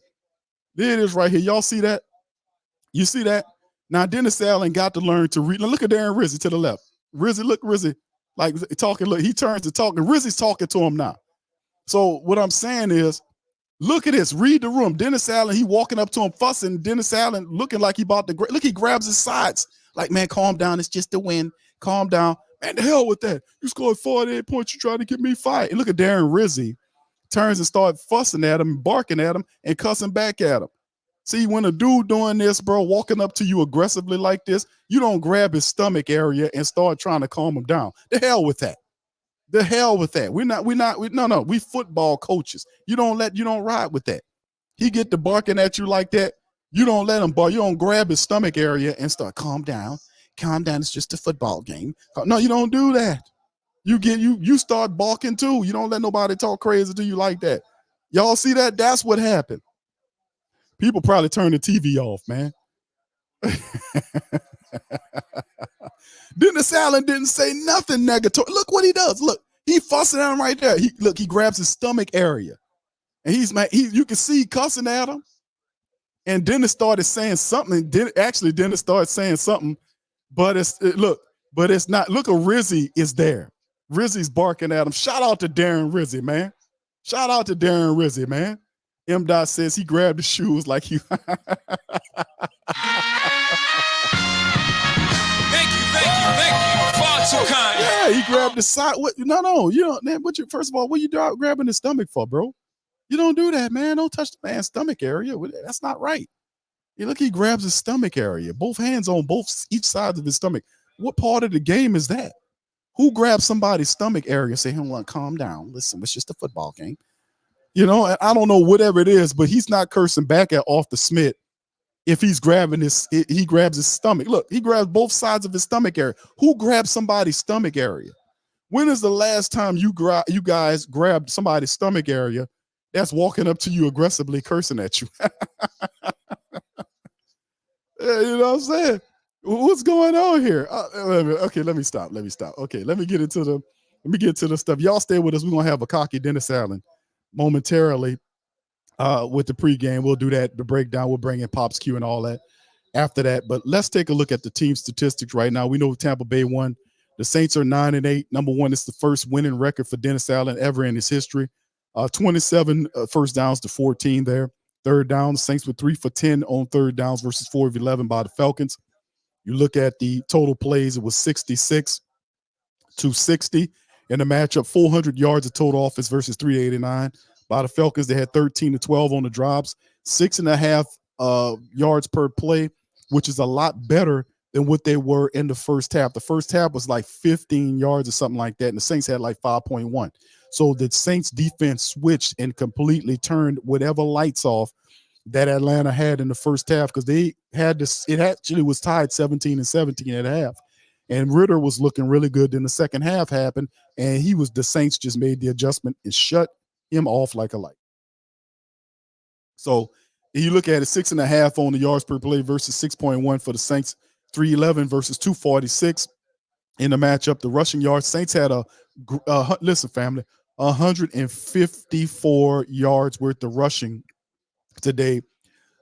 There it is right here. Y'all see that? You see that? Now, Dennis Allen got to learn to read. Now, look at Darren Rizzi to the left. Rizzi, like talking. Look, he turns to talking. Rizzi's talking to him now. So what I'm saying is, look at this. Read the room. Dennis Allen, he walking up to him, fussing. Dennis Allen looking like he about to. Look, he grabs his sides. Like, man, calm down. It's just the win. Calm down. Man, the hell with that. You scored 48 points. You trying to get me fired. And look at Darren Rizzi. Turns and start fussing at him, barking at him, and cussing back at him. See, when a dude doing this, bro, walking up to you aggressively like this, you don't grab his stomach area and start trying to calm him down. The hell with that. The hell with that. We football coaches. You don't ride with that. He get to barking at you like that. You don't let him bark. You don't grab his stomach area and start, calm down. Calm down. It's just a football game. No, you don't do that. You start barking too. You don't let nobody talk crazy to you like that. Y'all see that? That's what happened. People probably turn the TV off, man. Dennis Allen didn't say nothing negative. Look what he does. Look, he fussing at him right there. He grabs his stomach area. And you can see cussing at him. And Dennis started saying something. Dennis started saying something, but it's not. Look, Rizzy is there. Rizzy's barking at him. Shout out to Darren Rizzy, man. Shout out to Darren Rizzy, man. M. Dot says he grabbed the shoes like he. Thank you. Far too kind. Yeah, he grabbed the side. What? No. You don't. First of all, what you grabbing the stomach for, bro? You don't do that, man. Don't touch the man's stomach area. That's not right. Look, he grabs his stomach area, both hands on each side of his stomach. What part of the game is that? Who grabs somebody's stomach area and say, "Hey, calm down. Listen, it's just a football game." And I don't know whatever it is, but he's not cursing back at Off the Smith if he's grabbing he grabs his stomach. Look, he grabs both sides of his stomach area. Who grabs somebody's stomach area? When is the last time you guys grabbed somebody's stomach area that's walking up to you aggressively cursing at you? You know what I'm saying? What's going on here? Okay, let me stop. Okay, let me get to the stuff. Y'all stay with us. We're gonna have a cocky Dennis Allen momentarily with the pregame. We'll do that, the breakdown. We'll bring in Pops Q and all that after that. But let's take a look at the team statistics right now. We know Tampa Bay won. The Saints are 9-8. Number one, it's the first winning record for Dennis Allen ever in his history. 27 first downs to 14 there. Third down, the Saints were 3 for 10 on third downs versus 4 of 11 by the Falcons. You look at the total plays, it was 66 to 60 in the matchup. 400 yards of total offense versus 389 by the Falcons. They had 13 to 12 on the drops, 6.5 yards per play, which is a lot better than what they were in the first half. The first half was like 15 yards or something like that, and the Saints had like 5.1. So the Saints defense switched and completely turned whatever lights off that Atlanta had in the first half, because they had this. It actually was tied 17-17 at half, and Ritter was looking really good. Then the second half happened, and the Saints just made the adjustment and shut him off like a light. So you look at it, 6.5 on the yards per play versus 6.1 for the Saints, 311 versus 246 in the matchup. The rushing yards, Saints had listen, family, 154 yards worth of rushing today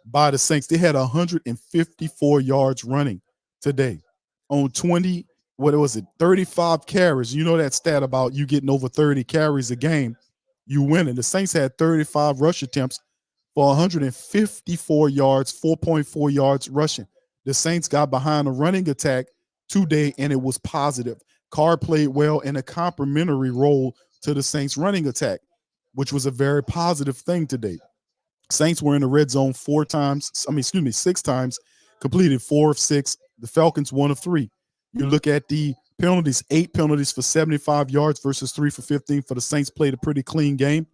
by the Saints. They had 154 yards running today on 35 carries. You know that stat about you getting over 30 carries a game, you winning. The Saints had 35 rush attempts for 154 yards, 4.4 yards rushing. The Saints got behind a running attack today, and it was positive. Carr played well in a complementary role to the Saints running attack, which was a very positive thing today. Saints were in the red zone 6 times, completed 4 of 6. The Falcons 1 of 3. You look at the penalties, 8 penalties for 75 yards versus 3 for 15 for the Saints. Played a pretty clean game.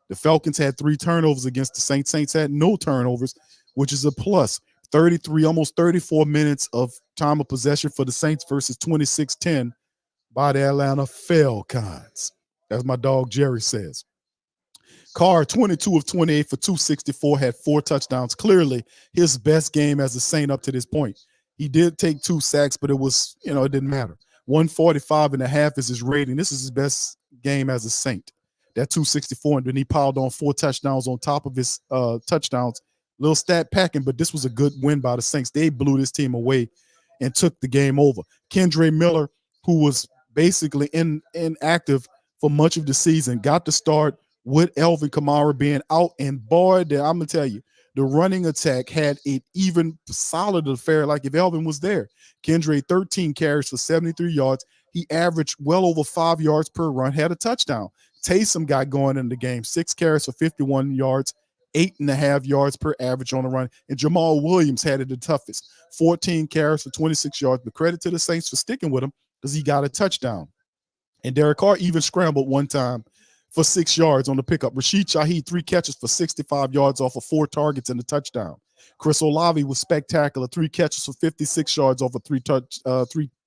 The Falcons had 3 turnovers against the Saints. Saints had no turnovers, which is a plus. 33, almost 34 minutes of time of possession for the Saints versus 26-10 by the Atlanta Falcons, as my dog Jerry says. Carr, 22 of 28 for 264, had 4 touchdowns. Clearly his best game as a Saint up to this point. He did take 2 sacks, but it was, it didn't matter. 145.5 is his rating. This is his best game as a Saint. That 264, and then he piled on 4 touchdowns on top of his touchdowns. Little stat packing, but this was a good win by the Saints. They blew this team away and took the game over. Kendre Miller, who was basically inactive for much of the season, got the start with Elvin Kamara being out. And boy, I'm going to tell you, the running attack had an even solid affair like if Elvin was there. Kendre, 13 carries for 73 yards. He averaged well over 5 yards per run, had a touchdown. Taysom got going in the game, 6 carries for 51 yards, 8.5 yards per average on the run. And Jamal Williams had it the toughest, 14 carries for 26 yards. But credit to the Saints for sticking with him because he got a touchdown. And Derek Carr even scrambled one time for 6 yards on the pickup. Rashid Shaheed, 3 catches for 65 yards off of 4 targets and a touchdown. Chris Olave was spectacular, 3 catches for 56 yards off of 3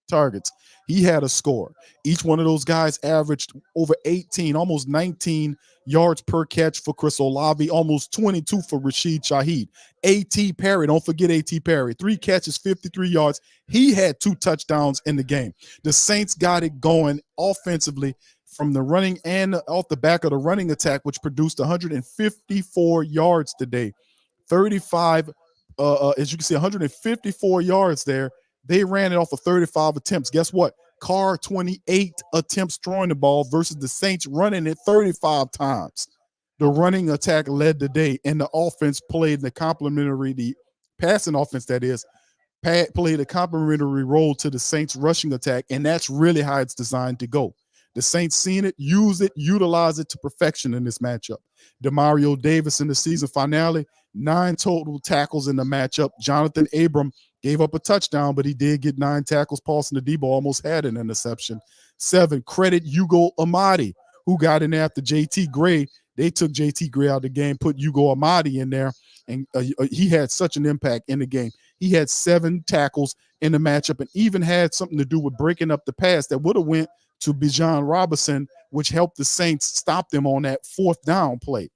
targets. He had a score. Each one of those guys averaged over 18, almost 19 yards per catch for Chris Olave, almost 22 for Rashid Shaheed. A.T. Perry, don't forget A.T. Perry, 3 catches, 53 yards. He had 2 touchdowns in the game. The Saints got it going offensively from the running and off the back of the running attack, which produced 154 yards today. 35, as you can see, 154 yards there. They ran it off of 35 attempts. Guess what? Carr 28 attempts throwing the ball versus the Saints running it 35 times. The running attack led the day, and the offense played the passing offense, that is, played a complementary role to the Saints rushing attack, and that's really how it's designed to go. The Saints seen it, use it, utilize it to perfection in this matchup. Demario Davis in the season finale, 9 total tackles in the matchup. Jonathan Abram gave up a touchdown, but he did get 9 tackles. Paulson Adebo almost had an interception. 7, credit Hugo Amadi, who got in after J.T. Gray. They took J.T. Gray out of the game, put Hugo Amadi in there, and he had such an impact in the game. He had 7 tackles in the matchup and even had something to do with breaking up the pass that would have went to Bijan Robinson, which helped the Saints stop them on that 4th down play.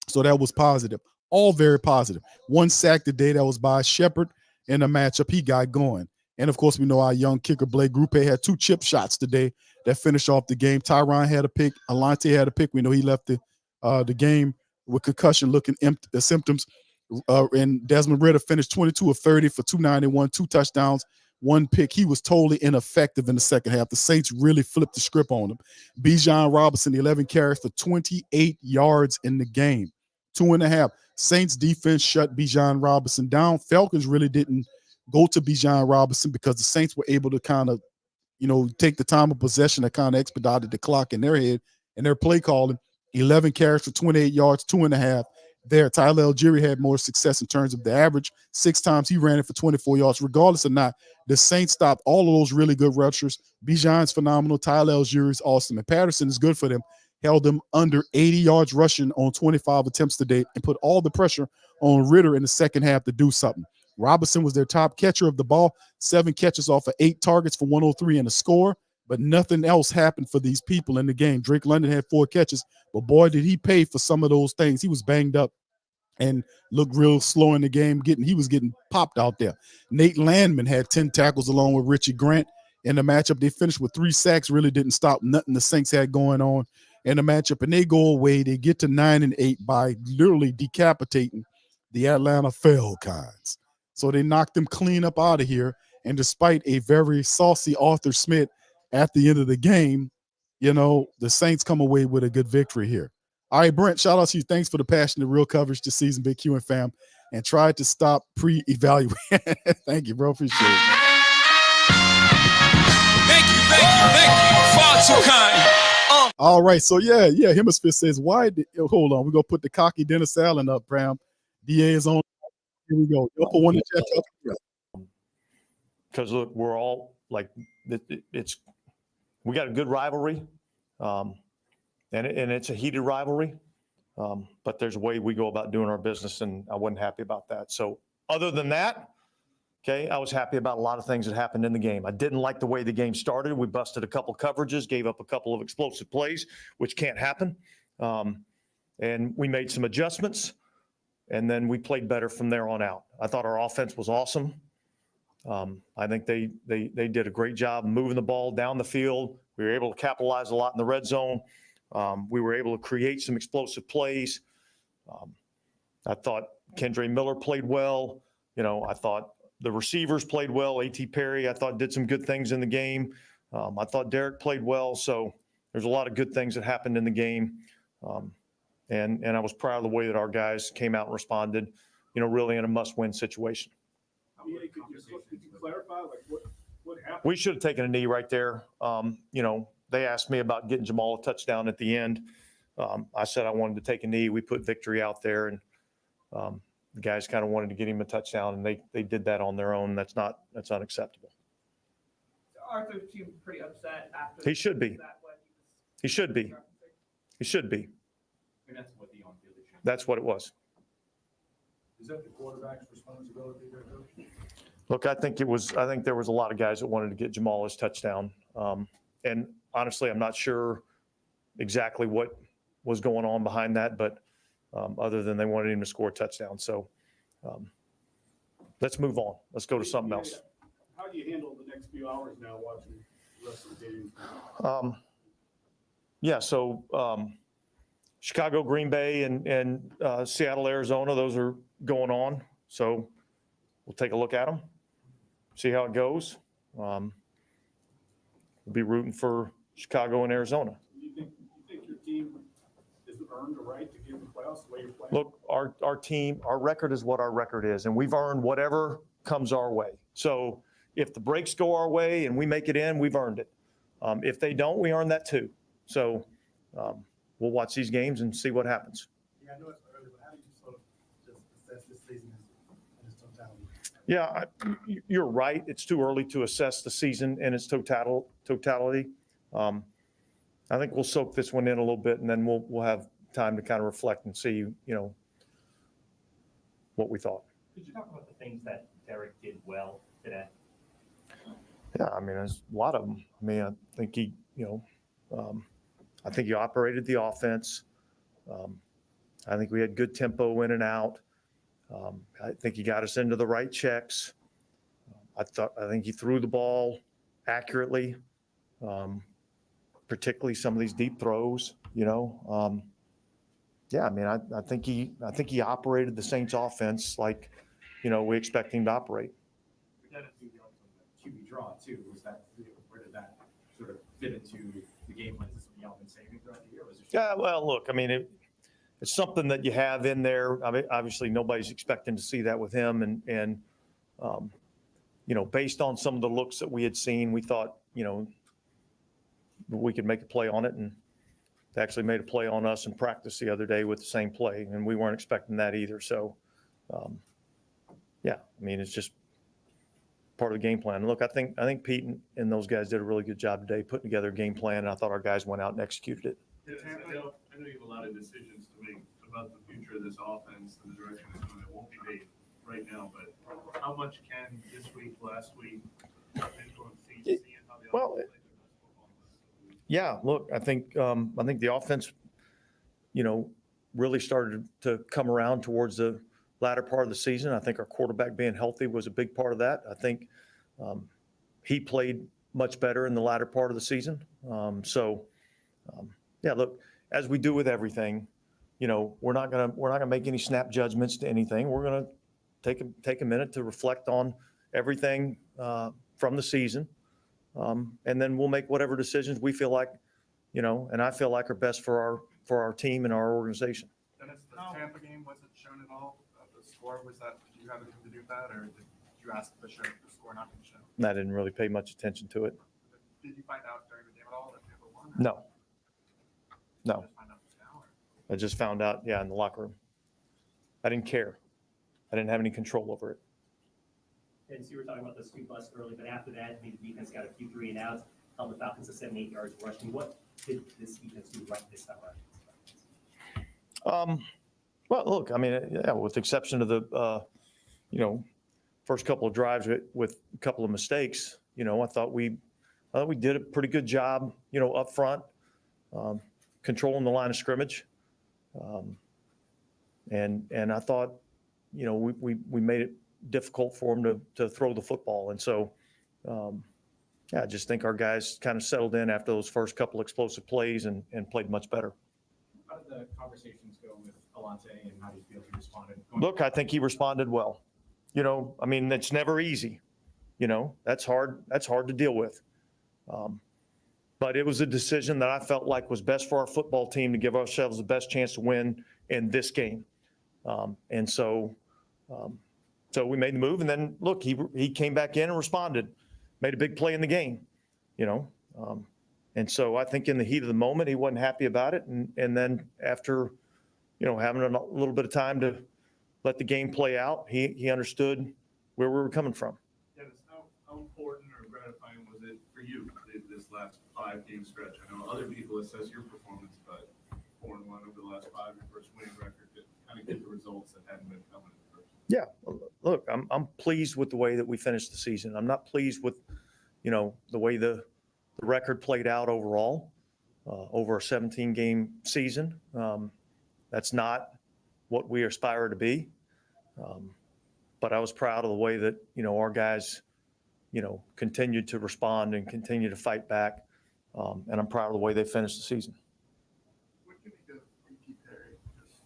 So that was positive. All very positive. 1 sack today that was by Shepard in the matchup. He got going. And, of course, we know our young kicker, Blake Grupe, had 2 chip shots today that finished off the game. Tyron had a pick. Alante had a pick. We know he left the game with concussion looking symptoms. And Desmond Ridder finished 22 of 30 for 291, 2 touchdowns, 1 pick. He was totally ineffective in the second half. The Saints really flipped the script on him. Bijan Robinson, 11 carries for 28 yards in the game. 2.5. Saints defense shut Bijan Robinson down. Falcons really didn't go to Bijan Robinson because the Saints were able to kind of, take the time of possession that kind of expedited the clock in their head and their play calling. 11 carries for 28 yards, 2.5. There, Tyler Algieri had more success in terms of the average. 6 times he ran it for 24 yards. Regardless or not, the Saints stopped all of those really good rushers. Bijan's phenomenal. Tyler Algieri's awesome. And Patterson is good for them. Held them under 80 yards rushing on 25 attempts today and put all the pressure on Ridder in the second half to do something. Robinson was their top catcher of the ball. 7 catches off of 8 targets for 103 and a score. But nothing else happened for these people in the game. Drake London had 4 catches, but boy, did he pay for some of those things. He was banged up and looked real slow in the game. He was getting popped out there. Nate Landman had 10 tackles along with Richie Grant in the matchup. They finished with 3 sacks, really didn't stop nothing the Saints had going on in the matchup, and they go away. They get to 9-8 by literally decapitating the Atlanta Falcons. So they knocked them clean up out of here, and despite a very saucy Arthur Smith at the end of the game, the Saints come away with a good victory here. All right, Brent, shout out to you. Thanks for the passionate real coverage this season, Big Q and fam, and tried to stop pre-evaluate. Thank you, bro. Appreciate it. Thank you. Far too kind. All right, so yeah, Hemisphere says, hold on, we're going to put the cocky Dennis Allen up, Bram. DA is on. Here we go. You'll put one in the chat. Because, look, we're all like, we got a good rivalry, and it's a heated rivalry, but there's a way we go about doing our business, and I wasn't happy about that. So other than that, okay, I was happy about a lot of things that happened in the game. I didn't like the way the game started. We busted a couple coverages, gave up a couple of explosive plays, which can't happen, and we made some adjustments, and then we played better from there on out. I thought our offense was awesome. I think they did a great job moving the ball down the field. We were able to capitalize a lot in the red zone. We were able to create some explosive plays. I thought Kendre Miller played well. I thought the receivers played well. A.T. Perry, I thought, did some good things in the game. I thought Derek played well. So there's a lot of good things that happened in the game. And I was proud of the way that our guys came out and responded, really in a must-win situation. Could you clarify, what happened? We should have taken a knee right there. They asked me about getting Jamal a touchdown at the end. I said I wanted to take a knee. We put Victory out there, and the guys kind of wanted to get him a touchdown, and they did that on their own. That's unacceptable. Arthur seemed pretty upset after. He should be. He should be. He should be. And that's what the on-field issue. That's what it was. Is that the quarterback's responsibility there, Coach? Look, I think there was a lot of guys that wanted to get Jamal his touchdown. And honestly, I'm not sure exactly what was going on behind that, but other than they wanted him to score a touchdown. So let's move on. Let's go to something else. How do you handle the next few hours now watching the rest of the games? So Chicago, Green Bay, and Seattle, Arizona, those are going on. So we'll take a look at them, see how it goes. We'll be rooting for Chicago and Arizona. You think your team has earned the right to get in the playoffs the way you're playing? Look, our team, our record is what our record is, and we've earned whatever comes our way. So if the breaks go our way and we make it in, we've earned it. If they don't, we earn that too. So we'll watch these games and see what happens. Yeah, I know it's early, but how do you sort of just assess this season in its totality? Yeah, you're right. It's too early to assess the season in its totality. I think we'll soak this one in a little bit, and then we'll have time to kind of reflect and see, what we thought. Could you talk about the things that Derek did well today? Yeah, I mean, there's a lot of them. I mean, I think he operated the offense. I think we had good tempo in and out. I think he got us into the right checks. I think he threw the ball accurately, particularly some of these deep throws. I mean, I think he operated the Saints offense like, we expect him to operate. QB draw too. Where did that sort of fit into the game plan? Is this what y'all been saving throughout the year? Yeah, well, look, I mean, it's something that you have in there. I mean, obviously, nobody's expecting to see that with him, and based on some of the looks that we had seen, we thought, we could make a play on it, and they actually made a play on us in practice the other day with the same play, and we weren't expecting that either. So, I mean, it's just part of the game plan. Look, I think Pete and those guys did a really good job today putting together a game plan, and I thought our guys went out and executed it. Yeah, I know you have a lot of decisions to make about the future of this offense and the direction it's going. It won't be made right now, but how much can this week, last week, influence seeing how the offense plays their best football? Yeah, look, I think the offense, really started to come around towards the latter part of the season. I think our quarterback being healthy was a big part of that. I think he played much better in the latter part of the season. Look, as we do with everything, we're not gonna make any snap judgments to anything. We're gonna take a minute to reflect on everything from the season, and then we'll make whatever decisions we feel like, and I feel like are best for our team and our organization. Dennis, the Tampa game wasn't shown at all. The score did you have anything to do with that, or did you ask the score not to be shown? I didn't really pay much attention to it. Did you find out during the game at all that Tampa won? No. Just find out now, or? I just found out, in the locker room. I didn't care. I didn't have any control over it. And so you were talking about the scoop bus early, but after that, the defense got a few 3-and-outs, held the Falcons to 78 yards rushing. What did this defense do right this time around? Well, look, I mean, with the exception of the, first couple of drives with a couple of mistakes, I thought we did a pretty good job, up front, controlling the line of scrimmage. And I thought, we made it difficult for them to throw the football. And so, I just think our guys kind of settled in after those first couple explosive plays and played much better. How did the conversations go with Alante, and how do you feel he responded? Look, I think he responded well. I mean, it's never easy. That's hard to deal with. But it was a decision that I felt like was best for our football team to give ourselves the best chance to win in this game. And so we made the move, and then look, he came back in and responded, made a big play in the game, and so I think in the heat of the moment, he wasn't happy about it. And then after, having a little bit of time to let the game play out, he understood where we were coming from. Dennis, how important or gratifying was it for you this last 5-game stretch? I know other people assess your performance, but 4-1 over the last 5, your first winning record, to kind of get the results that hadn't been coming at first. Yeah, look, I'm pleased with the way that we finished the season. I'm not pleased with, the way the record played out overall, over a 17-game season. That's not what we aspire to be. But I was proud of the way that, our guys, continued to respond and continue to fight back. And I'm proud of the way they finished the season. What can you do to keep Perry? Just,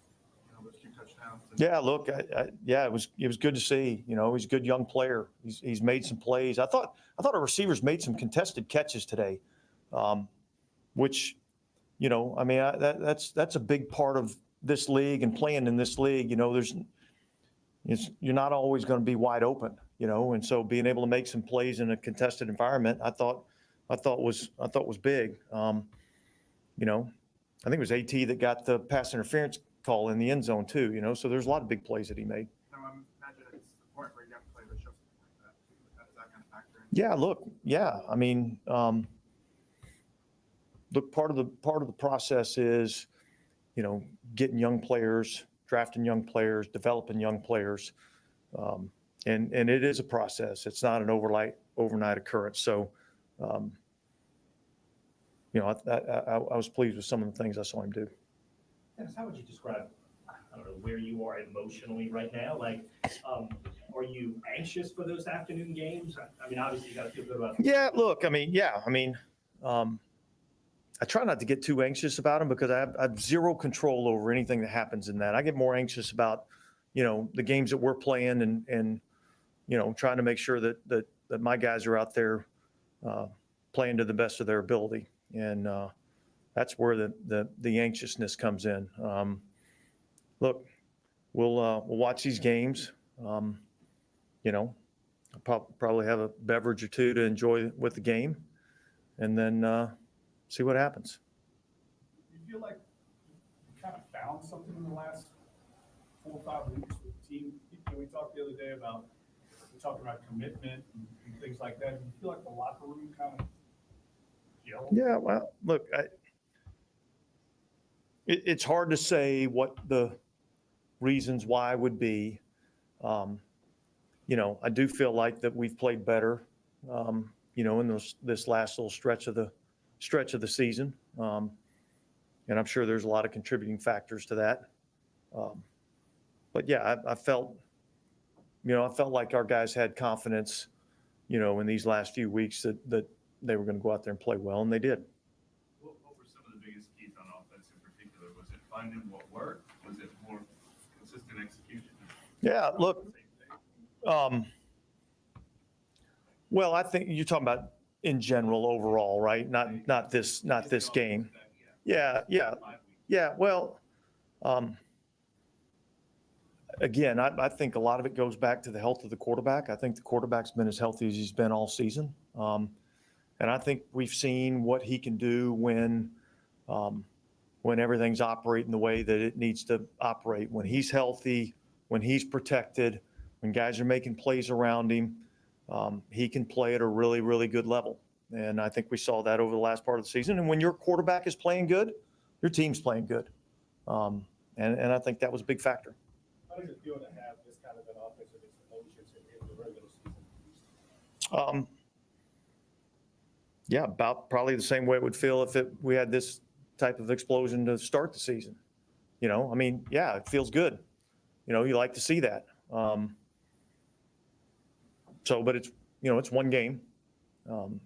those 2 touchdowns. Yeah, look, it was good to see. He's a good young player. He's made some plays. I thought our receivers made some contested catches today, which, that's a big part of this league and playing in this league. You're not always going to be wide open, and so being able to make some plays in a contested environment, I thought was big. I think it was AT that got the pass interference call in the end zone too. So there's a lot of big plays that he made. Now, I imagine it's the point where you have to play the show something like that. Does that kind of factor in? Yeah, look, yeah. I mean, look, part of the process is, getting young players, drafting young players, developing young players, and it is a process. It's not an overnight occurrence. So, I was pleased with some of the things I saw him do. Dennis, how would you describe, I don't know, where you are emotionally right now? Like, are you anxious for those afternoon games? I mean, obviously you got to feel good about them. Yeah, look, I try not to get too anxious about them because I have zero control over anything that happens in that. I get more anxious about, the games that we're playing and trying to make sure that my guys are out there playing to the best of their ability. And that's where the anxiousness comes in. Look, we'll watch these games. I'll probably have a beverage or two to enjoy with the game, and then see what happens. You feel like you kind of found something in the last 4 or 5 weeks with the team? We talked the other day about commitment and things like that. Do you feel like the locker room kind of gelled? Yeah, well, look, it's hard to say what the reasons why would be. I do feel like that we've played better, in this last little stretch of the season. And I'm sure there's a lot of contributing factors to that. But yeah, I felt like our guys had confidence, in these last few weeks that they were going to go out there and play well, and they did. What were some of the biggest keys on offense in particular? Was it finding what worked? Was it more consistent execution? Yeah, look, well, I think you're talking about in general overall, right? Not this game. Yeah. Well, again, I think a lot of it goes back to the health of the quarterback. I think the quarterback's been as healthy as he's been all season. And I think we've seen what he can do when everything's operating the way that it needs to operate. When he's healthy, when he's protected, when guys are making plays around him, he can play at a really, really good level. And I think we saw that over the last part of the season. And when your quarterback is playing good, your team's playing good. And I think that was a big factor. How does it feel to have this kind of an offensive explosion in the regular season? Yeah, about probably the same way it would feel if we had this type of explosion to start the season. Yeah, it feels good. You like to see that. But it's one game, but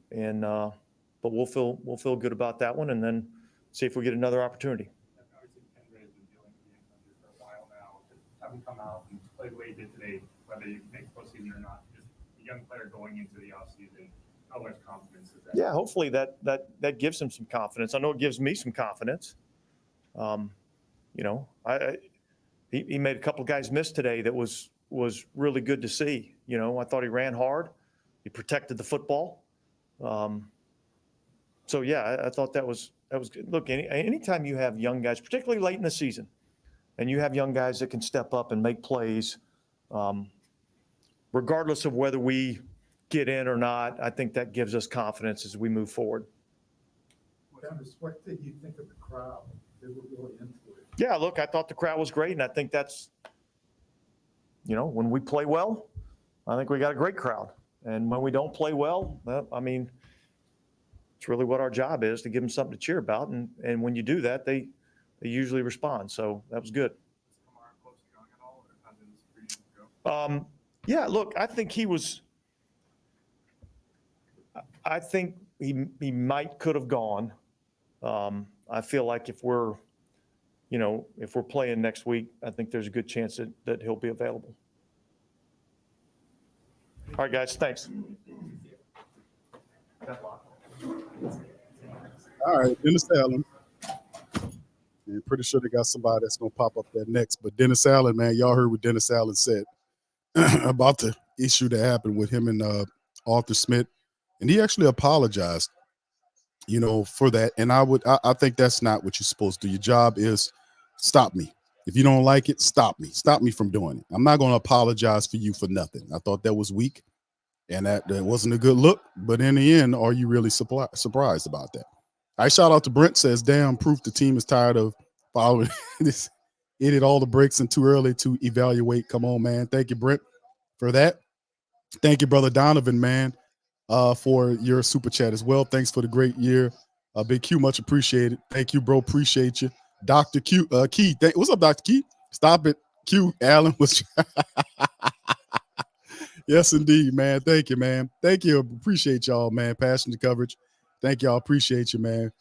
we'll feel good about that one, and then see if we get another opportunity. Obviously, Kendra has been dealing with the injury for a while now. Just have him come out and play the way he did today, whether he makes postseason or not. Just a young player going into the offseason. How much confidence is that? Yeah, hopefully that gives him some confidence. I know it gives me some confidence. He made a couple of guys miss today that was really good to see. I thought he ran hard. He protected the football. So yeah, I thought that was good. Look, anytime you have young guys, particularly late in the season, and you have young guys that can step up and make plays, regardless of whether we get in or not, I think that gives us confidence as we move forward. Dennis, what did you think of the crowd? They were really into it. Yeah, look, I thought the crowd was great, and I think that's when we play well, I think we got a great crowd. And when we don't play well, it's really what our job is, to give them something to cheer about. And when you do that, they usually respond. So that was good. Yeah, look, I think he could have gone. I feel like if we're playing next week, I think there's a good chance that he'll be available. All right, guys, thanks. All right, Dennis Allen. I'm pretty sure they got somebody that's going to pop up there next. But Dennis Allen, man, y'all heard what Dennis Allen said about the issue that happened with him and Arthur Smith. And he actually apologized, for that. And I think that's not what you're supposed to do. Your job is stop me. If you don't like it, stop me. Stop me from doing it. I'm not going to apologize for you for nothing. I thought that was weak. And that wasn't a good look. But in the end, are you really surprised about that? I shout out to Brent, says, damn, proof the team is tired of following this. It hit all the breaks and too early to evaluate. Come on, man. Thank you, Brent, for that. Thank you, Brother Donovan, man, for your super chat as well. Thanks for the great year. Big Q, much appreciated. Thank you, bro. Appreciate you. Dr. Q, Key. What's up, Dr. Key? Stop it. Q, Allen was Yes, indeed, man. Thank you, man. Thank you. Appreciate y'all, man. Passionate coverage. Thank y'all. Appreciate you, man.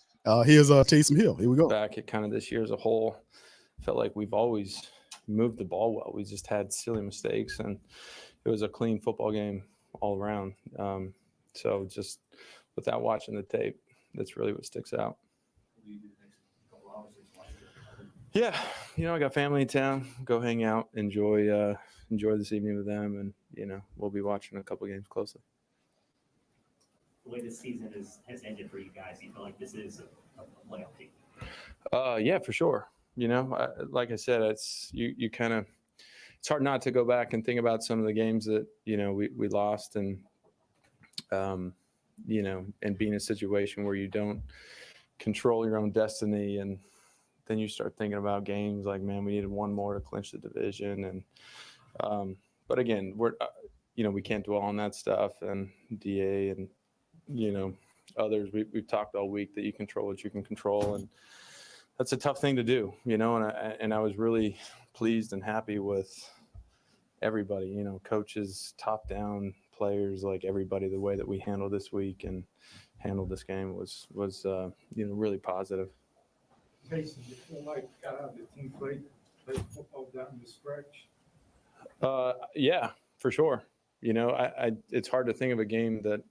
Here's Taysom Hill. Here we go. Back at kind of this year as a whole, felt like we've always moved the ball well. We just had silly mistakes, and it was a clean football game all around. So just without watching the tape, that's really what sticks out. Yeah, I got family in town. Go hang out, enjoy this evening with them, and we'll be watching a couple games closely. The way this season has ended for you guys, you feel like this is a playoff team? Yeah, for sure. Like I said, it's you kind of, it's hard not to go back and think about some of the games that we lost, and and be in a situation where you don't control your own destiny, and then you start thinking about games like, man, we needed one more to clinch the division, and but again, we're we can't dwell on that stuff, and DA and others, we've talked all week that you control what you can control, and that's a tough thing to do, and I was really pleased and happy with everybody, coaches, top down, players, like everybody, the way that we handled this week and handled this game was really positive. Jason, you feel like got out the team played football down the stretch? Yeah, for sure. It's hard to think of a game that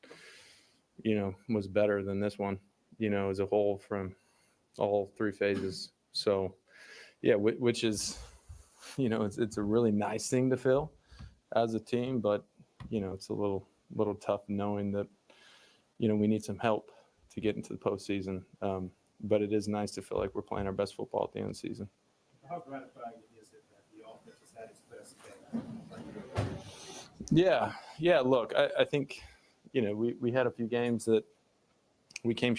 was better than this one, as a whole from all three phases. So yeah, which is, it's a really nice thing to feel as a team, but it's a little tough knowing that, we need some help to get into the postseason. But it is nice to feel like we're playing our best football at the end of the season. How gratifying is it that the offense has had its best game? Yeah. Look, I think, we had a few games that we came up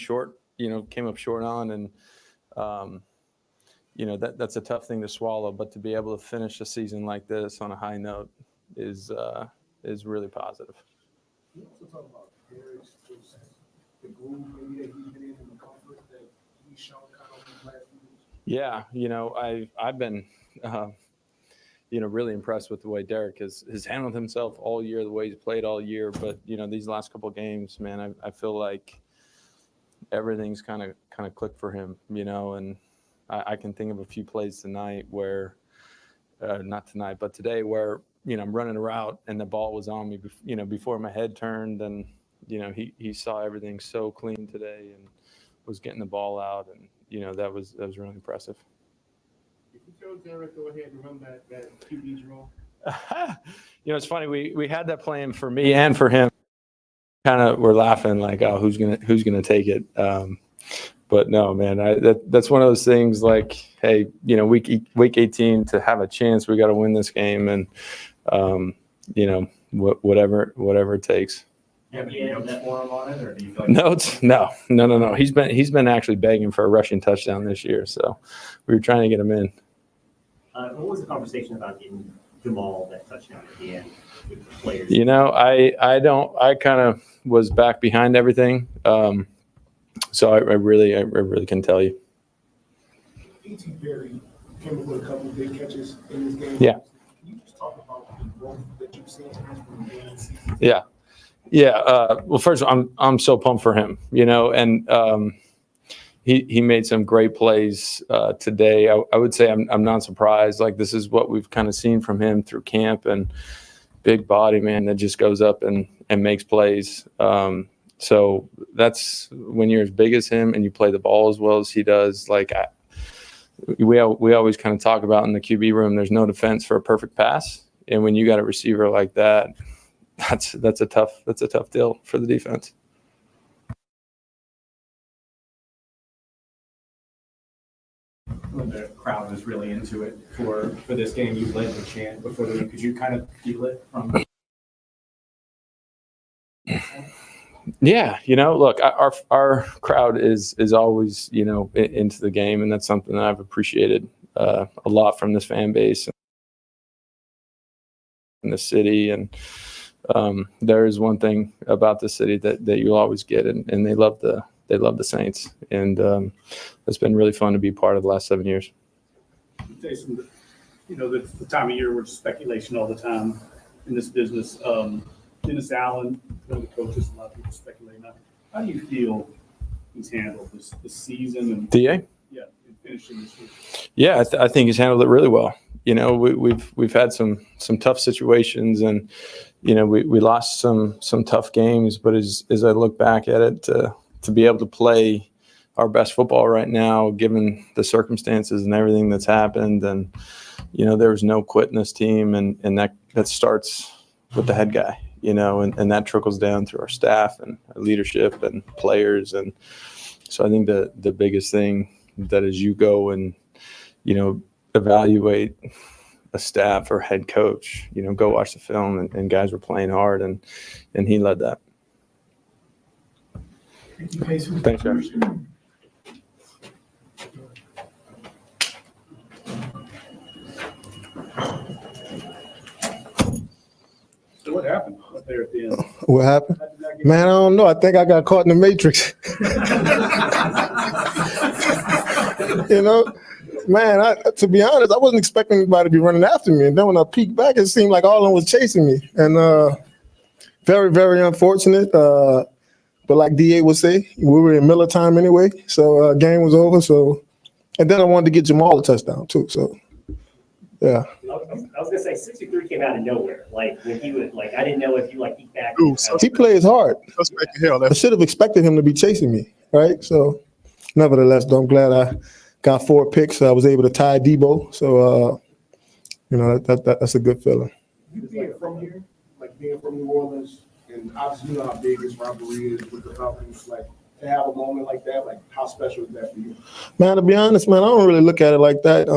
short on, and, that's a tough thing to swallow, but to be able to finish a season like this on a high note is really positive. You also talk about Derek's, the groove maybe that he's been in, and the comfort that he's shown kind of over the last few weeks. Yeah, I've been, really impressed with the way Derek has handled himself all year, the way he's played all year. But these last couple of games, man, I feel like everything's kind of clicked for him, and I can think of a few plays tonight where, not tonight, but today, where I'm running a route and the ball was on me, before my head turned, and he saw everything so clean today and was getting the ball out, and that was really impressive. If you tell Derek, go ahead and run that QB draw. It's funny, we had that plan for me and for him. Kind of we're laughing like, oh, who's gonna take it? But no, man, that's one of those things. Like, hey, week 18 to have a chance, we got to win this game, and whatever it takes. Yeah, but you know that more on it, or do you feel like No. He's been actually begging for a rushing touchdown this year, so we were trying to get him in. What was the conversation about Jamal that touchdown at the end with the players? You know, I kind of was back behind everything. So I really can tell you. E.T. Berry came up with a couple of big catches in this game. Yeah. Can you just talk about the growth that you've seen from the game season? Yeah. Well, first, I'm so pumped for him, you know, and he made some great plays today. I would say I'm not surprised. Like, this is what we've kind of seen from him through camp, and big body, man, that just goes up and makes plays. So that's when you're as big as him and you play the ball as well as he does. Like, we always kind of talk about in the QB room, there's no defense for a perfect pass. And when you got a receiver like that, that's a tough deal for the defense. When the crowd was really into it for this game, you led the chant before the game. Could you kind of feel it from? Yeah, you know, look, our crowd is always, you know, into the game, and that's something that I've appreciated a lot from this fan base in the city. And there is one thing about the city that you'll always get, and they love the Saints, and it's been really fun to be part of the last 7 years. Jason, you know, the time of year where speculation all the time in this business. Dennis Allen, one of the coaches, a lot of people speculating on. How do you feel he's handled this season and DA? Yeah, and finishing this year? Yeah, I think he's handled it really well. You know, we've had some tough situations, and you know, we lost some tough games. But as I look back at it, to be able to play our best football right now, given the circumstances and everything that's happened, and you know, there was no quit in this team, and that starts with the head guy. You know, and that trickles down through our staff and our leadership and players. And so I think the biggest thing that as you go and, you know, evaluate a staff or head coach, you know, go watch the film, and guys were playing hard, and he led that. Thanks, Josh. So what happened up there at the end? What happened? Man, I don't know. I think I got caught in the matrix. You know, man, to be honest, I wasn't expecting anybody to be running after me. And then when I peeked back, it seemed like all of them was chasing me. And very, very unfortunate. But like DA would say, we were in Miller time anyway. So game was over. So, and then I wanted to get Jamal a touchdown too. So, yeah. I was gonna say 63 came out of nowhere. Like when he would, like, I didn't know if you like eat back. He plays hard. I should have expected him to be chasing me, right? So, nevertheless, though, I'm glad I got 4 picks. So I was able to tie Debo. So, you know, that's a good feeling. You being from here, like being from New Orleans, and obviously you know how big this rivalry is with the Falcons. Like to have a moment like that, like how special is that for you? Man, to be honest, man, I don't really look at it like that.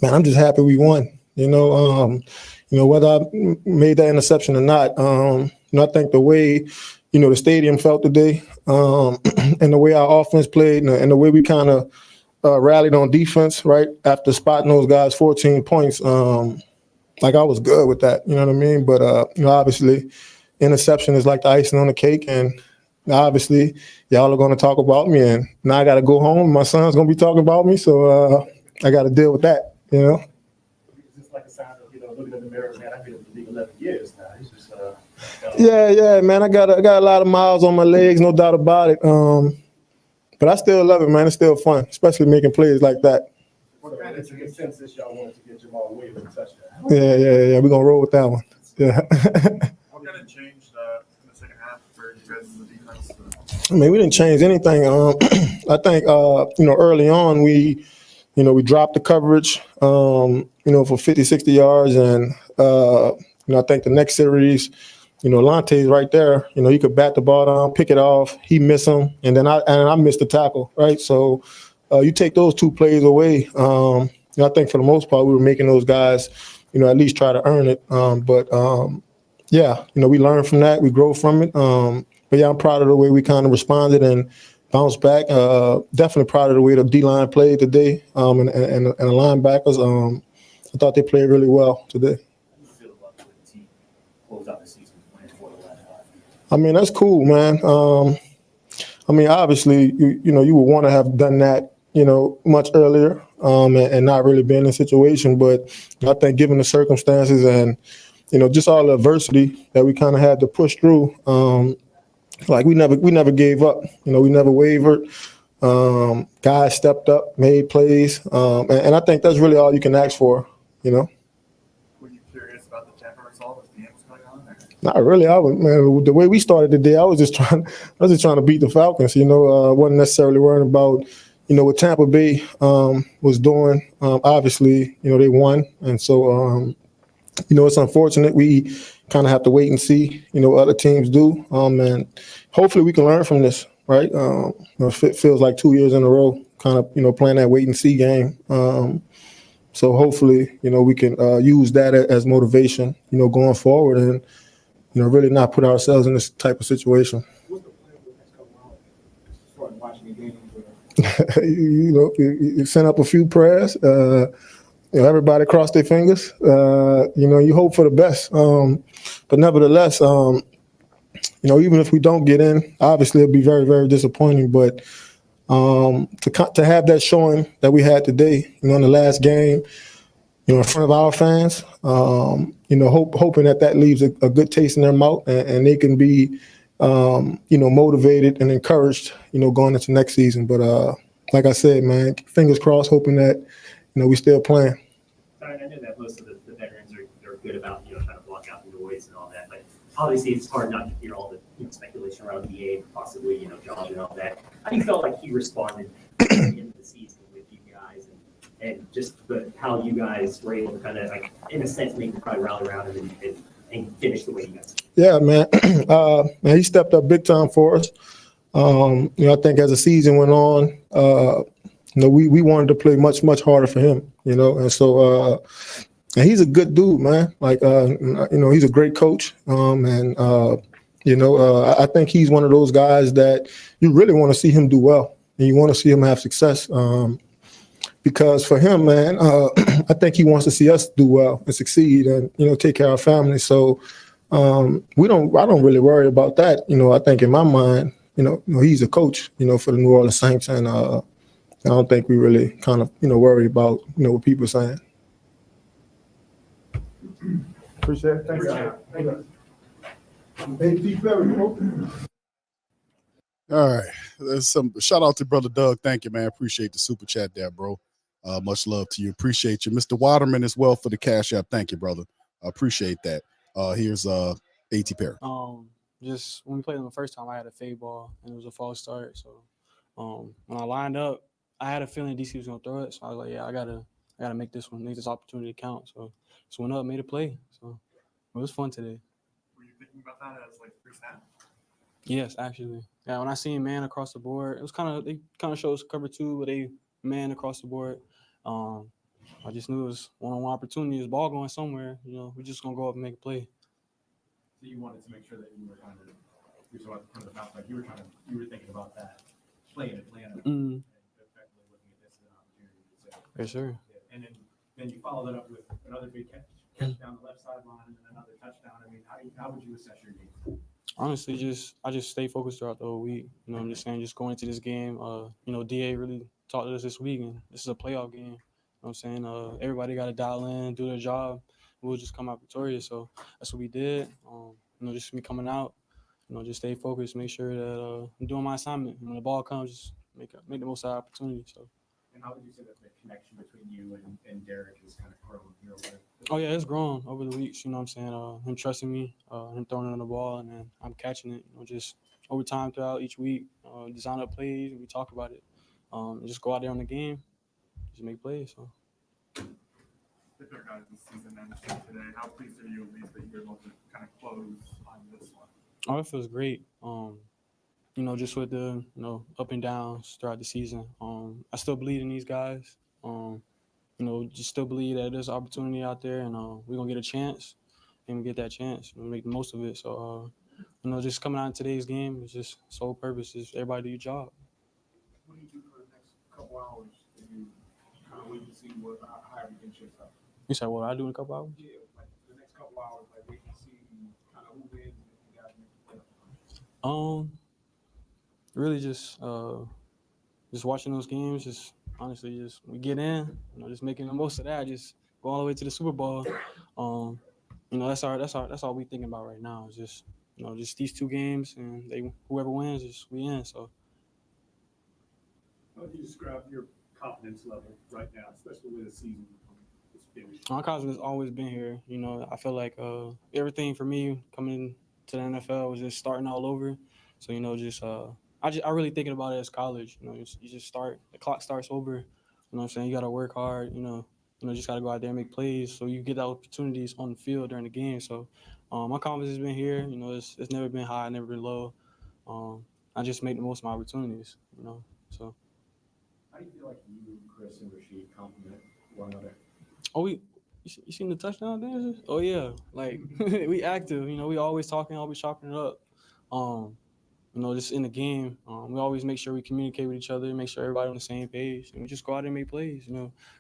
Man, I'm just happy we won. You know, whether I made that interception or not. You know, I think the way, you know, the stadium felt today, and the way our offense played, and the way we kind of rallied on defense, right after spotting those guys 14 points. Like I was good with that. You know what I mean? But you know, obviously, interception is like the icing on the cake, and obviously, y'all are going to talk about me, and now I got to go home. My son's going to be talking about me, so I got to deal with that. You know. Is this like a sign of, you know, looking in the mirror, man, I've been in the league 11 years now. It's just, Yeah, man. I got a lot of miles on my legs, no doubt about it. But I still love it, man. It's still fun, especially making plays like that. What kind of consensus y'all wanted to get Jamal Williams a touchdown? Yeah. We're gonna roll with that one. Yeah. What kind of changed in the second half for you guys in the defense? I mean, we didn't change anything. I think you know, early on we dropped the coverage, you know, for 50, 60 yards. And, you know, I think the next series, you know, Lante's right there. You know, he could bat the ball down, pick it off. He missed him. And then I missed the tackle, right? So you take those 2 plays away. You know, I think for the most part, we were making those guys, you know, at least try to earn it. But, yeah, you know, we learned from that. We grow from it. But, yeah, I'm proud of the way we kind of responded and bounce back. Definitely proud of the way the D-line played today, and the linebackers. I thought they played really well today. How do you feel about the way the team closed out the season winning for the last five? I mean, that's cool, man. I mean, obviously, you know, you would want to have done that, you know, much earlier, and not really be in a situation. But I think given the circumstances and, you know, just all the adversity that we kind of had to push through, like we never gave up. You know, we never wavered. Guys stepped up, made plays, and I think that's really all you can ask for, you know. Were you curious about the Tampa result as the game was going on? Or? Not really. I was, man, the way we started the day, I was just trying to beat the Falcons. You know, wasn't necessarily worrying about, you know, what Tampa Bay was doing. Obviously, you know, they won, and so you know, it's unfortunate. We kind of have to wait and see, you know, what other teams do, and hopefully we can learn from this. Right? You know, it feels like 2 years in a row, kind of, you know, playing that wait and see game. So hopefully, you know, we can use that as motivation, you know, going forward, and, you know, really not put ourselves in this type of situation. What's the plan for the next couple hours? Start watching the game. You know, you send up a few prayers. You know, everybody cross their fingers. You know, you hope for the best. But nevertheless, you know, even if we don't get in, obviously it'll be very, very disappointing. But to have that showing that we had today, you know, in the last game, you know, in front of our fans, you know, hoping that leaves a good taste in their mouth, and they can be, you know, motivated and encouraged, you know, going into next season. But like I said, man, fingers crossed, hoping that, you know, we still playing. I know that most of the veterans are good about, you know, trying to block out the noise and all that, but obviously it's hard not to hear all the, you know, speculation around VA, possibly, you know, John and all that. How do you felt like he responded in the season with you guys, and just how you guys were able to kind of, like, in a sense, make him probably rally around him and finish the way you guys? Yeah, man. Man, he stepped up big time for us. You know, I think as the season went on, you know, we wanted to play much, much harder for him, you know, and so and he's a good dude, man. Like, you know, he's a great coach, and you know, I think he's one of those guys that you really want to see him do well, and you want to see him have success, because for him, man, I think he wants to see us do well and succeed, and, you know, take care of our family. So I don't really worry about that. You know, I think in my mind, you know, he's a coach, you know, for the New Orleans Saints, and I don't think we really kind of, you know, worry about, you know, what people are saying. Appreciate it. Thanks. Thank you. AT Perry. All right. There's some shout out to Brother Doug. Thank you, man. Appreciate the super chat there, bro. Much love to you. Appreciate you. Mr. Waterman as well for the cash app. Thank you, brother. I appreciate that. Here's AT Perry. Just when we played them the first time, I had a fade ball and it was a false start. So when I lined up, I had a feeling DC was gonna throw it. So I was like, yeah, I gotta make this one, make this opportunity count. So just went up, made a play. So it was fun today. Were you thinking about that as like free snap? Yes, actually. Yeah, when I seen man across the board, it was they kind of showed us cover two, but they man across the board. I just knew it was one-on-one opportunity. This ball going somewhere. You know, we're just gonna go up and make a play. So you wanted to make sure that you were kind of, you were from the top, like you were thinking about that, playing Atlanta, and effectively looking at this as an opportunity to say, yes, sir. Yeah. And then you follow that up with another big catch down the left sideline and then another touchdown. I mean, how would you assess your game? Honestly, I just stay focused throughout the whole week. You know, I'm just saying, just going into this game. You know, DA really talked to us this week, and this is a playoff game. You know what I'm saying? Everybody got to dial in, do their job. We'll just come out victorious. So that's what we did. You know, just me coming out, you know, just stay focused, make sure that I'm doing my assignment. When the ball comes, just make the most of the opportunity. So. And how would you say that the connection between you and Derek is kind of grown your way? Oh, yeah, it's grown over the weeks. You know what I'm saying? Him trusting me, him throwing it on the ball, and then I'm catching it. You know, just over time throughout each week, design up plays, we talk about it. Just go out there on the game, just make plays. So. Different guys this season and today. How pleased are you at least that you're able to kind of close on this one? Oh, it feels great. You know, just with the, you know, up and downs throughout the season. I still believe in these guys. You know, just still believe that there's opportunity out there, and we're going to get a chance, and we get that chance and make the most of it. So, you know, just coming out in today's game is just sole purpose is everybody do your job. What do you do for the next couple hours? Do you kind of wait to see how everything shakes out? You said what I do in a couple hours? Yeah, like the next couple hours, like wait and see kind of who wins and if you guys make the playoffs. Really just watching those games. Just honestly, just we get in, just making the most of that. Just go all the way to the Super Bowl. That's all we thinking about right now. Is just just these 2 games, and whoever wins, just we in. So. How would you describe your confidence level right now, especially with the season is finished? My confidence has always been here. I feel like everything for me coming to the NFL was just starting all over. So I really thinking about it as college. You just start. The clock starts over. You know what I'm saying? You got to work hard. Just got to go out there and make plays. So you get the opportunities on the field during the game. So my confidence has been here. It's never been high, never been low. I just make the most of my opportunities. So. How do you feel like you, Chris, and Rashid complement one another? Oh, you seen the touchdown dances? Oh yeah, like we active. We always talking, always chopping it up. Just in the game, we always make sure we communicate with each other, make sure everybody on the same page, and we just go out and make plays.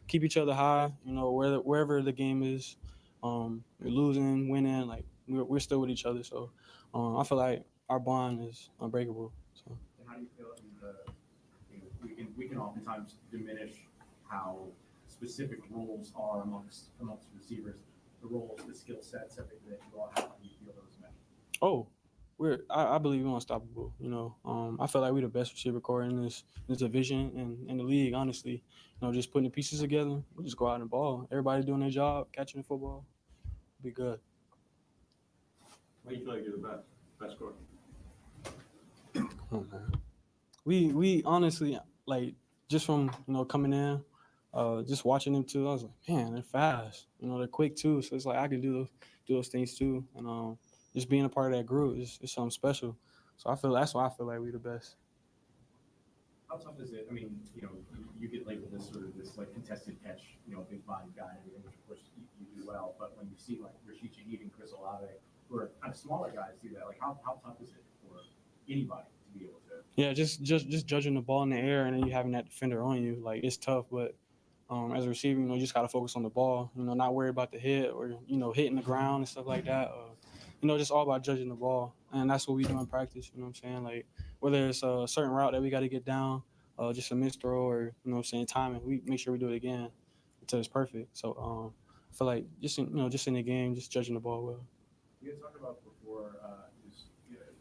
Keep each other high. Wherever the game is, we're losing, winning, like we're still with each other. So I feel like our bond is unbreakable. So. And how do you feel we can oftentimes diminish how specific roles are amongst receivers, the roles, the skill sets, everything that you all have. How do you feel those mesh? Oh, I believe we're unstoppable. I feel like we're the best receiver core in this division and in the league. Honestly, just putting the pieces together, we just go out and ball. Everybody doing their job, catching the football, be good. Why do you feel like you're the best core? Oh, man. We honestly, like, just from coming in, just watching them too, I was like, man, they're fast. They're quick too. So it's like I can do those things too. And just being a part of that group is something special. So that's why I feel like we're the best. How tough is it? I mean, you get labeled this sort of like contested catch, big body guy and everything, which of course you do well. But when you see like Rashid Shaheed and Chris Olave, who are kind of smaller guys, do that, like how tough is it for anybody to be able to? Yeah, just judging the ball in the air and then you having that defender on you, like it's tough. But as a receiver, you just got to focus on the ball. Not worry about the hit or hitting the ground and stuff like that. Just all about judging the ball, and that's what we do in practice. You know what I'm saying? Like whether it's a certain route that we got to get down, just a missed throw, or timing, we make sure we do it again until it's perfect. So I feel like just in the game, just judging the ball well. You had talked about before,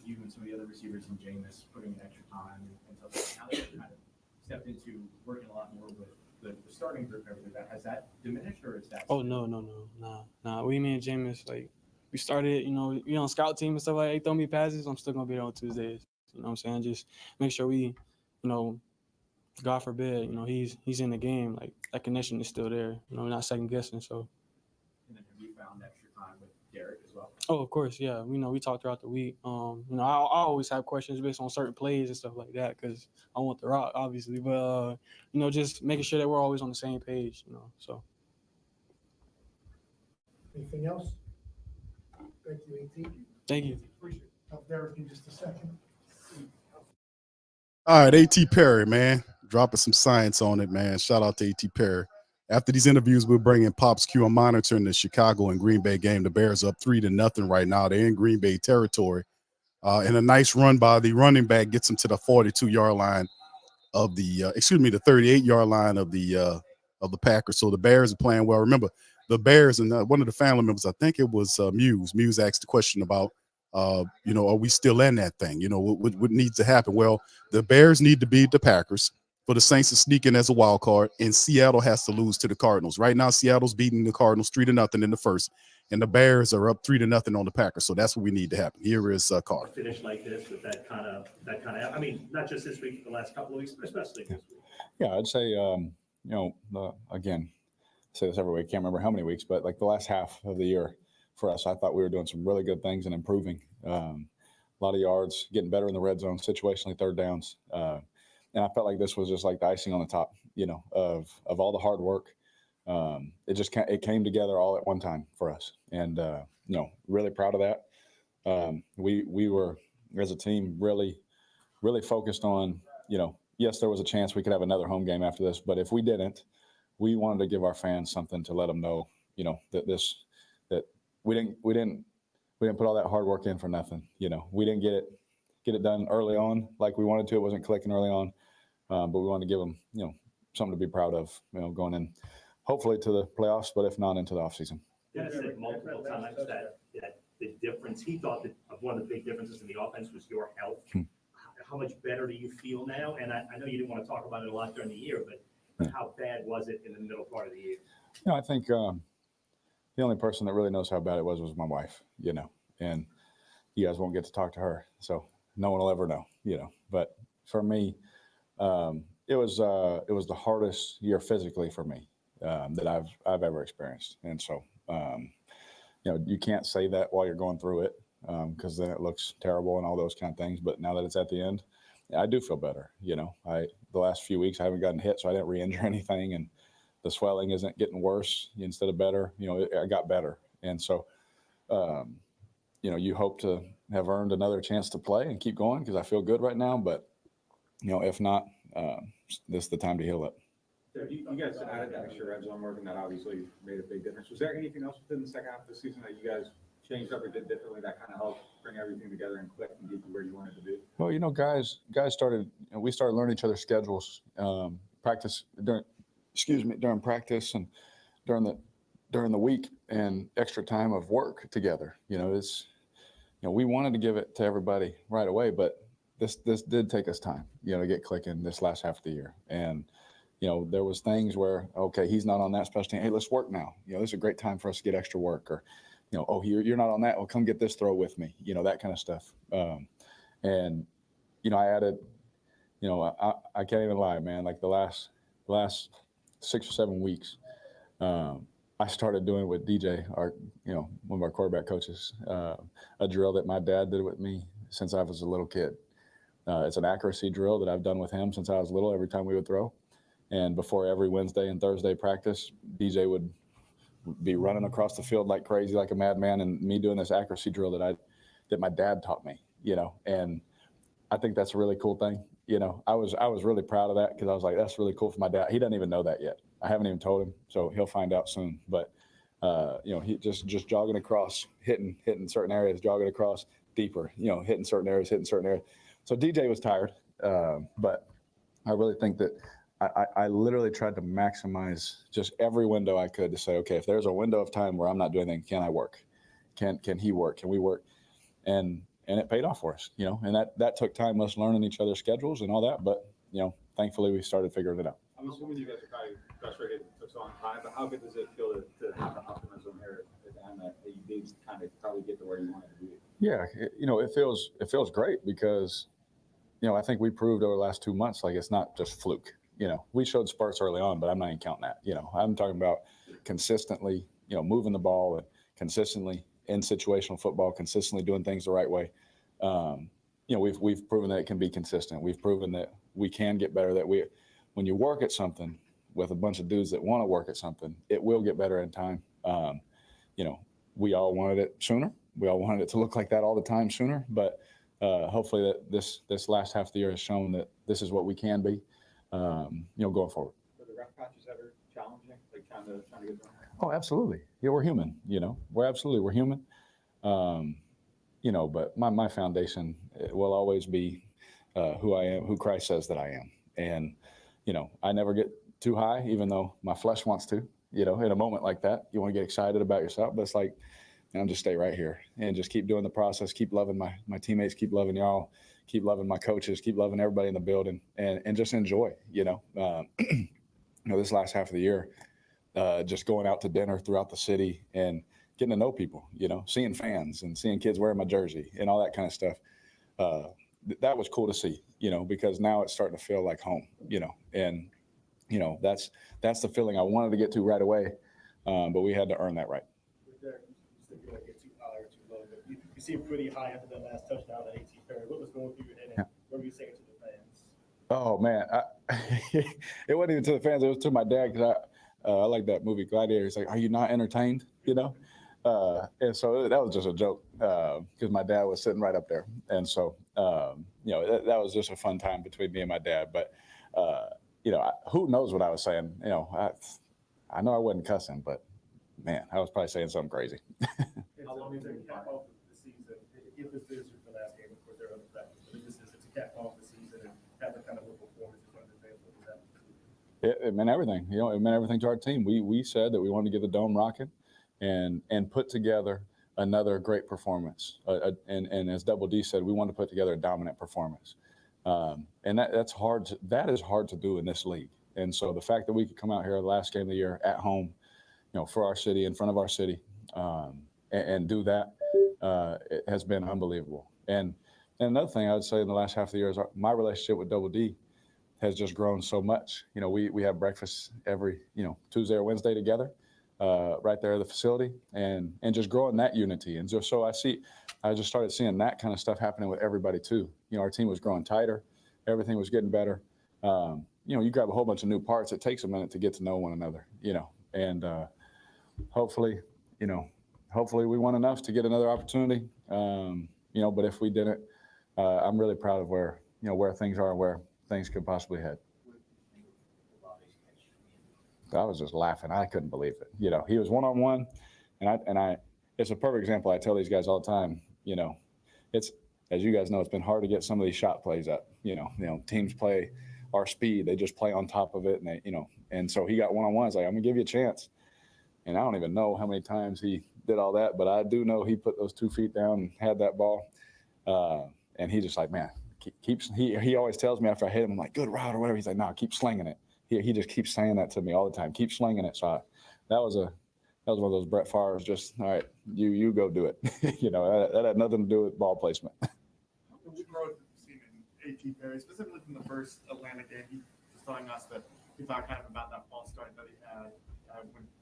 you and some of the other receivers and Jameis putting in extra time and stuff. Now that you've kind of stepped into working a lot more with the starting group and everything, has that diminished or is that? Oh no, nah. Me and Jameis, like we started, on scout team and stuff like that. They throw me passes, I'm still gonna be there on Tuesdays. You know what I'm saying? Just make sure we, God forbid, he's in the game. Like that connection is still there. Not second guessing. So. And then have you found extra time with Derek as well? Oh, of course, yeah. We talk throughout the week. I always have questions based on certain plays and stuff like that because I want the rock, obviously. But just making sure that we're always on the same page. So. Anything else? Thank you, AT. Thank you. Appreciate it. Help Derek in just a second. All right, AT Perry, man, dropping some science on it, man. Shout out to AT Perry. After these interviews, we're bringing Pops Q. I'm monitoring the Chicago and Green Bay game. The Bears up 3-0 right now. They're in Green Bay territory. And a nice run by the running back gets them to the 42-yard line of the 38-yard line of the Packers. So the Bears are playing well. Remember, the Bears and one of the family members, I think it was Muse. Muse asked the question about, are we still in that thing? What needs to happen? Well, the Bears need to beat the Packers for the Saints to sneak in as a wild card, and Seattle has to lose to the Cardinals. Right now, Seattle's beating the Cardinals 3-0 in the first, and the Bears are up 3-0 on the Packers. So that's what we need to happen. Here is Carter. Finish like this with that kind of. I mean, not just this week, the last couple of weeks, but especially this week. Yeah, I'd say again, I say this every week. Can't remember how many weeks, but like the last half of the year for us, I thought we were doing some really good things and improving. A lot of yards, getting better in the red zone, situationally third downs. And I felt like this was just like the icing on the top, of all the hard work. It came together all at one time for us. And, really proud of that. We were, as a team, really, really focused on, yes, there was a chance we could have another home game after this, but if we didn't, we wanted to give our fans something to let them know, that we didn't put all that hard work in for nothing. We didn't get it done early on like we wanted to. It wasn't clicking early on, but we wanted to give them, something to be proud of, going in, hopefully to the playoffs, but if not, into the offseason. Dennis said multiple times that the difference, he thought that one of the big differences in the offense was your health. How much better do you feel now? And I know you didn't want to talk about it a lot during the year, but how bad was it in the middle part of the year? I think the only person that really knows how bad it was my wife, and you guys won't get to talk to her, so no one will ever know, But for me, it was the hardest year physically for me that I've ever experienced, and so you can't say that while you're going through it because then it looks terrible and all those kind of things. But now that it's at the end, I do feel better. The last few weeks I haven't gotten hit, so I didn't re-injure anything, and the swelling isn't getting worse instead of better. I got better, and so you hope to have earned another chance to play and keep going because I feel good right now. But if not, this is the time to heal it. You guys added that extra red zone work, and that obviously made a big difference. Was there anything else within the second half of the season that you guys changed up or did differently that kind of helped bring everything together and click and get you where you wanted to be? Well, guys started. We started learning each other's schedules, practice during practice and during the week, and extra time of work together. We wanted to give it to everybody right away, but this did take us time, to get clicking this last half of the year. And there was things where, okay, he's not on that special team. Hey, let's work now. This is a great time for us to get extra work. Or, oh, you're not on that. Well, come get this throw with me. That kind of stuff. And I added, I can't even lie, man. Like the last 6 or 7 weeks, I started doing with DJ, one of our quarterback coaches, a drill that my dad did with me since I was a little kid. It's an accuracy drill that I've done with him since I was little. Every time we would throw. And before every Wednesday and Thursday practice, DJ would be running across the field like crazy, like a madman, and me doing this accuracy drill that my dad taught me, and I think that's a really cool thing. I was really proud of that because I was like, that's really cool for my dad. He doesn't even know that yet. I haven't even told him, so he'll find out soon. But he just jogging across, hitting certain areas, jogging across deeper, hitting certain areas. So DJ was tired, but I really think that I literally tried to maximize just every window I could to say, okay, if there's a window of time where I'm not doing anything, can I work? Can he work? Can we work? And it paid off for us, and that took time, us learning each other's schedules and all that. But, thankfully we started figuring it out. I'm assuming you guys are probably frustrated it took so long time, but how good does it feel to have the optimism here at the end that you did kind of probably get to where you wanted to be? Yeah, it feels great because, I think we proved over the last 2 months, like it's not just fluke. We showed spurts early on, but I'm not even counting that. I'm talking about consistently, moving the ball and consistently in situational football, consistently doing things the right way. We've proven that it can be consistent. We've proven that we can get better, that when you work at something with a bunch of dudes that want to work at something, it will get better in time. We all wanted it sooner. We all wanted it to look like that all the time sooner, but hopefully that this last half of the year has shown that this is what we can be. Going forward. Were the rough patches ever challenging, like trying to get them? Oh, absolutely. Yeah, we're human. We're human. But my foundation will always be who I am, who Christ says that I am, and I never get too high, even though my flesh wants to. In a moment like that, you want to get excited about yourself, but it's like, just stay right here and just keep doing the process, keep loving my teammates, keep loving y'all. Keep loving my coaches, keep loving everybody in the building, and just enjoy, this last half of the year, just going out to dinner throughout the city and getting to know people, seeing fans and seeing kids wearing my jersey and all that kind of stuff. That was cool to see, because now it's starting to feel like home, and, that's the feeling I wanted to get to right away, but we had to earn that right. You seem pretty high after that last touchdown at 18 Perry. What was going through your head, and what were you saying to the fans? Oh man, it wasn't even to the fans. It was to my dad because I like that movie Gladiator. He's like, "Are you not entertained?" And so that was just a joke because my dad was sitting right up there, and so that was just a fun time between me and my dad. But who knows what I was saying? I know I wasn't cussing, but man, I was probably saying something crazy. How long is it cap off the season? If this is the last game, of course, there are other factors, but if this is, it's a cap off the season and have the kind of performance in front of the fans, what does that mean? It meant everything. You know, it meant everything to our team. We said that we wanted to get the dome rocking and put together another great performance. And as Double D said, we wanted to put together a dominant performance. And that's hard. That is hard to do in this league. And so the fact that we could come out here the last game of the year at home, you know, for our city, in front of our city, and do that, it has been unbelievable. And another thing I would say in the last half of the year is my relationship with Double D has just grown so much. You know, we have breakfast every, you know, Tuesday or Wednesday together, right there at the facility, and just growing that unity. And just so I just started seeing that kind of stuff happening with everybody too. You know, our team was growing tighter, everything was getting better. You know, you grab a whole bunch of new parts, it takes a minute to get to know one another, you know, and hopefully we won enough to get another opportunity. You know, but if we didn't, I'm really proud of where things are and where things could possibly head. I was just laughing. I couldn't believe it. You know, he was one-on-one, and I it's a perfect example. I tell these guys all the time, you know, it's, as you guys know, it's been hard to get some of these shot plays up. You know, teams play our speed. They just play on top of it, and they, you know, and so he got one-on-one. It's like, I'm gonna give you a chance. And I don't even know how many times he did all that, but I do know he put those 2 feet down and had that ball. And he just like, man, he always tells me after I hit him, I'm like, good route or whatever. He's like, no, keep slinging it. He just keeps saying that to me all the time. Keep slinging it. So that was one of those Brett Favre's just, all right, you go do it. You know, that had nothing to do with ball placement. The growth we've seen in 18 Perry, specifically from the first Atlanta game, he was telling us that he thought kind of about that false start that he had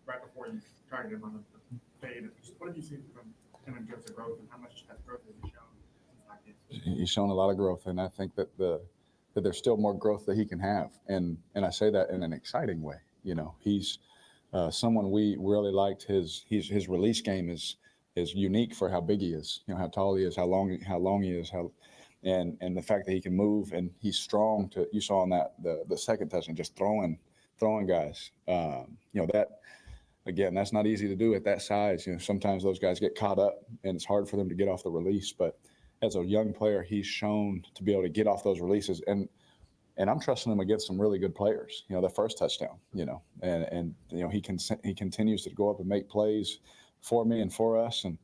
right before you targeted him on the fade. What have you seen from him in terms of growth, and how much growth has he shown since that game? He's shown a lot of growth, and I think that that there's still more growth that he can have, and I say that in an exciting way. You know, he's someone we really liked. His release game is unique for how big he is. You know, how tall he is, how long he is, and the fact that he can move, and he's strong. You saw on that the second touchdown, just throwing guys. You know, that again, that's not easy to do at that size. You know, sometimes those guys get caught up, and it's hard for them to get off the release. But as a young player, he's shown to be able to get off those releases, and I'm trusting him against some really good players. You know, the first touchdown, you know, and you know, he continues to go up and make plays for me and for us. And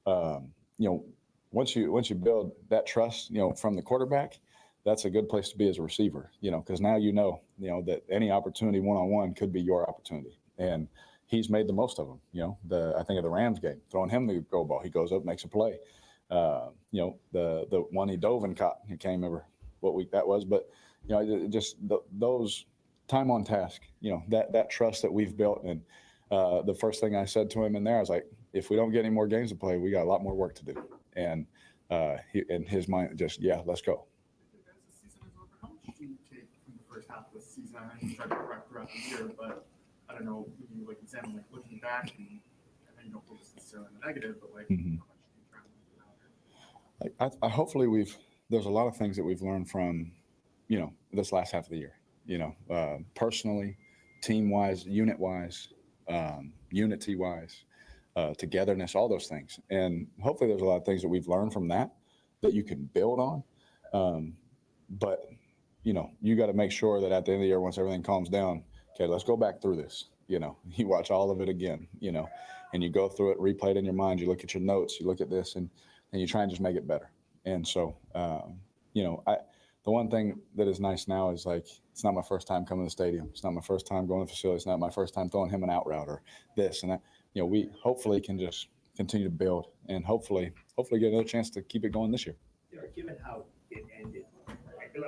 you know, once you build that trust, you know, from the quarterback, that's a good place to be as a receiver. You know, because now you know that any opportunity one-on-one could be your opportunity, and he's made the most of them. You know, I think of the Rams game, throwing him the go ball, he goes up, makes a play. You know, the one he dove and caught, I can't remember what week that was, but you know, just those time on task, you know, that trust that we've built. And the first thing I said to him in there, I was like, if we don't get any more games to play, we got a lot more work to do. And he, in his mind, just, yeah, let's go. As the season is over, how much do you take from the first half of the season? I know you tried to correct throughout the year, but I don't know, when you examine, looking back, and I know you don't focus necessarily on the negative, but how much do you try to look at it? I hopefully there's a lot of things that we've learned from, you know, this last half of the year, you know, personally, team-wise, unit-wise, unity-wise, togetherness, all those things. And hopefully there's a lot of things that we've learned from that you can build on. But, you know, you got to make sure that at the end of the year, once everything calms down, okay, let's go back through this. You know, you watch all of it again, you know, and you go through it, replay it in your mind. You look at your notes, you look at this, and you try and just make it better. And so, you know, the one thing that is nice now is, like, it's not my first time coming to the stadium. It's not my first time going to the facility. It's not my first time throwing him an out route or this and that. You know, we hopefully can just continue to build and hopefully get another chance to keep it going this year. Given how it ended,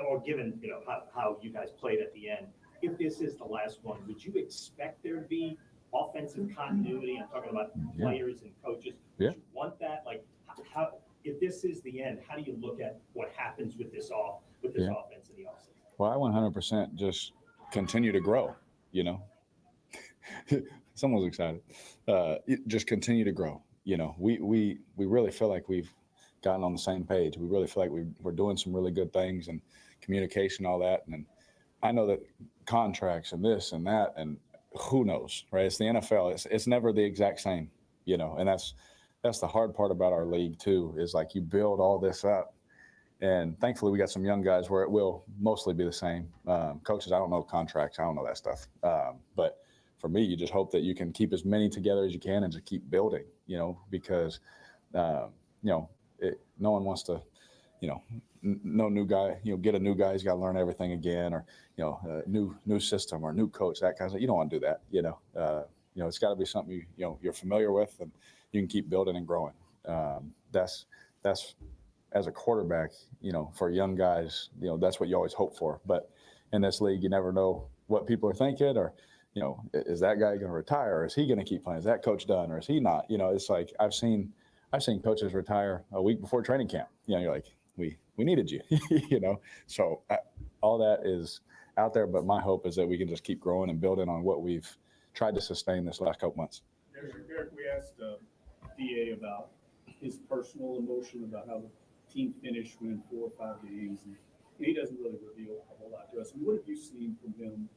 or given, you know, how you guys played at the end, if this is the last one, would you expect there to be offensive continuity? I'm talking about players and coaches. Would you want that? Like, how, if this is the end, how do you look at what happens with this offense in the offseason? Well, I 100% just continue to grow, you know. Someone's excited. Just continue to grow. You know, we really feel like we've gotten on the same page. We really feel like we're doing some really good things, and communication, all that. And I know that contracts and this and that and who knows, right? It's the NFL. It's never the exact same, and that's the hard part about our league too, is like you build all this up. And thankfully, we got some young guys where it will mostly be the same. Coaches, I don't know contracts. I don't know that stuff. But for me, you just hope that you can keep as many together as you can and just keep building, because, no one wants to, no new guy, get a new guy. He's got to learn everything again, or, new system or new coach, that kind of stuff. You don't want to do that, it's got to be something you're familiar with and you can keep building and growing. That's as a quarterback, for young guys, that's what you always hope for. But in this league, you never know what people are thinking, or, is that guy going to retire, or is he going to keep playing? Is that coach done, or is he not? It's like I've seen coaches retire a week before training camp. You're like, we needed you, So all that is out there, but my hope is that we can just keep growing and building on what we've tried to sustain this last couple months. Eric, we asked DA about his personal emotion about how the team finished winning 4 or 5 games, and he doesn't really reveal a whole lot to us. What have you seen from him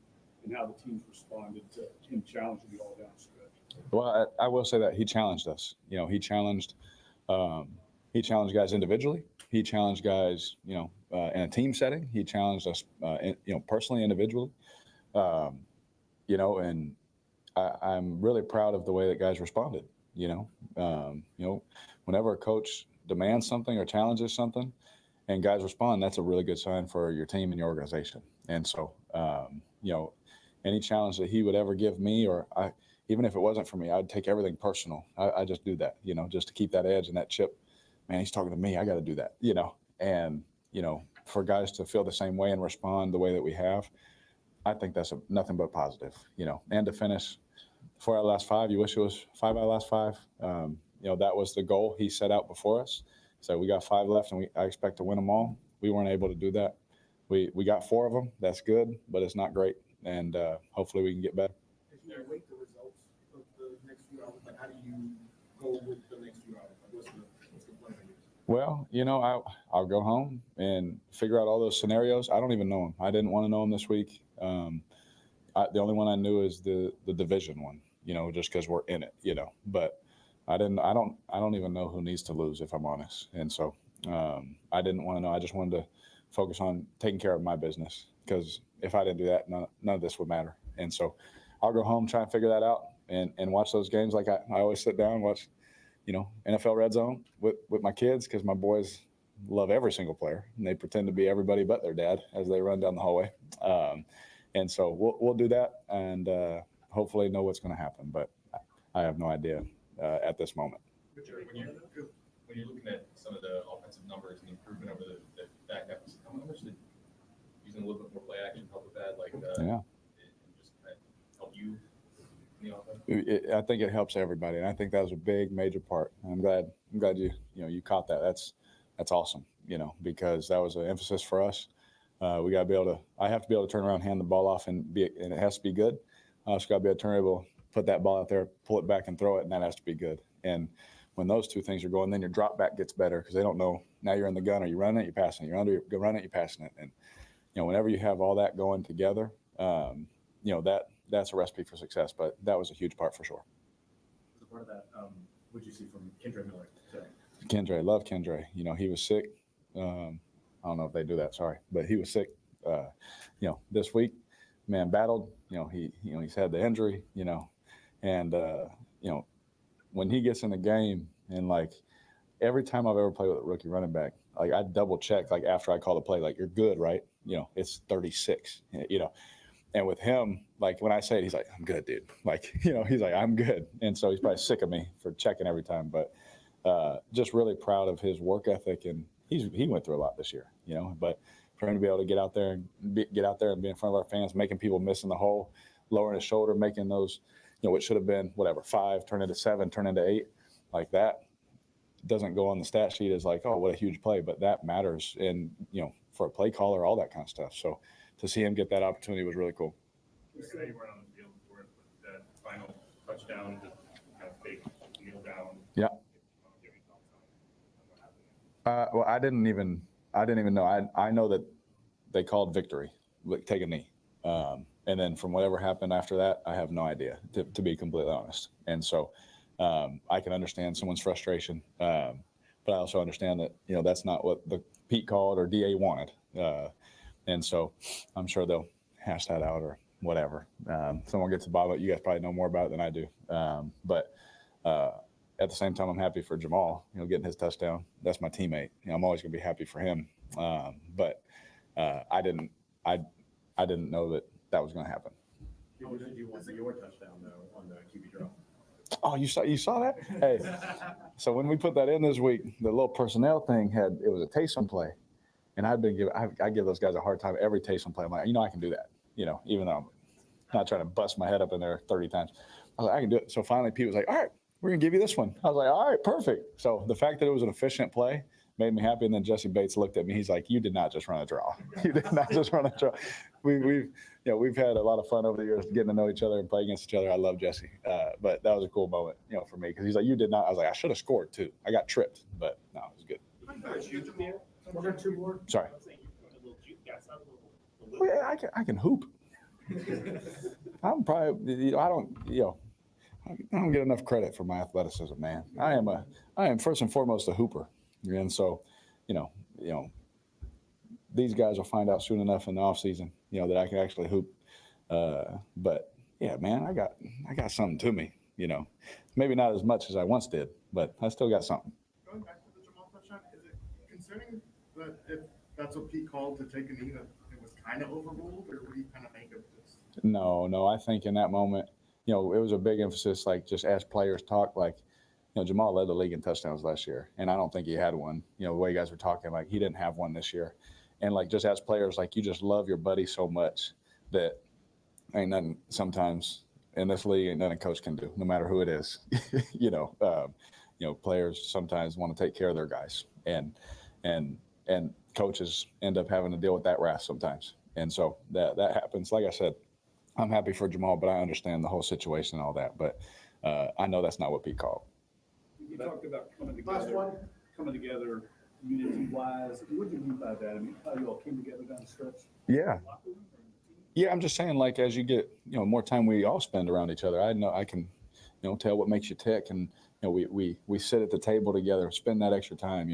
and how the team's responded to him challenging the all down stretch? Well, I will say that he challenged us. He challenged guys individually. He challenged guys, in a team setting. He challenged us, personally, individually. And I'm really proud of the way that guys responded. Whenever a coach demands something or challenges something and guys respond, that's a really good sign for your team and your organization. And so, any challenge that he would ever give me, or even if it wasn't for me, I'd take everything personal. I just do that, just to keep that edge and that chip. Man, he's talking to me. I got to do that, and, for guys to feel the same way and respond the way that we have, I think that's nothing but positive, and to finish 4 out of the last 5, you wish it was 5 out of the last 5. That was the goal he set out before us. So we got 5 left, and I expect to win them all. We weren't able to do that. We got 4 of them. That's good, but it's not great. And hopefully we can get better. If you await the results of the next few hours, how do you go with the next few hours? What's the plan? Well, I'll go home and figure out all those scenarios. I don't even know them. I didn't want to know them this week. The only one I knew is the division one, just because we're in it, But I don't even know who needs to lose, if I'm honest. And so I didn't want to know. I just wanted to focus on taking care of my business, because if I didn't do that, none of this would matter. And so I'll go home, try and figure that out, and watch those games. Like I always sit down and watch, NFL Red Zone with my kids, because my boys love every single player, and they pretend to be everybody but their dad as they run down the hallway. And so we'll do that, and hopefully know what's going to happen. But I have no idea at this moment. When you're looking at some of the offensive numbers and the improvement over the back half, how much did using a little bit more play action help with that? Like, and just kind of help you in the offense? I think it helps everybody, and I think that was a big, major part. I'm glad you caught that. That's awesome. Because that was an emphasis for us. We got to be able to. I have to be able to turn around, hand the ball off, and it has to be good. I also got to be able to put that ball out there, pull it back, and throw it, and that has to be good. And when those two things are going, then your drop back gets better, because they don't know now you're in the gun. Are you running it? You're passing it. You're under. You're running it. You're passing it. And whenever you have all that going together, that's a recipe for success. But that was a huge part for sure. As a part of that, what did you see from Kendra Miller today? Kendra, love Kendra. He was sick. I don't know if they do that. Sorry, but he was sick. This week, man, battled. He's had the injury. And when he gets in the game, and like every time I've ever played with a rookie running back, like I double check, like after I call the play, like you're good, right? It's 36. And with him, like when I say it, he's like, I'm good, dude. Like, he's like, I'm good. And so he's probably sick of me for checking every time. But just really proud of his work ethic. And he went through a lot this year, but for him to be able to get out there and be in front of our fans, making people miss in the hole, lowering his shoulder, making those, what should have been, 5, turn into 7, turn into 8, like that doesn't go on the stat sheet as like, oh, what a huge play, but that matters. And, for a play caller, all that kind of stuff. So to see him get that opportunity was really cool. You say you weren't on the field for it, but that final touchdown, the kind of fake kneel down. Yeah. Well, I didn't even know. I know that they called victory, take a knee. And then from whatever happened after that, I have no idea, to be completely honest. And so I can understand someone's frustration, but I also understand that, that's not what the Pete called or DA wanted. And so I'm sure they'll hash that out or whatever. Someone gets to the bottom of it. You guys probably know more about it than I do. But at the same time, I'm happy for Jamal, getting his touchdown. That's my teammate. I'm always going to be happy for him. But I didn't know that was going to happen. How much did you want your touchdown though on the QB draw? Oh, you saw that? Hey, so when we put that in this week, the little personnel thing it was a Taysom play, and I give those guys a hard time every Taysom play. I'm like, I can do that, even though I'm not trying to bust my head up in there 30 times. I was like, I can do it. So finally, Pete was like, all right, we're gonna give you this one. I was like, all right, perfect. So the fact that it was an efficient play made me happy. And then Jesse Bates looked at me. He's like, you did not just run a draw. You did not just run a draw. We've had a lot of fun over the years getting to know each other and play against each other. I love Jesse. But that was a cool moment, for me, because he's like, you did not. I was like, I should have scored too. I got tripped, but no, it was good. Sorry. Well, yeah, I can hoop. I'm probably, I don't get enough credit for my athleticism, man. I am first and foremost a hooper. And so, these guys will find out soon enough in the off season, that I can actually hoop. But yeah, man, I got something to me, maybe not as much as I once did, but I still got something. Going back to the Jamal touchdown, is it concerning that if that's what Pete called to take a knee, that it was kind of overruled, or what do you kind of make of this? No, I think in that moment, it was a big emphasis, like just as players talk, like, Jamal led the league in touchdowns last year, and I don't think he had one. The way you guys were talking, like he didn't have one this year. And like just as players, like you just love your buddy so much that ain't nothing sometimes in this league, ain't nothing a coach can do, no matter who it is. Players sometimes want to take care of their guys, and coaches end up having to deal with that wrath sometimes. And so that happens. Like I said, I'm happy for Jamal, but I understand the whole situation and all that. But I know that's not what Pete called. You talked about coming together unity-wise. What do you mean by that? I mean, how you all came together down the stretch? Yeah, I'm just saying, like, as you get, more time we all spend around each other, I know I can, tell what makes you tick. And, we sit at the table together, spend that extra time,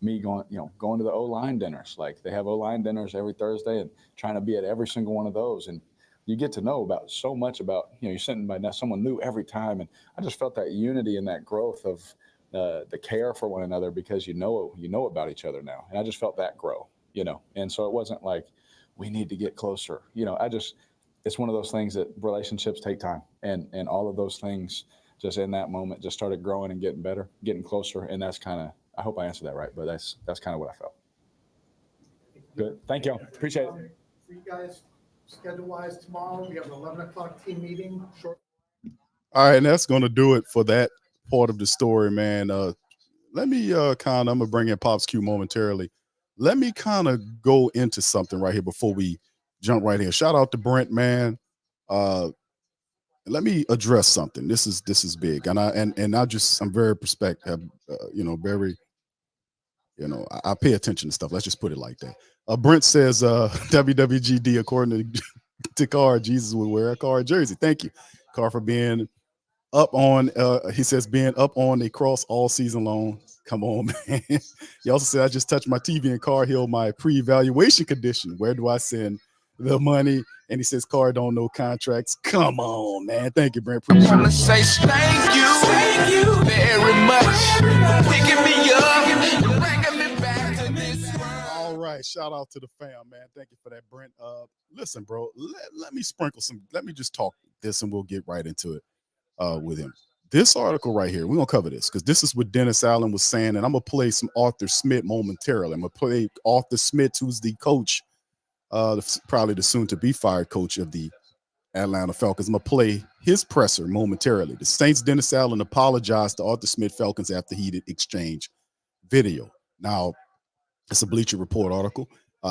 me going to the O-line dinners. Like they have O-line dinners every Thursday and trying to be at every single one of those. And you get to know about so much about, you're sitting by someone new every time. And I just felt that unity and that growth of the care for one another, because you know about each other now. And I just felt that grow, and so it wasn't like we need to get closer. It's one of those things that relationships take time, and all of those things just in that moment just started growing and getting better, getting closer. And that's kind of, I hope I answered that right, but that's kind of what I felt. Good. Thank you. Appreciate it. For you guys, schedule-wise, tomorrow we have an 11 o'clock team meeting. Short. All right, and that's going to do it for that part of the story, man. Let me I'm going to bring in Pops Q momentarily. Let me kind of go into something right here before we jump right in. Shout out to Brent, man. Let me address something. This is big, and I'm very I pay attention to stuff. Let's just put it like that. Brent says, WWGD, according to Carr, Jesus would wear a Carr jersey. Thank you, Carr, for being up on, he says, being up on a cross all season long. Come on, man. He also said, I just touched my TV and Carr healed my pre-evaluation condition. Where do I send the money? And he says, Carr don't know contracts. Come on, man. Thank you, Brent. Appreciate it. I want to say thank you very much for picking me up and bringing me back to this world. All right, shout out to the fam, man. Thank you for that, Brent. Listen, bro, let me sprinkle some. Let me just talk this, and we'll get right into it with him. This article right here, we're gonna cover this because this is what Dennis Allen was saying, and I'm gonna play some Arthur Smith momentarily. I'm gonna play Arthur Smith, who's the coach, probably the soon-to-be fired coach of the Atlanta Falcons. I'm gonna play his presser momentarily. The Saints' Dennis Allen apologized to Arthur Smith Falcons after heated exchange video. Now, it's a Bleacher Report article.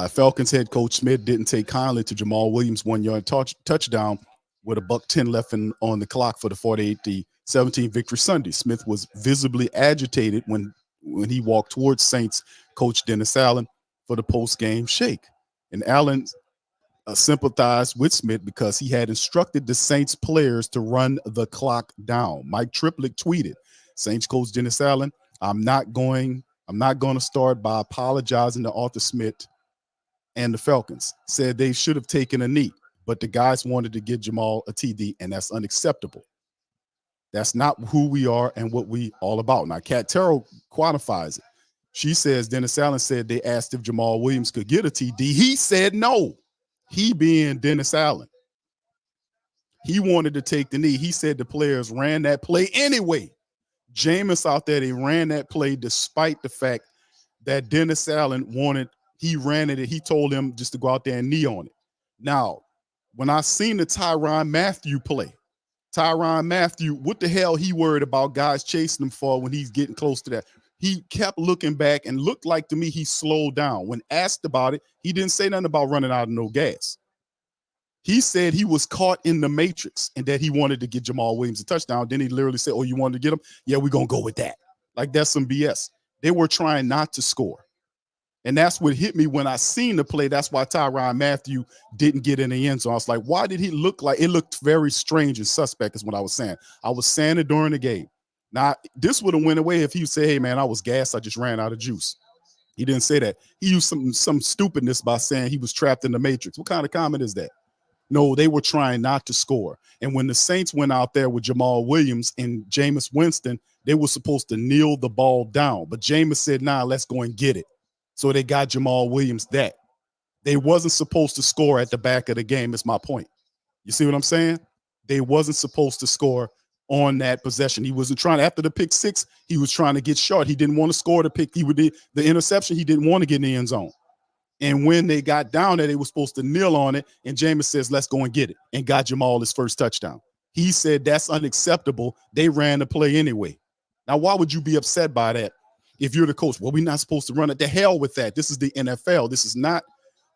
Falcons head coach Smith didn't take kindly to Jamal Williams' 1-yard touchdown with $1:10 left on the clock for the 48-17 victory Sunday. Smith was visibly agitated when he walked towards Saints coach Dennis Allen for the post-game shake. And Allen sympathized with Smith because he had instructed the Saints players to run the clock down. Mike Triplett tweeted, Saints coach Dennis Allen, I'm not going to start by apologizing to Arthur Smith and the Falcons. Said they should have taken a knee, but the guys wanted to give Jamal a TD, and that's unacceptable. That's not who we are and what we all about. Now, Kat Terrell quantifies it. She says Dennis Allen said they asked if Jamal Williams could get a TD. He said no. He being Dennis Allen. He wanted to take the knee. He said the players ran that play anyway. Jameis out there, they ran that play despite the fact that Dennis Allen he ran it. He told him just to go out there and knee on it. Now, when I seen the Tyrann Mathieu play, Tyrann Mathieu, what the hell he worried about guys chasing him for when he's getting close to that? He kept looking back and looked like to me he slowed down. When asked about it, he didn't say nothing about running out of no gas. He said he was caught in the matrix and that he wanted to get Jamal Williams a touchdown. Then he literally said, oh, you wanted to get him? Yeah, we're going to go with that. Like, that's some BS. They were trying not to score. And that's what hit me when I seen the play. That's why Tyrann Mathieu didn't get in the end zone. I was like, why did he look like it looked very strange and suspect is what I was saying. I was saying it during the game. Now, this would have went away if he said, hey, man, I was gassed. I just ran out of juice. He didn't say that. He used some stupidness by saying he was trapped in the matrix. What kind of comment is that? No, they were trying not to score. And when the Saints went out there with Jamal Williams and Jameis Winston, they were supposed to kneel the ball down. But Jameis said, nah, let's go and get it. So they got Jamal Williams that. They wasn't supposed to score at the back of the game, is my point. You see what I'm saying? They wasn't supposed to score on that possession. He wasn't trying, after the pick six, he was trying to get short. He didn't want to score the pick. The interception, he didn't want to get in the end zone. And when they got down there, they were supposed to kneel on it. And Jameis says, let's go and get it. And got Jamal his first touchdown. He said that's unacceptable. They ran the play anyway. Now, why would you be upset by that if you're the coach? Well, we're not supposed to run it. The hell with that. This is the NFL. This is not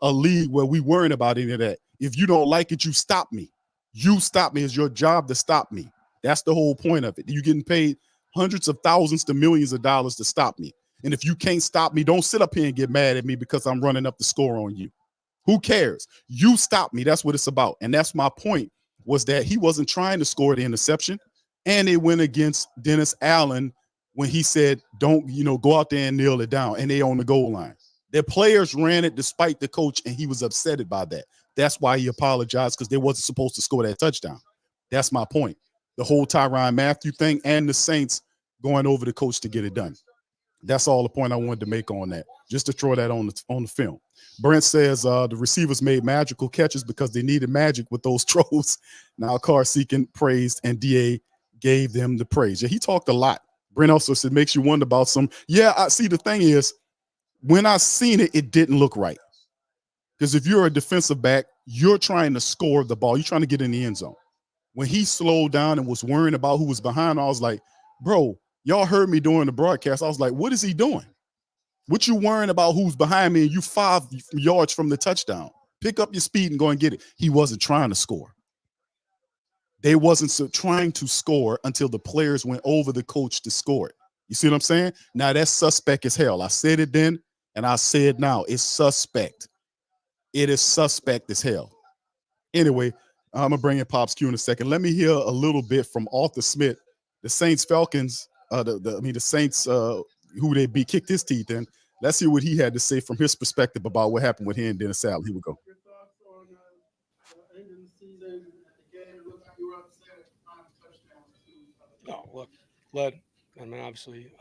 a league where we worrying about any of that. If you don't like it, you stop me. You stop me. It's your job to stop me. That's the whole point of it. You're getting paid hundreds of thousands to millions of dollars to stop me. And if you can't stop me, don't sit up here and get mad at me because I'm running up the score on you. Who cares? You stop me. That's what it's about. And that's my point, was that he wasn't trying to score the interception. And they went against Dennis Allen when he said, don't, go out there and kneel it down. And they on the goal line. Their players ran it despite the coach, and he was upset by that. That's why he apologized, because they wasn't supposed to score that touchdown. That's my point. The whole Tyrann Mathieu thing and the Saints going over the coach to get it done. That's all the point I wanted to make on that, just to throw that on the film. Brent says the receivers made magical catches because they needed magic with those throws. Now Carr seeking praised, and DA gave them the praise. Yeah, he talked a lot. Brent also said, makes you wonder about some. Yeah, I see. The thing is, when I seen it, it didn't look right. Because if you're a defensive back, you're trying to score the ball. You're trying to get in the end zone. When he slowed down and was worrying about who was behind, I was like, bro, y'all heard me during the broadcast. I was like, what is he doing? What you worrying about who's behind me and you 5 yards from the touchdown? Pick up your speed and go and get it. He wasn't trying to score. They wasn't trying to score until the players went over the coach to score it. You see what I'm saying? Now that's suspect as hell. I said it then and I say it now. It's suspect. It is suspect as hell. Anyway, I'm going to bring in Pops Q in a second. Let me hear a little bit from Arthur Smith, the Saints Falcons, the Saints who they beat, kicked his teeth in. Let's hear what he had to say from his perspective about what happened with him and Dennis Allen. Here we go. No, look, led. I mean, obviously,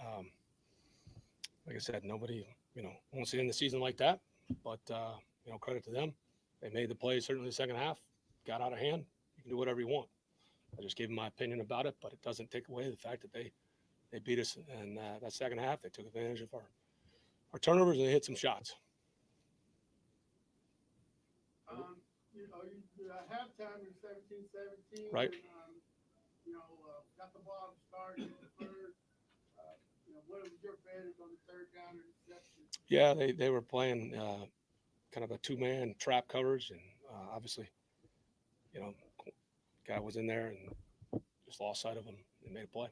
like I said, nobody, wants to end the season like that. But, credit to them. They made the play, certainly the second half, got out of hand. You can do whatever you want. I just gave them my opinion about it, but it doesn't take away the fact that they beat us in that second half. They took advantage of our turnovers, and they hit some shots. At halftime in 17-17, right? Got the ball to start in the third. What was your advantage on the third down interception? Yeah, they were playing kind of a two-man trap coverage, and obviously, guy was in there and just lost sight of him and made a play.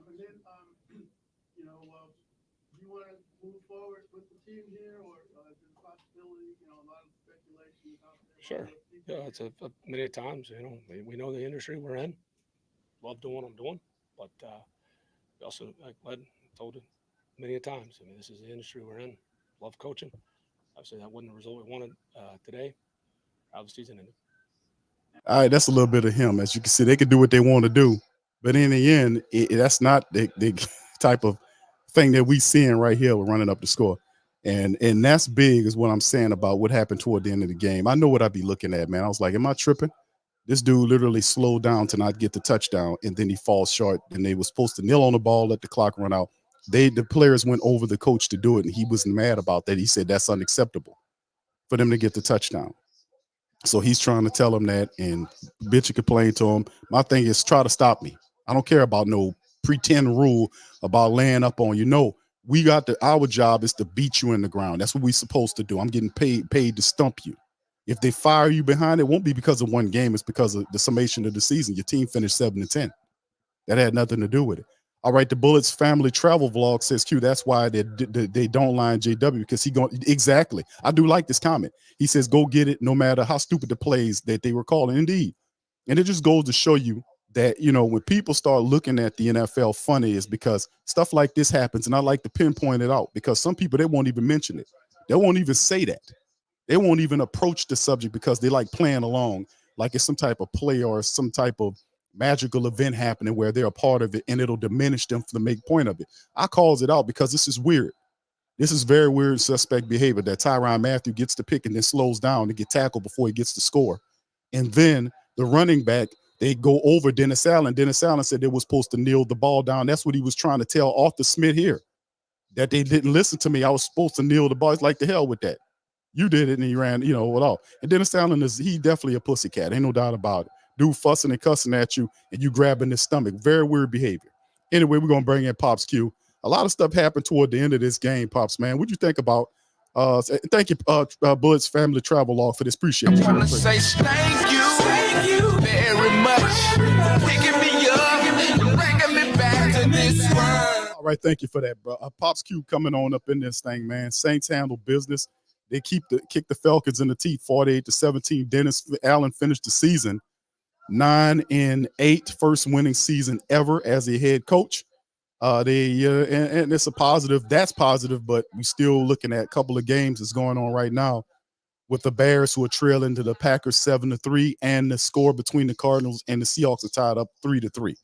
And then, do you want to move forward with the team here, or is it possibility, a lot of speculation out there. Sure. Yeah, it's many times, we know the industry we're in. Love doing what I'm doing, but we also, like Led told it many times, this is the industry we're in. Love coaching. Obviously, that wasn't the result we wanted today. How the season ended. All right, that's a little bit of him. As you can see, they can do what they want to do, but in the end, that's not the type of thing that we seeing right here. We're running up the score, and that's big, is what I'm saying about what happened toward the end of the game. I know what I'd be looking at, man. I was like, am I tripping? This dude literally slowed down to not get the touchdown, and then he falls short. And they were supposed to kneel on the ball, let the clock run out. The players went over the coach to do it, and he was mad about that. He said that's unacceptable for them to get the touchdown. So he's trying to tell him that, and bitch and complain to him. My thing is, try to stop me. I don't care about no pretend rule about laying up on you. No, we got our job is to beat you in the ground. That's what we're supposed to do. I'm getting paid to stump you. If they fire you behind, it won't be because of one game. It's because of the summation of the season. Your team finished 7-10. That had nothing to do with it. All right, the Bullets family travel vlog says, Q, that's why they don't line JW, because he going exactly. I do like this comment. He says, go get it no matter how stupid the plays that they were calling. Indeed. And it just goes to show you that, when people start looking at the NFL funny, is because stuff like this happens. And I like to pinpoint it out, because some people, they won't even mention it. They won't even say that. They won't even approach the subject because they like playing along like it's some type of play or some type of magical event happening where they're a part of it, and it'll diminish them for the make point of it. I calls it out because this is weird. This is very weird, suspect behavior that Tyrann Mathieu gets to pick and then slows down to get tackled before he gets to score. And then the running back, they go over Dennis Allen. Dennis Allen said they were supposed to kneel the ball down. That's what he was trying to tell Arthur Smith here, that they didn't listen to me. I was supposed to kneel the ball. It's like, the hell with that. You did it, and he ran, with all. And Dennis Allen he definitely a pussycat. Ain't no doubt about it. Dude fussing and cussing at you, and you grabbing his stomach. Very weird behavior. Anyway, we're going to bring in Pops Q. A lot of stuff happened toward the end of this game, Pops, man. What'd you think about thank you, Bullets Family Travel Log, for this. Appreciate you. I want to say thank you very much. Picking me up and bringing me back to this world. All right, thank you for that, bro. Pops Q coming on up in this thing, man. Saints handle business. They kick the Falcons in the teeth, 48-17. Dennis Allen finished the season 9-8, first winning season ever as a head coach. And it's a positive. That's positive, but we still looking at a couple of games that's going on right now with the Bears, who are trailing to the Packers 7-3, and the score between the Cardinals and the Seahawks are tied up 3-3.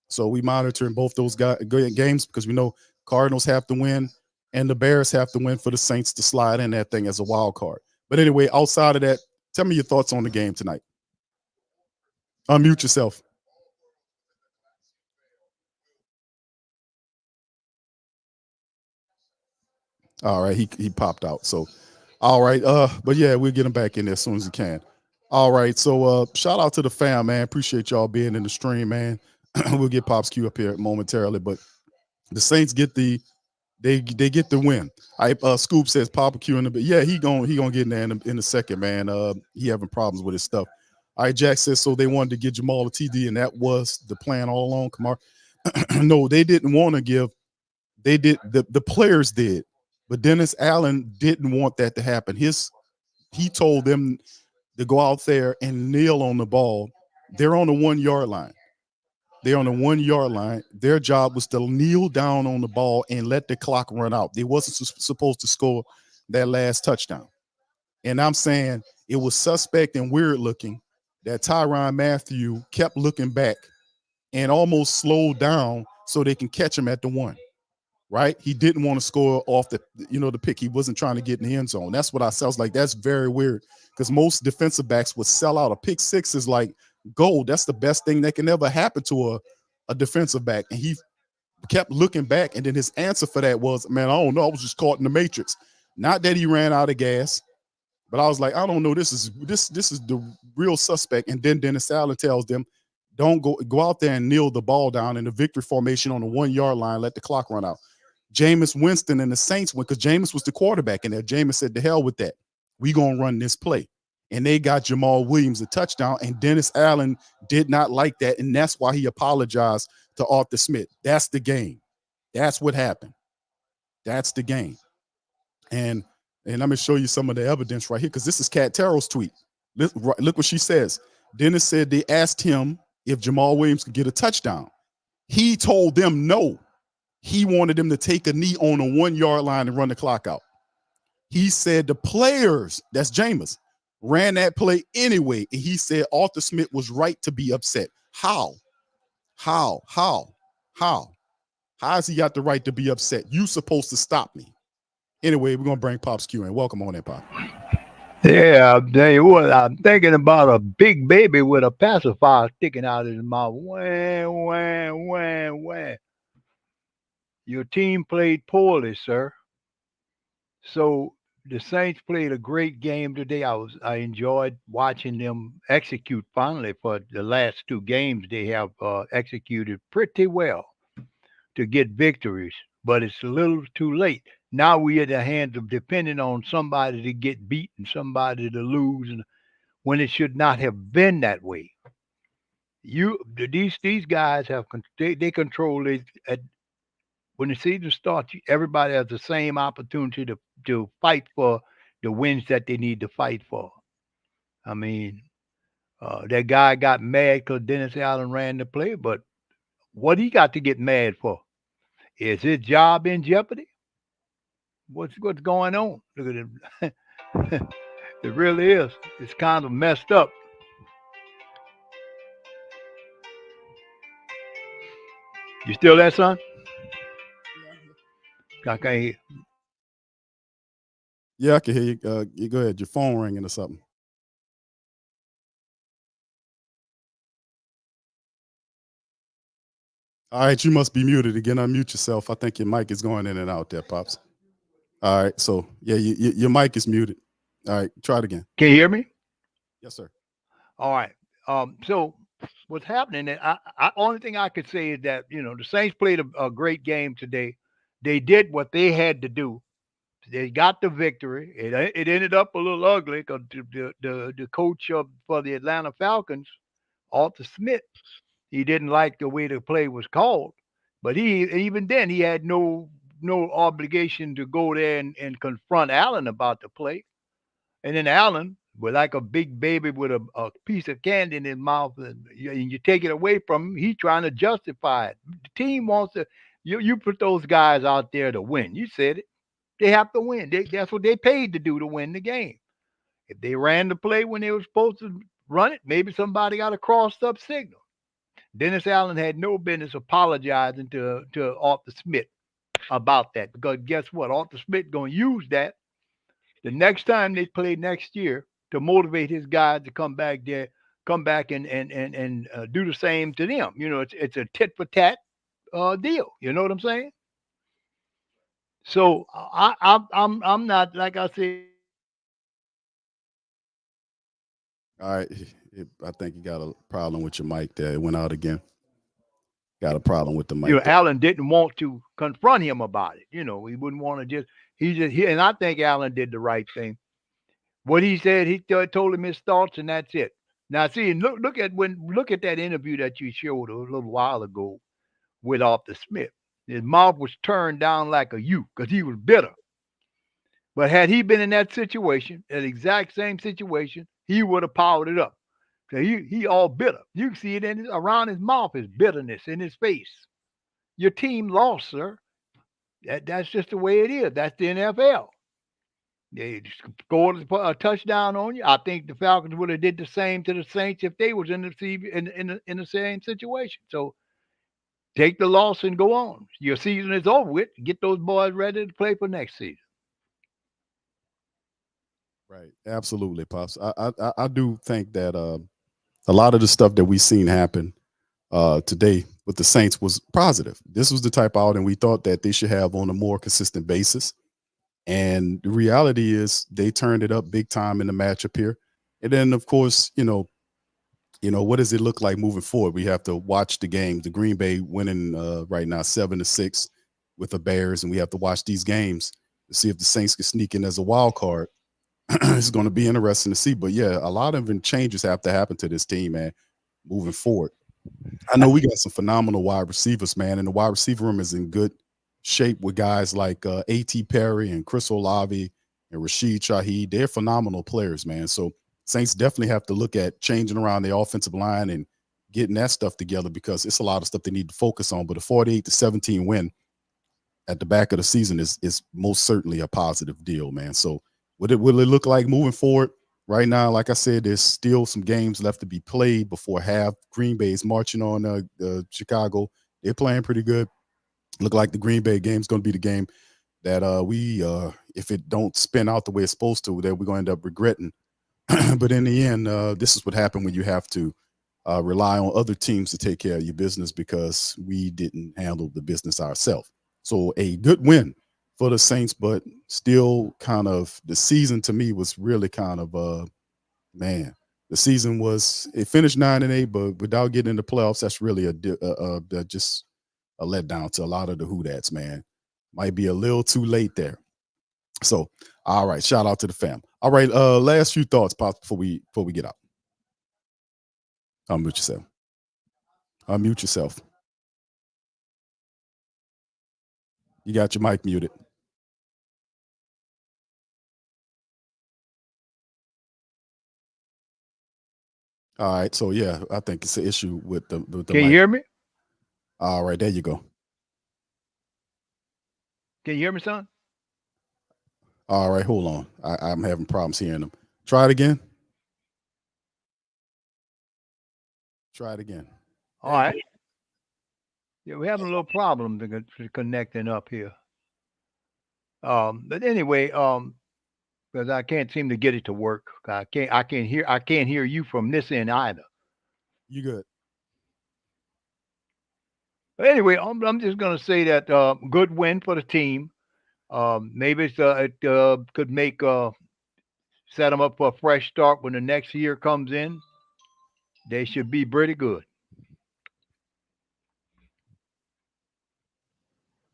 So we monitoring both those games, because we know Cardinals have to win and the Bears have to win for the Saints to slide in that thing as a wild card. But anyway, outside of that, tell me your thoughts on the game tonight. Unmute yourself. All right, he popped out. So, all right, but yeah, we'll get him back in there as soon as he can. All right, so shout out to the fam, man. Appreciate y'all being in the stream, man. We'll get Pops Q up here momentarily, but the Saints get the get the win. Scoop says Papa Q in the yeah, he gonna get in there in a second, man. He having problems with his stuff. All right, Jack says so they wanted to get Jamal a TD, and that was the plan all along. Kamar, no, they didn't want to give. They did the players did, but Dennis Allen didn't want that to happen. He told them to go out there and kneel on the ball. They're on the 1 yard line. They're on the 1 yard line. Their job was to kneel down on the ball and let the clock run out. They wasn't supposed to score that last touchdown. And I'm saying it was suspect and weird looking that Tyrann Mathieu kept looking back and almost slowed down so they can catch him at the 1. Right? He didn't want to score off the pick. He wasn't trying to get in the end zone. That's what I was like. That's very weird, because most defensive backs would sell out. A pick six is like gold. That's the best thing that can ever happen to a defensive back. And he kept looking back, and then his answer for that was, man, I don't know. I was just caught in the matrix. Not that he ran out of gas, but I was like, I don't know. This is the real suspect. And then Dennis Allen tells them, don't go out there and kneel the ball down in the victory formation on the 1 yard line. Let the clock run out. Jameis Winston and the Saints went, because Jameis was the quarterback in there. Jameis said, to hell with that. We going to run this play. And they got Jamal Williams a touchdown, and Dennis Allen did not like that, and that's why he apologized to Arthur Smith. That's the game. That's what happened. That's the game. And And I'm gonna show you some of the evidence right here, because this is Kat Terrell's tweet. Look what she says. Dennis said they asked him if Jamal Williams could get a touchdown. He told them no. He wanted them to take a knee on a 1 yard line and run the clock out. He said the players, that's Jameis, ran that play anyway. And he said Arthur Smith was right to be upset. How? How has he got the right to be upset? You supposed to stop me. Anyway, we're gonna bring Pops Q in. Welcome on in, Pop. Yeah, I'll tell you what, I'm thinking about a big baby with a pacifier sticking out of his mouth. Wah, wah, wah, wah. Your team played poorly, sir. So the Saints played a great game today. I enjoyed watching them execute finally for the last two games. They have executed pretty well to get victories, but it's a little too late. Now we at the hands of depending on somebody to get beat and somebody to lose, and when it should not have been that way. These guys have they control it. When the season starts, everybody has the same opportunity to fight for the wins that they need to fight for. I mean, that guy got mad because Dennis Allen ran the play, but what he got to get mad for? Is his job in jeopardy? What's going on? Look at it. It really is. It's kind of messed up. You still there, son? I can't hear. Yeah, I can hear you. You go ahead. Your phone ringing or something. All right, you must be muted again. Unmute yourself. I think your mic is going in and out there, Pops. All right, so yeah, your mic is muted. All right, try it again. Can you hear me? Yes, sir. All right. So what's happening? And only thing I could say is that the Saints played a great game today. They did what they had to do. They got the victory. It ended up a little ugly because the coach for the Atlanta Falcons, Arthur Smith, he didn't like the way the play was called. But even then he had no obligation to go there and confront Allen about the play. And then Allen, with like a big baby with a piece of candy in his mouth, and you take it away from him, he's trying to justify it. The team wants to. You put those guys out there to win. You said it. They have to win. That's what they paid to do, to win the game. If they ran the play when they were supposed to run it, maybe somebody got a crossed up signal. Dennis Allen had no business apologizing to Arthur Smith about that, because guess what? Arthur Smith going to use that the next time they play next year to motivate his guys to come back and do the same to them. It's a tit for tat deal. You know what I'm saying? So I'm not, like I said. All right, I think you got a problem with your mic there. It went out again. Got a problem with the mic. Allen didn't want to confront him about it. He wouldn't want to and I think Allen did the right thing. What he said, he told him his thoughts, and that's it. Now, see, look at that interview that you showed a little while ago with Arthur Smith. His mouth was turned down like a U because he was bitter. But had he been in that situation, that exact same situation, he would have powered it up. So he all bitter. You can see it around his mouth, his bitterness in his face. Your team lost, sir. That's just the way it is. That's the NFL. They scored a touchdown on you. I think the Falcons would have did the same to the Saints if they was in the same situation. So take the loss and go on. Your season is over with. Get those boys ready to play for next season. Right, absolutely, Pops. I do think that a lot of the stuff that we've seen happen today with the Saints was positive. This was the type of outing we thought that they should have on a more consistent basis. And the reality is they turned it up big time in the matchup here. And then, of course, what does it look like moving forward? We have to watch the game. The Green Bay winning right now 7-6 with the Bears, and we have to watch these games to see if the Saints can sneak in as a wild card. It's going to be interesting to see. But, yeah, a lot of changes have to happen to this team, man, moving forward. I know we got some phenomenal wide receivers, man, and the wide receiver room is in good shape with guys like A.T. Perry and Chris Olave and Rashid Shaheed. They're phenomenal players, man. So Saints definitely have to look at changing around the offensive line and getting that stuff together, because it's a lot of stuff they need to focus on. But a 48-17 win at the back of the season is most certainly a positive deal, man. So what will it look like moving forward? Right now, like I said, there's still some games left to be played before half. Green Bay is marching on Chicago. They're playing pretty good. Look like the Green Bay game is going to be the game that we, if it don't spin out the way it's supposed to, that we're going to end up regretting. But in the end, this is what happened when you have to rely on other teams to take care of your business, because we didn't handle the business ourselves. So a good win for the Saints, but still kind of the season to me was really kind of man. The season it finished 9-8, but without getting into playoffs, that's really just a letdown to a lot of the Who-Dats, man. Might be a little too late there. So, all right, shout out to the fam. All right, last few thoughts, Pops, before we get out. Unmute yourself. Unmute yourself. You got your mic muted. All right, so yeah, I think it's an issue with the mic. Can you hear me? All right, there you go. Can you hear me, son? All right, hold on. I'm having problems hearing them. Try it again. Try it again. All right. Yeah, we're having a little problem connecting up here. But anyway, because I can't seem to get it to work. I can't hear you from this end either. You good? But anyway, I'm just gonna say that good win for the team. Maybe it could make set them up for a fresh start when the next year comes in. They should be pretty good.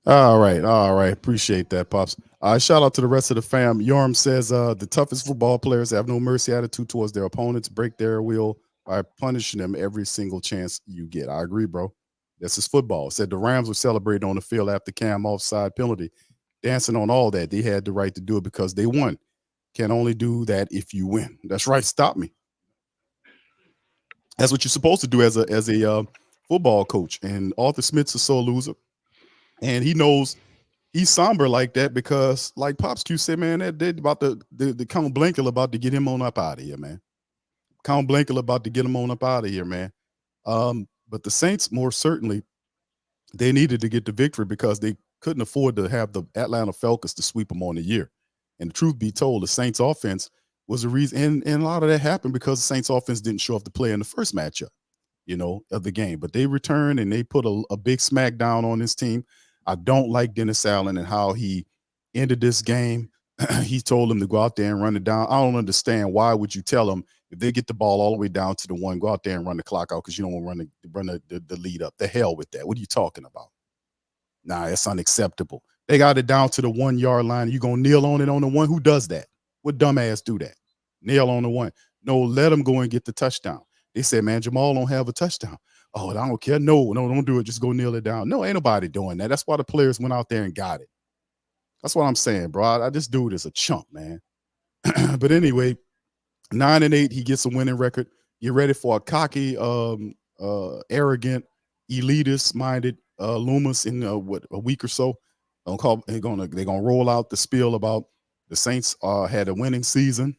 All right. Appreciate that, Pops. Shout out to the rest of the fam. Yorm says the toughest football players have no mercy attitude towards their opponents, break their will by punishing them every single chance you get. I agree, bro. This is football. Said the Rams were celebrating on the field after Cam offside penalty, dancing on all that. They had the right to do it because they won. Can only do that if you win. That's right. Stop me. That's what you're supposed to do as a football coach. And Arthur Smith's a sore loser, and he knows he's somber like that because, like Pops Q said, man, that about the Count Blankel about to get him on up out of here, man. Count Blankel about to get him on up out of here, man. But the Saints, more certainly, they needed to get the victory because they couldn't afford to have the Atlanta Falcons to sweep them on the year. And the truth be told, the Saints offense was the reason, and a lot of that happened because the Saints offense didn't show up to play in the first matchup, of the game. But they returned and they put a big smack down on this team. I don't like Dennis Allen and how he ended this game. He told them to go out there and run it down. I don't understand, why would you tell them if they get the ball all the way down to the one, go out there and run the clock out because you don't want to run the lead up. The hell with that. What are you talking about? Nah, it's unacceptable. They got it down to the 1 yard line. You gonna kneel on it on the one? Who does that? What dumbass do that? Kneel on the one. No, let them go and get the touchdown. They said, man, Jamal don't have a touchdown. Oh, I don't care. No, don't do it. Just go kneel it down. No, ain't nobody doing that. That's why the players went out there and got it. That's what I'm saying, bro. This dude is a chump, man. But anyway, 9-8, he gets a winning record. Get ready for a cocky, arrogant, elitist-minded Loomis in a week or so. They're gonna roll out the spiel about the Saints had a winning season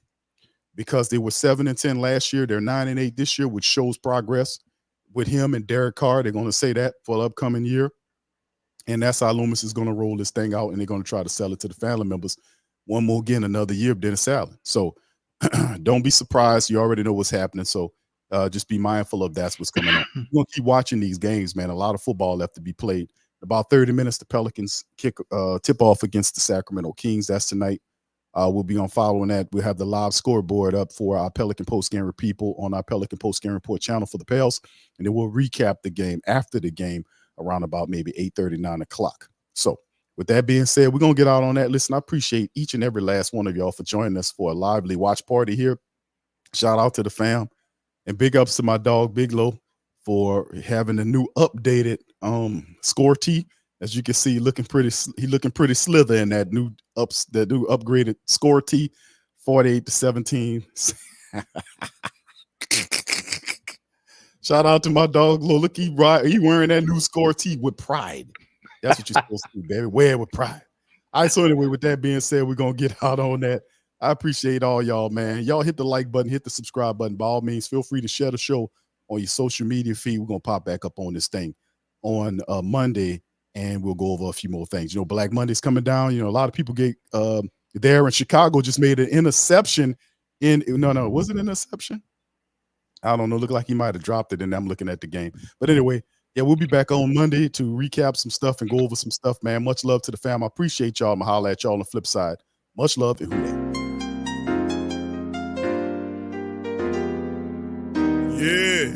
because they were 7-10 last year. They're 9-8 this year, which shows progress with him and Derek Carr. They're going to say that for the upcoming year. And that's how Loomis is going to roll this thing out, and they're going to try to sell it to the family members. One more again, another year of Dennis Allen. So don't be surprised. You already know what's happening. So just be mindful of that's what's coming on. We're going to keep watching these games, man. A lot of football left to be played. About 30 minutes, the Pelicans tip off against the Sacramento Kings. That's tonight. We'll be on following that. We'll have the live scoreboard up for our Pelican post-game people on our Pelican post-game report channel for the Pels. And then we'll recap the game after the game around about maybe 8:30, 9 o'clock. So with that being said, we're going to get out on that. Listen, I appreciate each and every last one of y'all for joining us for a lively watch party here. Shout out to the fam. And big ups to my dog, Big Low, for having a new updated score tee. As you can see, he looking pretty slither in that new upgraded score tee, 48-17. Shout out to my dog. Look, he wearing that new score tee with pride. That's what you're supposed to do, baby. Wear it with pride. All right, so anyway, with that being said, we're gonna get out on that. I appreciate all y'all, man. Y'all hit the like button, hit the subscribe button. By all means, feel free to share the show on your social media feed. We're gonna pop back up on this thing on Monday, and we'll go over a few more things. You know, Black Monday's coming down. You know, a lot of people get there in Chicago just made an interception was it an interception? I don't know. Look like he might have dropped it, and I'm looking at the game. But anyway, yeah, we'll be back on Monday to recap some stuff and go over some stuff, man. Much love to the fam. I appreciate y'all. I'm gonna holler at y'all on the flip side. Much love and who dat. Yeah.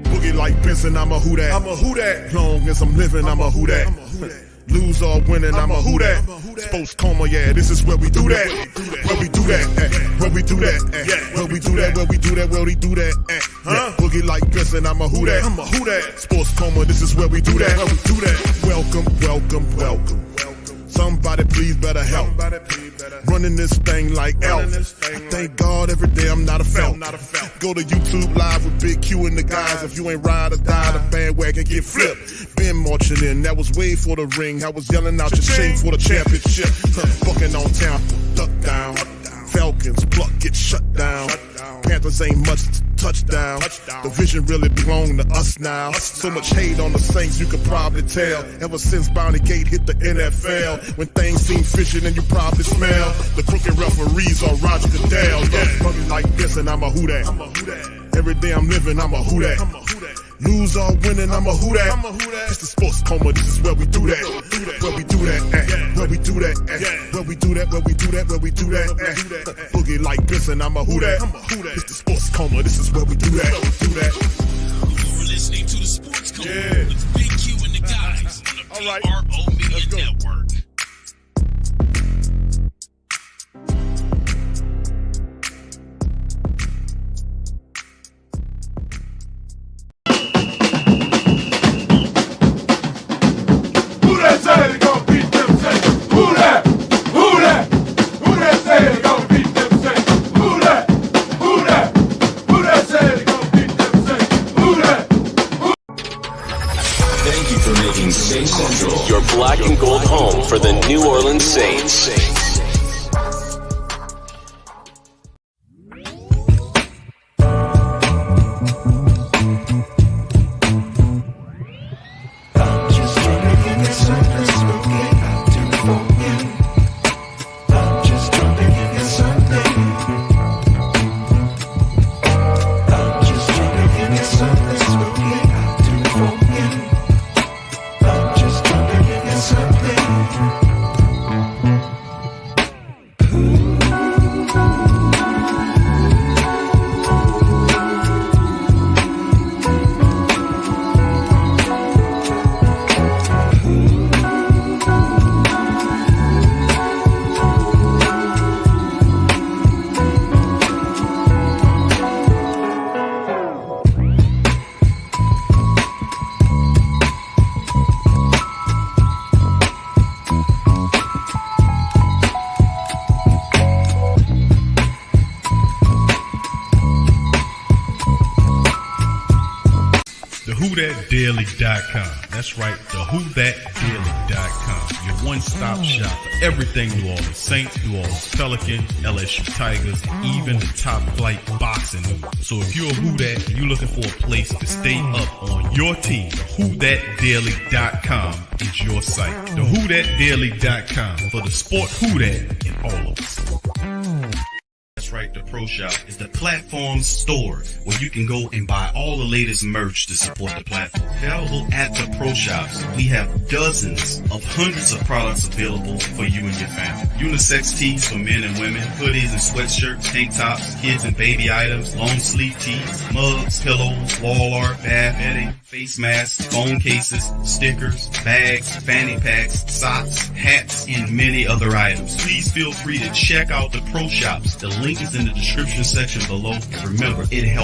Boogie like Benson, I'm a who dat. I'm a who dat. Long as I'm living, I'm a who dat. Lose or winning, I'm a who dat. Sports coma, yeah, this is where we do that. Where we do that, where we do that, where we do that, where we do that, where we do that, huh? Boogie like Benson, I'm a who dat. I'm a who dat. Sports coma, this is where we do that. Where we do that. Welcome, welcome, welcome. Somebody please better help. Running this thing like Elf. I thank God every day I'm not a Falcon. Go to YouTube Live with Big Q and the guys. If you ain't ride or die, the bandwagon get flipped. Been marching in, that was way for the ring. I was yelling out your shame for the championship. Bucking on town, duck down. Falcons, pluck, get shut down. Panthers ain't much touchdown. The vision really belong to us now. So much hate on the Saints, you could probably tell. Ever since Bounty Gate hit the NFL, when things seem fishy, then you probably smell the crooked referees or Roger Goodell. Yeah, like this, and I'm a who dat. Every day I'm living, I'm a who dat. Lose or winning, I'm a who dat. It's the sports coma, this is where we do that. Where we do that, where we do that, where we do that, where we do that, where we do that. Boogie like Benson, I'm a who dat. It's the sports coma, this is where we do that. You're listening to the Sports Coma with Big Q and the guys on the PRO Media Network. Say they gon' beat them Saints. Who that? Who that? Who that say they gon' beat them Saints? Who that? Who that? Who that say they gon' beat them Saints? Who that? Thank you for making Saints Central your black and gold home for the New Orleans Saints. WhoThatDaily.com. That's right, the WhoThatDaily.com. Your one-stop shop for everything New Orleans Saints, New Orleans Pelicans, LSU Tigers, and even the top flight boxing news. So if you're a Who Dat and you're looking for a place to stay up on your team, WhoThatDaily.com is your site. The WhoThatDaily.com for the sport Who Dat in all of us. That's right, the Pro Shop is the platform store where you can go and buy all the latest merch to support the platform. Available at the Pro Shops, we have dozens of hundreds of products available for you and your family. Unisex tees for men and women, hoodies and sweatshirts, tank tops, kids and baby items, long sleeve tees, mugs, pillows, wall art, bath bedding, face masks, phone cases, stickers, bags, fanny packs, socks, hats, and many other items. Please feel free to check out the Pro Shops. The link is in the description section below. And remember, it helps